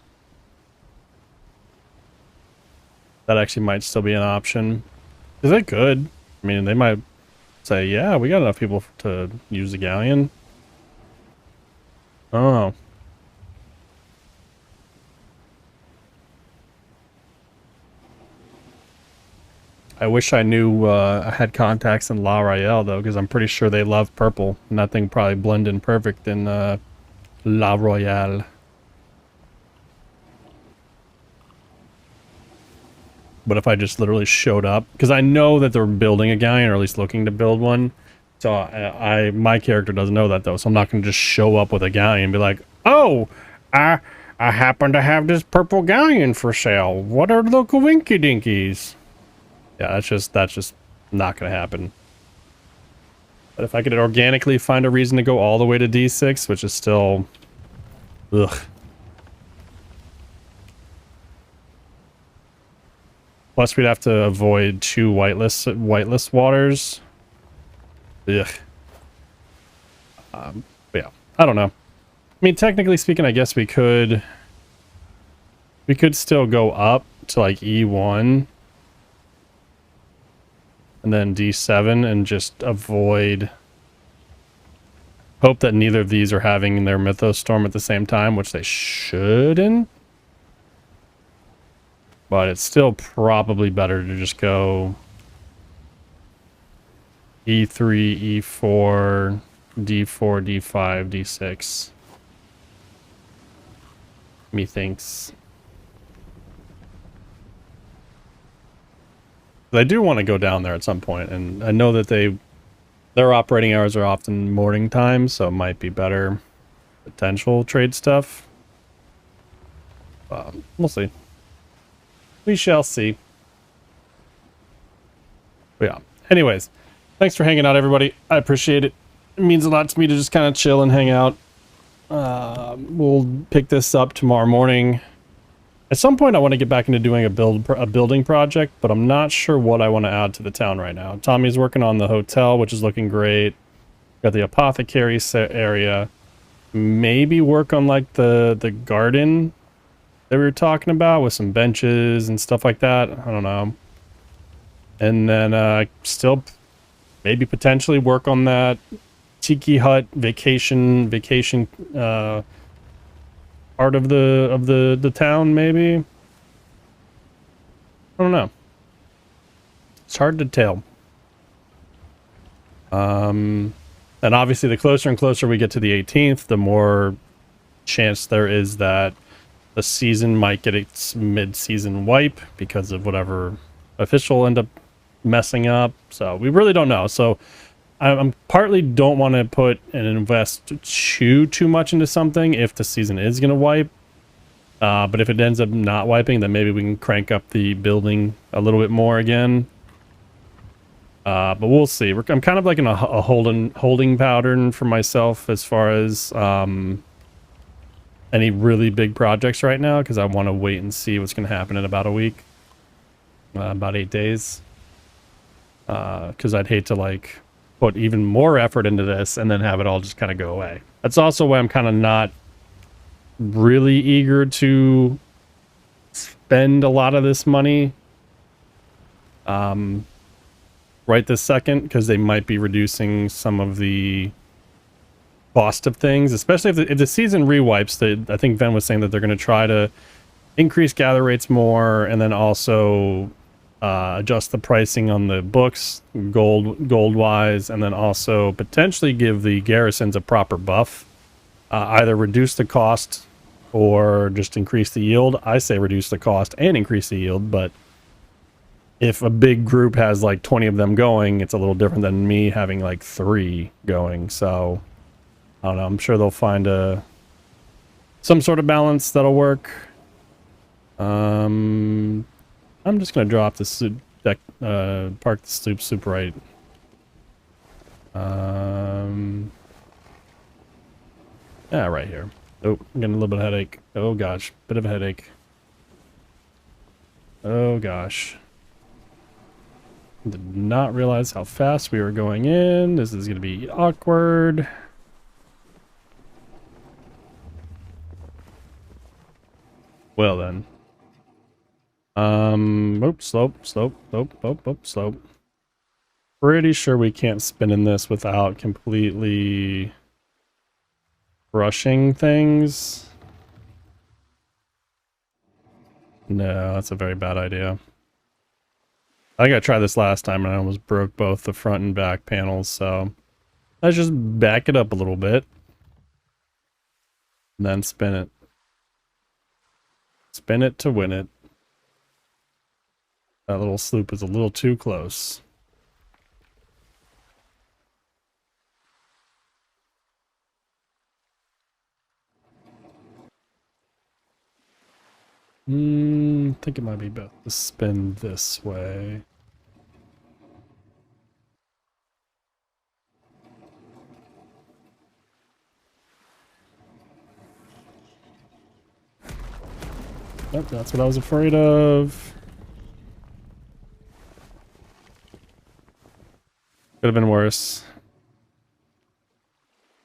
actually might still be an option. Is it good? I mean, they might say, yeah, we got enough people to use the galleon. Oh. I wish I knew I had contacts in La Royale, though, because I'm pretty sure they love purple. And that thing probably blend in perfect in La Royale. But if I just literally showed up, because I know that they're building a galleon, or at least looking to build one. So my character doesn't know that, though, so I'm not going to just show up with a galleon and be like, oh, I happen to have this purple galleon for sale. What are the winky dinkies? Yeah, that's just not going to happen. But if I could organically find a reason to go all the way to D6, which is still... Ugh. Plus, we'd have to avoid 2 whitelist waters. Ugh. But yeah, I don't know. I mean, technically speaking, I guess we could still go up to like E1 and then D7 and just avoid... Hope that neither of these are having their Mythos Storm at the same time, which they shouldn't. But it's still probably better to just go E3, E4, D4, D5, D6. Methinks. I do want to go down there at some point, and I know that their operating hours are often morning time, so it might be better potential trade stuff. We'll see. We shall see. But yeah. Anyways, thanks for hanging out, everybody. I appreciate it. It means a lot to me to just kind of chill and hang out. We'll pick this up tomorrow morning. At some point, I want to get back into doing a building project, but I'm not sure what I want to add to the town right now. Tommy's working on the hotel, which is looking great. Got the apothecary area. Maybe work on like the garden that we were talking about with some benches and stuff like that. I don't know. And then still maybe potentially work on that tiki hut vacation part of the town, maybe. I don't know. It's hard to tell. And obviously the closer and closer we get to the 18th, the more chance there is that the season might get its mid-season wipe because of whatever official end up messing up. So we really don't know. So I'm partly don't want to put and invest too much into something if the season is going to wipe. But if it ends up not wiping, then maybe we can crank up the building a little bit more again. But we'll see. I'm kind of like in a holding pattern for myself as far as any really big projects right now, because I want to wait and see what's going to happen in about a week, about 8 days. Because I'd hate to like put even more effort into this and then have it all just kind of go away. That's also why I'm kind of not really eager to spend a lot of this money right this second, because they might be reducing some of the cost of things, especially if the season rewipes. I think Ven was saying that they're going to try to increase gather rates more, and then also adjust the pricing on the books gold wise, and then also potentially give the garrisons a proper buff, either reduce the cost or just increase the yield. I say reduce the cost and increase the yield, but if a big group has like 20 of them going, it's a little different than me having like 3 going. So I don't know, I'm sure they'll find some sort of balance that'll work. I'm just gonna drop the soup deck, park the soup right. Yeah, right here. Oh, I'm getting a little bit of headache. Oh gosh, bit of a headache. Oh gosh. Did not realize how fast we were going in. This is gonna be awkward. Well then. Oops, slope. Pretty sure we can't spin in this without completely crushing things. No, that's a very bad idea. I think I tried this last time and I almost broke both the front and back panels, so let's just back it up a little bit. And then spin it. Spin it to win it. That little sloop is a little too close. I think it might be better to spin this way. Oh, that's what I was afraid of. Could have been worse.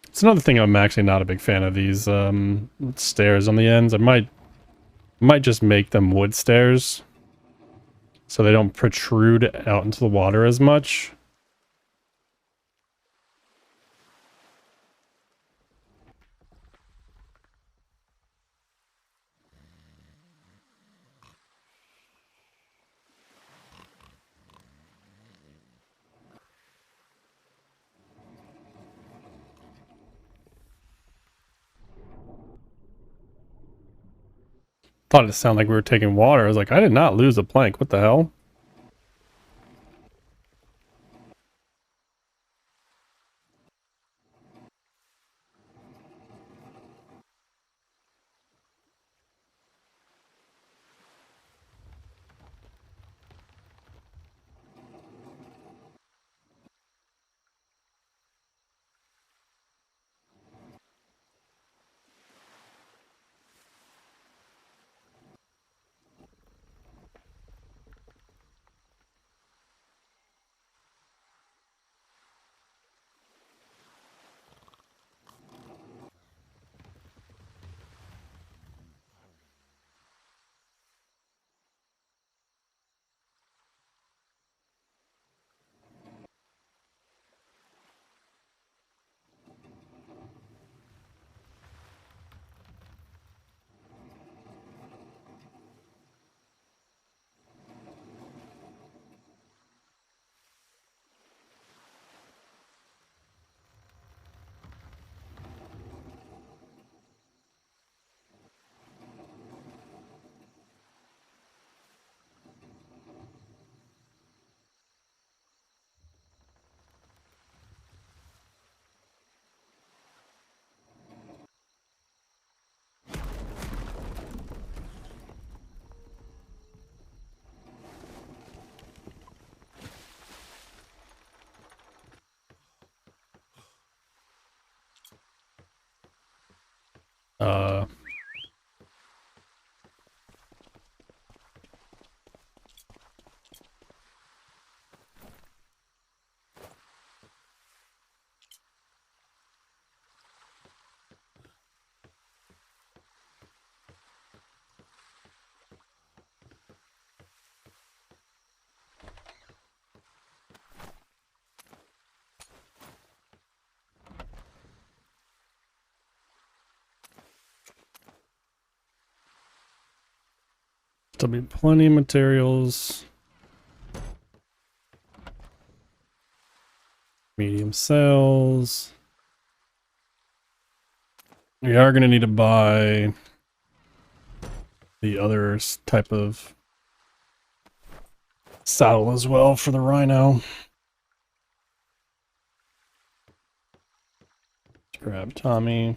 It's another thing I'm actually not a big fan of, these stairs on the ends. I might just make them wood stairs so they don't protrude out into the water as much. Thought it sounded like we were taking water. I was like, I did not lose a plank. What the hell? Uh, there'll be plenty of materials. Medium sails. We are going to need to buy the other type of saddle as well for the rhino. Let's grab Tommy.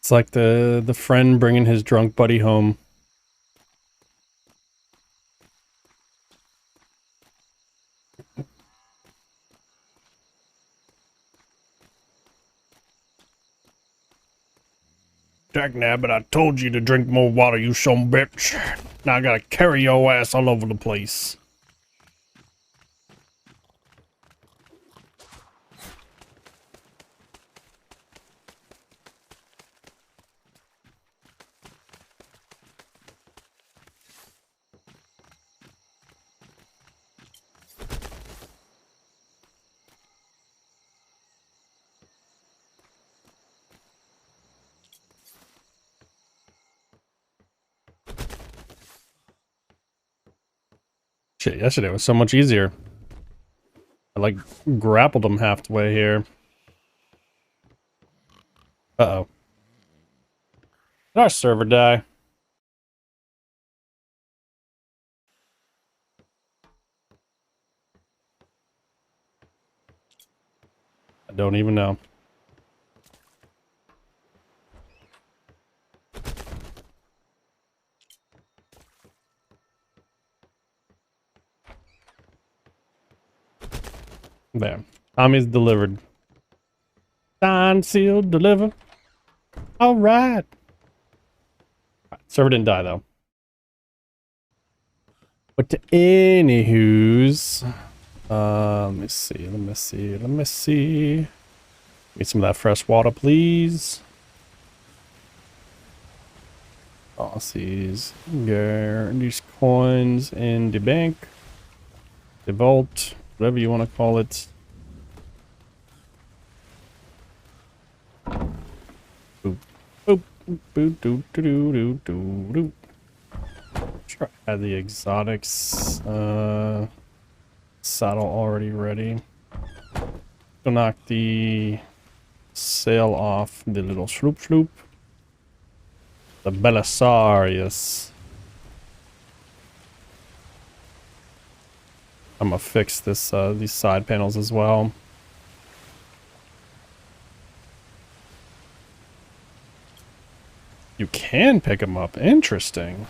It's like the friend bringing his drunk buddy home. Dagnabbit, I told you to drink more water, you son bitch. Now I gotta carry your ass all over the place. Shit, yesterday was so much easier. I like grappled him halfway here. Uh-oh. Did our server die? I don't even know. There. Tommy's delivered. Signed, sealed, deliver. All right. Server didn't die though. But to anywho's, let me see. Need some of that fresh water, please. Aussies. Get these coins in the bank, the vault, whatever you want to call it. Boop, boop, boop, doo, doo, doo, doo, doo. Sure, I had the exotics saddle already ready. Go knock the sail off the little sloop. The Belisarius. I'm gonna fix this these side panels as well. You can pick them up. Interesting.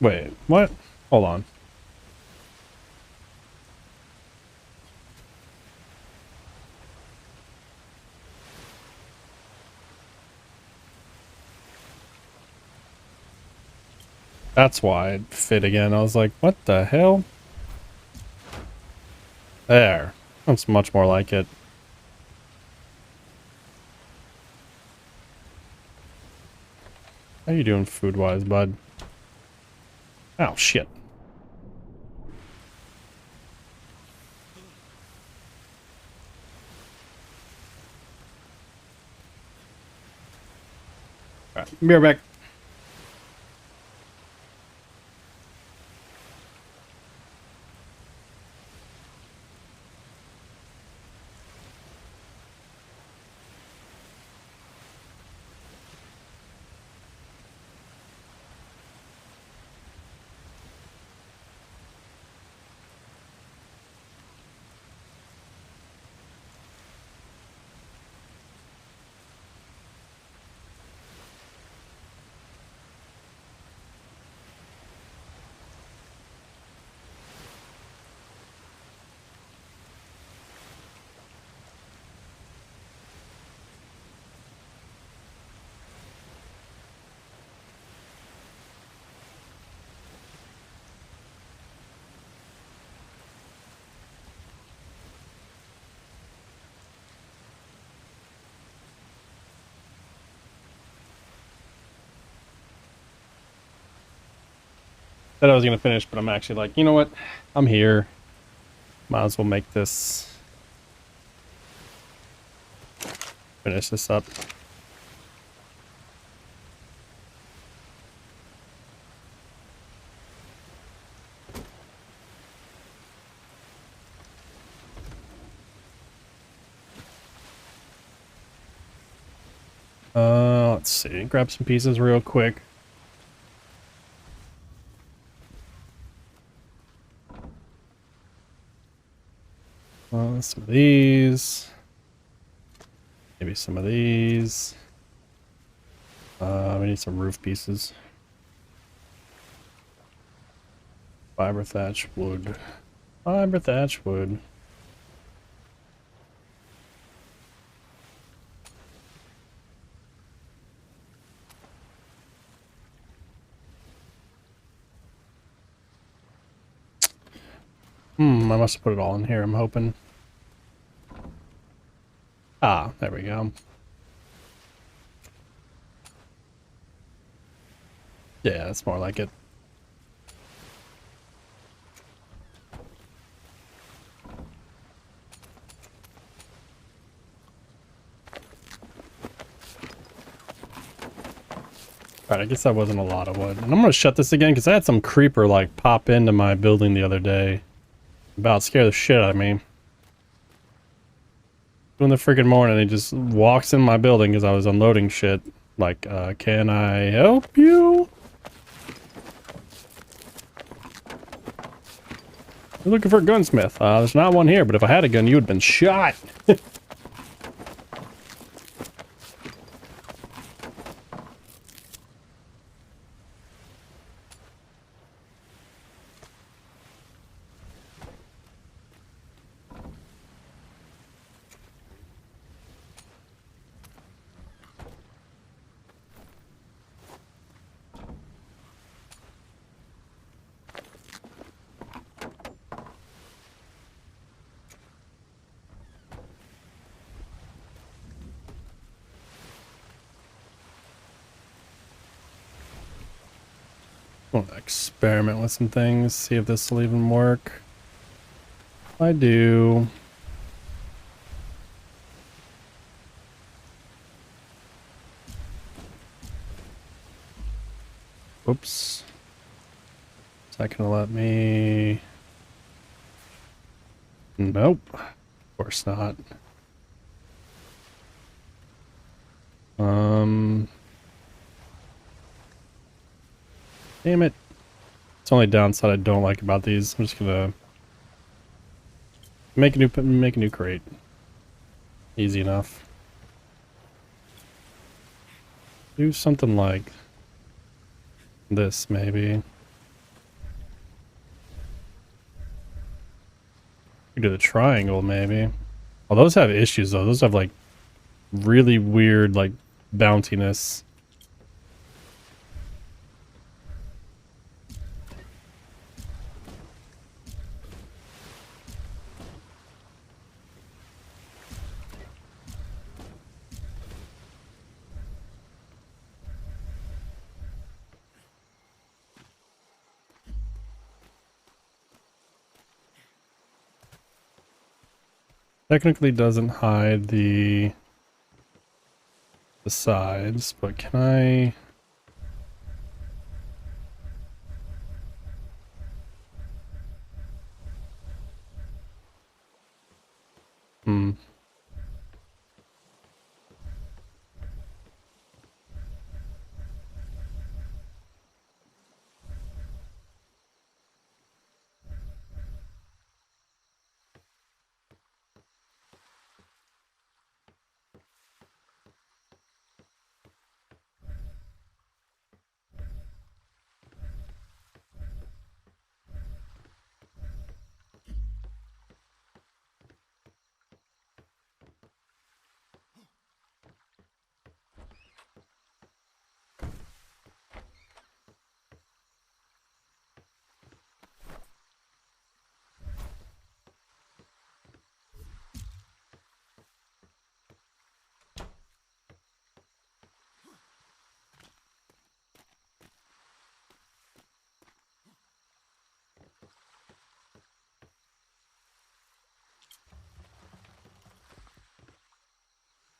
Wait, what? Hold on. That's why it fit again. I was like, what the hell? There. That's much more like it. How you doing food-wise, bud? Oh, shit. Alright, be right back. Said I was gonna finish, but I'm actually like, you know what? I'm here. Might as well make this. Finish this up. Let's see. Grab some pieces real quick. Some of these. Maybe some of these. We need some roof pieces. Fiber thatch wood. Fiber thatch wood. I must have put it all in here, I'm hoping. Ah, there we go. Yeah, that's more like it. Alright, I guess that wasn't a lot of wood. And I'm gonna shut this again because I had some creeper like pop into my building the other day. About scare the shit out of me. 2 in the freaking morning, he just walks in my building because I was unloading shit. Like, can I help you? You're looking for a gunsmith. There's not one here, but if I had a gun, you would have been shot. I'm gonna experiment with some things, see if this will even work. If I do. Oops. Is that gonna let me? Nope. Of course not. Damn it. It's the only downside I don't like about these. I'm just gonna make a new crate. Easy enough. Do something like this, maybe. We do the triangle, maybe. Well, those have issues though. Those have like really weird like bounciness. Technically doesn't hide the sides, but can I?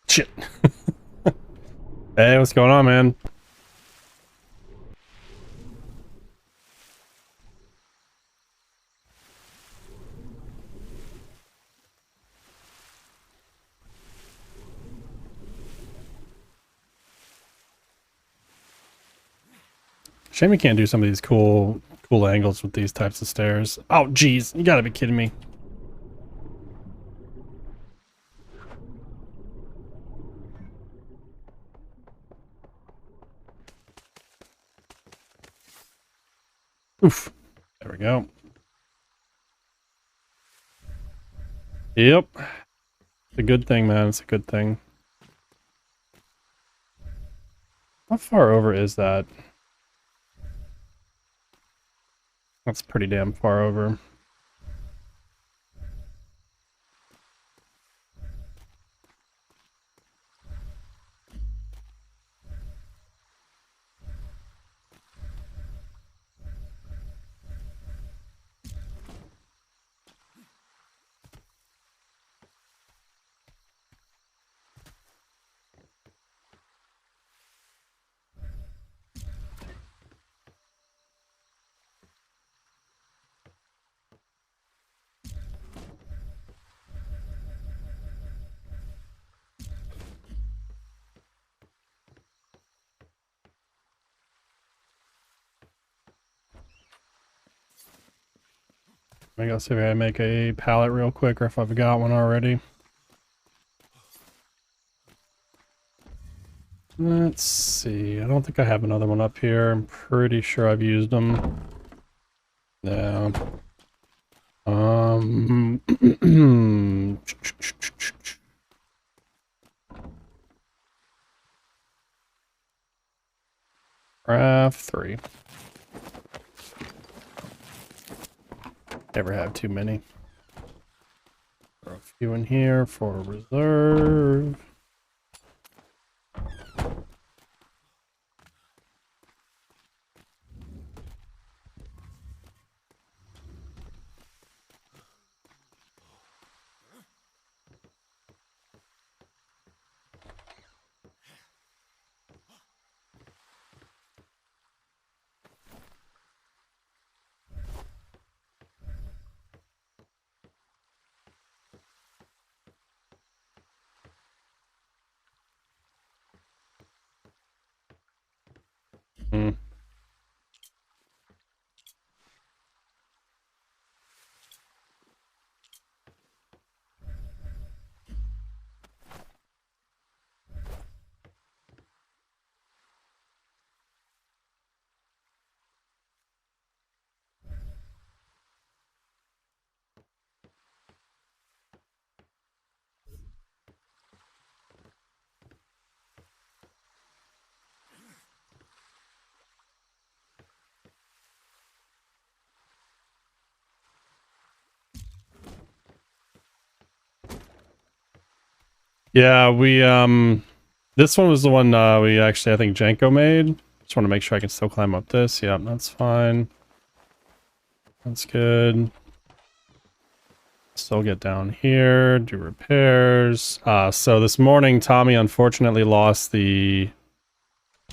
Shit. Hey, what's going on, man? Shame we can't do some of these cool angles with these types of stairs. Oh, geez. You gotta be kidding me. Oof. There we go. Yep. It's a good thing, man. It's a good thing. How far over is that? That's pretty damn far over. Maybe I'll see if I can make a pallet real quick or if I've got one already. Let's see. I don't think I have another one up here. I'm pretty sure I've used them. Yeah. Craft 3. Never have too many. Throw a few in here for reserve. Hmm. Yeah, we this one was the one we actually I think Janko made. Just want to make sure I can still climb up this. Yep, that's fine. That's good. Still get down here, do repairs. So this morning Tommy unfortunately lost the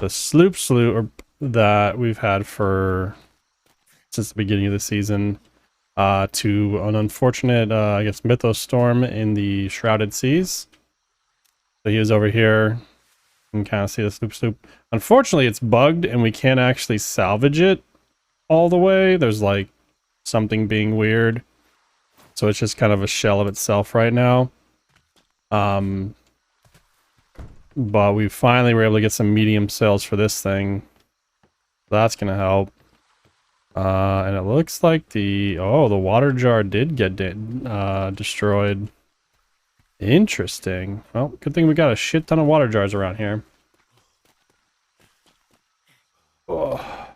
sloop that we've had since the beginning of the season to an unfortunate I guess mythos storm in the Shrouded Seas. So he was over here. You can kind of see the sloop. Unfortunately, it's bugged and we can't actually salvage it all the way. There's like something being weird. So it's just kind of a shell of itself right now. But we finally were able to get some medium sails for this thing. That's going to help. And it looks like the water jar did get destroyed. Interesting. Well, good thing we got a shit ton of water jars around here. Oh.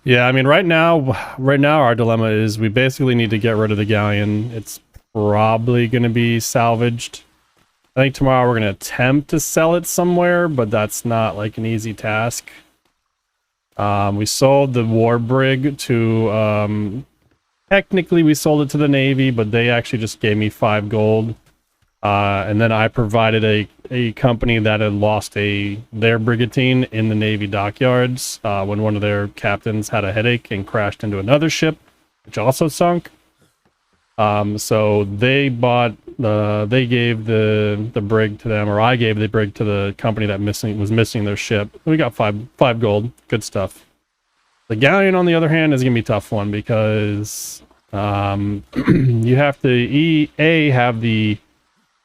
Yeah, I mean, right now our dilemma is we basically need to get rid of the galleon. It's probably going to be salvaged. I think tomorrow we're going to attempt to sell it somewhere, but that's not like an easy task. We sold the war brig to technically we sold it to the Navy, but they actually just gave me 5 gold. And then I provided a company that had lost their brigantine in the Navy dockyards when one of their captains had a headache and crashed into another ship, which also sunk. So they they gave the brig to them, or I gave the brig to the company that was missing their ship. We got 5 gold. Good stuff. The galleon, on the other hand, is gonna be a tough one because you have to have the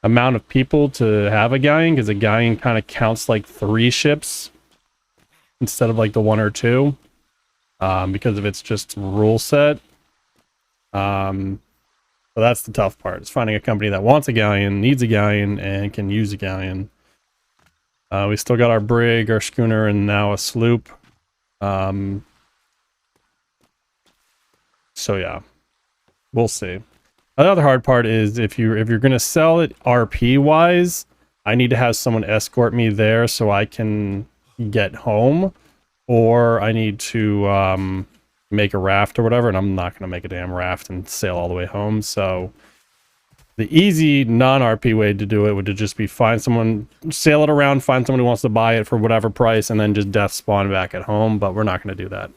amount of people to have a galleon, because a galleon kind of counts like 3 ships instead of like the 1 or 2, because of its just rule set. So that's the tough part, is finding a company that wants a galleon, needs a galleon, and can use a galleon. We still got our brig, our schooner, and now a sloop. So yeah, we'll see. The other hard part is if you're gonna sell it RP wise, I need to have someone escort me there so I can get home, or I need to make a raft or whatever, and I'm not gonna make a damn raft and sail all the way home. So the easy non-RP way to do it would just be find someone, sail it around, find someone who wants to buy it for whatever price, and then just death spawn back at home. But we're not gonna do that.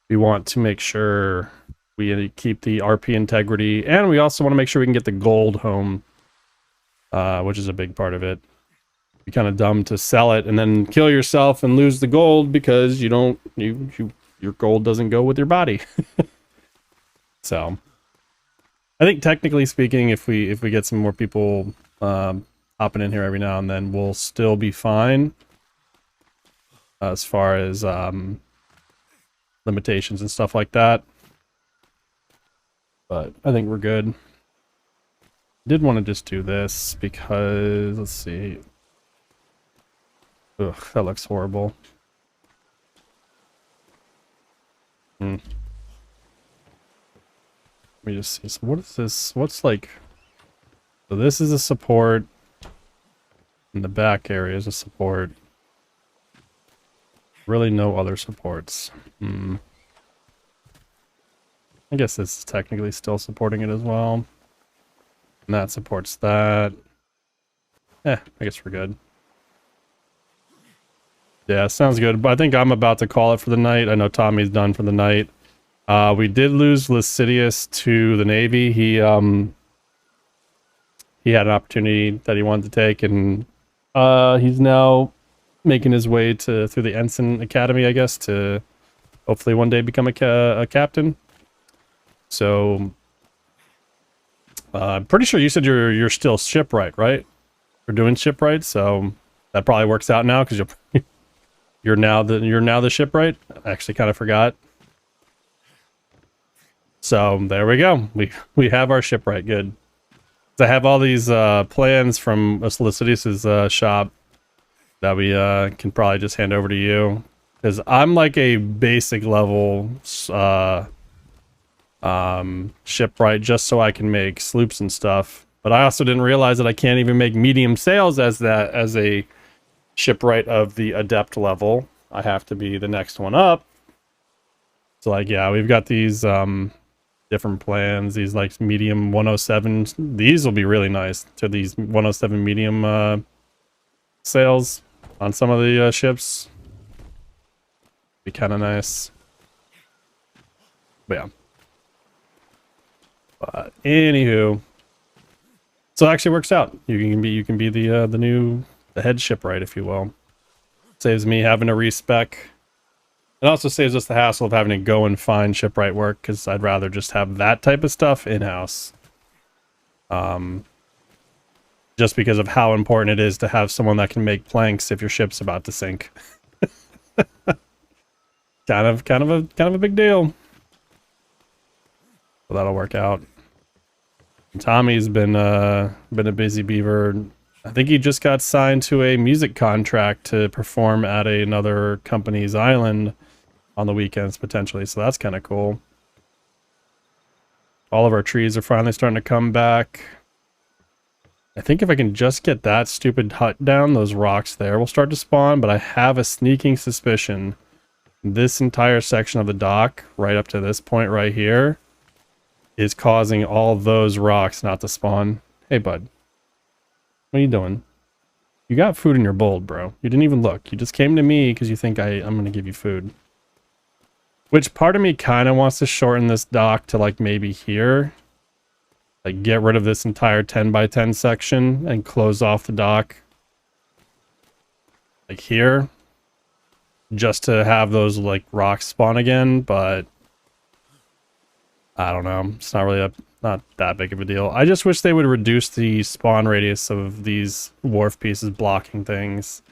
We want to make sure we keep the RP integrity, and we also want to make sure we can get the gold home, which is a big part of it. It'd be kind of dumb to sell it and then kill yourself and lose the gold because your gold doesn't go with your body. So I think technically speaking, if we get some more people hopping in here every now and then, we'll still be fine as far as limitations and stuff like that. But I think we're good. Did want to just do this because, let's see. Ugh, that looks horrible. Let me just see. So what is this? What's like... So this is a support. And the back area is a support. Really no other supports. I guess this is technically still supporting it as well. And that supports that. I guess we're good. Yeah, sounds good. But I think I'm about to call it for the night. I know Tommy's done for the night. We did lose Lascivious to the Navy. He had an opportunity that he wanted to take, and he's now making his way through the Ensign Academy, I guess, to hopefully one day become a captain. So I'm pretty sure you said you're still shipwright, right? You're doing shipwright, so that probably works out now because you're now the shipwright. I actually kind of forgot. So there we go. We have our shipwright. Good. I have all these plans from Lascivious's shop that we can probably just hand over to you, because I'm like a basic level shipwright just so I can make sloops and stuff. But I also didn't realize that I can't even make medium sails as a shipwright of the adept level. I have to be the next one up. So like, yeah, we've got these different plans, these like medium 107s. These will be really nice to these 107 medium sails on some of the ships. Be kind of nice. But yeah. But anywho, so it actually works out. You can be the head shipwright, if you will. Saves me having to respec. It also saves us the hassle of having to go and find shipwright work, because I'd rather just have that type of stuff in-house. Just because of how important it is to have someone that can make planks if your ship's about to sink. kind of a big deal. So that'll work out. Tommy's been a busy beaver. I think he just got signed to a music contract to perform at another company's island on the weekends potentially, so that's kind of cool. All of our trees are finally starting to come back. I think if I can just get that stupid hut down, those rocks there will start to spawn, but I have a sneaking suspicion this entire section of the dock, right up to this point right here, is causing all those rocks not to spawn. Hey, bud. What are you doing? You got food in your bowl, bro. You didn't even look. You just came to me because you think I'm going to give you food. Which part of me kind of wants to shorten this dock to like maybe here. Like get rid of this entire 10 by 10 section and close off the dock. Like here. Just to have those like rocks spawn again, but I don't know. It's not really not that big of a deal. I just wish they would reduce the spawn radius of these wharf pieces blocking things.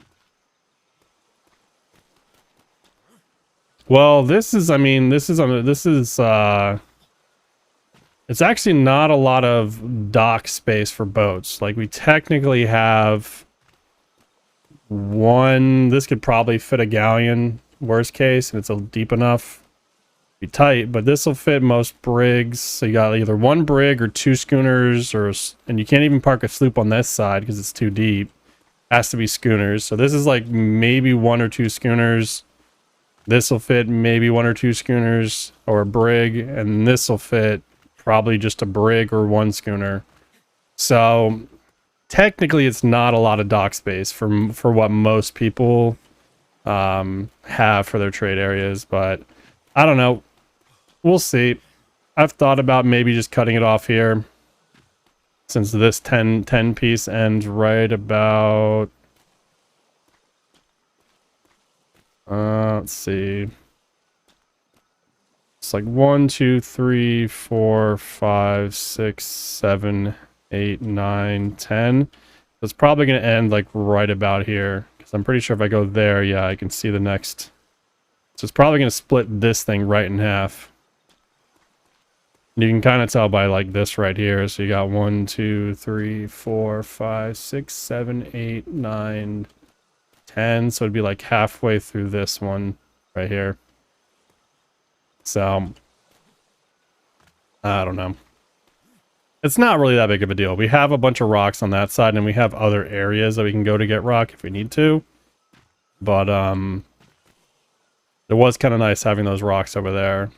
Well, this is, I mean, it's actually not a lot of dock space for boats. Like we technically have one, this could probably fit a galleon, worst case, and it's deep enough. Be tight, but this will fit most brigs. So you got either one brig or two schooners, and you can't even park a sloop on this side because it's too deep. Has to be schooners. So this is like maybe one or two schooners. This will fit maybe one or two schooners or a brig, and this will fit probably just a brig or one schooner. So technically, it's not a lot of dock space for what most people have for their trade areas, but I don't know. We'll see. I've thought about maybe just cutting it off here since this 10 piece ends right about let's see. It's like 1, 2, 3, 4, 5, 6, 7, 8, 9, 10. It's probably going to end like right about here because I'm pretty sure if I go there, yeah, I can see the next. So it's probably going to split this thing right in half. And you can kind of tell by like this right here. So you got 1, 2, 3, 4, 5, 6, 7, 8, 9, 10. So it'd be like halfway through this one right here. So I don't know. It's not really that big of a deal. We have a bunch of rocks on that side, and we have other areas that we can go to get rock if we need to. But it was kind of nice having those rocks over there.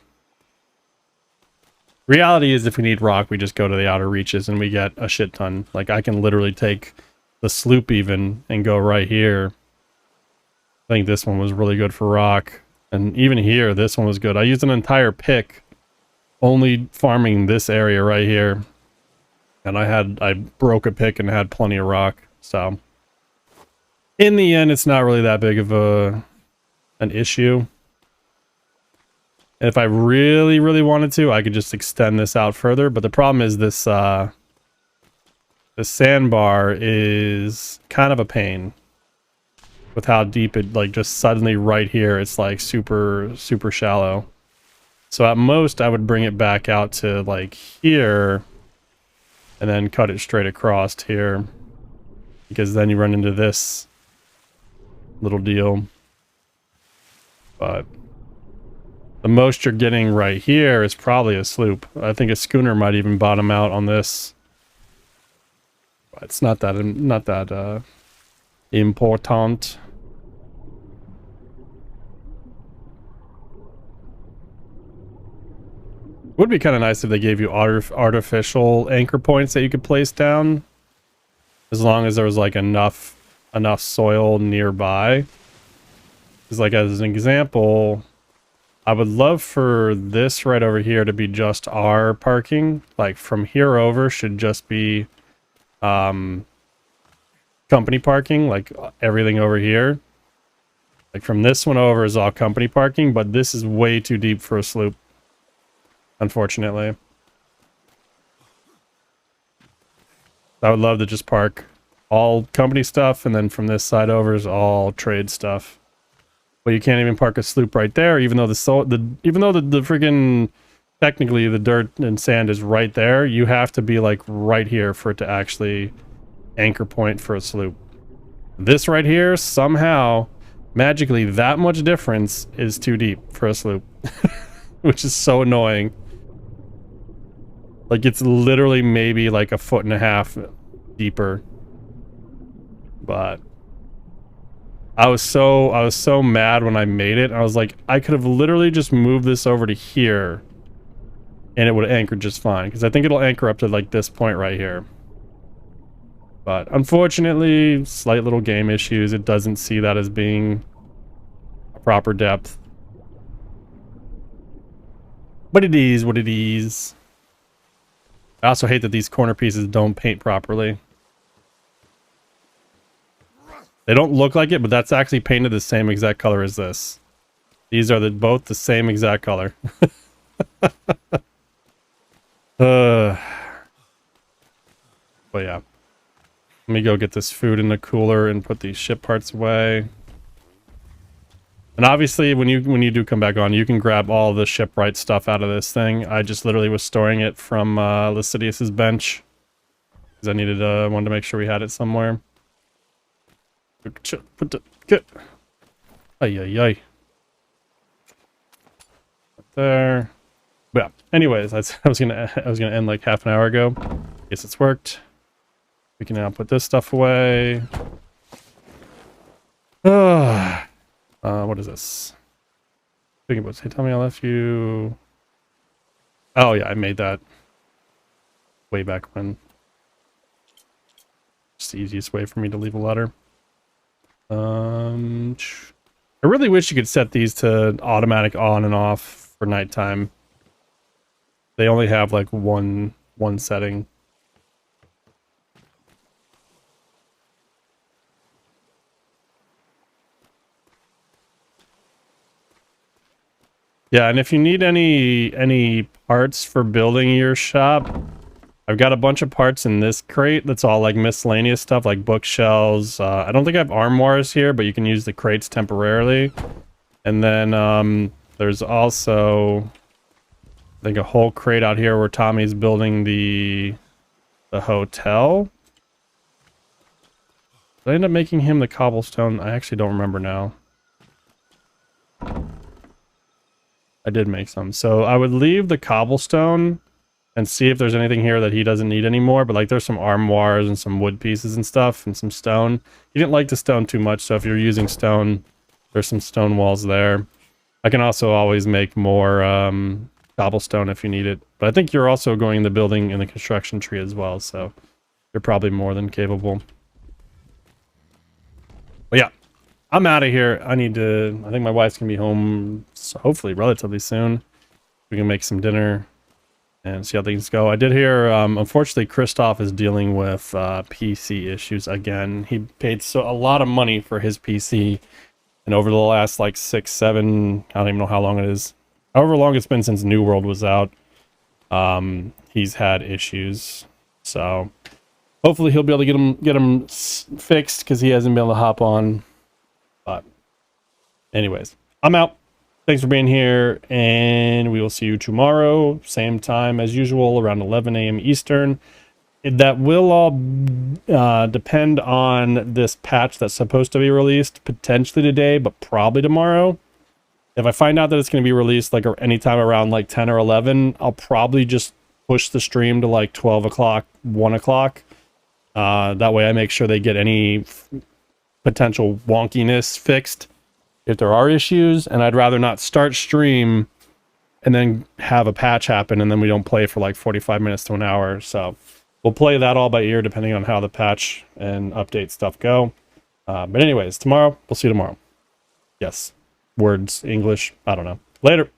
Reality is if we need rock, we just go to the outer reaches and we get a shit ton. Like I can literally take the sloop even and go right here. I think this one was really good for rock. And even here, this one was good. I used an entire pick only farming this area right here. And I broke a pick and had plenty of rock. So in the end, it's not really that big of an issue. And if I really, really wanted to, I could just extend this out further. But the problem is this the sandbar is kind of a pain with how deep it, like just suddenly right here, it's like super, super shallow. So at most I would bring it back out to like here and then cut it straight across here, because then you run into this little deal. But the most you're getting right here is probably a sloop. I think a schooner might even bottom out on this. But it's not that important. Would be kind of nice if they gave you artificial anchor points that you could place down, as long as there was like enough soil nearby. Because like as an example, I would love for this right over here to be just our parking. Like from here over should just be company parking, like everything over here. Like from this one over is all company parking, but this is way too deep for a sloop, unfortunately. I would love to just park all company stuff, and then from this side over is all trade stuff. But you can't even park a sloop right there, even though the freaking technically the dirt and sand is right there. You have to be like right here for it to actually anchor point for a sloop. This right here, somehow, magically, that much difference is too deep for a sloop, which is so annoying. Like it's literally maybe like 1.5 feet deeper. But I was so mad when I made it. I was like, I could have literally just moved this over to here and it would anchor just fine, because I think it'll anchor up to like this point right here. But unfortunately, slight little game issues. It doesn't see that as being a proper depth. But it is what it is. I also hate that these corner pieces don't paint properly. They don't look like it, but that's actually painted the same exact color as this. These are both the same exact color. But yeah. Let me go get this food in the cooler and put these ship parts away. And obviously, when you do come back on, you can grab all the shipwright stuff out of this thing. I just literally was storing it from Lascivius's bench, because I wanted to make sure we had it somewhere. Put the get. Ay ay ay. There. But yeah. Anyways, I was gonna end like half an hour ago. Guess it's worked. We can now put this stuff away. What is this? Speaking about, hey, tell me I left you. Oh yeah, I made that way back when. It's the easiest way for me to leave a letter. I really wish you could set these to automatic on and off for nighttime. They only have like one setting. Yeah, and if you need any parts for building your shop, I've got a bunch of parts in this crate that's all like miscellaneous stuff, like bookshelves. I don't think I have armoires here, but you can use the crates temporarily. And then there's also, I think, a whole crate out here where Tommy's building the hotel. Did I end up making him the cobblestone? I actually don't remember now. I did make some. So I would leave the cobblestone and see if there's anything here that he doesn't need anymore. But like there's some armoires and some wood pieces and stuff and some stone. He didn't like the stone too much, so if you're using stone, there's some stone walls there. I can also always make more cobblestone if you need it. But I think you're also going in the building in the construction tree as well, so you're probably more than capable. But yeah. I'm out of here. I think my wife's gonna be home, so hopefully relatively soon. We can make some dinner and see how things go. I did hear, unfortunately, Christoph is dealing with PC issues again. He paid a lot of money for his PC, and over the last like 6, 7, I don't even know how long it is. However long it's been since New World was out, he's had issues. So hopefully he'll be able to get them fixed, because he hasn't been able to hop on. But anyways, I'm out. Thanks for being here, and we will see you tomorrow, same time as usual, around 11 a.m. Eastern. That will all depend on this patch that's supposed to be released, potentially today, but probably tomorrow. If I find out that it's going to be released like anytime around like 10 or 11, I'll probably just push the stream to like 12 o'clock, 1 o'clock. That way I make sure they get any potential wonkiness fixed if there are issues, and I'd rather not start stream and then have a patch happen and then we don't play for like 45 minutes to an hour. So we'll play that all by ear depending on how the patch and update stuff go. But anyways, tomorrow, we'll see you tomorrow. Yes. Words, English, I don't know. Later.